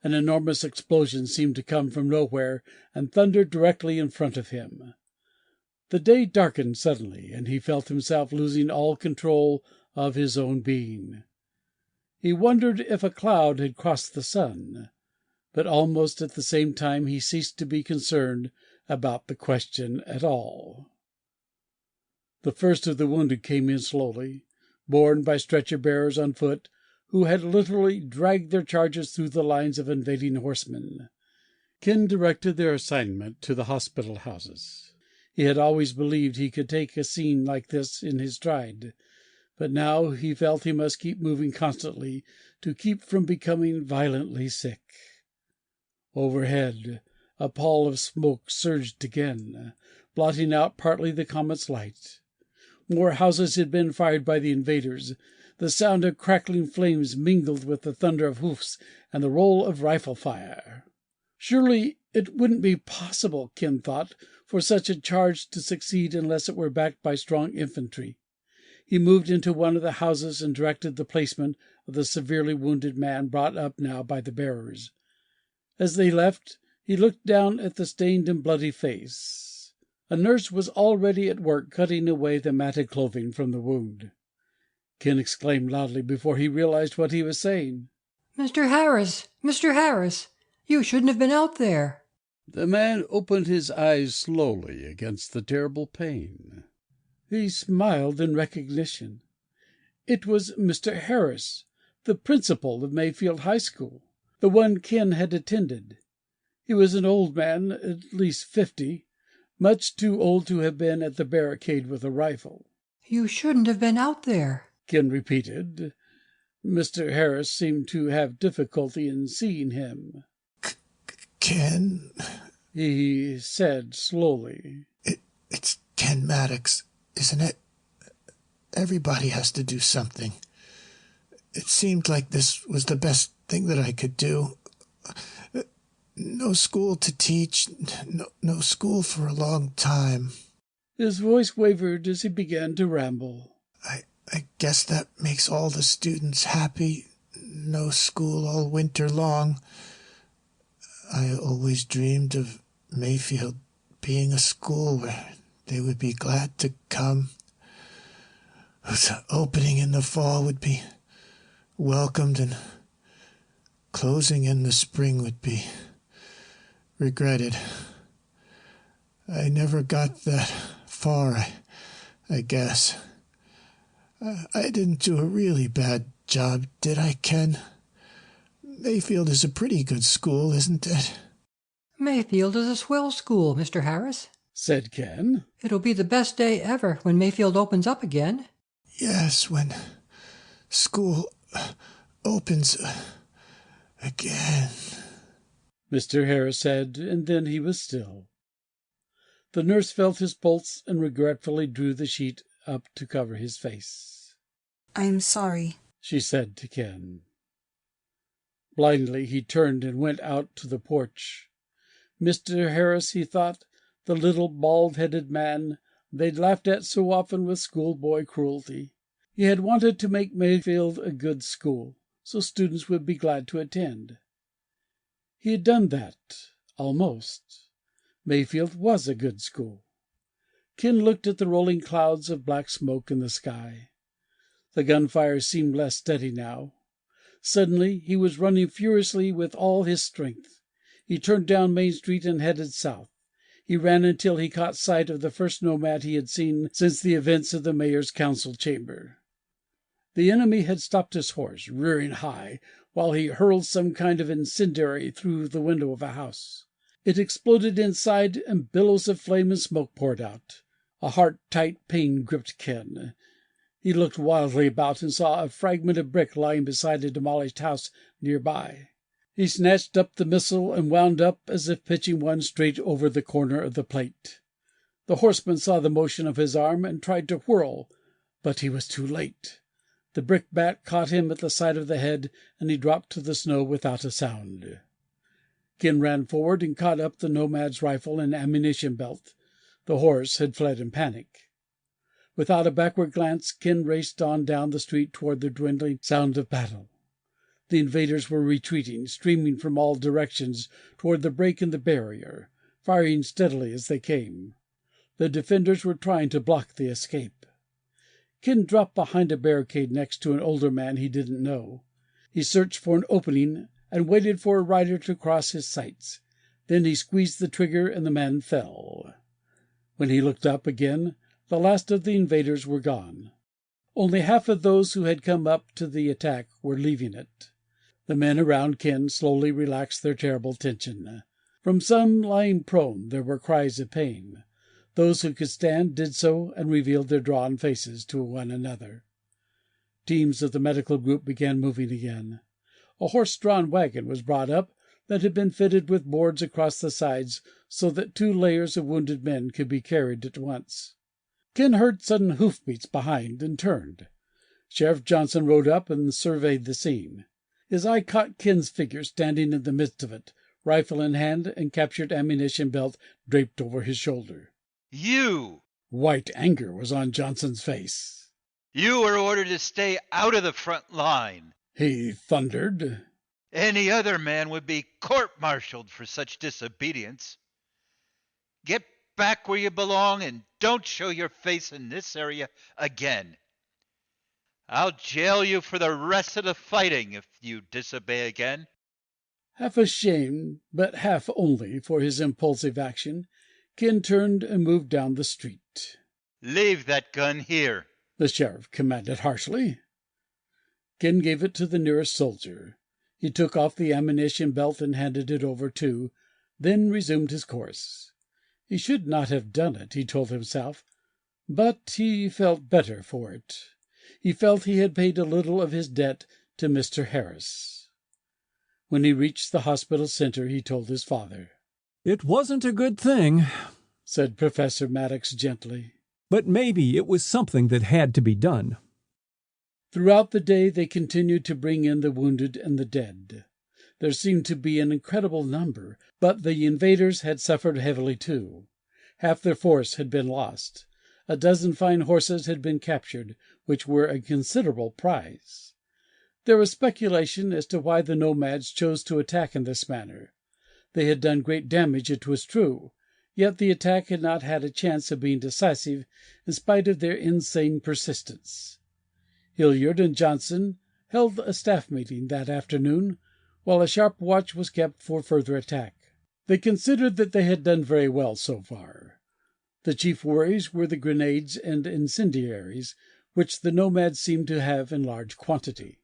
An enormous explosion seemed to come from nowhere and thundered directly in front of him. The day darkened suddenly, and he felt himself losing all control of his own being. He wondered if a cloud had crossed the sun, but almost at the same time he ceased to be concerned about the question at all. The first of the wounded came in slowly, borne by stretcher-bearers on foot, who had literally dragged their charges through the lines of invading horsemen. Ken directed their assignment to the hospital houses. He had always believed he could take a scene like this in his stride, but now he felt he must keep moving constantly to keep from becoming violently sick. Overhead, a pall of smoke surged again, blotting out partly the comet's light. More houses had been fired by the invaders. The sound of crackling flames mingled with the thunder of hoofs and the roll of rifle fire. Surely it wouldn't be possible, Ken thought, for such a charge to succeed unless it were backed by strong infantry. He moved into one of the houses and directed the placement of the severely wounded man brought up now by the bearers. As they left, he looked down at the stained and bloody face. A nurse was already at work cutting away the matted clothing from the wound. Ken exclaimed loudly before he realized what he was saying. Mr. Harris! Mr. Harris! You shouldn't have been out there. The man opened his eyes slowly against the terrible pain. He smiled in recognition. It was Mr. Harris, the principal of Mayfield High School, the one Ken had attended. He was an old man, at least 50, much too old to have been at the barricade with a rifle. You shouldn't have been out there, Ken repeated. Mr. Harris seemed to have difficulty in seeing him. Ken, he said slowly. It's Ken Maddox, isn't it? Everybody has to do something. It seemed like this was the best thing that I could do. No school to teach, no school for a long time. His voice wavered as he began to ramble. I guess that makes all the students happy. No school all winter long. I always dreamed of Mayfield being a school where they would be glad to come. Whose opening in the fall would be welcomed and closing in the spring would be regretted. I never got that far, I guess. I didn't do a really bad job, did I, Ken? Mayfield is a pretty good school, isn't it? Mayfield is a swell school, Mr. Harris, said Ken. It'll be the best day ever when Mayfield opens up again. Yes, when school opens again, Mr. Harris said, and then he was still. The nurse felt his pulse and regretfully drew the sheet up to cover his face. I'm sorry, she said to Ken. Blindly he turned and went out to the porch. Mr. Harris, he thought, the little bald-headed man they'd laughed at so often with schoolboy cruelty. He had wanted to make Mayfield a good school, so students would be glad to attend. He had done that, almost. Mayfield was a good school. Ken looked at the rolling clouds of black smoke in the sky. The gunfire seemed less steady now. Suddenly he was running furiously with all his strength. He turned down Main Street and headed south. He ran until he caught sight of the first nomad he had seen since the events of the mayor's council chamber. The enemy had stopped his horse, rearing high, while he hurled some kind of incendiary through the window of a house. It exploded inside, and billows of flame and smoke poured out. A heart-tight pain gripped Ken. He looked wildly about and saw a fragment of brick lying beside a demolished house near by. He snatched up the missile and wound up as if pitching one straight over the corner of the plate. The horseman saw the motion of his arm and tried to whirl, but he was too late. The brickbat caught him at the side of the head, and he dropped to the snow without a sound. Ken ran forward and caught up the nomad's rifle and ammunition belt. The horse had fled in panic. Without a backward glance, Ken raced on down the street toward the dwindling sound of battle. The invaders were retreating, streaming from all directions toward the break in the barrier, firing steadily as they came. The defenders were trying to block the escape. Ken dropped behind a barricade next to an older man he didn't know. He searched for an opening and waited for a rider to cross his sights. Then he squeezed the trigger and the man fell. When he looked up again, the last of the invaders were gone. Only half of those who had come up to the attack were leaving it. The men around Ken slowly relaxed their terrible tension. From some lying prone there were cries of pain. Those who could stand did so and revealed their drawn faces to one another. Teams of the medical group began moving again. A horse-drawn wagon was brought up that had been fitted with boards across the sides so that 2 layers of wounded men could be carried at once. Ken heard sudden hoofbeats behind and turned. Sheriff Johnson rode up and surveyed the scene. His eye caught Ken's figure standing in the midst of it, rifle in hand and captured ammunition belt draped over his shoulder. You! White anger was on Johnson's face. You were ordered to stay out of the front line, he thundered. Any other man would be court-martialed for such disobedience. Get back where you belong and don't show your face in this area again. I'll jail you for the rest of the fighting if you disobey again. Half ashamed, but half only, for his impulsive action, Ken turned and moved down the street. Leave that gun here, the sheriff commanded harshly. Ken gave it to the nearest soldier. He took off the ammunition belt and handed it over too, then resumed his course. He should not have done it, he told himself, but he felt better for it. He felt he had paid a little of his debt to Mr. Harris. When he reached the hospital center, he told his father. "It wasn't a good thing," said Professor Maddox gently. "But maybe it was something that had to be done." Throughout the day they continued to bring in the wounded and the dead. There seemed to be an incredible number, but the invaders had suffered heavily too. Half their force had been lost. A dozen fine horses had been captured, which were a considerable prize. There was speculation as to why the nomads chose to attack in this manner. They had done great damage, it was true, yet the attack had not had a chance of being decisive in spite of their insane persistence. Hilliard and Johnson held a staff meeting that afternoon, while a sharp watch was kept for further attack. They considered that they had done very well so far. The chief worries were the grenades and incendiaries, which the nomads seemed to have in large quantity.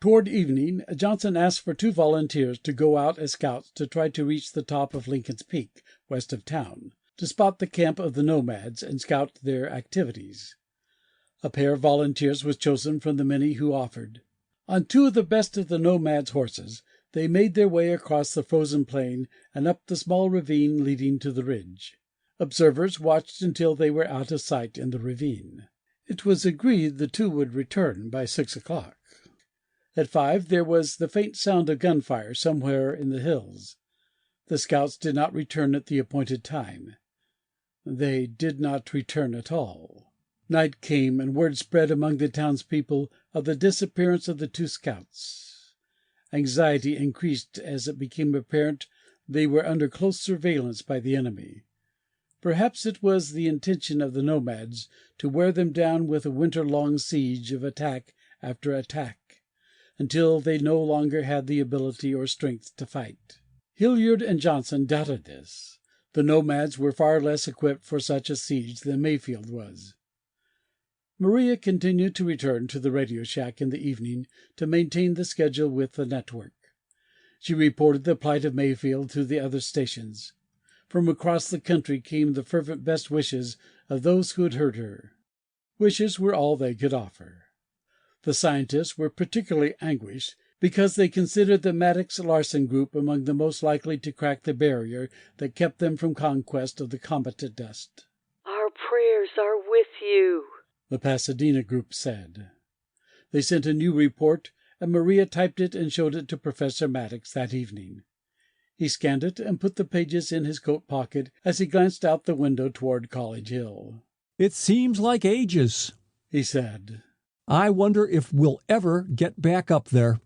Toward evening, Johnson asked for 2 volunteers to go out as scouts to try to reach the top of Lincoln's Peak, west of town, to spot the camp of the nomads and scout their activities. A pair of volunteers was chosen from the many who offered. On 2 of the best of the nomads' horses, they made their way across the frozen plain and up the small ravine leading to the ridge. Observers watched until they were out of sight in the ravine. It was agreed the 2 would return by 6 o'clock. At 5 there was the faint sound of gunfire somewhere in the hills. The scouts did not return at the appointed time. They did not return at all. Night came, and word spread among the townspeople of the disappearance of the 2 scouts. Anxiety increased as it became apparent they were under close surveillance by the enemy. Perhaps it was the intention of the nomads to wear them down with a winter-long siege of attack after attack, until they no longer had the ability or strength to fight. Hilliard and Johnson doubted this. The nomads were far less equipped for such a siege than Mayfield was. Maria continued to return to the radio shack in the evening to maintain the schedule with the network. She reported the plight of Mayfield to the other stations. From across the country came the fervent best wishes of those who had heard her. Wishes were all they could offer. The scientists were particularly anguished because they considered the Maddox-Larsen group among the most likely to crack the barrier that kept them from conquest of the comet dust. "Our prayers are with you," the Pasadena group said. They sent a new report, and Maria typed it and showed it to Professor Maddox that evening. He scanned it and put the pages in his coat pocket as he glanced out the window toward College Hill. "It seems like ages," he said. "I wonder if we'll ever get back up there."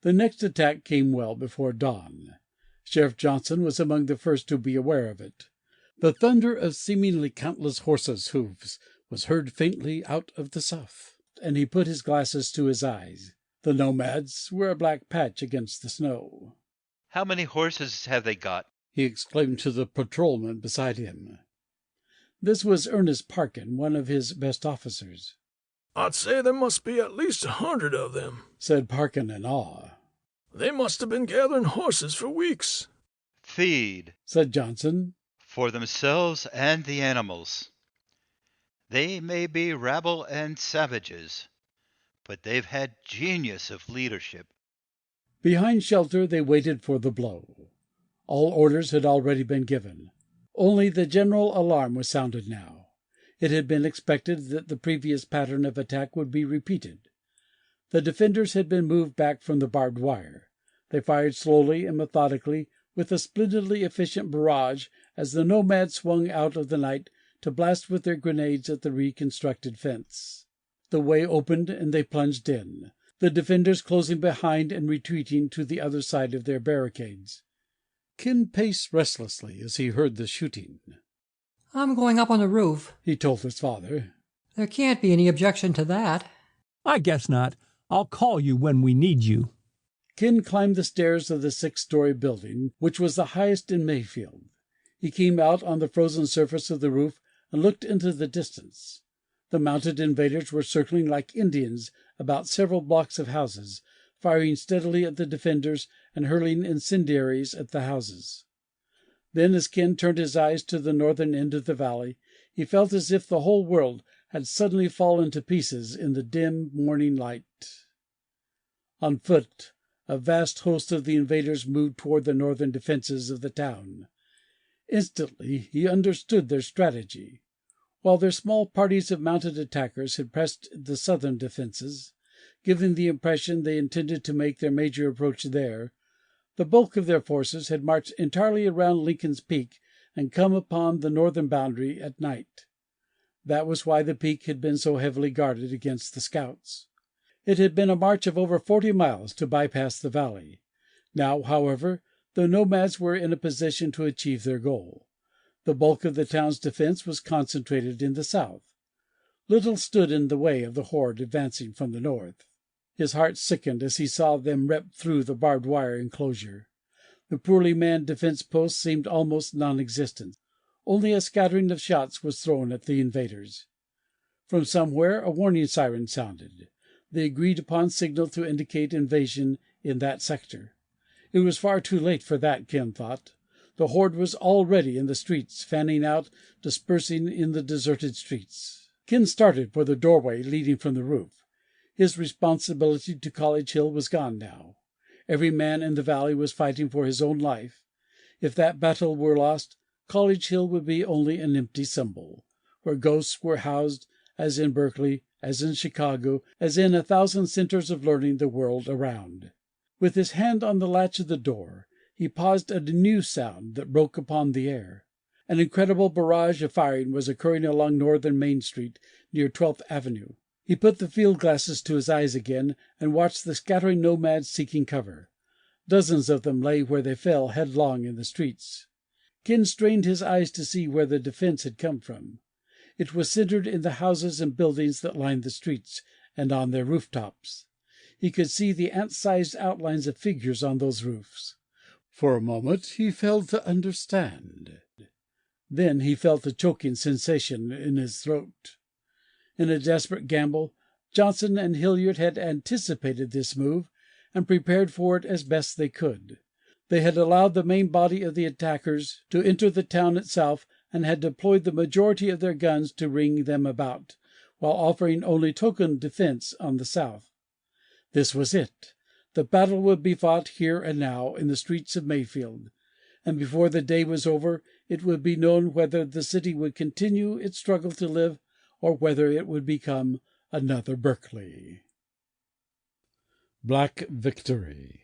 The next attack came well before dawn. Sheriff Johnson was among the first to be aware of it. The thunder of seemingly countless horses' hoofs was heard faintly out of the south, and he put his glasses to his eyes. The nomads were a black patch against the snow. How many horses have they got? He exclaimed to the patrolman beside him. This was Ernest Parkin, one of his best officers. "I'd say there must be at least 100 of them," said Parkin in awe. "They must have been gathering horses for weeks." "Feed," said Johnson, "for themselves and the animals. They may be rabble and savages, but they've had genius of leadership." Behind shelter they waited for the blow. All orders had already been given. Only the general alarm was sounded now. It had been expected that the previous pattern of attack would be repeated. The defenders had been moved back from the barbed wire. They fired slowly and methodically with a splendidly efficient barrage as the nomads swung out of the night to blast with their grenades at the reconstructed fence. The way opened and they plunged in, the defenders closing behind and retreating to the other side of their barricades. Ken paced restlessly as he heard the shooting. "I'm going up on the roof," he told his father. "There can't be any objection to that." "I guess not. I'll call you when we need you." Ken climbed the stairs of the 6-story building, which was the highest in Mayfield. He came out on the frozen surface of the roof and looked into the distance. The mounted invaders were circling like Indians about several blocks of houses, firing steadily at the defenders and hurling incendiaries at the houses. Then, as Ken turned his eyes to the northern end of the valley, he felt as if the whole world had suddenly fallen to pieces in the dim morning light. On foot, a vast host of the invaders moved toward the northern defenses of the town. Instantly he understood their strategy. While their small parties of mounted attackers had pressed the southern defenses, giving the impression they intended to make their major approach there, the bulk of their forces had marched entirely around Lincoln's Peak and come upon the northern boundary at night. That was why the peak had been so heavily guarded against the scouts. It had been a march of over 40 miles to bypass the valley. Now, however, the nomads were in a position to achieve their goal. The bulk of the town's defense was concentrated in the south. Little stood in the way of the horde advancing from the north. His heart sickened as he saw them rip through the barbed wire enclosure. The poorly manned defense posts seemed almost non-existent. Only a scattering of shots was thrown at the invaders. From somewhere a warning siren sounded, the agreed-upon signal to indicate invasion in that sector. It was far too late for that, Ken thought. The horde was already in the streets, fanning out, dispersing in the deserted streets. Ken started for the doorway leading from the roof. His responsibility to College Hill was gone now. Every man in the valley was fighting for his own life. If that battle were lost, College Hill would be only an empty symbol, where ghosts were housed, as in Berkeley, as in Chicago, as in 1,000 centers of learning the world around. With his hand on the latch of the door, he paused at a new sound that broke upon the air. An incredible barrage of firing was occurring along northern Main Street, near 12th Avenue. He put the field glasses to his eyes again and watched the scattering nomads seeking cover. Dozens of them lay where they fell headlong in the streets. Ken strained his eyes to see where the defense had come from. It was centered in the houses and buildings that lined the streets, and on their rooftops. He could see the ant-sized outlines of figures on those roofs. For a moment he failed to understand. Then he felt a choking sensation in his throat. In a desperate gamble, Johnson and Hilliard had anticipated this move and prepared for it as best they could. They had allowed the main body of the attackers to enter the town itself and had deployed the majority of their guns to ring them about, while offering only token defense on the south. This was it. The battle would be fought here and now in the streets of Mayfield, and before the day was over it would be known whether the city would continue its struggle to live or whether it would become another Berkeley. Black Victory.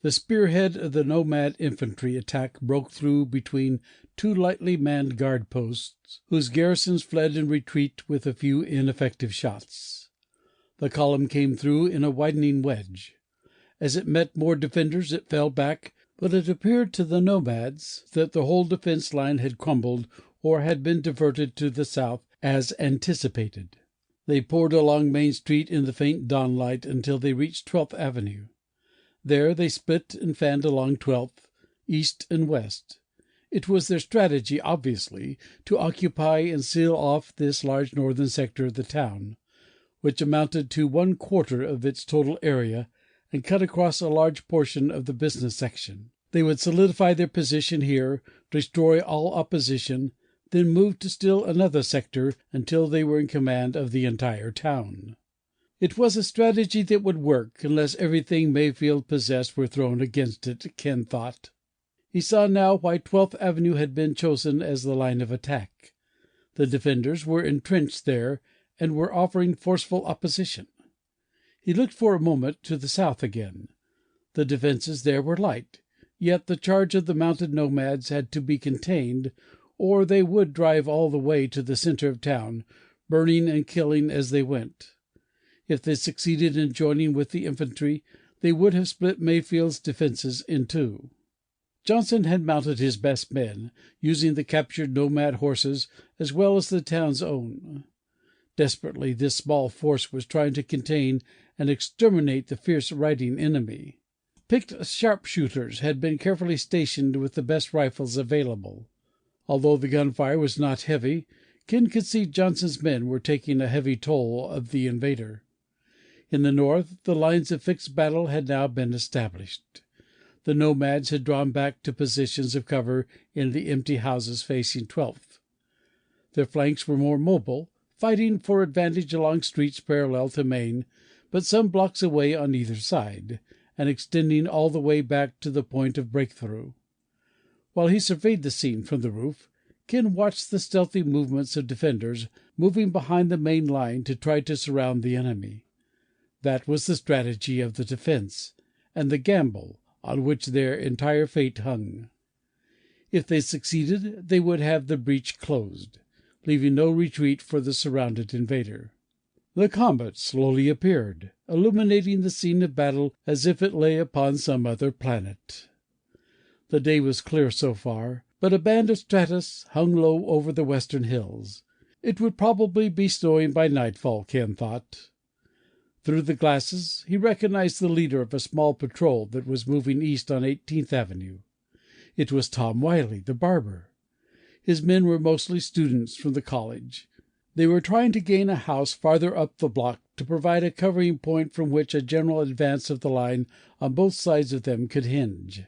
The spearhead of the nomad infantry attack broke through between two lightly manned guard posts, whose garrisons fled in retreat with a few ineffective shots. The column came through in a widening wedge. As it met more defenders, it fell back, but it appeared to the nomads that the whole defense line had crumbled or had been diverted to the south as anticipated. They poured along Main Street in the faint dawnlight until they reached 12th Avenue. There they split and fanned along 12th, east and west. It was their strategy, obviously, to occupy and seal off this large northern sector of the town, which amounted to 1/4 of its total area, and cut across a large portion of the business section. They would solidify their position here, destroy all opposition, then move to still another sector until they were in command of the entire town. It was a strategy that would work unless everything Mayfield possessed were thrown against it, Ken thought. He saw now why 12th Avenue had been chosen as the line of attack. The defenders were entrenched there and were offering forceful opposition. He looked for a moment to the south again. The defenses there were light, yet the charge of the mounted nomads had to be contained, or they would drive all the way to the center of town, burning and killing as they went. If they succeeded in joining with the infantry, they would have split Mayfield's defenses in two. Johnson had mounted his best men, using the captured nomad horses as well as the town's own. Desperately this small force was trying to contain and exterminate the fierce riding enemy. Picked sharpshooters had been carefully stationed with the best rifles available. Although the gunfire was not heavy, Ken could see Johnson's men were taking a heavy toll of the invader. In the north, the lines of fixed battle had now been established. The nomads had drawn back to positions of cover in the empty houses facing 12th. Their flanks were more mobile, fighting for advantage along streets parallel to Main, but some blocks away on either side, and extending all the way back to the point of breakthrough. While he surveyed the scene from the roof, Ken watched the stealthy movements of defenders moving behind the main line to try to surround the enemy. That was the strategy of the defense, and the gamble on which their entire fate hung. If they succeeded, they would have the breach closed, leaving no retreat for the surrounded invader. The comet slowly appeared, illuminating the scene of battle as if it lay upon some other planet. The day was clear so far, but a band of stratus hung low over the western hills. It would probably be snowing by nightfall, Ken thought. Through the glasses he recognized the leader of a small patrol that was moving east on 18th Avenue. It was Tom Wiley, the barber. His men were mostly students from the college. They were trying to gain a house farther up the block to provide a covering point from which a general advance of the line on both sides of them could hinge.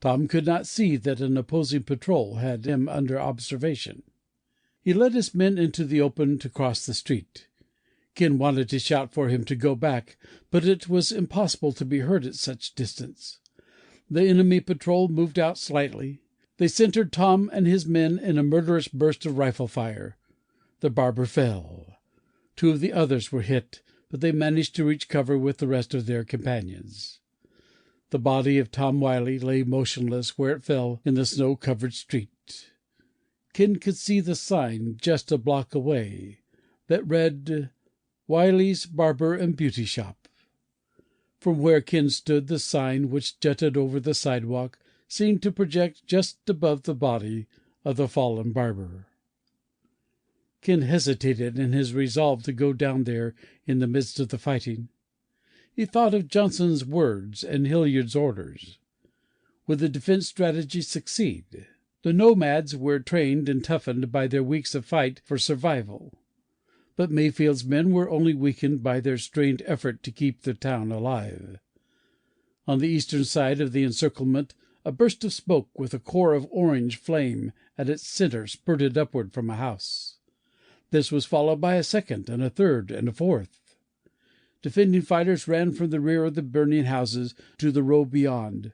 Tom could not see that an opposing patrol had him under observation. He led his men into the open to cross the street. Ken wanted to shout for him to go back, but it was impossible to be heard at such distance. The enemy patrol moved out slightly. They centered Tom and his men in a murderous burst of rifle fire. The barber fell. Two of the others were hit, but they managed to reach cover with the rest of their companions. The body of Tom Wiley lay motionless where it fell in the snow-covered street. Ken could see the sign just a block away that read, "Wiley's Barber and Beauty Shop." From where Ken stood, the sign, which jutted over the sidewalk, seemed to project just above the body of the fallen barber. Ken hesitated in his resolve to go down there in the midst of the fighting. He thought of Johnson's words and Hilliard's orders. Would the defense strategy succeed? The nomads were trained and toughened by their weeks of fight for survival. But Mayfield's men were only weakened by their strained effort to keep the town alive. On the eastern side of the encirclement, a burst of smoke with a core of orange flame at its center spurted upward from a house. This was followed by a second and a third and a fourth. Defending fighters ran from the rear of the burning houses to the row beyond.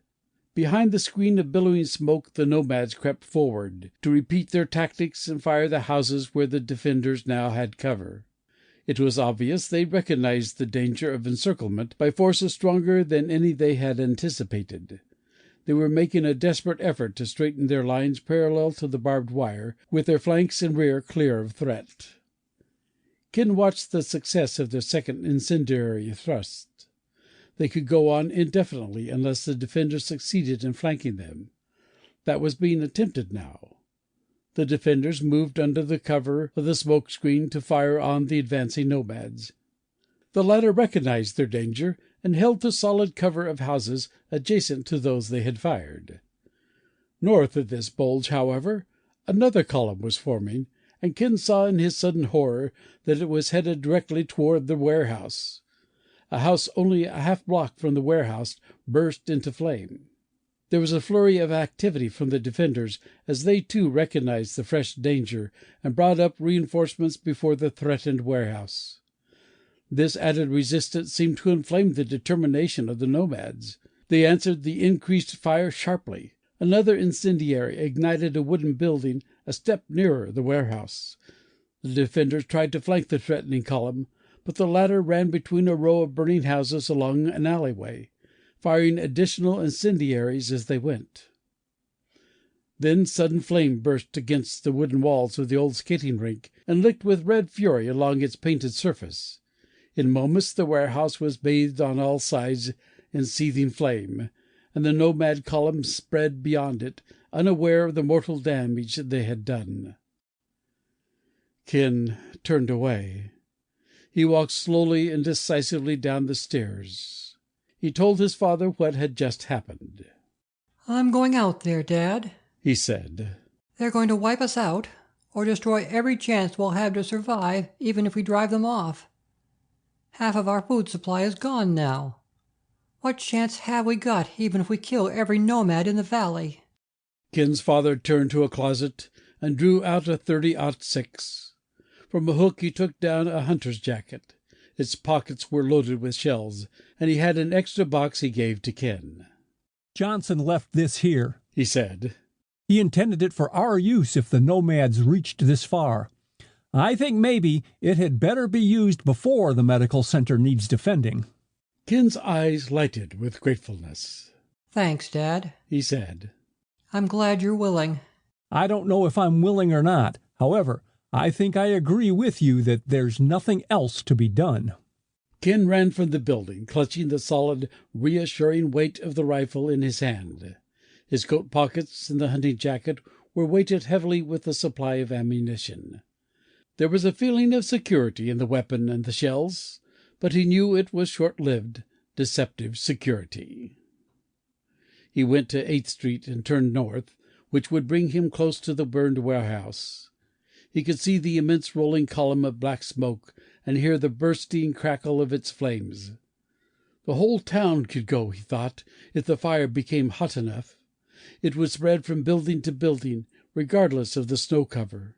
Behind the screen of billowing smoke the nomads crept forward, to repeat their tactics and fire the houses where the defenders now had cover. It was obvious they recognized the danger of encirclement by forces stronger than any they had anticipated. They were making a desperate effort to straighten their lines parallel to the barbed wire, with their flanks and rear clear of threat. Ken watched the success of their second incendiary thrust. They could go on indefinitely unless the defenders succeeded in flanking them. That was being attempted now. The defenders moved under the cover of the smoke screen to fire on the advancing nomads. The latter recognized their danger and held to solid cover of houses adjacent to those they had fired. North of this bulge, however, another column was forming, and Ken saw in his sudden horror that it was headed directly toward the warehouse. A house only a half block from the warehouse burst into flame. There was a flurry of activity from the defenders as they too recognized the fresh danger and brought up reinforcements before the threatened warehouse. This added resistance seemed to inflame the determination of the nomads. They answered the increased fire sharply. Another incendiary ignited a wooden building a step nearer the warehouse. The defenders tried to flank the threatening column, but the latter ran between a row of burning houses along an alleyway, firing additional incendiaries as they went. Then sudden flame burst against the wooden walls of the old skating rink and licked with red fury along its painted surface. In moments the warehouse was bathed on all sides in seething flame, and the nomad column spread beyond it, unaware of the mortal damage they had done. Ken turned away. He walked slowly and decisively down the stairs. He told his father what had just happened. "I'm going out there, Dad," he said. "They're going to wipe us out, or destroy every chance we'll have to survive, even if we drive them off. Half of our food supply is gone now. What chance have we got, even if we kill every nomad in the valley?" Ken's father turned to a closet and drew out a .30-06. From a hook he took down a hunter's jacket. Its pockets were loaded with shells, and he had an extra box he gave to Ken. "Johnson left this here," he said. "He intended it for our use if the nomads reached this far. I think maybe it had better be used before the medical center needs defending." Ken's eyes lighted with gratefulness. "Thanks, Dad," he said. "I'm glad you're willing." "I don't know if I'm willing or not. However, I think I agree with you that there's nothing else to be done." Ken ran from the building, clutching the solid, reassuring weight of the rifle in his hand. His coat pockets and the hunting jacket were weighted heavily with a supply of ammunition. There was a feeling of security in the weapon and the shells, but he knew it was short-lived, deceptive security. He went to 8th Street and turned north, which would bring him close to the burned warehouse. He could see the immense rolling column of black smoke and hear the bursting crackle of its flames. The whole town could go, he thought, if the fire became hot enough. It would spread from building to building, regardless of the snow cover.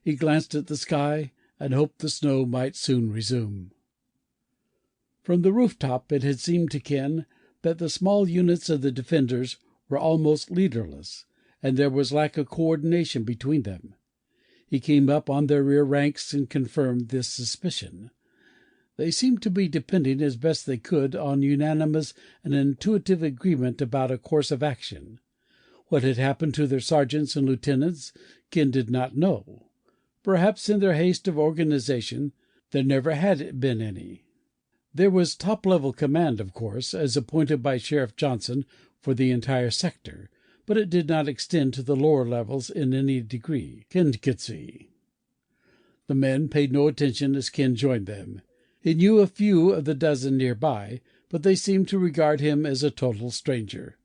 He glanced at the sky and hoped the snow might soon resume. From the rooftop it had seemed to Ken that the small units of the defenders were almost leaderless, and there was lack of coordination between them. He came up on their rear ranks and confirmed this suspicion. They seemed to be depending as best they could on unanimous and intuitive agreement about a course of action. What had happened to their sergeants and lieutenants, Ken did not know. Perhaps in their haste of organization there never had been any. There was top-level command, of course, as appointed by Sheriff Johnson for the entire sector, but it did not extend to the lower levels in any degree, Ken could see. The men paid no attention as Ken joined them. He knew a few of the dozen nearby, but they seemed to regard him as a total stranger.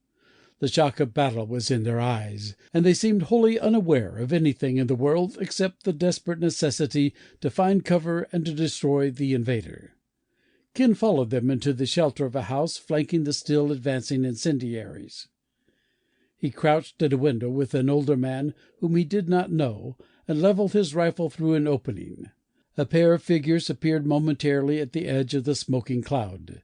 The shock of battle was in their eyes, and they seemed wholly unaware of anything in the world except the desperate necessity to find cover and to destroy the invader. Ken followed them into the shelter of a house flanking the still advancing incendiaries. He crouched at a window with an older man whom he did not know, and leveled his rifle through an opening. A pair of figures appeared momentarily at the edge of the smoking cloud.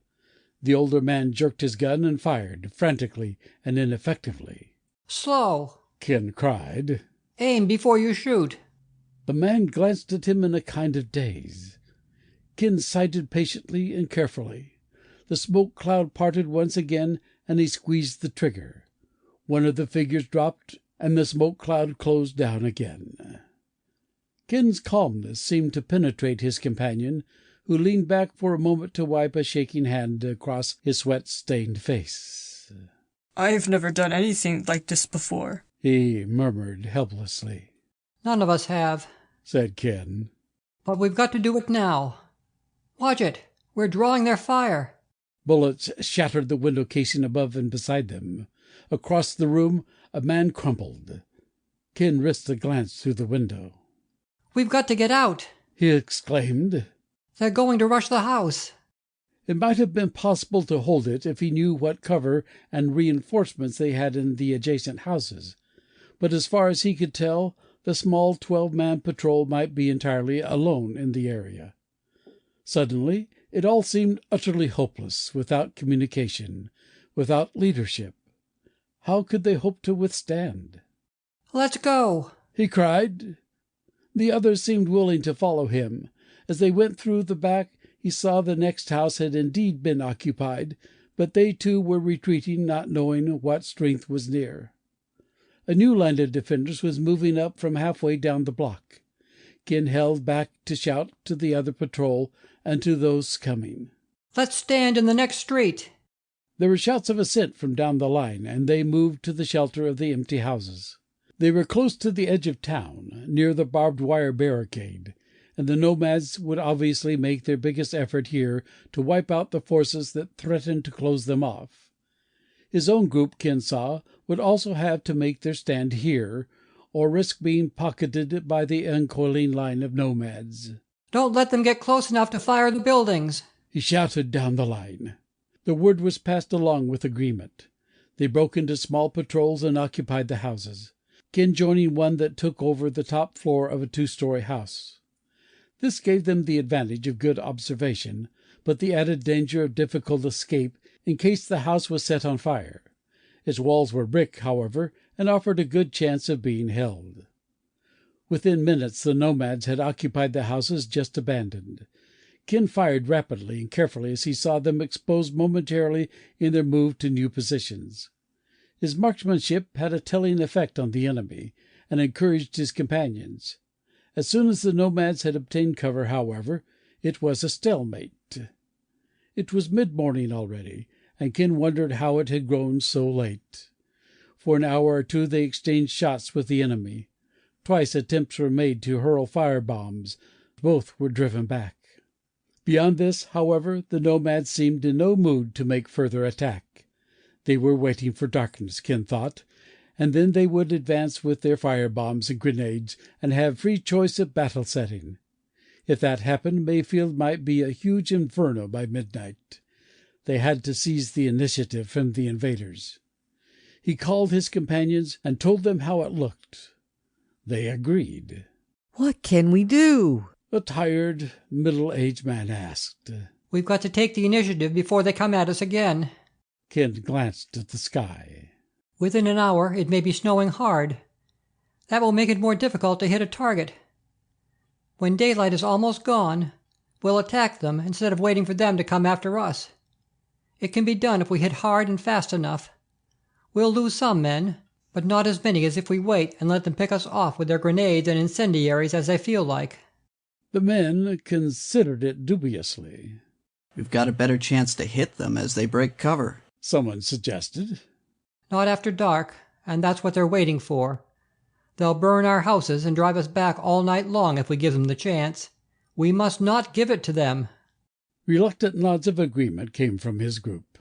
The older man jerked his gun and fired, frantically and ineffectively. "Slow!" Ken cried. "Aim before you shoot." The man glanced at him in a kind of daze. Ken sighted patiently and carefully. The smoke cloud parted once again, and he squeezed the trigger. One of the figures dropped, and the smoke cloud closed down again. Ken's calmness seemed to penetrate his companion, who leaned back for a moment to wipe a shaking hand across his sweat-stained face. "I've never done anything like this before," he murmured helplessly. "None of us have," said Ken. "But we've got to do it now. Watch it! We're drawing their fire." Bullets shattered the window casing above and beside them. Across the room a man crumpled. Ken risked a glance through the window. "We've got to get out!" he exclaimed. "They're going to rush the house." It might have been possible to hold it if he knew what cover and reinforcements they had in the adjacent houses, but as far as he could tell, the small 12-man patrol might be entirely alone in the area. Suddenly it all seemed utterly hopeless, without communication, without leadership. How could they hope to withstand? "Let's go!" he cried. The others seemed willing to follow him. As they went through the back, he saw the next house had indeed been occupied, but they too were retreating, not knowing what strength was near. A new line of defenders was moving up from halfway down the block. Ken held back to shout to the other patrol and to those coming. "Let's stand in the next street!" There were shouts of assent from down the line, and they moved to the shelter of the empty houses. They were close to the edge of town, near the barbed wire barricade, and the nomads would obviously make their biggest effort here to wipe out the forces that threatened to close them off. His own group, Ken saw, would also have to make their stand here, or risk being pocketed by the uncoiling line of nomads. "Don't let them get close enough to fire the buildings," he shouted down the line. The word was passed along with agreement. They broke into small patrols and occupied the houses, Ken joining one that took over the top floor of a 2-story house. This gave them the advantage of good observation, but the added danger of difficult escape in case the house was set on fire. Its walls were brick, however, and offered a good chance of being held. Within minutes the nomads had occupied the houses just abandoned. Ken fired rapidly and carefully as he saw them exposed momentarily in their move to new positions. His marksmanship had a telling effect on the enemy, and encouraged his companions. As soon as the nomads had obtained cover, however, it was a stalemate. It was mid-morning already, and Ken wondered how it had grown so late. For an hour or two they exchanged shots with the enemy. Twice attempts were made to hurl fire-bombs. Both were driven back. Beyond this, however, the nomads seemed in no mood to make further attack. They were waiting for darkness, Ken thought, and then they would advance with their fire-bombs and grenades and have free choice of battle setting. If that happened, Mayfield might be a huge inferno by midnight. They had to seize the initiative from the invaders. He called his companions and told them how it looked. They agreed. "What can we do?" a tired, middle-aged man asked. "We've got to take the initiative before they come at us again." Ken glanced at the sky. "Within an hour it may be snowing hard. That will make it more difficult to hit a target. When daylight is almost gone, we'll attack them instead of waiting for them to come after us. It can be done if we hit hard and fast enough. We'll lose some men, but not as many as if we wait and let them pick us off with their grenades and incendiaries as they feel like." The men considered it dubiously. "We've got a better chance to hit them as they break cover," someone suggested. "Not after dark, and that's what they're waiting for. They'll burn our houses and drive us back all night long if we give them the chance. We must not give it to them." Reluctant nods of agreement came from his group.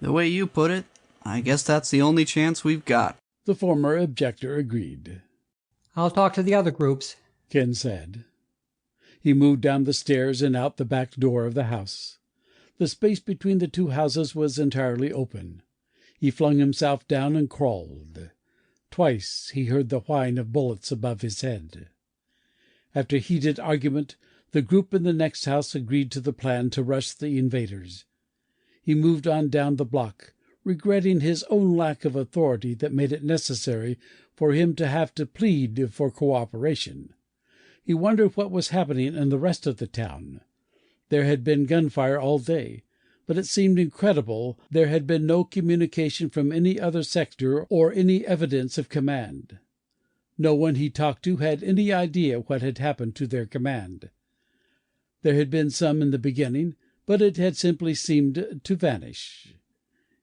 "The way you put it, I guess that's the only chance we've got," the former objector agreed. "I'll talk to the other groups," Ken said. He moved down the stairs and out the back door of the house. The space between the two houses was entirely open. He flung himself down and crawled. Twice he heard the whine of bullets above his head. After heated argument, the group in the next house agreed to the plan to rush the invaders. He moved on down the block, regretting his own lack of authority that made it necessary for him to have to plead for cooperation. He wondered what was happening in the rest of the town. There had been gunfire all day, but it seemed incredible there had been no communication from any other sector or any evidence of command. No one he talked to had any idea what had happened to their command. There had been some in the beginning, but it had simply seemed to vanish.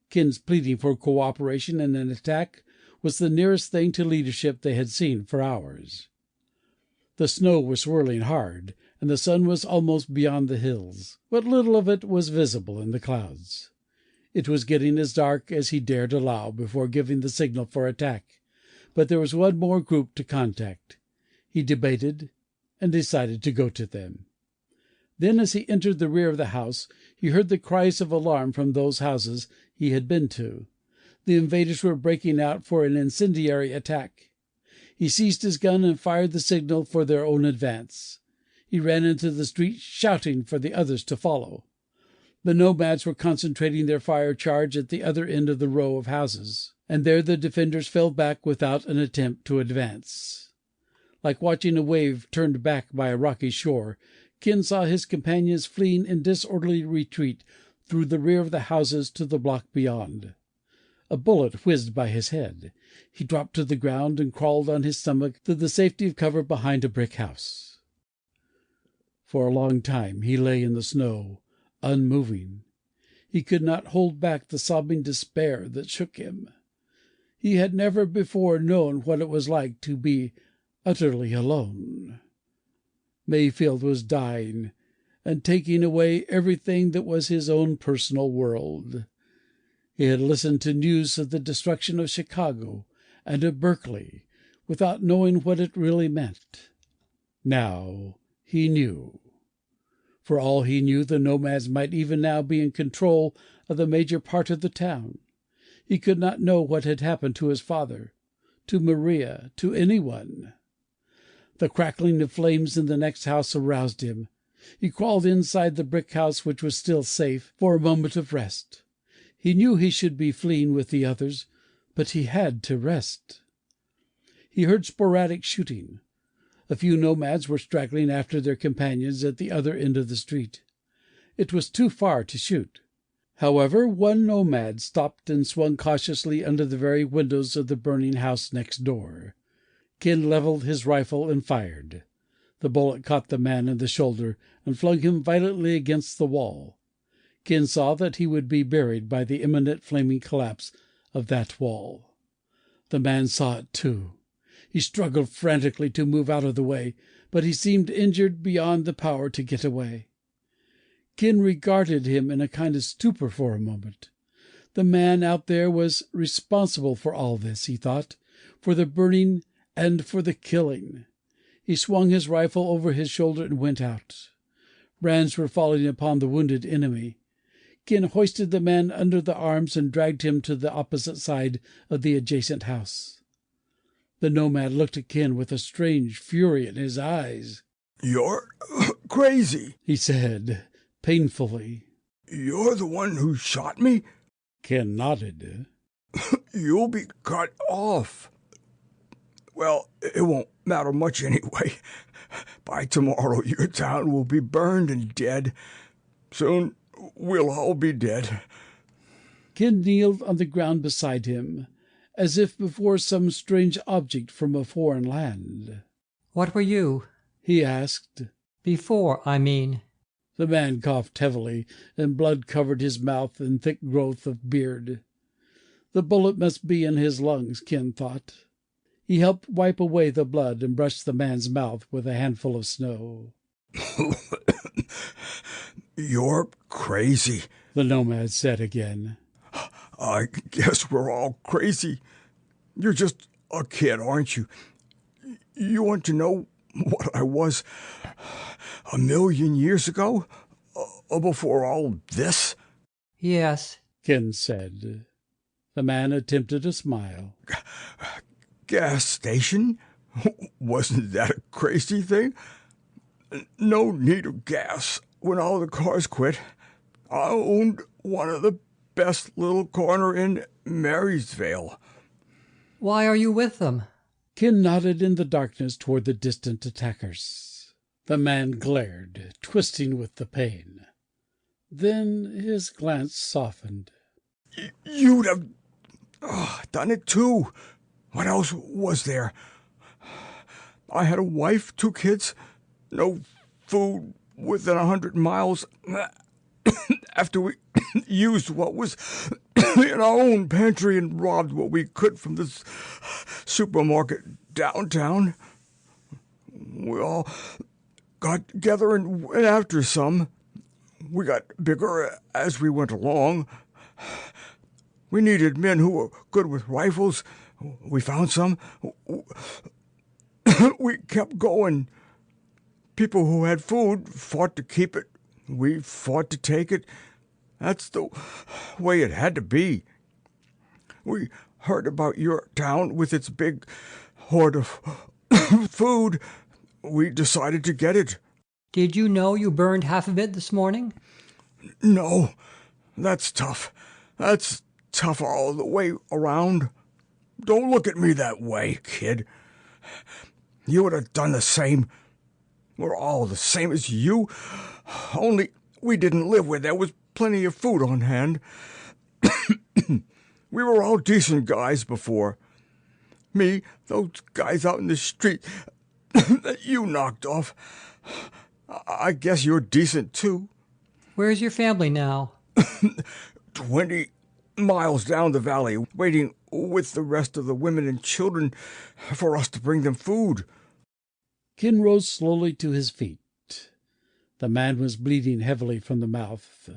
Ken's pleading for cooperation in an attack was the nearest thing to leadership they had seen for hours. The snow was swirling hard, and the sun was almost beyond the hills. What little of it was visible in the clouds. It was getting as dark as he dared allow before giving the signal for attack, but there was one more group to contact. He debated and decided to go to them. Then, as he entered the rear of the house, he heard the cries of alarm from those houses he had been to. The invaders were breaking out for an incendiary attack. He seized his gun and fired the signal for their own advance. He ran into the street, shouting for the others to follow. The nomads were concentrating their fire charge at the other end of the row of houses, and there the defenders fell back without an attempt to advance. Like watching a wave turned back by a rocky shore, Ken saw his companions fleeing in disorderly retreat through the rear of the houses to the block beyond. A bullet whizzed by his head. He dropped to the ground and crawled on his stomach to the safety of cover behind a brick house. For a long time he lay in the snow, unmoving. He could not hold back the sobbing despair that shook him. He had never before known what it was like to be utterly alone. Mayfield was dying and taking away everything that was his own personal world. He had listened to news of the destruction of Chicago and of Berkeley without knowing what it really meant. Now he knew. For all he knew, the nomads might even now be in control of the major part of the town. He could not know what had happened to his father, to Maria, to anyone. The crackling of flames in the next house aroused him. He crawled inside the brick house, which was still safe, for a moment of rest. He knew he should be fleeing with the others, but he had to rest. He heard sporadic shooting. A few nomads were straggling after their companions at the other end of the street. It was too far to shoot. However, one nomad stopped and swung cautiously under the very windows of the burning house next door. Ken leveled his rifle and fired. The bullet caught the man in the shoulder and flung him violently against the wall. Ken saw that he would be buried by the imminent flaming collapse of that wall. The man saw it too. He struggled frantically to move out of the way, but he seemed injured beyond the power to get away. Ken regarded him in a kind of stupor for a moment. The man out there was responsible for all this, he thought, for the burning and for the killing. He swung his rifle over his shoulder and went out. Brands were falling upon the wounded enemy. Ken hoisted the man under the arms and dragged him to the opposite side of the adjacent house. The nomad looked at Ken with a strange fury in his eyes. "You're crazy," he said, painfully. "You're the one who shot me?" Ken nodded. "You'll be cut off." "Well, it won't matter much anyway. By tomorrow your town will be burned and dead. Soon we'll all be dead." Ken kneeled on the ground beside him, as if before some strange object from a foreign land. "What were you?" he asked. "Before, I mean." The man coughed heavily, and blood covered his mouth and thick growth of beard. The bullet must be in his lungs, Ken thought. He helped wipe away the blood and brushed the man's mouth with a handful of snow. "You're crazy," the nomad said again. "I guess we're all crazy. You're just a kid, aren't you? You want to know what I was 1,000,000 years ago? Before all this?" "Yes," Ken said. The man attempted a smile. "Gas station? Wasn't that a crazy thing? No need of gas when all the cars quit. I owned one of the best little corner in Marysvale." "Why are you with them?" Ken nodded in the darkness toward the distant attackers. The man glared, twisting with the pain. Then his glance softened. "You'd have done it too. What else was there? I had a wife, 2 kids, no food within 100 miles. After we used what was in our own pantry and robbed what we could from the supermarket downtown, we all got together and went after some. We got bigger as we went along. We needed men who were good with rifles. We found some. We kept going. People who had food fought to keep it. We fought to take it. That's the way it had to be. We heard about your town with its big hoard of food. We decided to get it." "Did you know you burned half of it this morning?" "No. That's tough. That's tough all the way around." Don't look at me that way, kid. You would have done the same. We're all the same as you, only we didn't live where there was plenty of food on hand. We were all decent guys before. Me, those guys out in the street that you knocked off. I guess you're decent, too. Where's your family now? 20 miles down the valley, waiting with the rest of the women and children for us to bring them food. Ken rose slowly to his feet. The man was bleeding heavily from the mouth.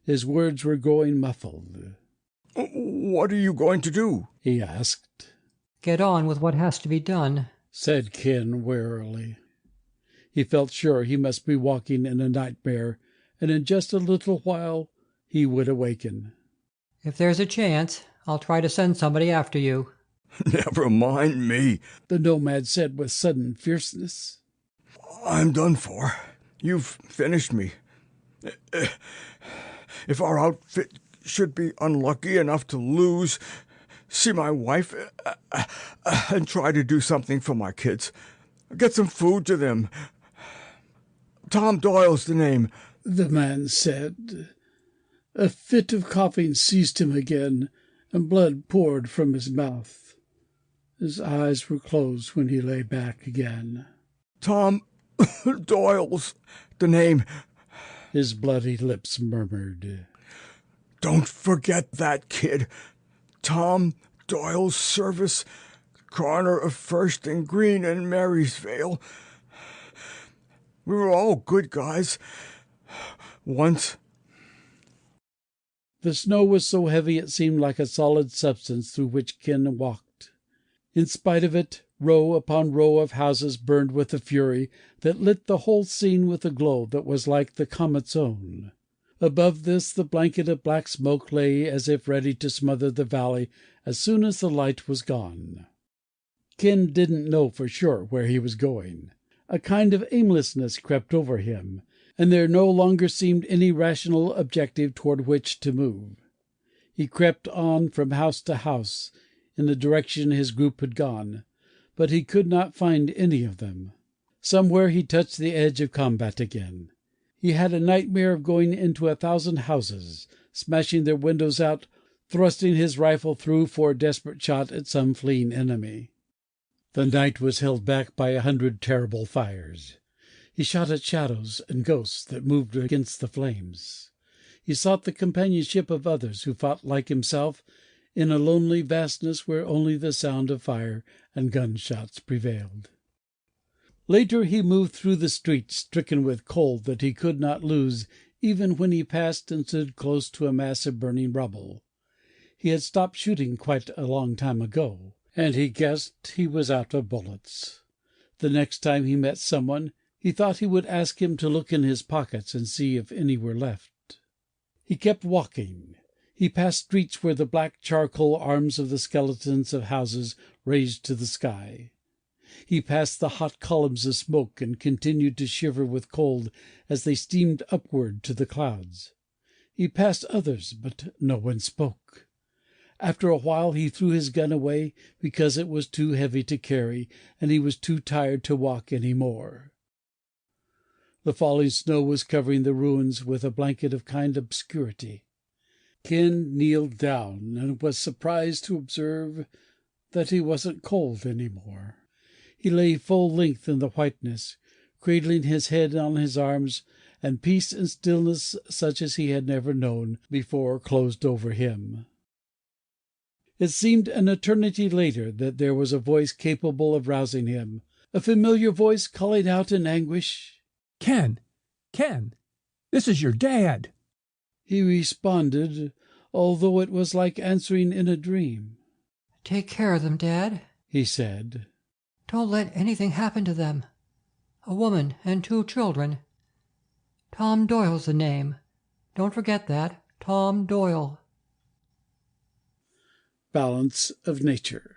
His words were growing muffled. What are you going to do? He asked. Get on with what has to be done, said Ken wearily. He felt sure he must be walking in a nightmare, and in just a little while he would awaken. If there's a chance, I'll try to send somebody after you. Never mind me, the nomad said with sudden fierceness. I'm done for. You've finished me. If our outfit should be unlucky enough to lose, see my wife, and try to do something for my kids. Get some food to them. Tom Doyle's the name, the man said. A fit of coughing seized him again, and blood poured from his mouth. His eyes were closed when he lay back again. Tom Doyle's the name, his bloody lips murmured. Don't forget that, kid. Tom Doyle's service, corner of First and Green in Marysvale. We were all good guys. Once. The snow was so heavy it seemed like a solid substance through which Ken walked. In spite of it, row upon row of houses burned with a fury that lit the whole scene with a glow that was like the comet's own. Above this the blanket of black smoke lay as if ready to smother the valley as soon as the light was gone. Ken didn't know for sure where he was going. A kind of aimlessness crept over him, and there no longer seemed any rational objective toward which to move. He crept on from house to house in the direction his group had gone, but he could not find any of them. Somewhere he touched the edge of combat again. He had a nightmare of going into 1,000 houses, smashing their windows out, thrusting his rifle through for a desperate shot at some fleeing enemy. The night was held back by 100 terrible fires. He shot at shadows and ghosts that moved against the flames. He sought the companionship of others who fought like himself in a lonely vastness where only the sound of fire and gunshots prevailed. Later he moved through the streets, stricken with cold that he could not lose even when he passed and stood close to a mass of burning rubble. He had stopped shooting quite a long time ago, and he guessed he was out of bullets. The next time he met someone, he thought he would ask him to look in his pockets and see if any were left. He kept walking. He passed streets where the black charcoal arms of the skeletons of houses raised to the sky. He passed the hot columns of smoke and continued to shiver with cold as they steamed upward to the clouds. He passed others, but no one spoke. After a while he threw his gun away because it was too heavy to carry, and he was too tired to walk any more. The falling snow was covering the ruins with a blanket of kind obscurity. Ken kneeled down and was surprised to observe that he wasn't cold any more. He lay full length in the whiteness, cradling his head on his arms, and peace and stillness such as he had never known before closed over him. It seemed an eternity later that there was a voice capable of rousing him, a familiar voice calling out in anguish, Ken, this is your dad. He responded, although it was like answering in a dream. Take care of them, Dad, he said. Don't let anything happen to them. A woman and 2 children. Tom Doyle's the name. Don't forget that. Tom Doyle. Balance of nature.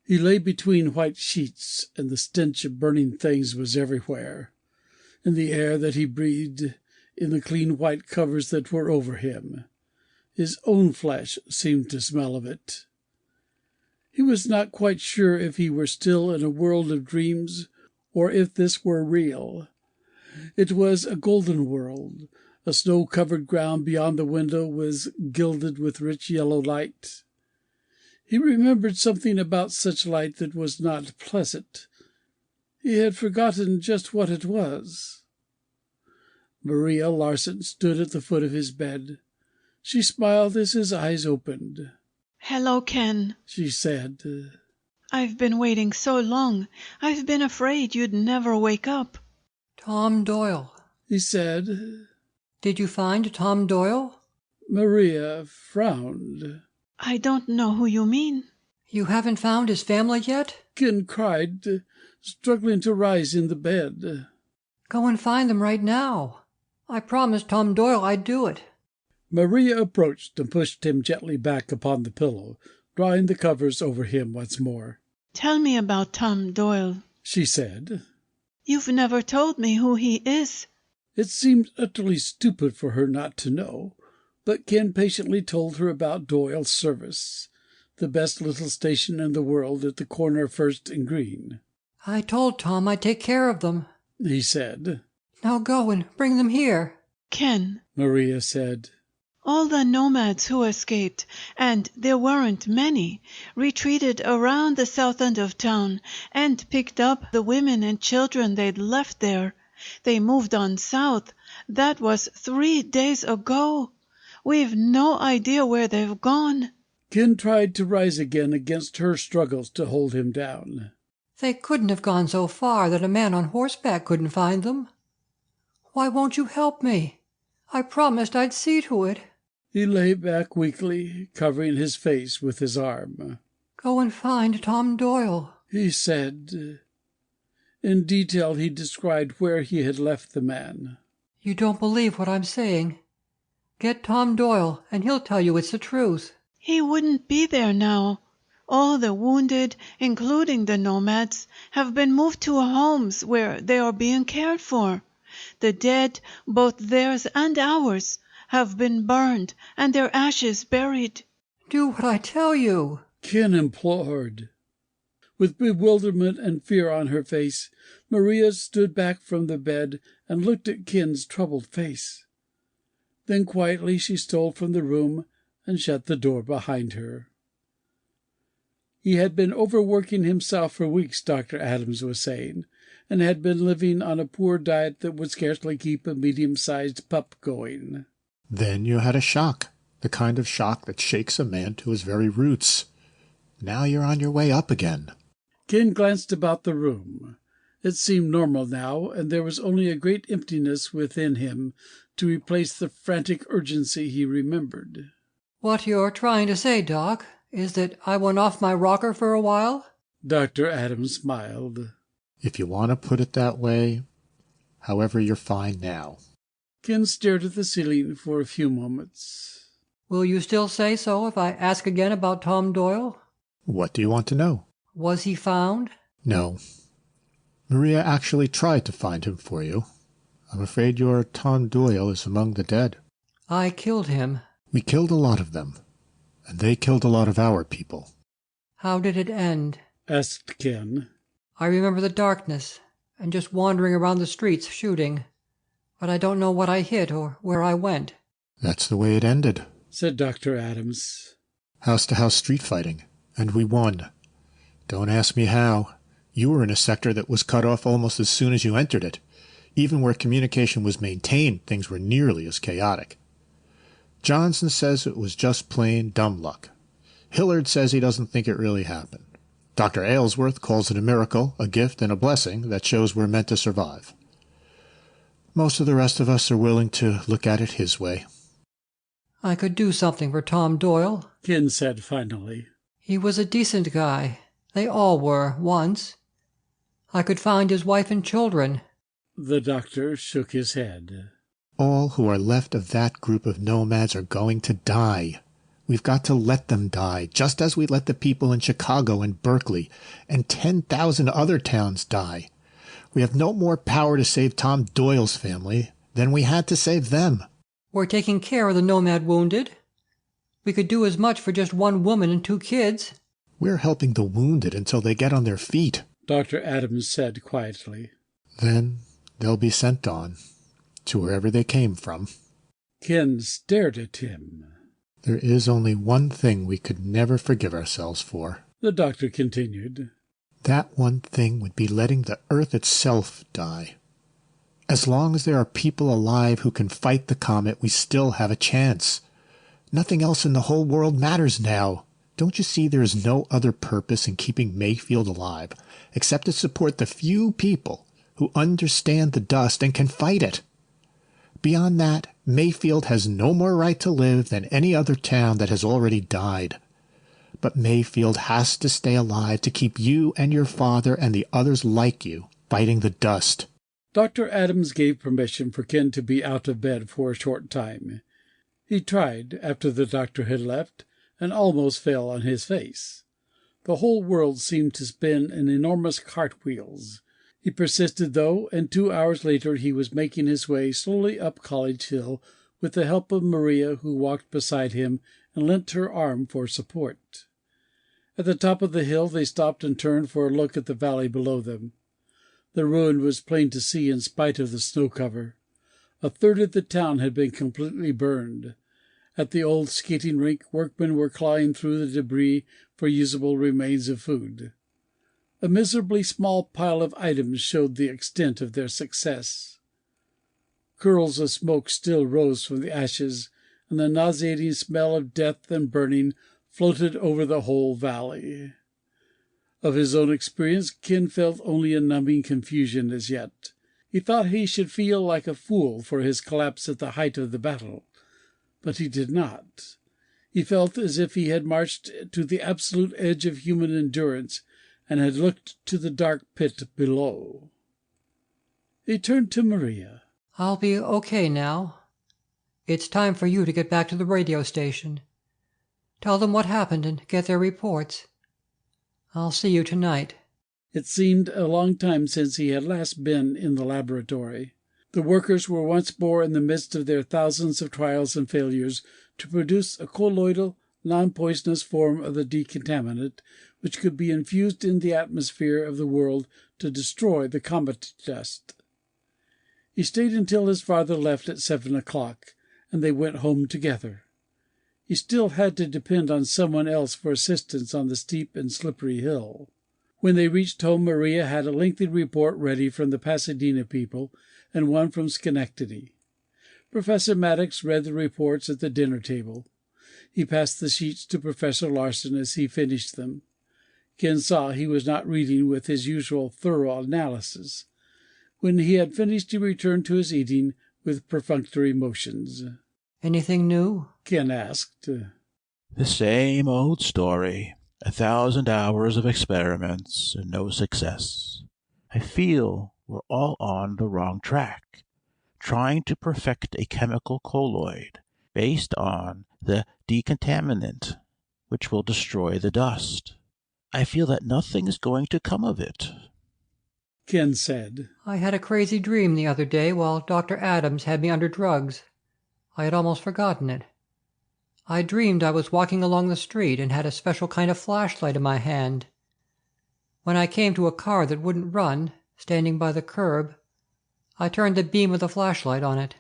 He lay between white sheets, and the stench of burning things was everywhere, in the air that he breathed, in the clean white covers that were over him. His own flesh seemed to smell of it. He was not quite sure if he were still in a world of dreams or if this were real. It was a golden world. A snow-covered ground beyond the window was gilded with rich yellow light. He remembered something about such light that was not pleasant. He had forgotten just what it was. Maria Larsen stood at the foot of his bed. She smiled as his eyes opened. "Hello, Ken," she said. "I've been waiting so long. I've been afraid you'd never wake up." Tom Doyle, he said. Did you find Tom Doyle? Maria frowned. I don't know who you mean. You haven't found his family yet? Ken cried, struggling to rise in the bed. Go and find them right now. I promised Tom Doyle I'd do it. Maria approached and pushed him gently back upon the pillow, drawing the covers over him once more. Tell me about Tom Doyle, she said. You've never told me who he is. It seemed utterly stupid for her not to know, but Ken patiently told her about Doyle's service, the best little station in the world at the corner of First and Green. I told Tom I'd take care of them, he said. Now go and bring them here. Ken, Maria said. All the nomads who escaped, and there weren't many, retreated around the south end of town and picked up the women and children they'd left there. They moved on south. That was 3 days ago. We've no idea where they've gone. Ken tried to rise again against her struggles to hold him down. They couldn't have gone so far that a man on horseback couldn't find them. Why won't you help me? I promised I'd see to it. He lay back weakly, covering his face with his arm. Go and find Tom Doyle, he said. In detail he described where he had left the man. You don't believe what I'm saying. Get Tom Doyle, and he'll tell you it's the truth. He wouldn't be there now. All the wounded, including the nomads, have been moved to homes where they are being cared for. The dead, both theirs and ours, have been burned and their ashes buried. Do what I tell you, Ken implored. With bewilderment and fear on her face, Maria stood back from the bed and looked at Ken's troubled face. Then quietly she stole from the room and shut the door behind her. He had been overworking himself for weeks, Dr. Adams was saying, and had been living on a poor diet that would scarcely keep a medium-sized pup going. Then you had a shock, the kind of shock that shakes a man to his very roots. Now you're on your way up again. Ken glanced about the room. It seemed normal now, and there was only a great emptiness within him to replace the frantic urgency he remembered. What you're trying to say, Doc, is that I went off my rocker for a while? Dr. Adams smiled. If you want to put it that way, however, you're fine now. Ken stared at the ceiling for a few moments. Will you still say so if I ask again about Tom Doyle? What do you want to know? Was he found? No. Maria actually tried to find him for you. I'm afraid your Tom Doyle is among the dead. I killed him. We killed a lot of them, and they killed a lot of our people. How did it end? Asked Ken. I remember the darkness, and just wandering around the streets shooting. But I don't know what I hit or where I went. That's the way it ended, said Dr. Adams. House-to-house street fighting, and we won. Don't ask me how. You were in a sector that was cut off almost as soon as you entered it. Even where communication was maintained, things were nearly as chaotic. Johnson says it was just plain dumb luck. Hillard says he doesn't think it really happened. Dr. Aylesworth calls it a miracle, a gift, and a blessing that shows we're meant to survive. Most of the rest of us are willing to look at it his way. I could do something for Tom Doyle, Ken said finally. He was a decent guy. They all were, once. I could find his wife and children. The doctor shook his head. All who are left of that group of nomads are going to die. We've got to let them die, just as we let the people in Chicago and Berkeley and 10,000 other towns die. We have no more power to save Tom Doyle's family than we had to save them. We're taking care of the nomad wounded. We could do as much for just one woman and 2 kids. We're helping the wounded until they get on their feet, Dr. Adams said quietly. Then they'll be sent on, to wherever they came from. Ken stared at him. There is only one thing we could never forgive ourselves for, the doctor continued. That one thing would be letting the earth itself die. As long as there are people alive who can fight the comet, we still have a chance. Nothing else in the whole world matters now. Don't you see there is no other purpose in keeping Mayfield alive, except to support the few people who understand the dust and can fight it? Beyond that, Mayfield has no more right to live than any other town that has already died. But Mayfield has to stay alive to keep you and your father and the others like you fighting the dust. Dr. Adams gave permission for Ken to be out of bed for a short time. He tried, after the doctor had left, and almost fell on his face. The whole world seemed to spin in enormous cartwheels. He persisted, though, and 2 hours later he was making his way slowly up College Hill with the help of Maria, who walked beside him and lent her arm for support. At the top of the hill they stopped and turned for a look at the valley below them. The ruin was plain to see in spite of the snow cover. A third of the town had been completely burned. At the old skating rink, workmen were clawing through the debris for usable remains of food. A miserably small pile of items showed the extent of their success. Curls of smoke still rose from the ashes, and the nauseating smell of death and burning floated over the whole valley. Of his own experience, Ken felt only a numbing confusion as yet. He thought he should feel like a fool for his collapse at the height of the battle, but he did not. He felt as if he had marched to the absolute edge of human endurance and had looked to the dark pit below. He turned to Maria. I'll be okay now. It's time for you to get back to the radio station. Tell them what happened and get their reports. I'll see you tonight. It seemed a long time since he had last been in the laboratory. The workers were once more in the midst of their thousands of trials and failures to produce a colloidal, non-poisonous form of the decontaminant which could be infused in the atmosphere of the world to destroy the comet dust. He stayed until his father left at 7 o'clock, and they went home together. He still had to depend on someone else for assistance on the steep and slippery hill. When they reached home, Maria had a lengthy report ready from the Pasadena people and one from Schenectady. Professor Maddox read the reports at the dinner table. He passed the sheets to Professor Larsen as he finished them. Ken saw he was not reading with his usual thorough analysis. When he had finished, he returned to his eating with perfunctory motions. Anything new? Ken asked. The same old story. 1,000 hours of experiments and no success. I feel we're all on the wrong track, trying to perfect a chemical colloid based on the decontaminant, which will destroy the dust. I feel that nothing is going to come of it. Ken said, I had a crazy dream the other day while Dr. Adams had me under drugs. I had almost forgotten it. I dreamed I was walking along the street and had a special kind of flashlight in my hand. When I came to a car that wouldn't run, standing by the curb, I turned the beam of the flashlight on it.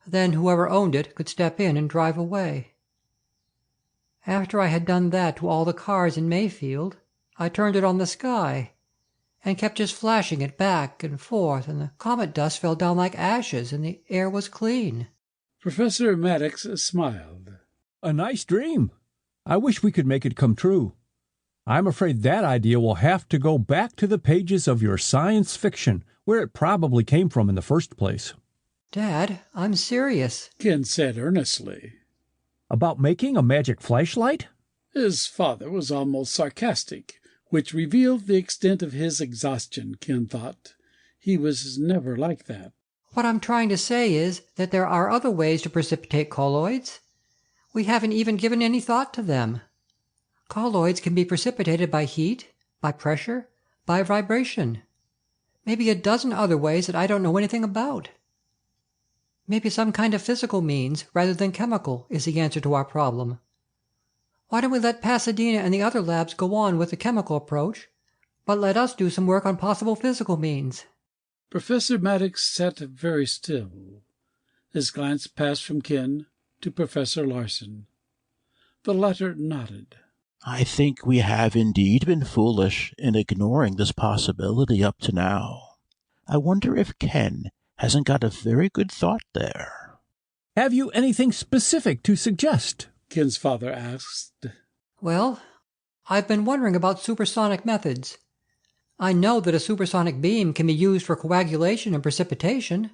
Then whoever owned it could step in and drive away. After I had done that to all the cars in Mayfield, I turned it on the sky and kept just flashing it back and forth, and the comet dust fell down like ashes and the air was clean. Professor Maddox smiled. A nice dream. I wish we could make it come true. I'm afraid that idea will have to go back to the pages of your science fiction, where it probably came from in the first place. Dad, I'm serious, Ken said earnestly. About making a magic flashlight? His father was almost sarcastic, which revealed the extent of his exhaustion, Ken thought. He was never like that. What I'm trying to say is that there are other ways to precipitate colloids. We haven't even given any thought to them. Colloids can be precipitated by heat, by pressure, by vibration. Maybe a dozen other ways that I don't know anything about. Maybe some kind of physical means, rather than chemical, is the answer to our problem. Why don't we let Pasadena and the other labs go on with the chemical approach, but let us do some work on possible physical means? Professor Maddox sat very still. His glance passed from Ken to Professor Larsen. The latter nodded. I think we have indeed been foolish in ignoring this possibility up to now. I wonder if Ken hasn't got a very good thought there. Have you anything specific to suggest? Ken's father asked. Well, I've been wondering about supersonic methods. I know that a supersonic beam can be used for coagulation and precipitation.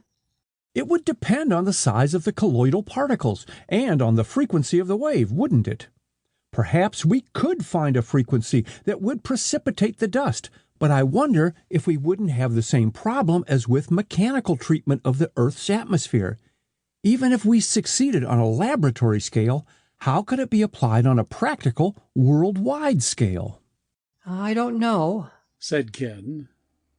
It would depend on the size of the colloidal particles and on the frequency of the wave, wouldn't it? Perhaps we could find a frequency that would precipitate the dust, but I wonder if we wouldn't have the same problem as with mechanical treatment of the Earth's atmosphere. Even if we succeeded on a laboratory scale, how could it be applied on a practical, worldwide scale? I don't know, said Ken.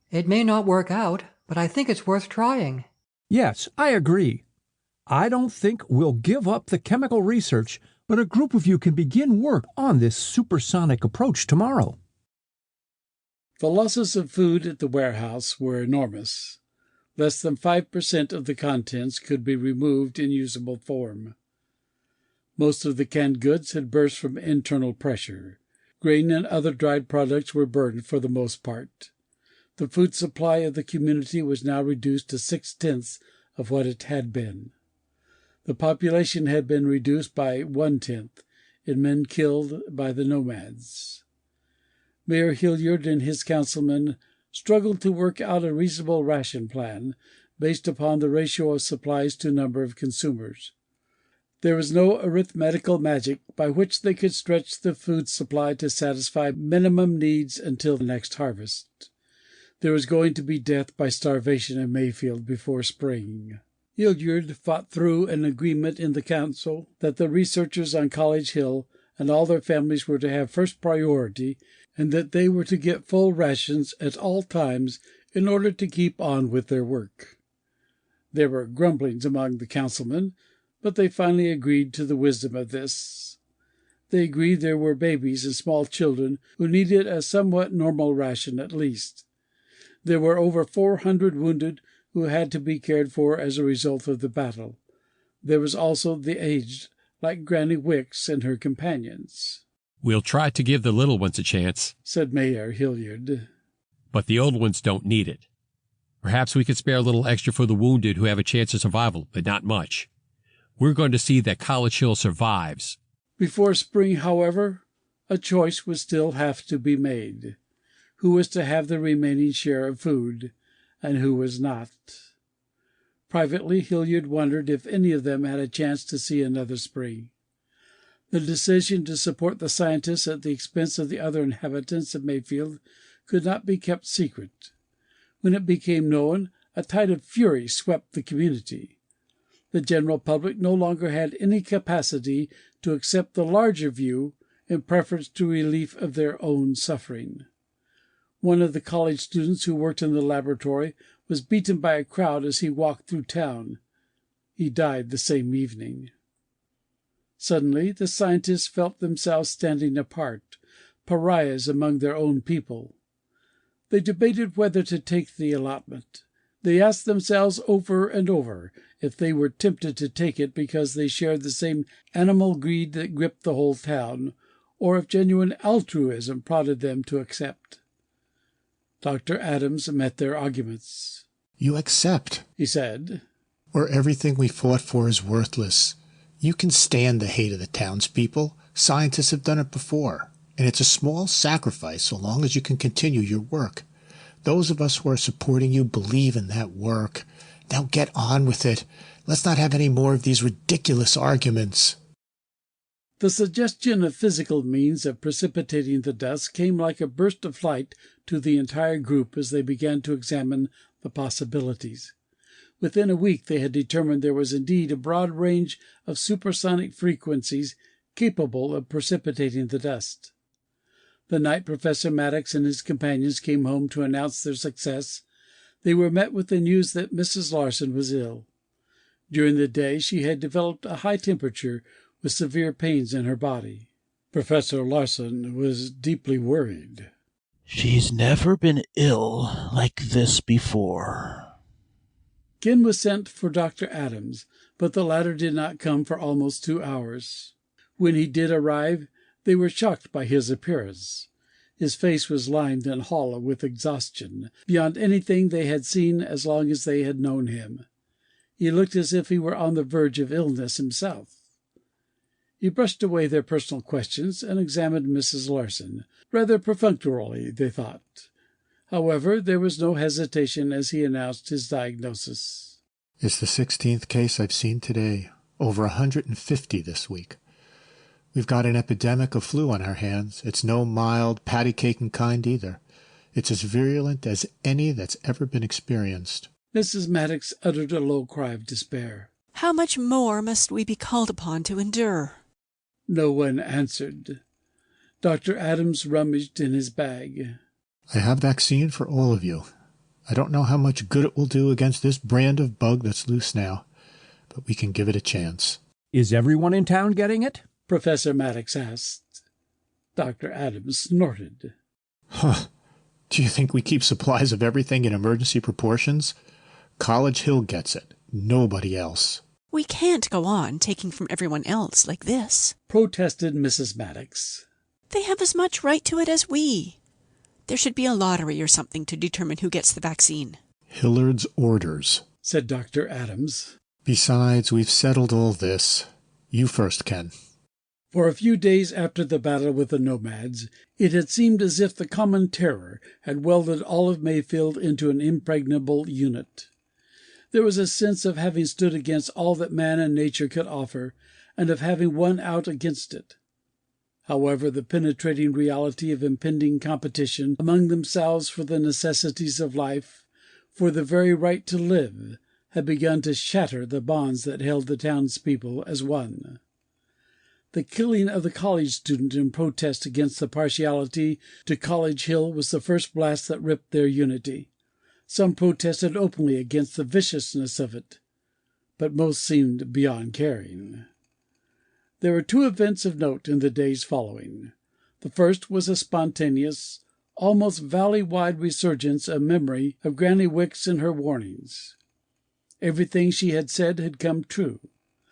It may not work out, but I think it's worth trying. Yes, I agree. I don't think we'll give up the chemical research, but a group of you can begin work on this supersonic approach tomorrow. The losses of food at the warehouse were enormous. Less than 5% of the contents could be removed in usable form. Most of the canned goods had burst from internal pressure. Grain and other dried products were burned for the most part. The food supply of the community was now reduced to 6/10 of what it had been. The population had been reduced by 1/10 in men killed by the nomads. Mayor Hilliard and his councilmen struggled to work out a reasonable ration plan based upon the ratio of supplies to number of consumers. There was no arithmetical magic by which they could stretch the food supply to satisfy minimum needs until the next harvest. There was going to be death by starvation in Mayfield before spring. Hilliard fought through an agreement in the council that the researchers on College Hill and all their families were to have first priority, and that they were to get full rations at all times in order to keep on with their work. There were grumblings among the councilmen, but they finally agreed to the wisdom of this. They agreed there were babies and small children who needed a somewhat normal ration at least. There were over 400 wounded who had to be cared for as a result of the battle. There was also the aged, like Granny Wicks and her companions. We'll try to give the little ones a chance, said Mayor Hilliard. But the old ones don't need it. Perhaps we could spare a little extra for the wounded who have a chance of survival, but not much. We're going to see that College Hill survives. Before spring, however, a choice would still have to be made. Who was to have the remaining share of food, and who was not? Privately, Hilliard wondered if any of them had a chance to see another spring. The decision to support the scientists at the expense of the other inhabitants of Mayfield could not be kept secret. When it became known, a tide of fury swept the community. The general public no longer had any capacity to accept the larger view in preference to relief of their own suffering. One of the college students who worked in the laboratory was beaten by a crowd as he walked through town. He died the same evening. Suddenly the scientists felt themselves standing apart, pariahs among their own people. They debated whether to take the allotment. They asked themselves over and over if they were tempted to take it because they shared the same animal greed that gripped the whole town, or if genuine altruism prodded them to accept. Dr. Adams met their arguments. You accept, he said, or everything we fought for is worthless. You can stand the hate of the townspeople. Scientists have done it before, and it's a small sacrifice so long as you can continue your work. Those of us who are supporting you believe in that work. Now get on with it. Let's not have any more of these ridiculous arguments. The suggestion of physical means of precipitating the dust came like a burst of light to the entire group as they began to examine the possibilities. Within a week they had determined there was indeed a broad range of supersonic frequencies capable of precipitating the dust. The night Professor Maddox and his companions came home to announce their success, they were met with the news that Mrs. Larsen was ill. During the day she had developed a high temperature with severe pains in her body. Professor Larson was deeply worried. She's never been ill like this before. Ken was sent for Dr. Adams, but the latter did not come for almost 2 hours. When he did arrive, they were shocked by his appearance. His face was lined and hollow with exhaustion, beyond anything they had seen as long as they had known him. He looked as if he were on the verge of illness himself. He brushed away their personal questions and examined Mrs. Larson, rather perfunctorily, they thought. However, there was no hesitation as he announced his diagnosis. It's the 16th case I've seen today, over 150 this week. We've got an epidemic of flu on our hands. It's no mild, patty-caking kind either. It's as virulent as any that's ever been experienced. Mrs. Maddox uttered a low cry of despair. How much more must we be called upon to endure? No one answered. Dr. Adams rummaged in his bag. I have vaccine for all of you. I don't know how much good it will do against this brand of bug that's loose now, but we can give it a chance. Is everyone in town getting it? Professor Maddox asked. Dr. Adams snorted. Huh. Do you think we keep supplies of everything in emergency proportions? College Hill gets it. Nobody else. We can't go on taking from everyone else like this, protested Mrs. Maddox. They have as much right to it as we. There should be a lottery or something to determine who gets the vaccine. Hillard's orders, said Dr. Adams. Besides, we've settled all this. You first, Ken. For a few days after the battle with the nomads, it had seemed as if the common terror had welded all of Mayfield into an impregnable unit. There was a sense of having stood against all that man and nature could offer, and of having won out against it. However, the penetrating reality of impending competition among themselves for the necessities of life, for the very right to live, had begun to shatter the bonds that held the townspeople as one. The killing of the college student in protest against the partiality to College Hill was the first blast that ripped their unity. Some protested openly against the viciousness of it, but most seemed beyond caring. There were 2 events of note in the days following. The first was a spontaneous, almost valley-wide resurgence of memory of Granny Wicks and her warnings. Everything she had said had come true.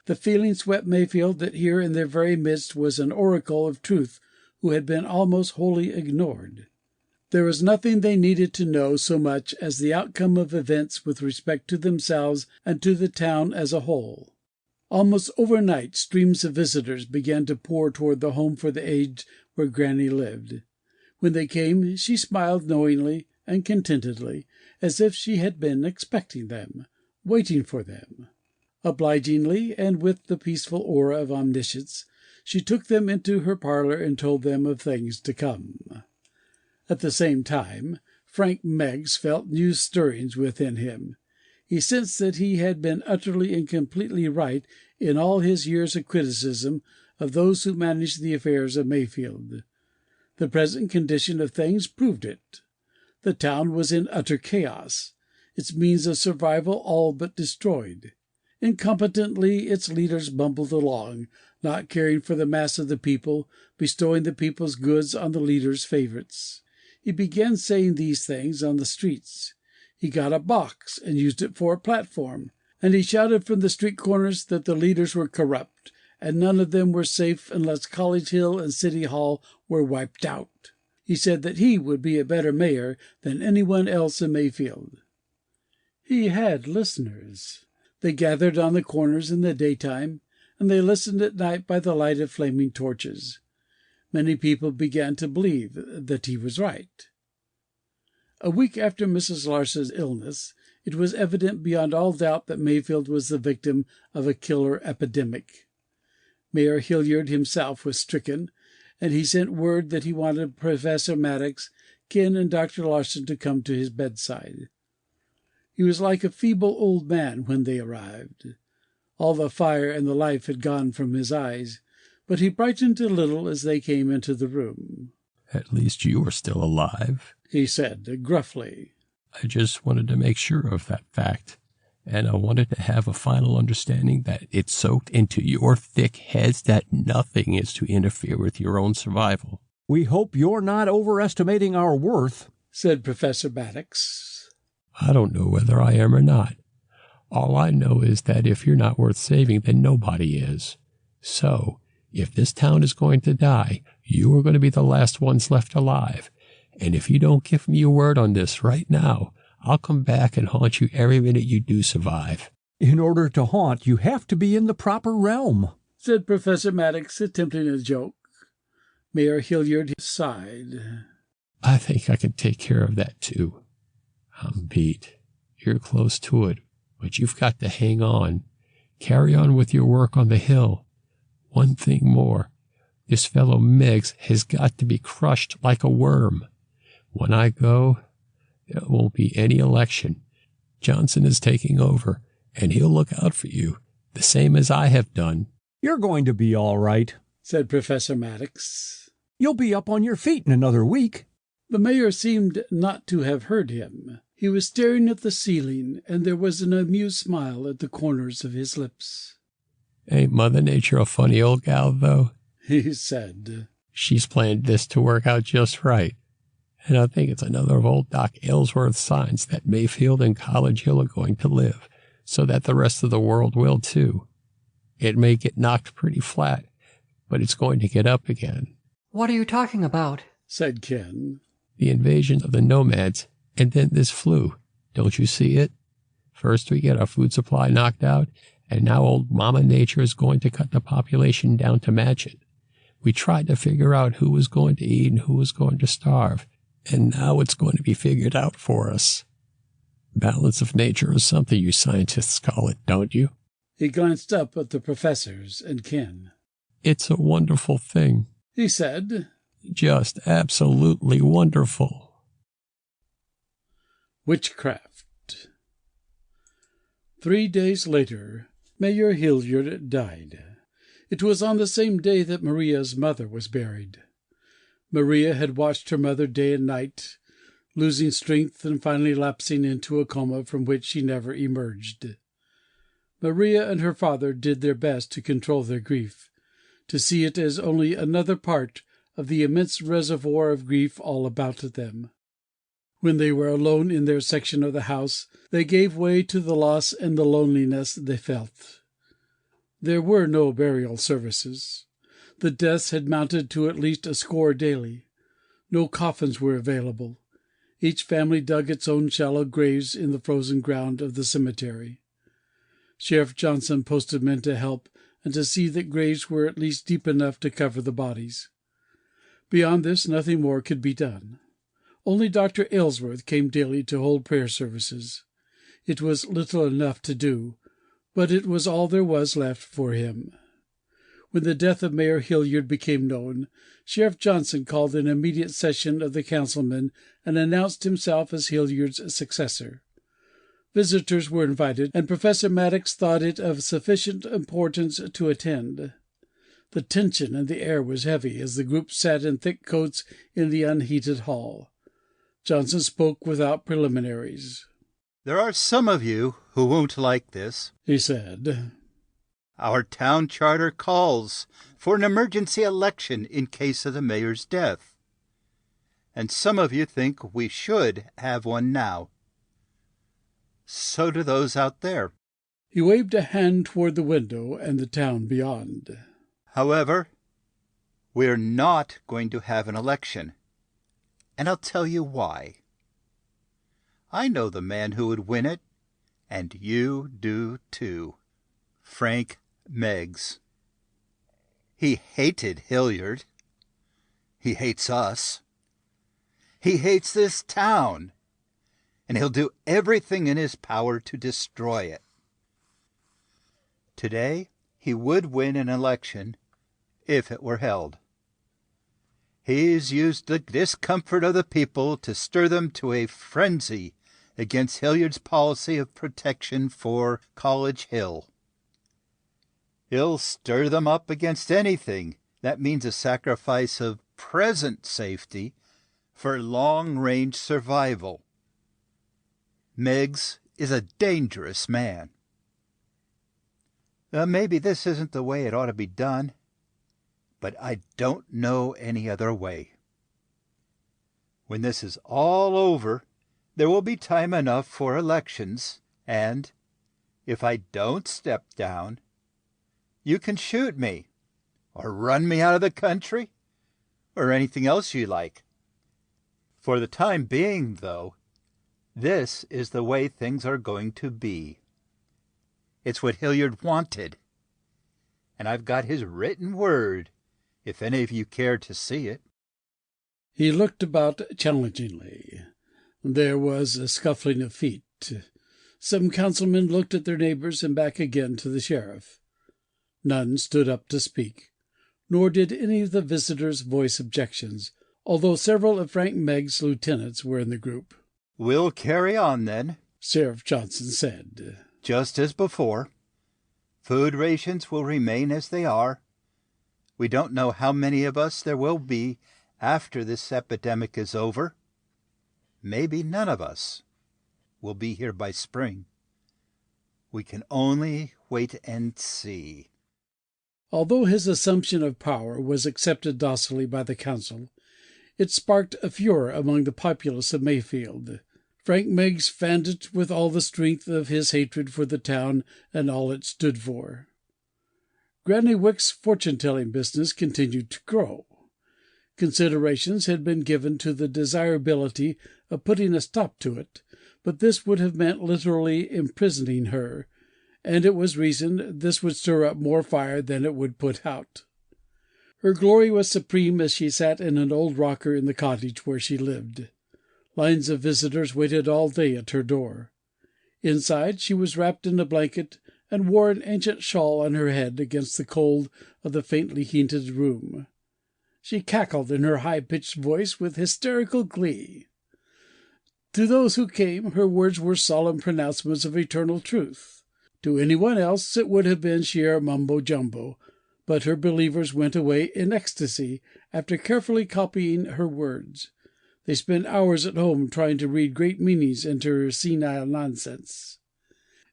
The feeling swept Mayfield that here in their very midst was an oracle of truth who had been almost wholly ignored. There was nothing they needed to know so much as the outcome of events with respect to themselves and to the town as a whole. Almost overnight streams of visitors began to pour toward the home for the aged where Granny lived. When they came, she smiled knowingly and contentedly, as if she had been expecting them, waiting for them. Obligingly, and with the peaceful aura of omniscience, she took them into her parlor and told them of things to come. At the same time, Frank Meggs felt new stirrings within him. He sensed that he had been utterly and completely right in all his years of criticism of those who managed the affairs of Mayfield. The present condition of things proved it. The town was in utter chaos, its means of survival all but destroyed. Incompetently its leaders bumbled along, not caring for the mass of the people, bestowing the people's goods on the leaders' favorites. He began saying these things on the streets. He got a box and used it for a platform, and he shouted from the street corners that the leaders were corrupt, and none of them were safe unless College Hill and City Hall were wiped out. He said that he would be a better mayor than anyone else in Mayfield. He had listeners. They gathered on the corners in the daytime, and they listened at night by the light of flaming torches. Many people began to believe that he was right. A week after Mrs. Larson's illness, it was evident beyond all doubt that Mayfield was the victim of a killer epidemic. Mayor Hilliard himself was stricken, and he sent word that he wanted Professor Maddox, Ken, and Dr. Larson to come to his bedside. He was like a feeble old man when they arrived. All the fire and the life had gone from his eyes, but he brightened a little as they came into the room. "At least you are still alive," he said gruffly. "I just wanted to make sure of that fact. And I wanted to have a final understanding that it's soaked into your thick heads that nothing is to interfere with your own survival. We hope you're not overestimating our worth, said Professor Maddox. I don't know whether I am or not. All I know is that if you're not worth saving, then nobody is. So, if this town is going to die, you are going to be the last ones left alive. And if you don't give me a word on this right now, I'll come back and haunt you every minute you do survive. In order to haunt, you have to be in the proper realm, said Professor Maddox, attempting a joke. Mayor Hilliard sighed. I think I can take care of that, too. I'm beat. You're close to it, but you've got to hang on. Carry on with your work on the hill. One thing more. This fellow Meigs has got to be crushed like a worm. When I go, there won't be any election. Johnson is taking over, and he'll look out for you, the same as I have done. You're going to be all right, said Professor Maddox. You'll be up on your feet in another week. The mayor seemed not to have heard him. He was staring at the ceiling, and there was an amused smile at the corners of his lips. Ain't Mother Nature a funny old gal, though? He said. She's planned this to work out just right. And I think it's another of old Doc Aylesworth's signs that Mayfield and College Hill are going to live, so that the rest of the world will too. It may get knocked pretty flat, but it's going to get up again. What are you talking about? Said Ken. The invasion of the nomads, and then this flu. Don't you see it? First we get our food supply knocked out, and now old Mama Nature is going to cut the population down to match it. We tried to figure out who was going to eat and who was going to starve, and now it's going to be figured out for us. Balance of nature is something you scientists call it, don't you? He glanced up at the professors and Ken. It's a wonderful thing, he said. Just absolutely wonderful. Witchcraft. 3 days later, Mayor Hilliard died. It was on the same day that Maria's mother was buried. Maria had watched her mother day and night, losing strength and finally lapsing into a coma from which she never emerged. Maria and her father did their best to control their grief, to see it as only another part of the immense reservoir of grief all about them. When they were alone in their section of the house, they gave way to the loss and the loneliness they felt. There were no burial services. The deaths had mounted to at least a score daily. No coffins were available. Each family dug its own shallow graves in the frozen ground of the cemetery. Sheriff Johnson posted men to help and to see that graves were at least deep enough to cover the bodies. Beyond this, nothing more could be done. Only Dr. Aylesworth came daily to hold prayer services. It was little enough to do, but it was all there was left for him. When the death of Mayor Hilliard became known, Sheriff Johnson called an immediate session of the councilmen and announced himself as Hilliard's successor. Visitors were invited, and Professor Maddox thought it of sufficient importance to attend. The tension in the air was heavy as the group sat in thick coats in the unheated hall. Johnson spoke without preliminaries. There are some of you who won't like this, he said. Our town charter calls for an emergency election in case of the mayor's death. And some of you think we should have one now. So do those out there. He waved a hand toward the window and the town beyond. However, we're not going to have an election. And I'll tell you why. I know the man who would win it, and you do too. Frank Meigs. He hated Hilliard. He hates us. He hates this town. And he'll do everything in his power to destroy it. Today, he would win an election if it were held. He's used the discomfort of the people to stir them to a frenzy against Hilliard's policy of protection for College Hill. He'll stir them up against anything that means a sacrifice of present safety for long-range survival. Meigs is a dangerous man. Maybe this isn't the way it ought to be done, but I don't know any other way. When this is all over, there will be time enough for elections, and if I don't step down, you can shoot me, or run me out of the country, or anything else you like. For the time being, though, this is the way things are going to be. It's what Hilliard wanted, and I've got his written word, if any of you care to see it. He looked about challengingly. There was a scuffling of feet. Some councilmen looked at their neighbors and back again to the sheriff. None stood up to speak, nor did any of the visitors voice objections, although several of Frank Megg's lieutenants were in the group. "We'll carry on, then," Sheriff Johnson said. "Just as before. Food rations will remain as they are. We don't know how many of us there will be after this epidemic is over. Maybe none of us will be here by spring. We can only wait and see." Although his assumption of power was accepted docilely by the council, it sparked a furor among the populace of Mayfield. Frank Meggs fanned it with all the strength of his hatred for the town and all it stood for. Granny Wick's fortune-telling business continued to grow. Considerations had been given to the desirability of putting a stop to it, but this would have meant literally imprisoning her, and it was reasoned this would stir up more fire than it would put out. Her glory was supreme as she sat in an old rocker in the cottage where she lived. Lines of visitors waited all day at her door. Inside she was wrapped in a blanket and wore an ancient shawl on her head against the cold of the faintly heated room. She cackled in her high-pitched voice with hysterical glee. To those who came, her words were solemn pronouncements of eternal truth. To anyone else it would have been sheer mumbo-jumbo, but her believers went away in ecstasy after carefully copying her words. They spent hours at home trying to read great meanings into her senile nonsense.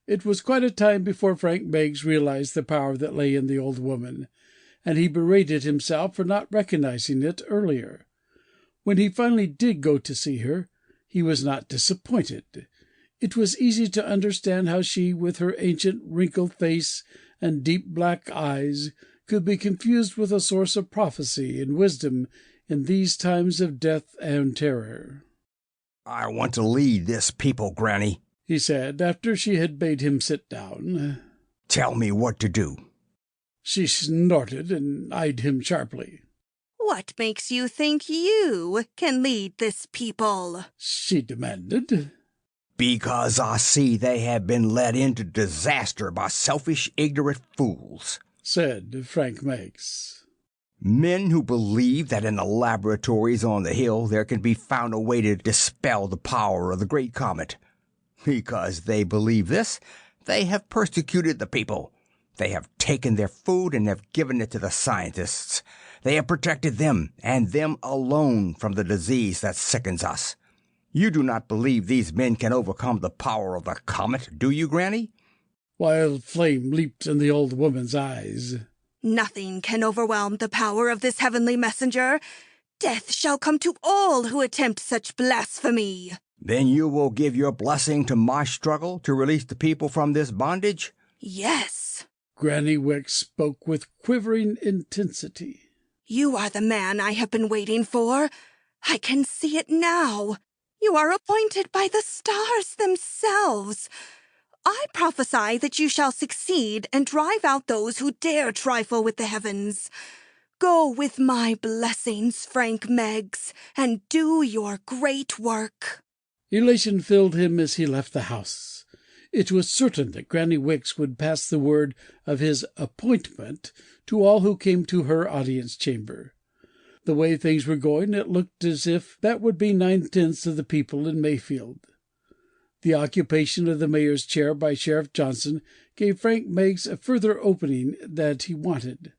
It was quite a time before Frank Meggs realized the power that lay in the old woman, and he berated himself for not recognizing it earlier. When he finally did go to see her, he was not disappointed. It was easy to understand how she, with her ancient wrinkled face and deep black eyes, could be confused with a source of prophecy and wisdom in these times of death and terror. "I want to lead this people, Granny," he said, after she had bade him sit down. "Tell me what to do." She snorted and eyed him sharply. "What makes you think you can lead this people?" she demanded. "Because I see they have been led into disaster by selfish, ignorant fools," said Frank Meggs. "Men who believe that in the laboratories on the hill there can be found a way to dispel the power of the great comet. Because they believe this, they have persecuted the people. They have taken their food and have given it to the scientists. They have protected them, and them alone, from the disease that sickens us. You do not believe these men can overcome the power of the comet, do you, Granny?" Wild flame leaped in the old woman's eyes. "Nothing can overwhelm the power of this heavenly messenger. Death shall come to all who attempt such blasphemy." "Then you will give your blessing to my struggle to release the people from this bondage?" "Yes." Granny Wick spoke with quivering intensity. "You are the man I have been waiting for. I can see it now. You are appointed by the stars themselves. I prophesy that you shall succeed and drive out those who dare trifle with the heavens. Go with my blessings, Frank Meggs, and do your great work." Elation filled him as he left the house. It was certain that Granny Wicks would pass the word of his appointment to all who came to her audience chamber. The way things were going, it looked as if that would be 9/10 of the people in Mayfield. The occupation of the mayor's chair by Sheriff Johnson gave Frank Meggs a further opening that he wanted.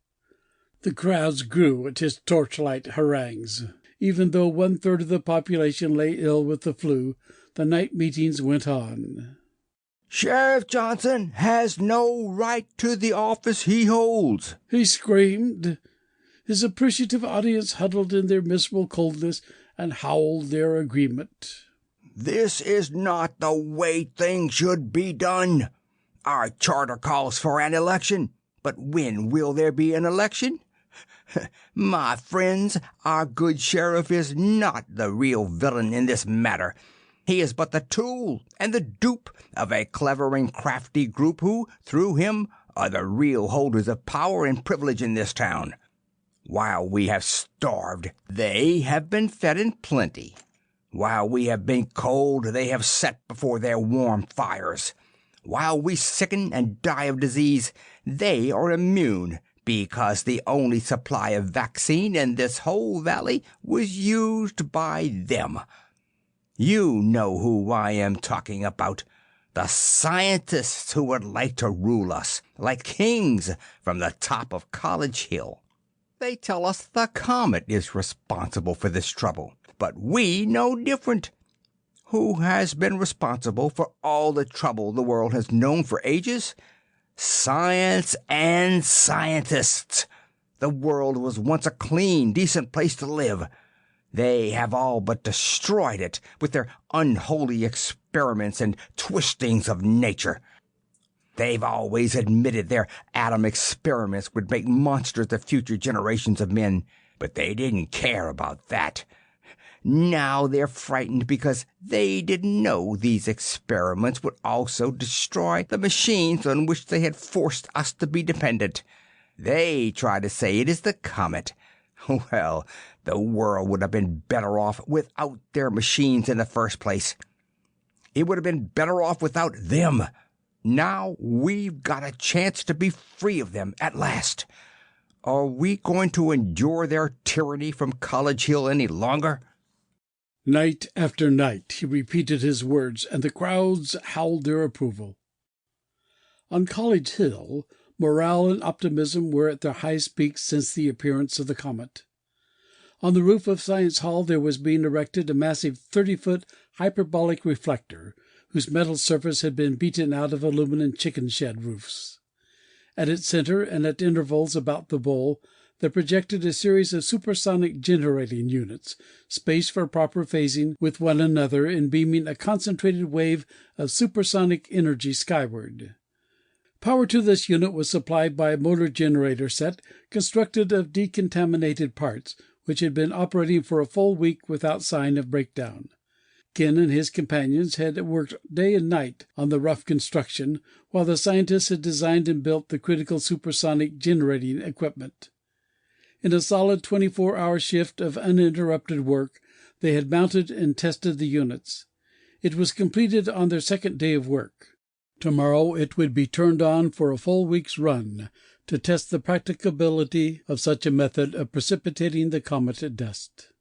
The crowds grew at his torchlight harangues. Even though 1/3 of the population lay ill with the flu, the night meetings went on. Sheriff Johnson has no right to the office he holds, he screamed. His appreciative audience huddled in their miserable coldness and howled their agreement. This is not the way things should be done. Our charter calls for an election, but when will there be an election? My friends, our good sheriff is not the real villain in this matter. He is but the tool and the dupe of a clever and crafty group who, through him, are the real holders of power and privilege in this town. While we have starved, they have been fed in plenty. While we have been cold, they have sat before their warm fires. While we sicken and die of disease, they are immune because the only supply of vaccine in this whole valley was used by them. You know who I am talking about. The scientists who would like to rule us like kings from the top of College Hill. They tell us the comet is responsible for this trouble, but we know different. Who has been responsible for all the trouble the world has known for ages? Science and scientists. The world was once a clean, decent place to live. They have all but destroyed it with their unholy experiments and twistings of nature. They've always admitted their atom experiments would make monsters of future generations of men, but they didn't care about that. Now they're frightened because they didn't know these experiments would also destroy the machines on which they had forced us to be dependent. They try to say it is the comet. Well, the world would have been better off without their machines in the first place. It would have been better off without them. Now we've got a chance to be free of them at last. Are we going to endure their tyranny from College Hill any longer? Night after night he repeated his words, and the crowds howled their approval. On College Hill, morale and optimism were at their highest peaks since the appearance of the comet. On the roof of Science Hall there was being erected a massive 30-foot hyperbolic reflector, whose metal surface had been beaten out of aluminum chicken shed roofs. At its center, and at intervals about the bowl, there projected a series of supersonic generating units, spaced for proper phasing with one another in beaming a concentrated wave of supersonic energy skyward. Power to this unit was supplied by a motor generator set constructed of decontaminated parts, which had been operating for a full week without sign of breakdown. Ken and his companions had worked day and night on the rough construction, while the scientists had designed and built the critical supersonic generating equipment. In a solid 24-hour shift of uninterrupted work, they had mounted and tested the units. It was completed on their second day of work. Tomorrow it would be turned on for a full week's run to test the practicability of such a method of precipitating the comet dust.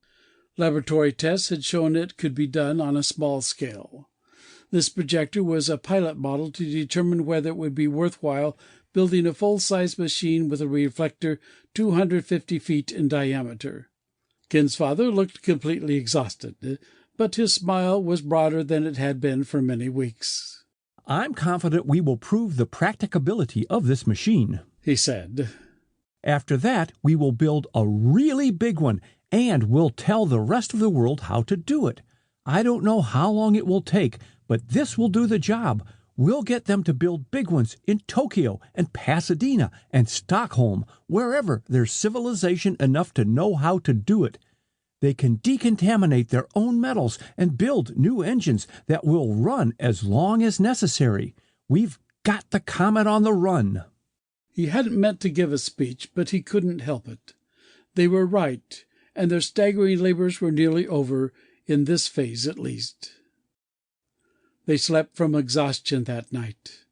Laboratory tests had shown it could be done on a small scale. This projector was a pilot model to determine whether it would be worthwhile building a full-size machine with a reflector 250 feet in diameter. Ken's father looked completely exhausted, but his smile was broader than it had been for many weeks. I'm confident we will prove the practicability of this machine, he said. After that, we will build a really big one, and we'll tell the rest of the world how to do it. I don't know how long it will take, but this will do the job. We'll get them to build big ones in Tokyo and Pasadena and Stockholm, wherever there's civilization enough to know how to do it. They can decontaminate their own metals and build new engines that will run as long as necessary. We've got the comet on the run. He hadn't meant to give a speech, but he couldn't help it. They were right, and their staggering labors were nearly over, in this phase at least. They slept from exhaustion that night.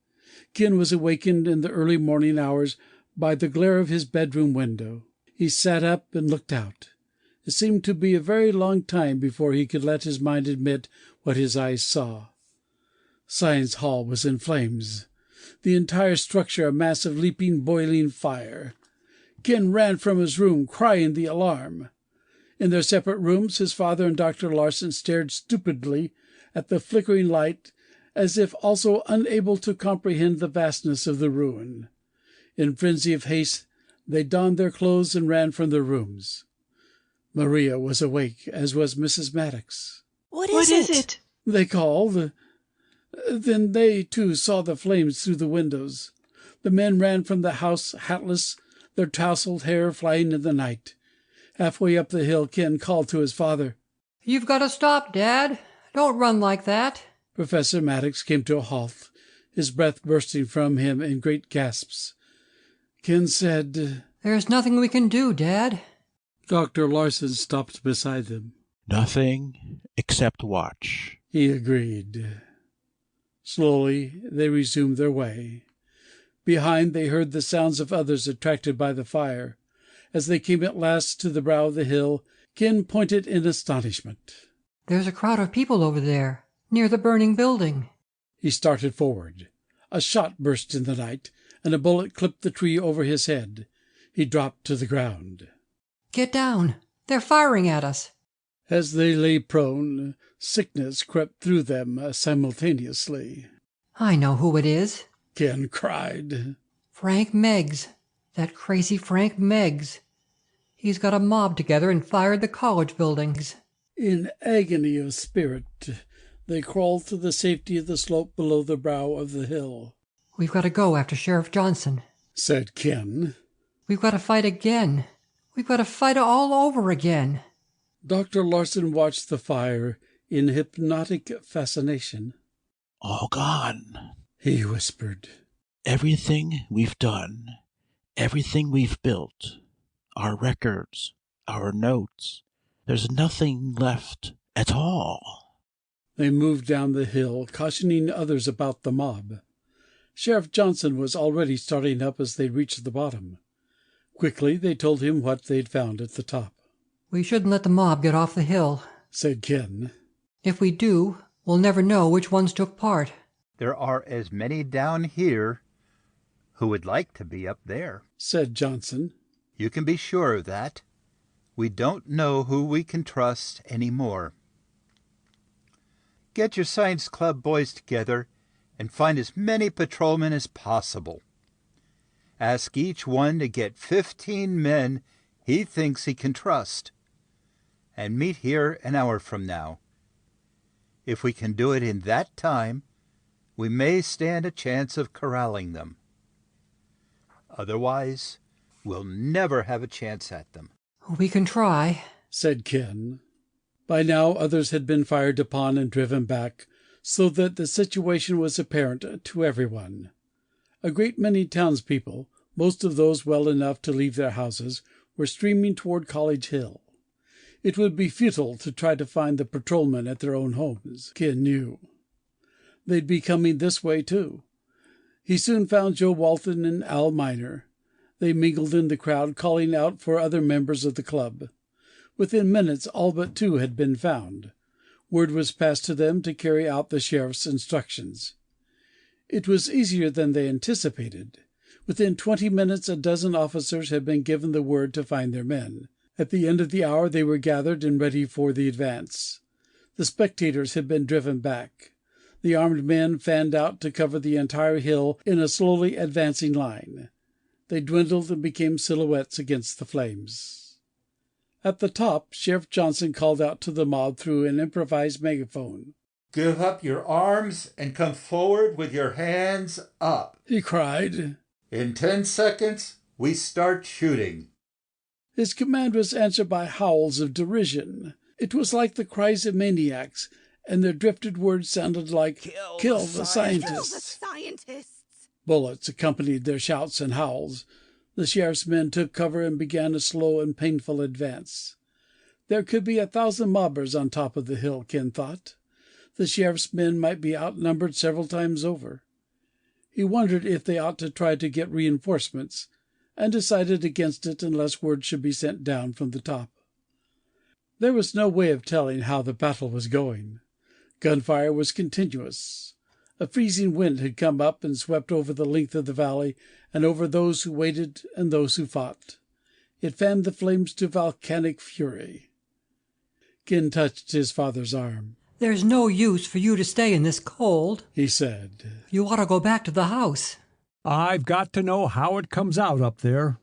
Ken was awakened in the early morning hours by the glare of his bedroom window. He sat up and looked out. It seemed to be a very long time before he could let his mind admit what his eyes saw. Science Hall was in flames, the entire structure a mass of leaping, boiling fire. Ken ran from his room, crying the alarm. In their separate rooms, his father and Dr. Larsen stared stupidly at the flickering light as if also unable to comprehend the vastness of the ruin. In frenzy of haste, they donned their clothes and ran from their rooms. Maria was awake, as was Mrs. Maddox. What is it? They called. Then they, too, saw the flames through the windows. The men ran from the house, hatless, their tousled hair flying in the night. Halfway up the hill, Ken called to his father. "You've got to stop, Dad. Don't run like that." Professor Maddox came to a halt, his breath bursting from him in great gasps. Ken said, "There's nothing we can do, Dad." Dr. Larson stopped beside them. "Nothing except watch," he agreed. Slowly they resumed their way. Behind they heard the sounds of others attracted by the fire. As they came at last to the brow of the hill, Ken pointed in astonishment. "There's a crowd of people over there, near the burning building." He started forward. A shot burst in the night, and a bullet clipped the tree over his head. He dropped to the ground. "Get down! They're firing at us!" As they lay prone, sickness crept through them simultaneously. "I know who it is," Ken cried. "Frank Meggs. That crazy Frank Meggs. He's got a mob together and fired the college buildings." In agony of spirit, they crawled to the safety of the slope below the brow of the hill. "We've got to go after Sheriff Johnson," said Ken. "We've got to fight again. We've got to fight all over again." Dr. Larson watched the fire in hypnotic fascination. "All gone," he whispered. "Everything we've done, everything we've built, our records, our notes, there's nothing left at all." They moved down the hill, cautioning others about the mob. Sheriff Johnson was already starting up as they reached the bottom. Quickly they told him what they'd found at the top. "We shouldn't let the mob get off the hill," said Ken. "If we do, we'll never know which ones took part." "There are as many down here who would like to be up there," said Johnson. "You can be sure of that. We don't know who we can trust any more. Get your science club boys together and find as many patrolmen as possible. Ask each one to get 15 men he thinks he can trust, and meet here an hour from now. If we can do it in that time, we may stand a chance of corralling them. Otherwise, we'll never have a chance at them." "We can try," said Ken. By now others had been fired upon and driven back, so that the situation was apparent to everyone. A great many townspeople, most of those well enough to leave their houses, were streaming toward College Hill. It would be futile to try to find the patrolmen at their own homes, Ken knew. They'd be coming this way, too. He soon found Joe Walton and Al Miner. They mingled in the crowd, calling out for other members of the club. Within minutes, all but 2 had been found. Word was passed to them to carry out the sheriff's instructions. It was easier than they anticipated. Within 20 minutes, a dozen officers had been given the word to find their men. At the end of the hour, they were gathered and ready for the advance. The spectators had been driven back. The armed men fanned out to cover the entire hill in a slowly advancing line. They dwindled and became silhouettes against the flames. At the top, Sheriff Johnson called out to the mob through an improvised megaphone. "Give up your arms and come forward with your hands up," he cried. "In 10 seconds, we start shooting." His command was answered by howls of derision. It was like the cries of maniacs, and their drifted words sounded like, "Kill the scientists!" Kill the scientists! Bullets accompanied their shouts and howls. The sheriff's men took cover and began a slow and painful advance. There could be 1,000 mobbers on top of the hill, Ken thought. The sheriff's men might be outnumbered several times over. He wondered if they ought to try to get reinforcements, and decided against it unless word should be sent down from the top. There was no way of telling how the battle was going. Gunfire was continuous. A freezing wind had come up and swept over the length of the valley and over those who waited and those who fought. It fanned the flames to volcanic fury. Ken touched his father's arm. There's no use for you to stay in this cold, he said. You ought to go back to the house. I've got to know how it comes out up there.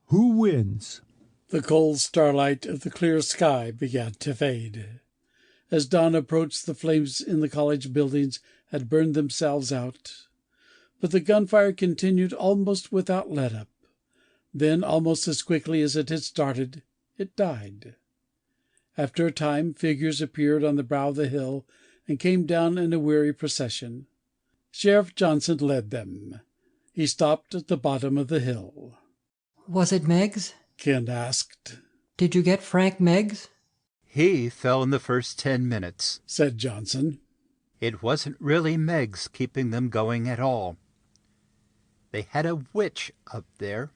Who wins? The cold starlight of the clear sky began to fade. As dawn approached, the flames in the college buildings had burned themselves out. But the gunfire continued almost without let-up. Then, almost as quickly as it had started, it died. After a time, figures appeared on the brow of the hill and came down in a weary procession. Sheriff Johnson led them. He stopped at the bottom of the hill. Was it Meggs? Ken asked. Did you get Frank Meggs? He fell in the first 10 minutes, said Johnson. It wasn't really Meggs keeping them going at all. They had a witch up there.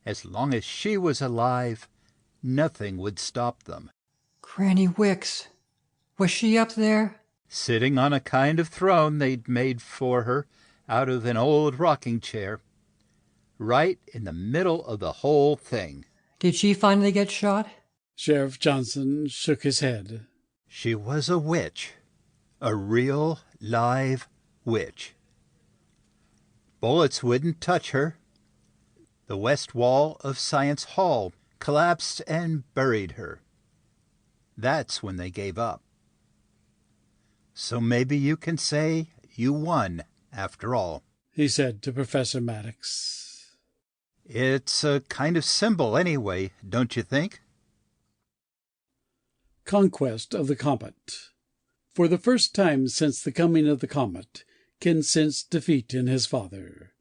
As long as she was alive, nothing would stop them. Granny Wicks. Was she up there? Sitting on a kind of throne they'd made for her out of an old rocking chair, right in the middle of the whole thing. Did she finally get shot? Sheriff Johnson shook his head. She was a witch. A real, live witch. Bullets wouldn't touch her. The west wall of Science Hall collapsed and buried her. That's when they gave up. So maybe you can say you won, after all, he said to Professor Maddox. It's a kind of symbol anyway, don't you think? Conquest of the Comet. For the first time since the coming of the comet, Ken sensed defeat in his father.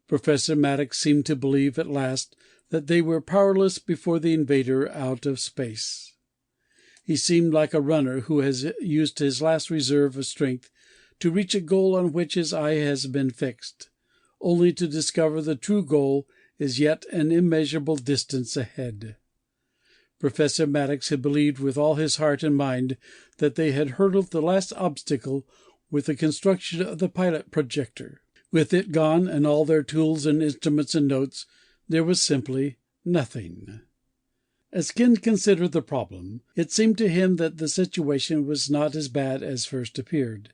Professor Maddox seemed to believe at last that they were powerless before the invader out of space. He seemed like a runner who has used his last reserve of strength to reach a goal on which his eye has been fixed, only to discover the true goal is yet an immeasurable distance ahead. Professor Maddox had believed with all his heart and mind that they had hurdled the last obstacle with the construction of the pilot projector. With it gone and all their tools and instruments and notes, there was simply nothing. As Ken considered the problem, it seemed to him that the situation was not as bad as first appeared.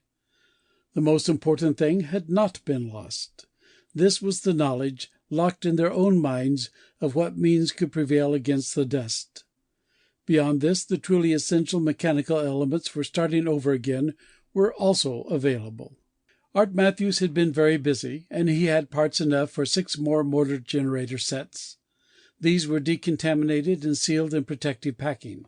The most important thing had not been lost. This was the knowledge, locked in their own minds, of what means could prevail against the dust. Beyond this, the truly essential mechanical elements for starting over again were also available. Art Matthews had been very busy, and he had parts enough for 6 more motor generator sets. These were decontaminated and sealed in protective packing.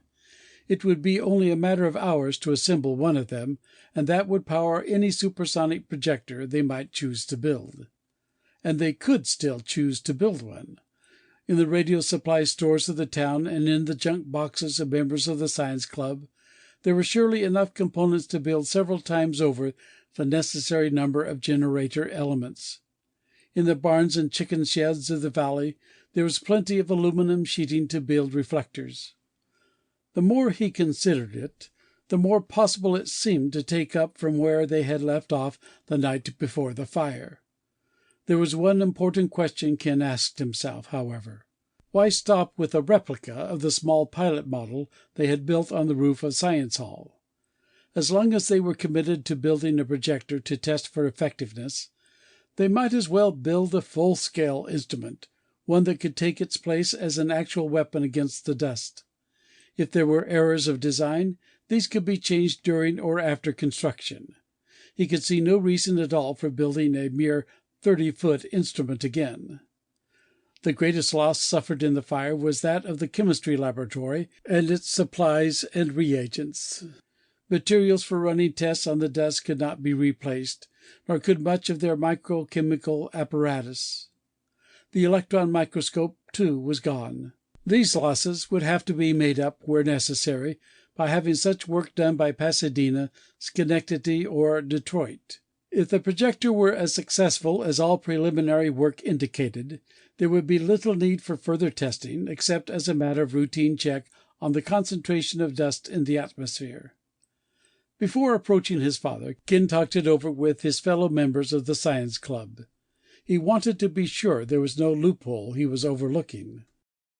It would be only a matter of hours to assemble one of them, and that would power any supersonic projector they might choose to build. And they could still choose to build one. In the radio supply stores of the town and in the junk boxes of members of the science club, there were surely enough components to build several times over the necessary number of generator elements. In the barns and chicken sheds of the valley, there was plenty of aluminum sheeting to build reflectors. The more he considered it, the more possible it seemed to take up from where they had left off the night before the fire. There was one important question Ken asked himself, however. Why stop with a replica of the small pilot model they had built on the roof of Science Hall? As long as they were committed to building a projector to test for effectiveness, they might as well build a full-scale instrument, one that could take its place as an actual weapon against the dust. If there were errors of design, these could be changed during or after construction. He could see no reason at all for building a mere 30-foot instrument again. The greatest loss suffered in the fire was that of the chemistry laboratory and its supplies and reagents. Materials for running tests on the dust could not be replaced, nor could much of their microchemical apparatus. The electron microscope, too, was gone. These losses would have to be made up, where necessary, by having such work done by Pasadena, Schenectady, or Detroit. If the projector were as successful as all preliminary work indicated, there would be little need for further testing, except as a matter of routine check on the concentration of dust in the atmosphere. Before approaching his father, Ken talked it over with his fellow members of the science club. He wanted to be sure there was no loophole he was overlooking.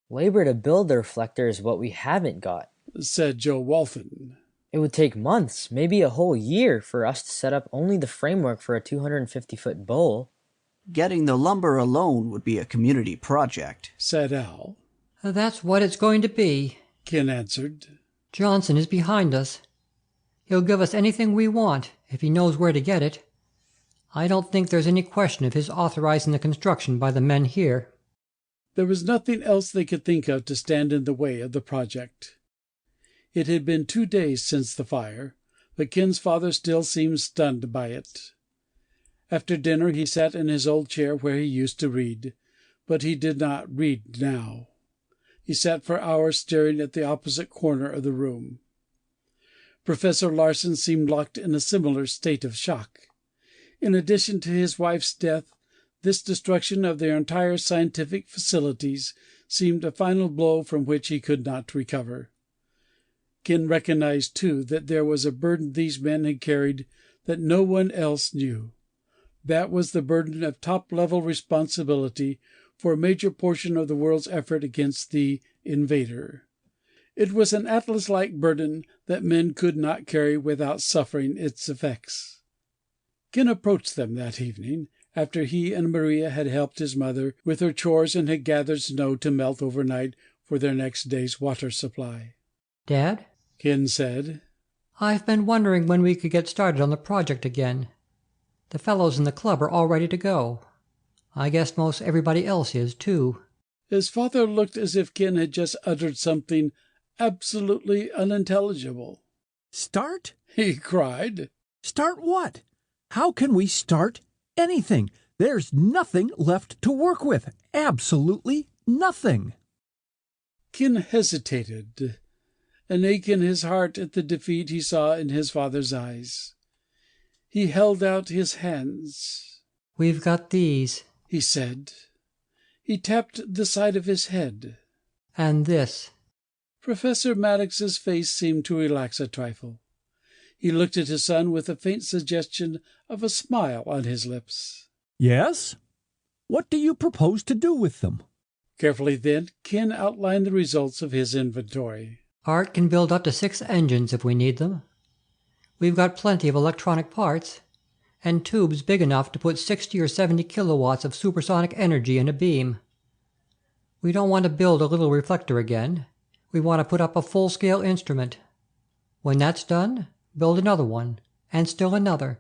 Labor to build the reflector is what we haven't got, said Joe Walton. It would take months, maybe a whole year, for us to set up only the framework for a 250-foot bowl. Getting the lumber alone would be a community project, said Al. That's what it's going to be, Ken answered. Johnson is behind us. He'll give us anything we want, if he knows where to get it. I don't think there's any question of his authorizing the construction by the men here. There was nothing else they could think of to stand in the way of the project. It had been 2 days since the fire, but Ken's father still seemed stunned by it. After dinner he sat in his old chair where he used to read, but he did not read now. He sat for hours staring at the opposite corner of the room. Professor Larsen seemed locked in a similar state of shock. In addition to his wife's death, this destruction of their entire scientific facilities seemed a final blow from which he could not recover. Ken recognized, too, that there was a burden these men had carried that no one else knew. That was the burden of top-level responsibility for a major portion of the world's effort against the invader. It was an Atlas-like burden that men could not carry without suffering its effects. Ken approached them that evening, after he and Maria had helped his mother with her chores and had gathered snow to melt overnight for their next day's water supply. Dad? Ken said, I've been wondering when we could get started on the project again. The fellows in the club are all ready to go. I guess most everybody else is, too. His father looked as if Ken had just uttered something absolutely unintelligible. Start? He cried. Start what? How can we start anything? There's nothing left to work with. Absolutely nothing. Ken hesitated, an ache in his heart at the defeat he saw in his father's eyes. He held out his hands. We've got these, he said. He tapped the side of his head. And this. Professor Maddox's face seemed to relax a trifle. He looked at his son with a faint suggestion of a smile on his lips. Yes? What do you propose to do with them? Carefully then, Ken outlined the results of his inventory. Art can build up to 6 engines if we need them. We've got plenty of electronic parts, and tubes big enough to put 60 or 70 kilowatts of supersonic energy in a beam. We don't want to build a little reflector again. We want to put up a full-scale instrument. When that's done, build another one, and still another,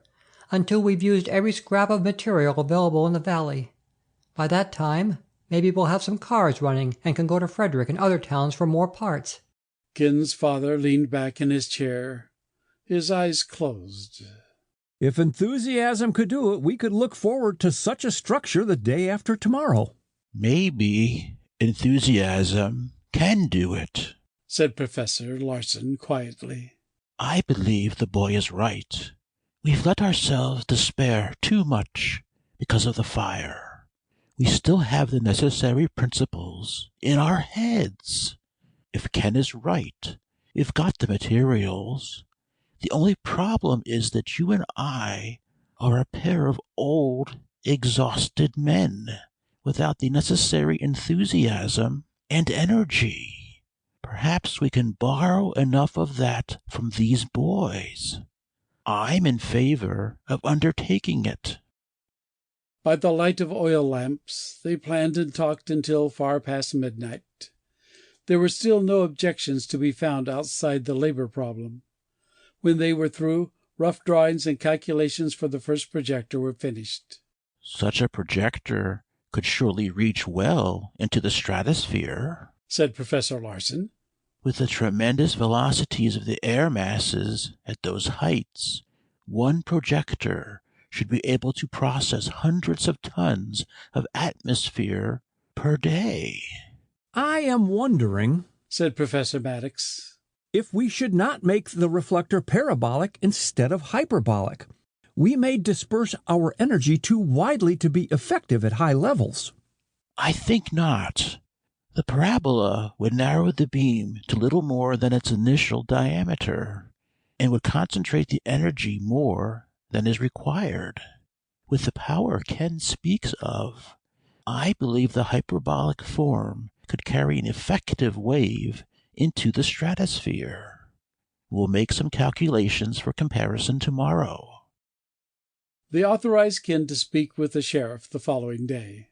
until we've used every scrap of material available in the valley. By that time, maybe we'll have some cars running and can go to Frederick and other towns for more parts. Ken's father leaned back in his chair, his eyes closed. If enthusiasm could do it, we could look forward to such a structure the day after tomorrow. Maybe enthusiasm can do it, said Professor Larsen quietly. I believe the boy is right. We've let ourselves despair too much because of the fire. We still have the necessary principles in our heads. If Ken is right, we've got the materials. The only problem is that you and I are a pair of old, exhausted men without the necessary enthusiasm and energy. Perhaps we can borrow enough of that from these boys. I'm in favor of undertaking it. By the light of oil lamps, they planned and talked until far past midnight. There were still no objections to be found outside the labor problem. When they were through, rough drawings and calculations for the first projector were finished. Such a projector could surely reach well into the stratosphere, said Professor Larsen. With the tremendous velocities of the air masses at those heights, one projector should be able to process hundreds of tons of atmosphere per day. I am wondering, said Professor Maddox, if we should not make the reflector parabolic instead of hyperbolic. We may disperse our energy too widely to be effective at high levels. I think not. The parabola would narrow the beam to little more than its initial diameter, and would concentrate the energy more than is required. With the power Ken speaks of, I believe the hyperbolic form could carry an effective wave into the stratosphere. We'll make some calculations for comparison tomorrow. They authorized Ken to speak with the sheriff the following day.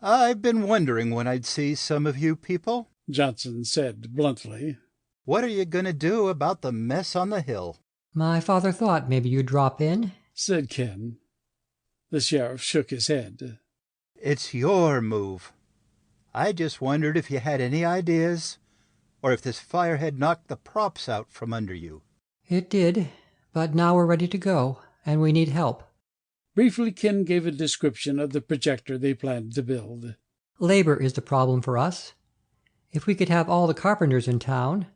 I've been wondering when I'd see some of you people, Johnson said bluntly. What are you going to do about the mess on the hill? My father thought maybe you'd drop in, said Ken. The sheriff shook his head. It's your move. I just wondered if you had any ideas, or if this fire had knocked the props out from under you. It did, but now we're ready to go, and we need help. Briefly, Ken gave a description of the projector they planned to build. Labor is the problem for us. If we could have all the carpenters in town,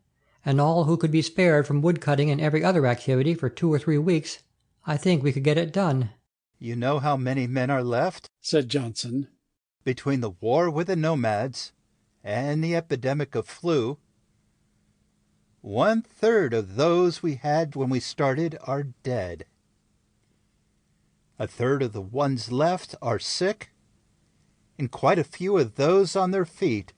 and all who could be spared from woodcutting and every other activity for 2 or 3 weeks, I think we could get it done. You know how many men are left? Said Johnson. Between the war with the nomads and the epidemic of flu, 1/3 of those we had when we started are dead. 1/3 of the ones left are sick, and quite a few of those on their feet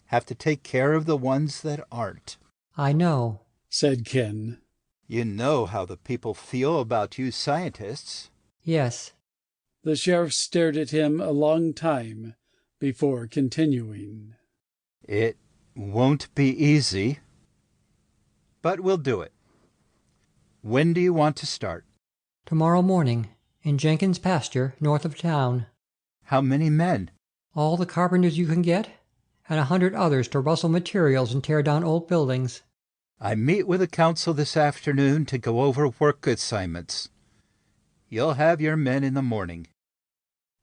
have to take care of the ones that aren't. I know, said Ken. You know how the people feel about you scientists. Yes. The sheriff stared at him a long time before continuing. It won't be easy, but we'll do it. When do you want to start? Tomorrow morning, in Jenkins' pasture, north of town. How many men? All the carpenters you can get, and 100 others to rustle materials and tear down old buildings. I meet with the council this afternoon to go over work assignments. You'll have your men in the morning.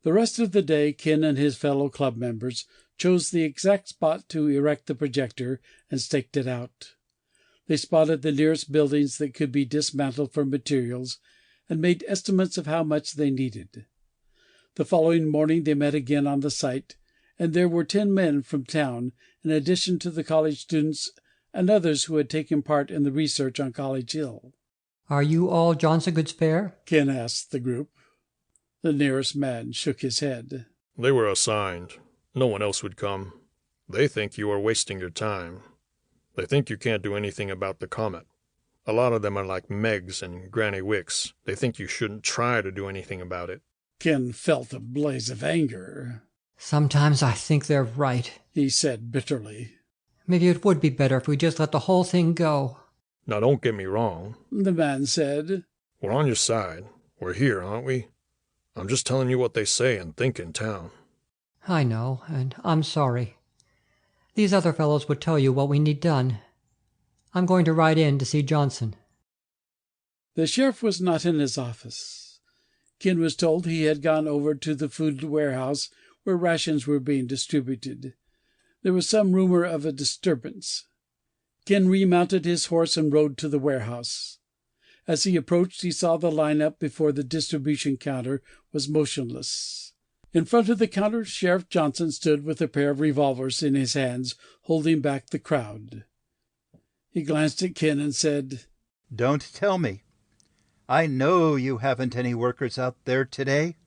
The rest of the day, Ken and his fellow club members chose the exact spot to erect the projector and staked it out. They spotted the nearest buildings that could be dismantled for materials and made estimates of how much they needed. The following morning they met again on the site, and there were 10 men from town, in addition to the college students and others who had taken part in the research on College Hill. Are you all Johnson could spare? Ken asked the group. The nearest man shook his head. They were assigned. No one else would come. They think you are wasting your time. They think you can't do anything about the comet. A lot of them are like Megs and Granny Wicks. They think you shouldn't try to do anything about it. Ken felt a blaze of anger. Sometimes I think they're right, he said bitterly. Maybe it would be better if we just let the whole thing go. Now, don't get me wrong, the man said. We're on your side. We're here, aren't we? I'm just telling you what they say and think in town. I know, and I'm sorry. These other fellows would tell you what we need done. I'm going to ride in to see Johnson. The sheriff was not in his office. Ken was told he had gone over to the food warehouse where rations were being distributed. There was some rumor of a disturbance. Ken remounted his horse and rode to the warehouse. As he approached, he saw the line-up before the distribution counter was motionless. In front of the counter, Sheriff Johnson stood with a pair of revolvers in his hands, holding back the crowd. He glanced at Ken and said, Don't tell me. I know you haven't any workers out there today.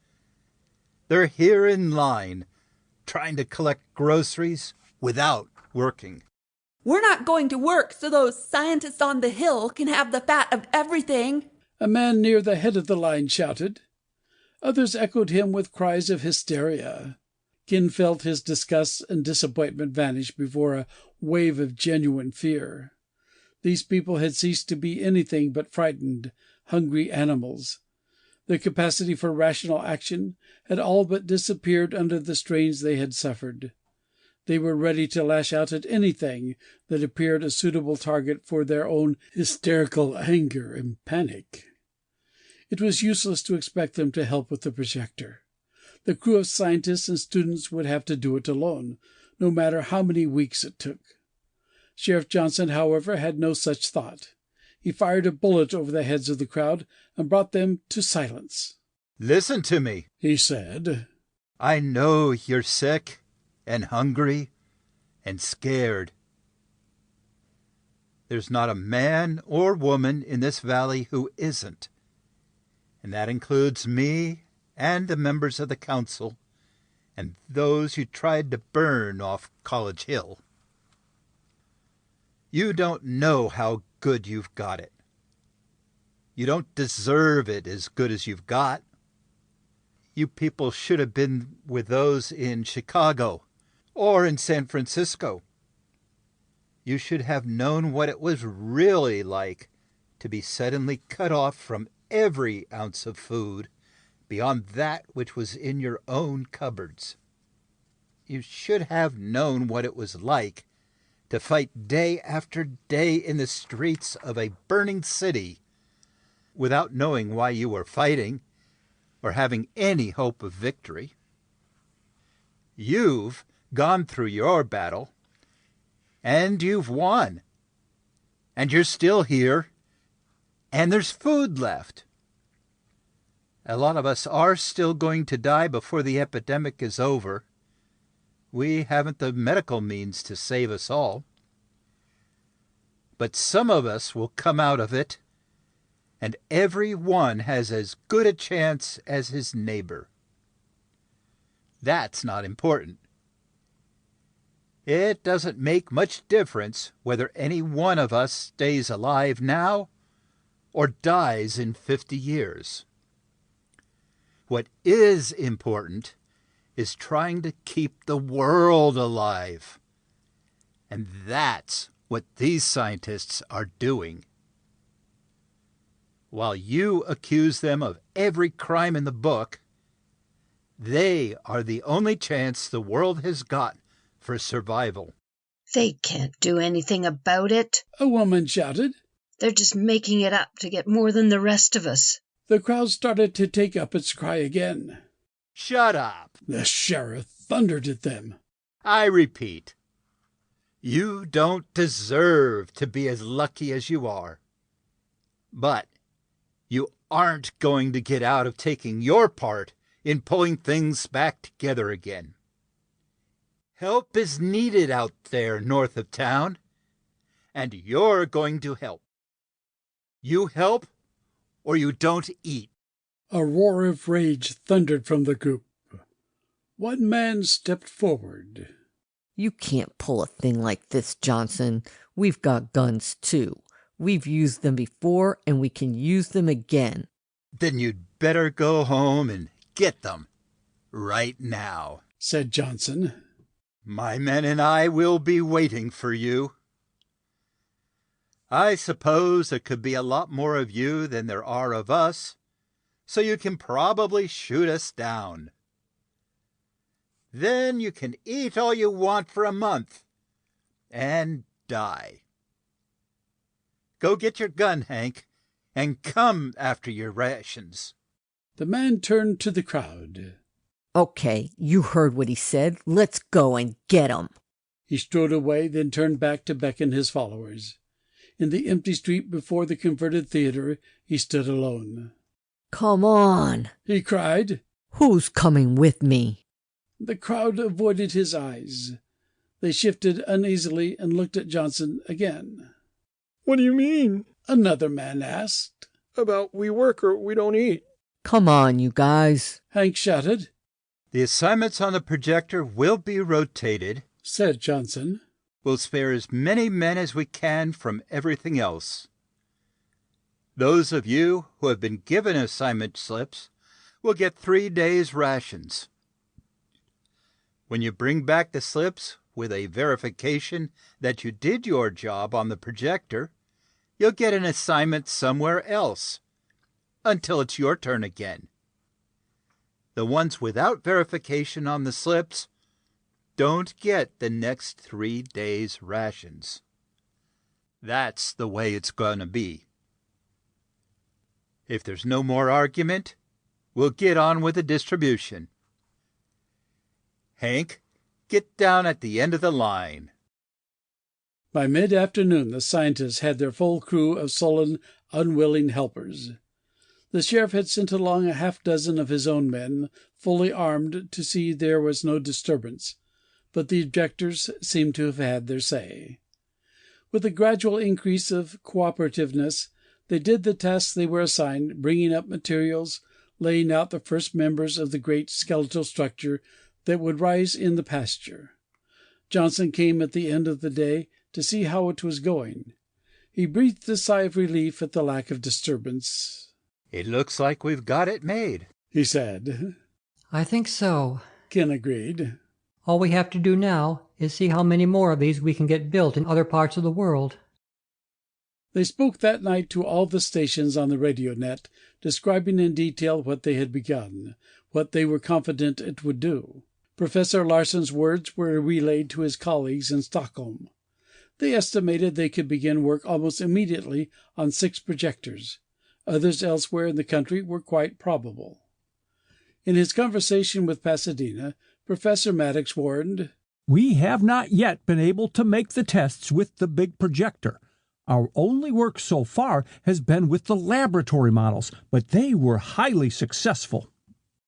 They're here in line, trying to collect groceries without working. We're not going to work so those scientists on the hill can have the fat of everything, a man near the head of the line shouted. Others echoed him with cries of hysteria. Ken felt his disgust and disappointment vanish before a wave of genuine fear. These people had ceased to be anything but frightened, hungry animals. Their capacity for rational action had all but disappeared under the strains they had suffered. They were ready to lash out at anything that appeared a suitable target for their own hysterical anger and panic. It was useless to expect them to help with the projector. The crew of scientists and students would have to do it alone, no matter how many weeks it took. Sheriff Johnson, however, had no such thought. He fired a bullet over the heads of the crowd and brought them to silence. Listen to me, he said. I know you're sick and hungry and scared. There's not a man or woman in this valley who isn't. And that includes me and the members of the council and those who tried to burn off College Hill. You don't know how good you've got it. You don't deserve it as good as you've got. You people should have been with those in Chicago or in San Francisco. You should have known what it was really like to be suddenly cut off from every ounce of food beyond that which was in your own cupboards. You should have known what it was like to fight day after day in the streets of a burning city without knowing why you were fighting or having any hope of victory. You've gone through your battle, and you've won. And you're still here, and there's food left. A lot of us are still going to die before the epidemic is over. We haven't the medical means to save us all. But some of us will come out of it, and every one has as good a chance as his neighbor. That's not important. It doesn't make much difference whether any one of us stays alive now or dies in 50 years. What is important is trying to keep the world alive. And that's what these scientists are doing. While you accuse them of every crime in the book, they are the only chance the world has got for survival. They can't do anything about it, a woman shouted. They're just making it up to get more than the rest of us. The crowd started to take up its cry again. Shut up! The sheriff thundered at them. I repeat, you don't deserve to be as lucky as you are. But you aren't going to get out of taking your part in pulling things back together again. Help is needed out there north of town, and you're going to help. You help, or you don't eat. A roar of rage thundered from the group. One man stepped forward. You can't pull a thing like this, Johnson. We've got guns, too. We've used them before, and we can use them again. Then you'd better go home and get them. Right now, said Johnson. My men and I will be waiting for you. I suppose there could be a lot more of you than there are of us, so you can probably shoot us down. Then you can eat all you want for a month and die. Go get your gun, Hank, and come after your rations. The man turned to the crowd. Okay, you heard what he said. Let's go and get him. He strode away, then turned back to beckon his followers. In the empty street before the converted theater, he stood alone. Come on, he cried. Who's coming with me? The crowd avoided his eyes. They shifted uneasily and looked at Johnson again. What do you mean? Another man asked. About we work or we don't eat. Come on, you guys, Hank shouted. The assignments on the projector will be rotated, said Johnson. We'll spare as many men as we can from everything else. Those of you who have been given assignment slips will get 3 days' rations. When you bring back the slips with a verification that you did your job on the projector, you'll get an assignment somewhere else until it's your turn again. The ones without verification on the slips don't get the next 3 days' rations. That's the way it's going to be. If there's no more argument, we'll get on with the distribution. Hank, get down at the end of the line. By mid-afternoon, the scientists had their full crew of sullen, unwilling helpers. The sheriff had sent along a half-dozen of his own men, fully armed, to see there was no disturbance, but the objectors seemed to have had their say. With a gradual increase of cooperativeness, they did the tasks they were assigned, bringing up materials, laying out the first members of the great skeletal structure that would rise in the pasture. Johnson came at the end of the day to see how it was going. He breathed a sigh of relief at the lack of disturbance. "It looks like we've got it made," he said. I think so, Ken agreed. All we have to do now is see how many more of these we can get built in other parts of the world. They spoke that night to all the stations on the radio net, describing in detail what they had begun, what they were confident it would do. Professor Larsen's words were relayed to his colleagues in Stockholm. They estimated they could begin work almost immediately on 6 projectors. Others elsewhere in the country were quite probable. In his conversation with Pasadena, Professor Maddox warned, "We have not yet been able to make the tests with the big projector. Our only work so far has been with the laboratory models, but they were highly successful."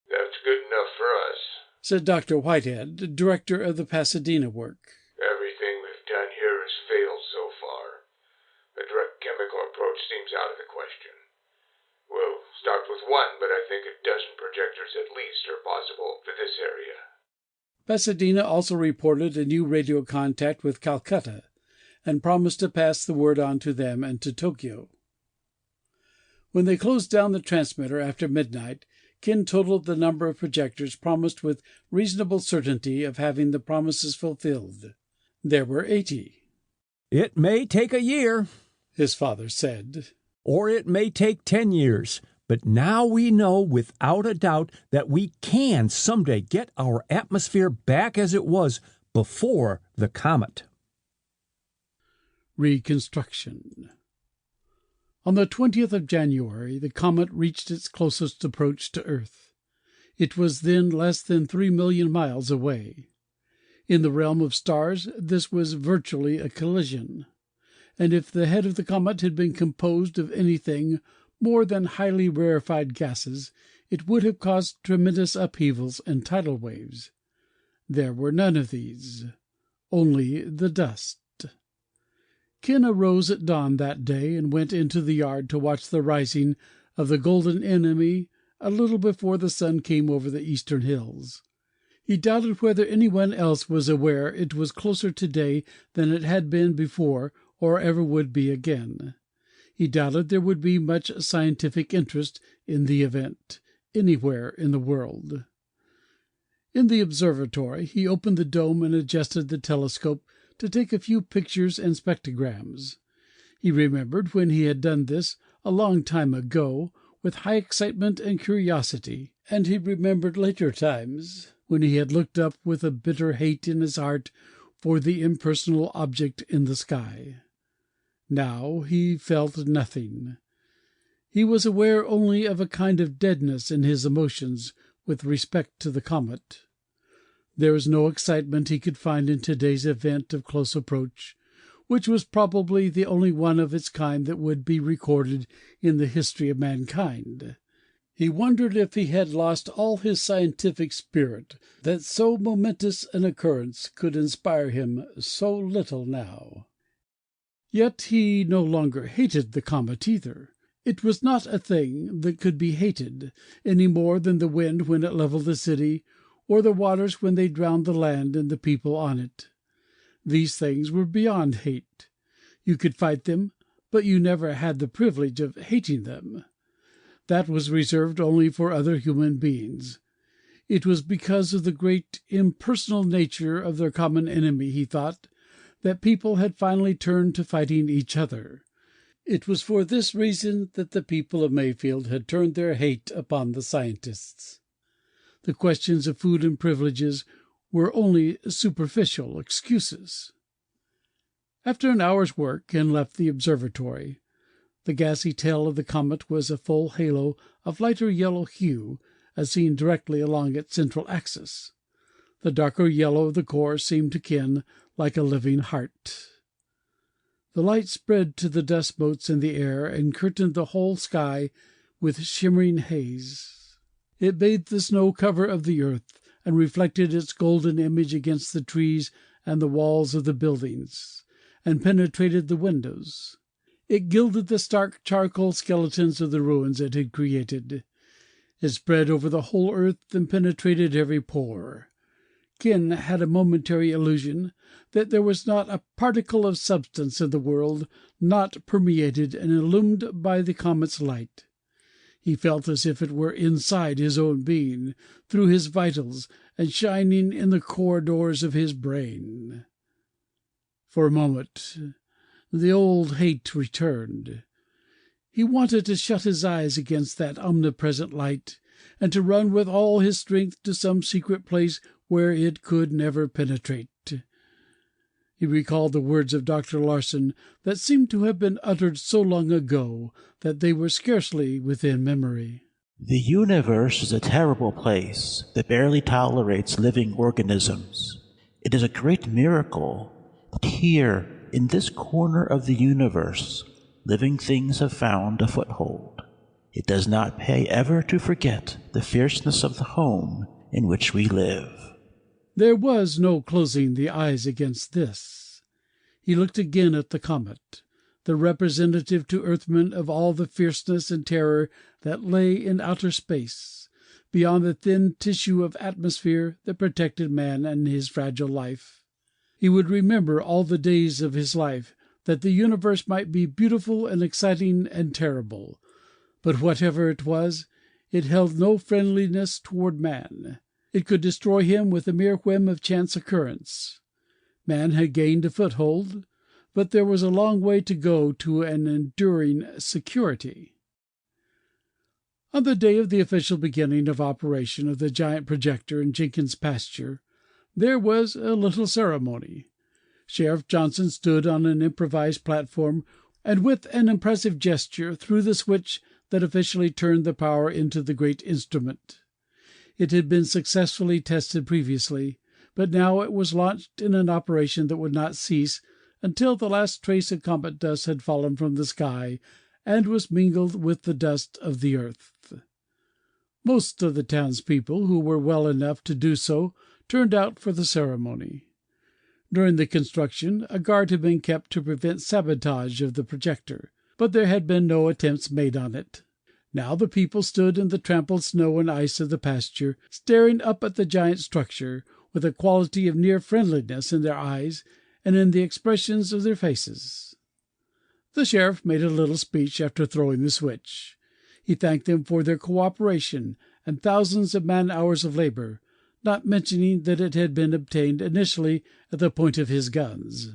"That's good enough for us," said Dr. Whitehead, director of the Pasadena work. "Everything we've done here has failed so far. A direct chemical approach seems out of the question. We'll start with 1, but I think a dozen projectors at least are possible for this area." Pasadena also reported a new radio contact with Calcutta, and promised to pass the word on to them and to Tokyo. When they closed down the transmitter after midnight, Ken totaled the number of projectors promised with reasonable certainty of having the promises fulfilled. There were 80. "It may take a year," his father said. "Or it may take 10 years. But now we know without a doubt that we can someday get our atmosphere back as it was before the comet." Reconstruction. On the 20th of January, the comet reached its closest approach to Earth. It was then less than 3 million miles away. In the realm of stars, this was virtually a collision. And if the head of the comet had been composed of anything more than highly rarefied gases, it would have caused tremendous upheavals and tidal waves. There were none of these, only the dust. Ken arose at dawn that day and went into the yard to watch the rising of the golden enemy a little before the sun came over the eastern hills. He doubted whether anyone else was aware it was closer today than it had been before or ever would be again. He doubted there would be much scientific interest in the event, anywhere in the world. In the observatory, he opened the dome and adjusted the telescope to take a few pictures and spectrograms. He remembered when he had done this, a long time ago, with high excitement and curiosity, and he remembered later times when he had looked up with a bitter hate in his heart for the impersonal object in the sky. Now he felt nothing. He was aware only of a kind of deadness in his emotions with respect to the comet. There was no excitement he could find in today's event of close approach, which was probably the only one of its kind that would be recorded in the history of mankind. He wondered if he had lost all his scientific spirit, that so momentous an occurrence could inspire him so little now. Yet he no longer hated the comet either. It was not a thing that could be hated, any more than the wind when it leveled the city, or the waters when they drowned the land and the people on it. These things were beyond hate. You could fight them, but you never had the privilege of hating them. That was reserved only for other human beings. It was because of the great impersonal nature of their common enemy, he thought, that people had finally turned to fighting each other. It was for this reason that the people of Mayfield had turned their hate upon the scientists. The questions of food and privileges were only superficial excuses. After an hour's work, Ken left the observatory. The gassy tail of the comet was a full halo of lighter yellow hue, as seen directly along its central axis. The darker yellow of the core seemed to Ken like a living heart. The light spread to the dust motes in the air and curtained the whole sky with shimmering haze. It bathed the snow cover of the earth and reflected its golden image against the trees and the walls of the buildings, and penetrated the windows. It gilded the stark charcoal skeletons of the ruins it had created. It spread over the whole earth and penetrated every pore. Ken had a momentary illusion that there was not a particle of substance in the world not permeated and illumined by the comet's light. He felt as if it were inside his own being, through his vitals, and shining in the corridors of his brain. For a moment the old hate returned. He wanted to shut his eyes against that omnipresent light, and to run with all his strength to some secret place where it could never penetrate. He recalled the words of Dr. Larson that seemed to have been uttered so long ago that they were scarcely within memory. The universe is a terrible place that barely tolerates living organisms. It is a great miracle that here, in this corner of the universe, living things have found a foothold. It does not pay ever to forget the fierceness of the home in which we live. There was no closing the eyes against this. He looked again at the comet, the representative to Earthmen of all the fierceness and terror that lay in outer space, beyond the thin tissue of atmosphere that protected man and his fragile life. He would remember all the days of his life that the universe might be beautiful and exciting and terrible, but whatever it was, it held no friendliness toward man. It could destroy him with a mere whim of chance occurrence. Man had gained a foothold, but there was a long way to go to an enduring security. On the day of the official beginning of operation of the giant projector in Jenkins' pasture, there was a little ceremony. Sheriff Johnson stood on an improvised platform and with an impressive gesture threw the switch that officially turned the power into the great instrument. It had been successfully tested previously, but now it was launched in an operation that would not cease until the last trace of comet dust had fallen from the sky and was mingled with the dust of the earth. Most of the townspeople who were well enough to do so turned out for the ceremony. During the construction, a guard had been kept to prevent sabotage of the projector, but there had been no attempts made on it. Now the people stood in the trampled snow and ice of the pasture, staring up at the giant structure, with a quality of near friendliness in their eyes and in the expressions of their faces. The sheriff made a little speech after throwing the switch. He thanked them for their cooperation and thousands of man-hours of labor, not mentioning that it had been obtained initially at the point of his guns.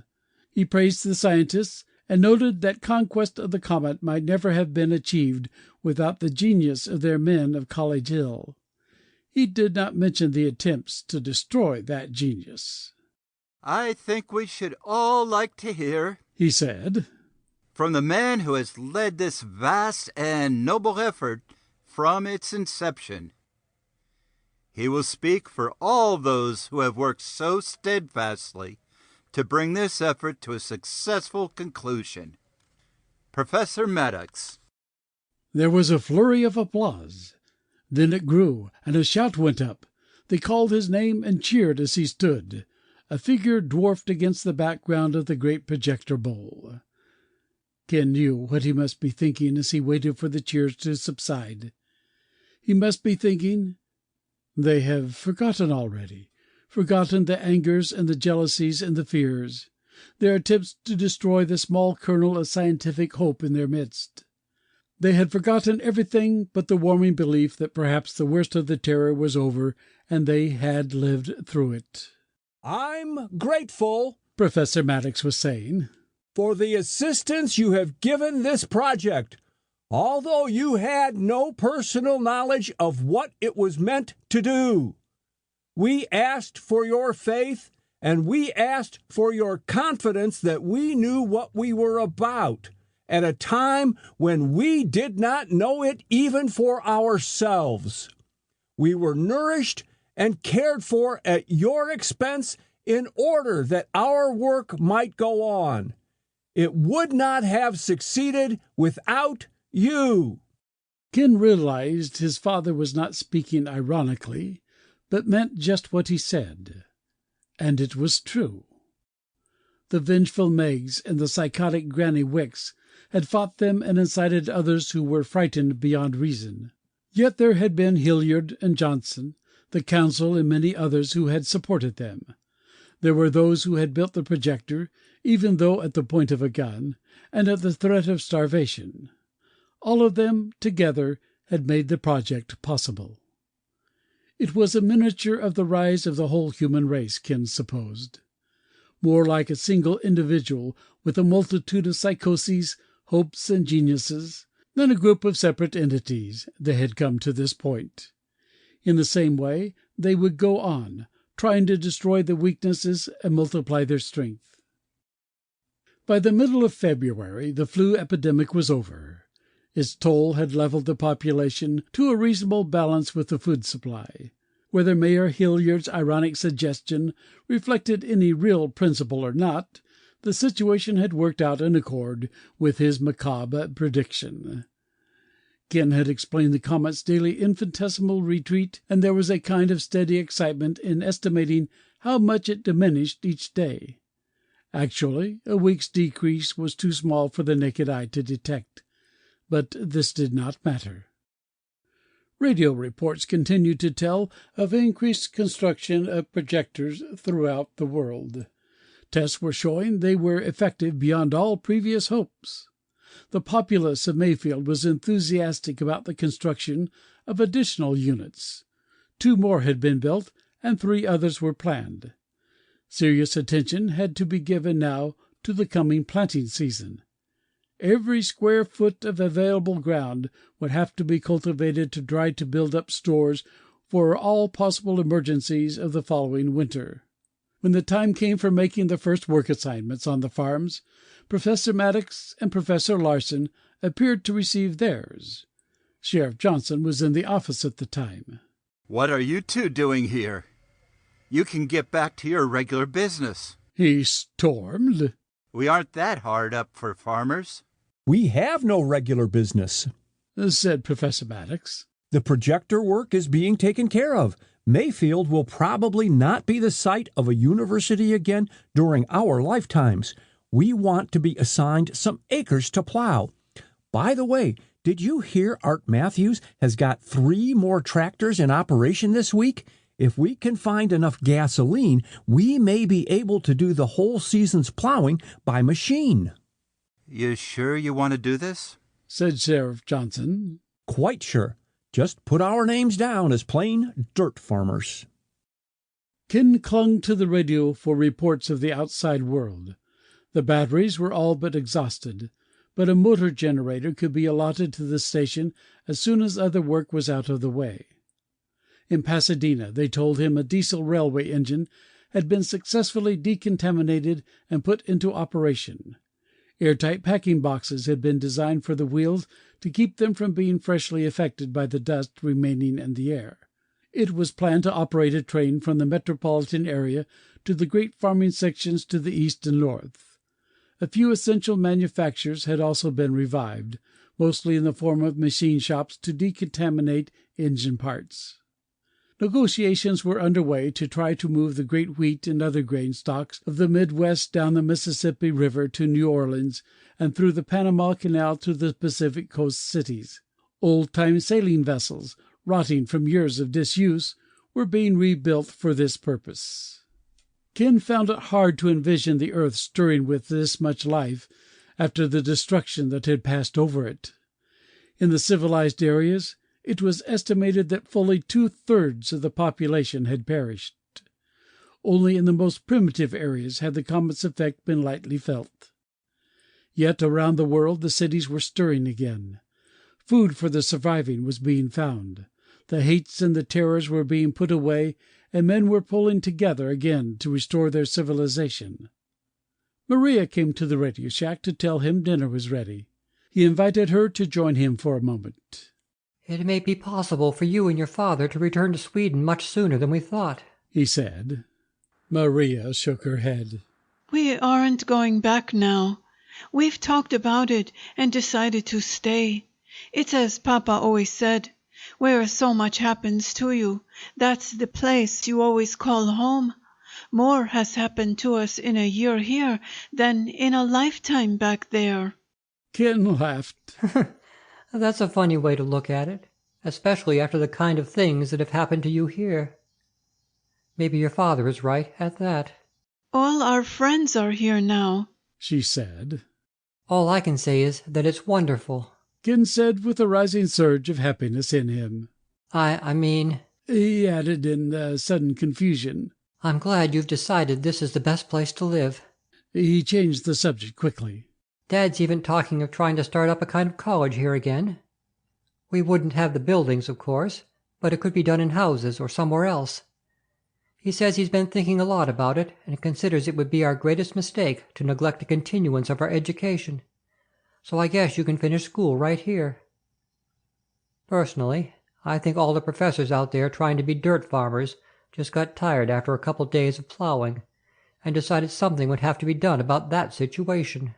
He praised the scientists and noted that conquest of the comet might never have been achieved without the genius of their men of College Hill. He did not mention the attempts to destroy that genius. "I think we should all like to hear," he said, "from the man who has led this vast and noble effort from its inception. He will speak for all those who have worked so steadfastly to bring this effort to a successful conclusion. Professor Maddox." There was a flurry of applause. Then it grew, and a shout went up. They called his name and cheered as he stood, a figure dwarfed against the background of the great projector bowl. Ken knew what he must be thinking as he waited for the cheers to subside. He must be thinking, "They have forgotten already, forgotten the angers and the jealousies and the fears, their attempts to destroy the small kernel of scientific hope in their midst. They had forgotten everything but the warming belief that perhaps the worst of the terror was over and they had lived through it." I'm grateful, Professor Maddox was saying, for the assistance you have given this project, although you had no personal knowledge of what it was meant to do. We asked for your faith, and we asked for your confidence that we knew what we were about at a time when we did not know it even for ourselves. We were nourished and cared for at your expense in order that our work might go on. It would not have succeeded without you. Ken realized his father was not speaking ironically, but meant just what he said. And it was true. The vengeful Meggs and the psychotic Granny Wicks had fought them and incited others who were frightened beyond reason. Yet there had been Hilliard and Johnson, the Council, and many others who had supported them. There were those who had built the projector, even though at the point of a gun, and at the threat of starvation. All of them, together, had made the project possible. It was a miniature of the rise of the whole human race, Ken supposed. More like a single individual with a multitude of psychoses, hopes, and geniuses, than a group of separate entities, they had come to this point. In the same way, they would go on, trying to destroy the weaknesses and multiply their strength. By the middle of February, the flu epidemic was over. Its toll had leveled the population to a reasonable balance with the food supply. Whether Mayor Hilliard's ironic suggestion reflected any real principle or not, the situation had worked out in accord with his macabre prediction. Ken had explained the comet's daily infinitesimal retreat, and there was a kind of steady excitement in estimating how much it diminished each day. Actually, a week's decrease was too small for the naked eye to detect, but this did not matter. Radio reports continued to tell of increased construction of projectors throughout the world. Tests were showing they were effective beyond all previous hopes. The populace of Mayfield was enthusiastic about the construction of additional units. 2 more had been built, and 3 others were planned. Serious attention had to be given now to the coming planting season. Every square foot of available ground would have to be cultivated to try to build up stores for all possible emergencies of the following winter. When the time came for making the first work assignments on the farms, Professor Maddox and Professor Larsen appeared to receive theirs. Sheriff Johnson was in the office at the time. "What are you two doing here? You can get back to your regular business," he stormed. "We aren't that hard up for farmers." "We have no regular business," said Professor Maddox. "The projector work is being taken care of. Mayfield will probably not be the site of a university again during our lifetimes. We want to be assigned some acres to plow. By the way, did you hear Art Matthews has got 3 more tractors in operation this week? If we can find enough gasoline, we may be able to do the whole season's plowing by machine." "You sure you want to do this?" said Sheriff Johnson. "Quite sure. Just put our names down as plain dirt farmers." Ken clung to the radio for reports of the outside world. The batteries were all but exhausted, but a motor generator could be allotted to the station as soon as other work was out of the way. In Pasadena, they told him a diesel railway engine had been successfully decontaminated and put into operation. Airtight packing boxes had been designed for the wheels to keep them from being freshly affected by the dust remaining in the air. It was planned to operate a train from the metropolitan area to the great farming sections to the east and north. A few essential manufactures had also been revived, mostly in the form of machine shops to decontaminate engine parts. Negotiations were underway to try to move the great wheat and other grain stocks of the Midwest down the Mississippi River to New Orleans and through the Panama Canal to the Pacific Coast cities. Old-time sailing vessels, rotting from years of disuse, were being rebuilt for this purpose. Ken found it hard to envision the earth stirring with this much life after the destruction that had passed over it. In the civilized areas, it was estimated that fully 2/3 of the population had perished. Only in the most primitive areas had the comet's effect been lightly felt. Yet around the world the cities were stirring again. Food for the surviving was being found. The hates and the terrors were being put away, and men were pulling together again to restore their civilization. Maria came to the radio shack to tell him dinner was ready. He invited her to join him for a moment. "It may be possible for you and your father to return to Sweden much sooner than we thought," he said. Maria shook her head. "We aren't going back now. We've talked about it and decided to stay. It's as Papa always said, where so much happens to you, that's the place you always call home. More has happened to us in a year here than in a lifetime back there." Ken laughed. "That's a funny way to look at it, especially after the kind of things that have happened to you here." Maybe your father is right at that. All our friends are here now, she said. All I can say is that it's wonderful, Ken said with a rising surge of happiness in him. I mean, he added in sudden confusion, I'm glad you've decided this is the best place to live. He changed the subject quickly. Dad's even talking of trying to start up a kind of college here again. We wouldn't have the buildings, of course, but it could be done in houses or somewhere else. He says he's been thinking a lot about it and considers it would be our greatest mistake to neglect the continuance of our education. So I guess you can finish school right here. Personally, I think all the professors out there trying to be dirt farmers just got tired after a couple days of plowing and decided something would have to be done about that situation.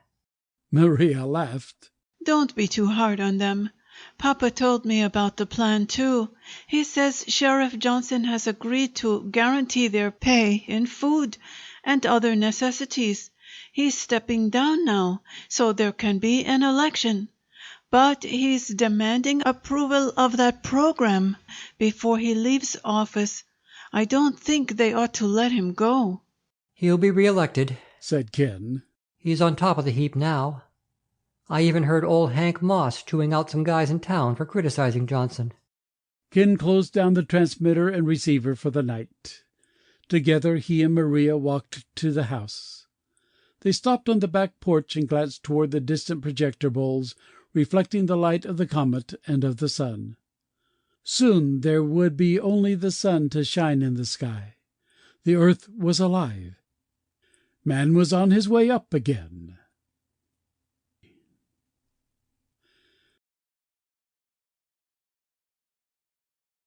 Maria laughed. Don't be too hard on them. Papa told me about the plan, too. He says Sheriff Johnson has agreed to guarantee their pay in food and other necessities. He's stepping down now, so there can be an election. But he's demanding approval of that program before he leaves office. I don't think they ought to let him go. He'll be re-elected, said Ken. He's on top of the heap now. I even heard old Hank Moss chewing out some guys in town for criticizing Johnson. Ken closed down the transmitter and receiver for the night. Together he and Maria walked to the house. They stopped on the back porch and glanced toward the distant projector bowls reflecting the light of the comet and of the sun. Soon there would be only the sun to shine in the sky. The earth was alive. Man was on his way up again.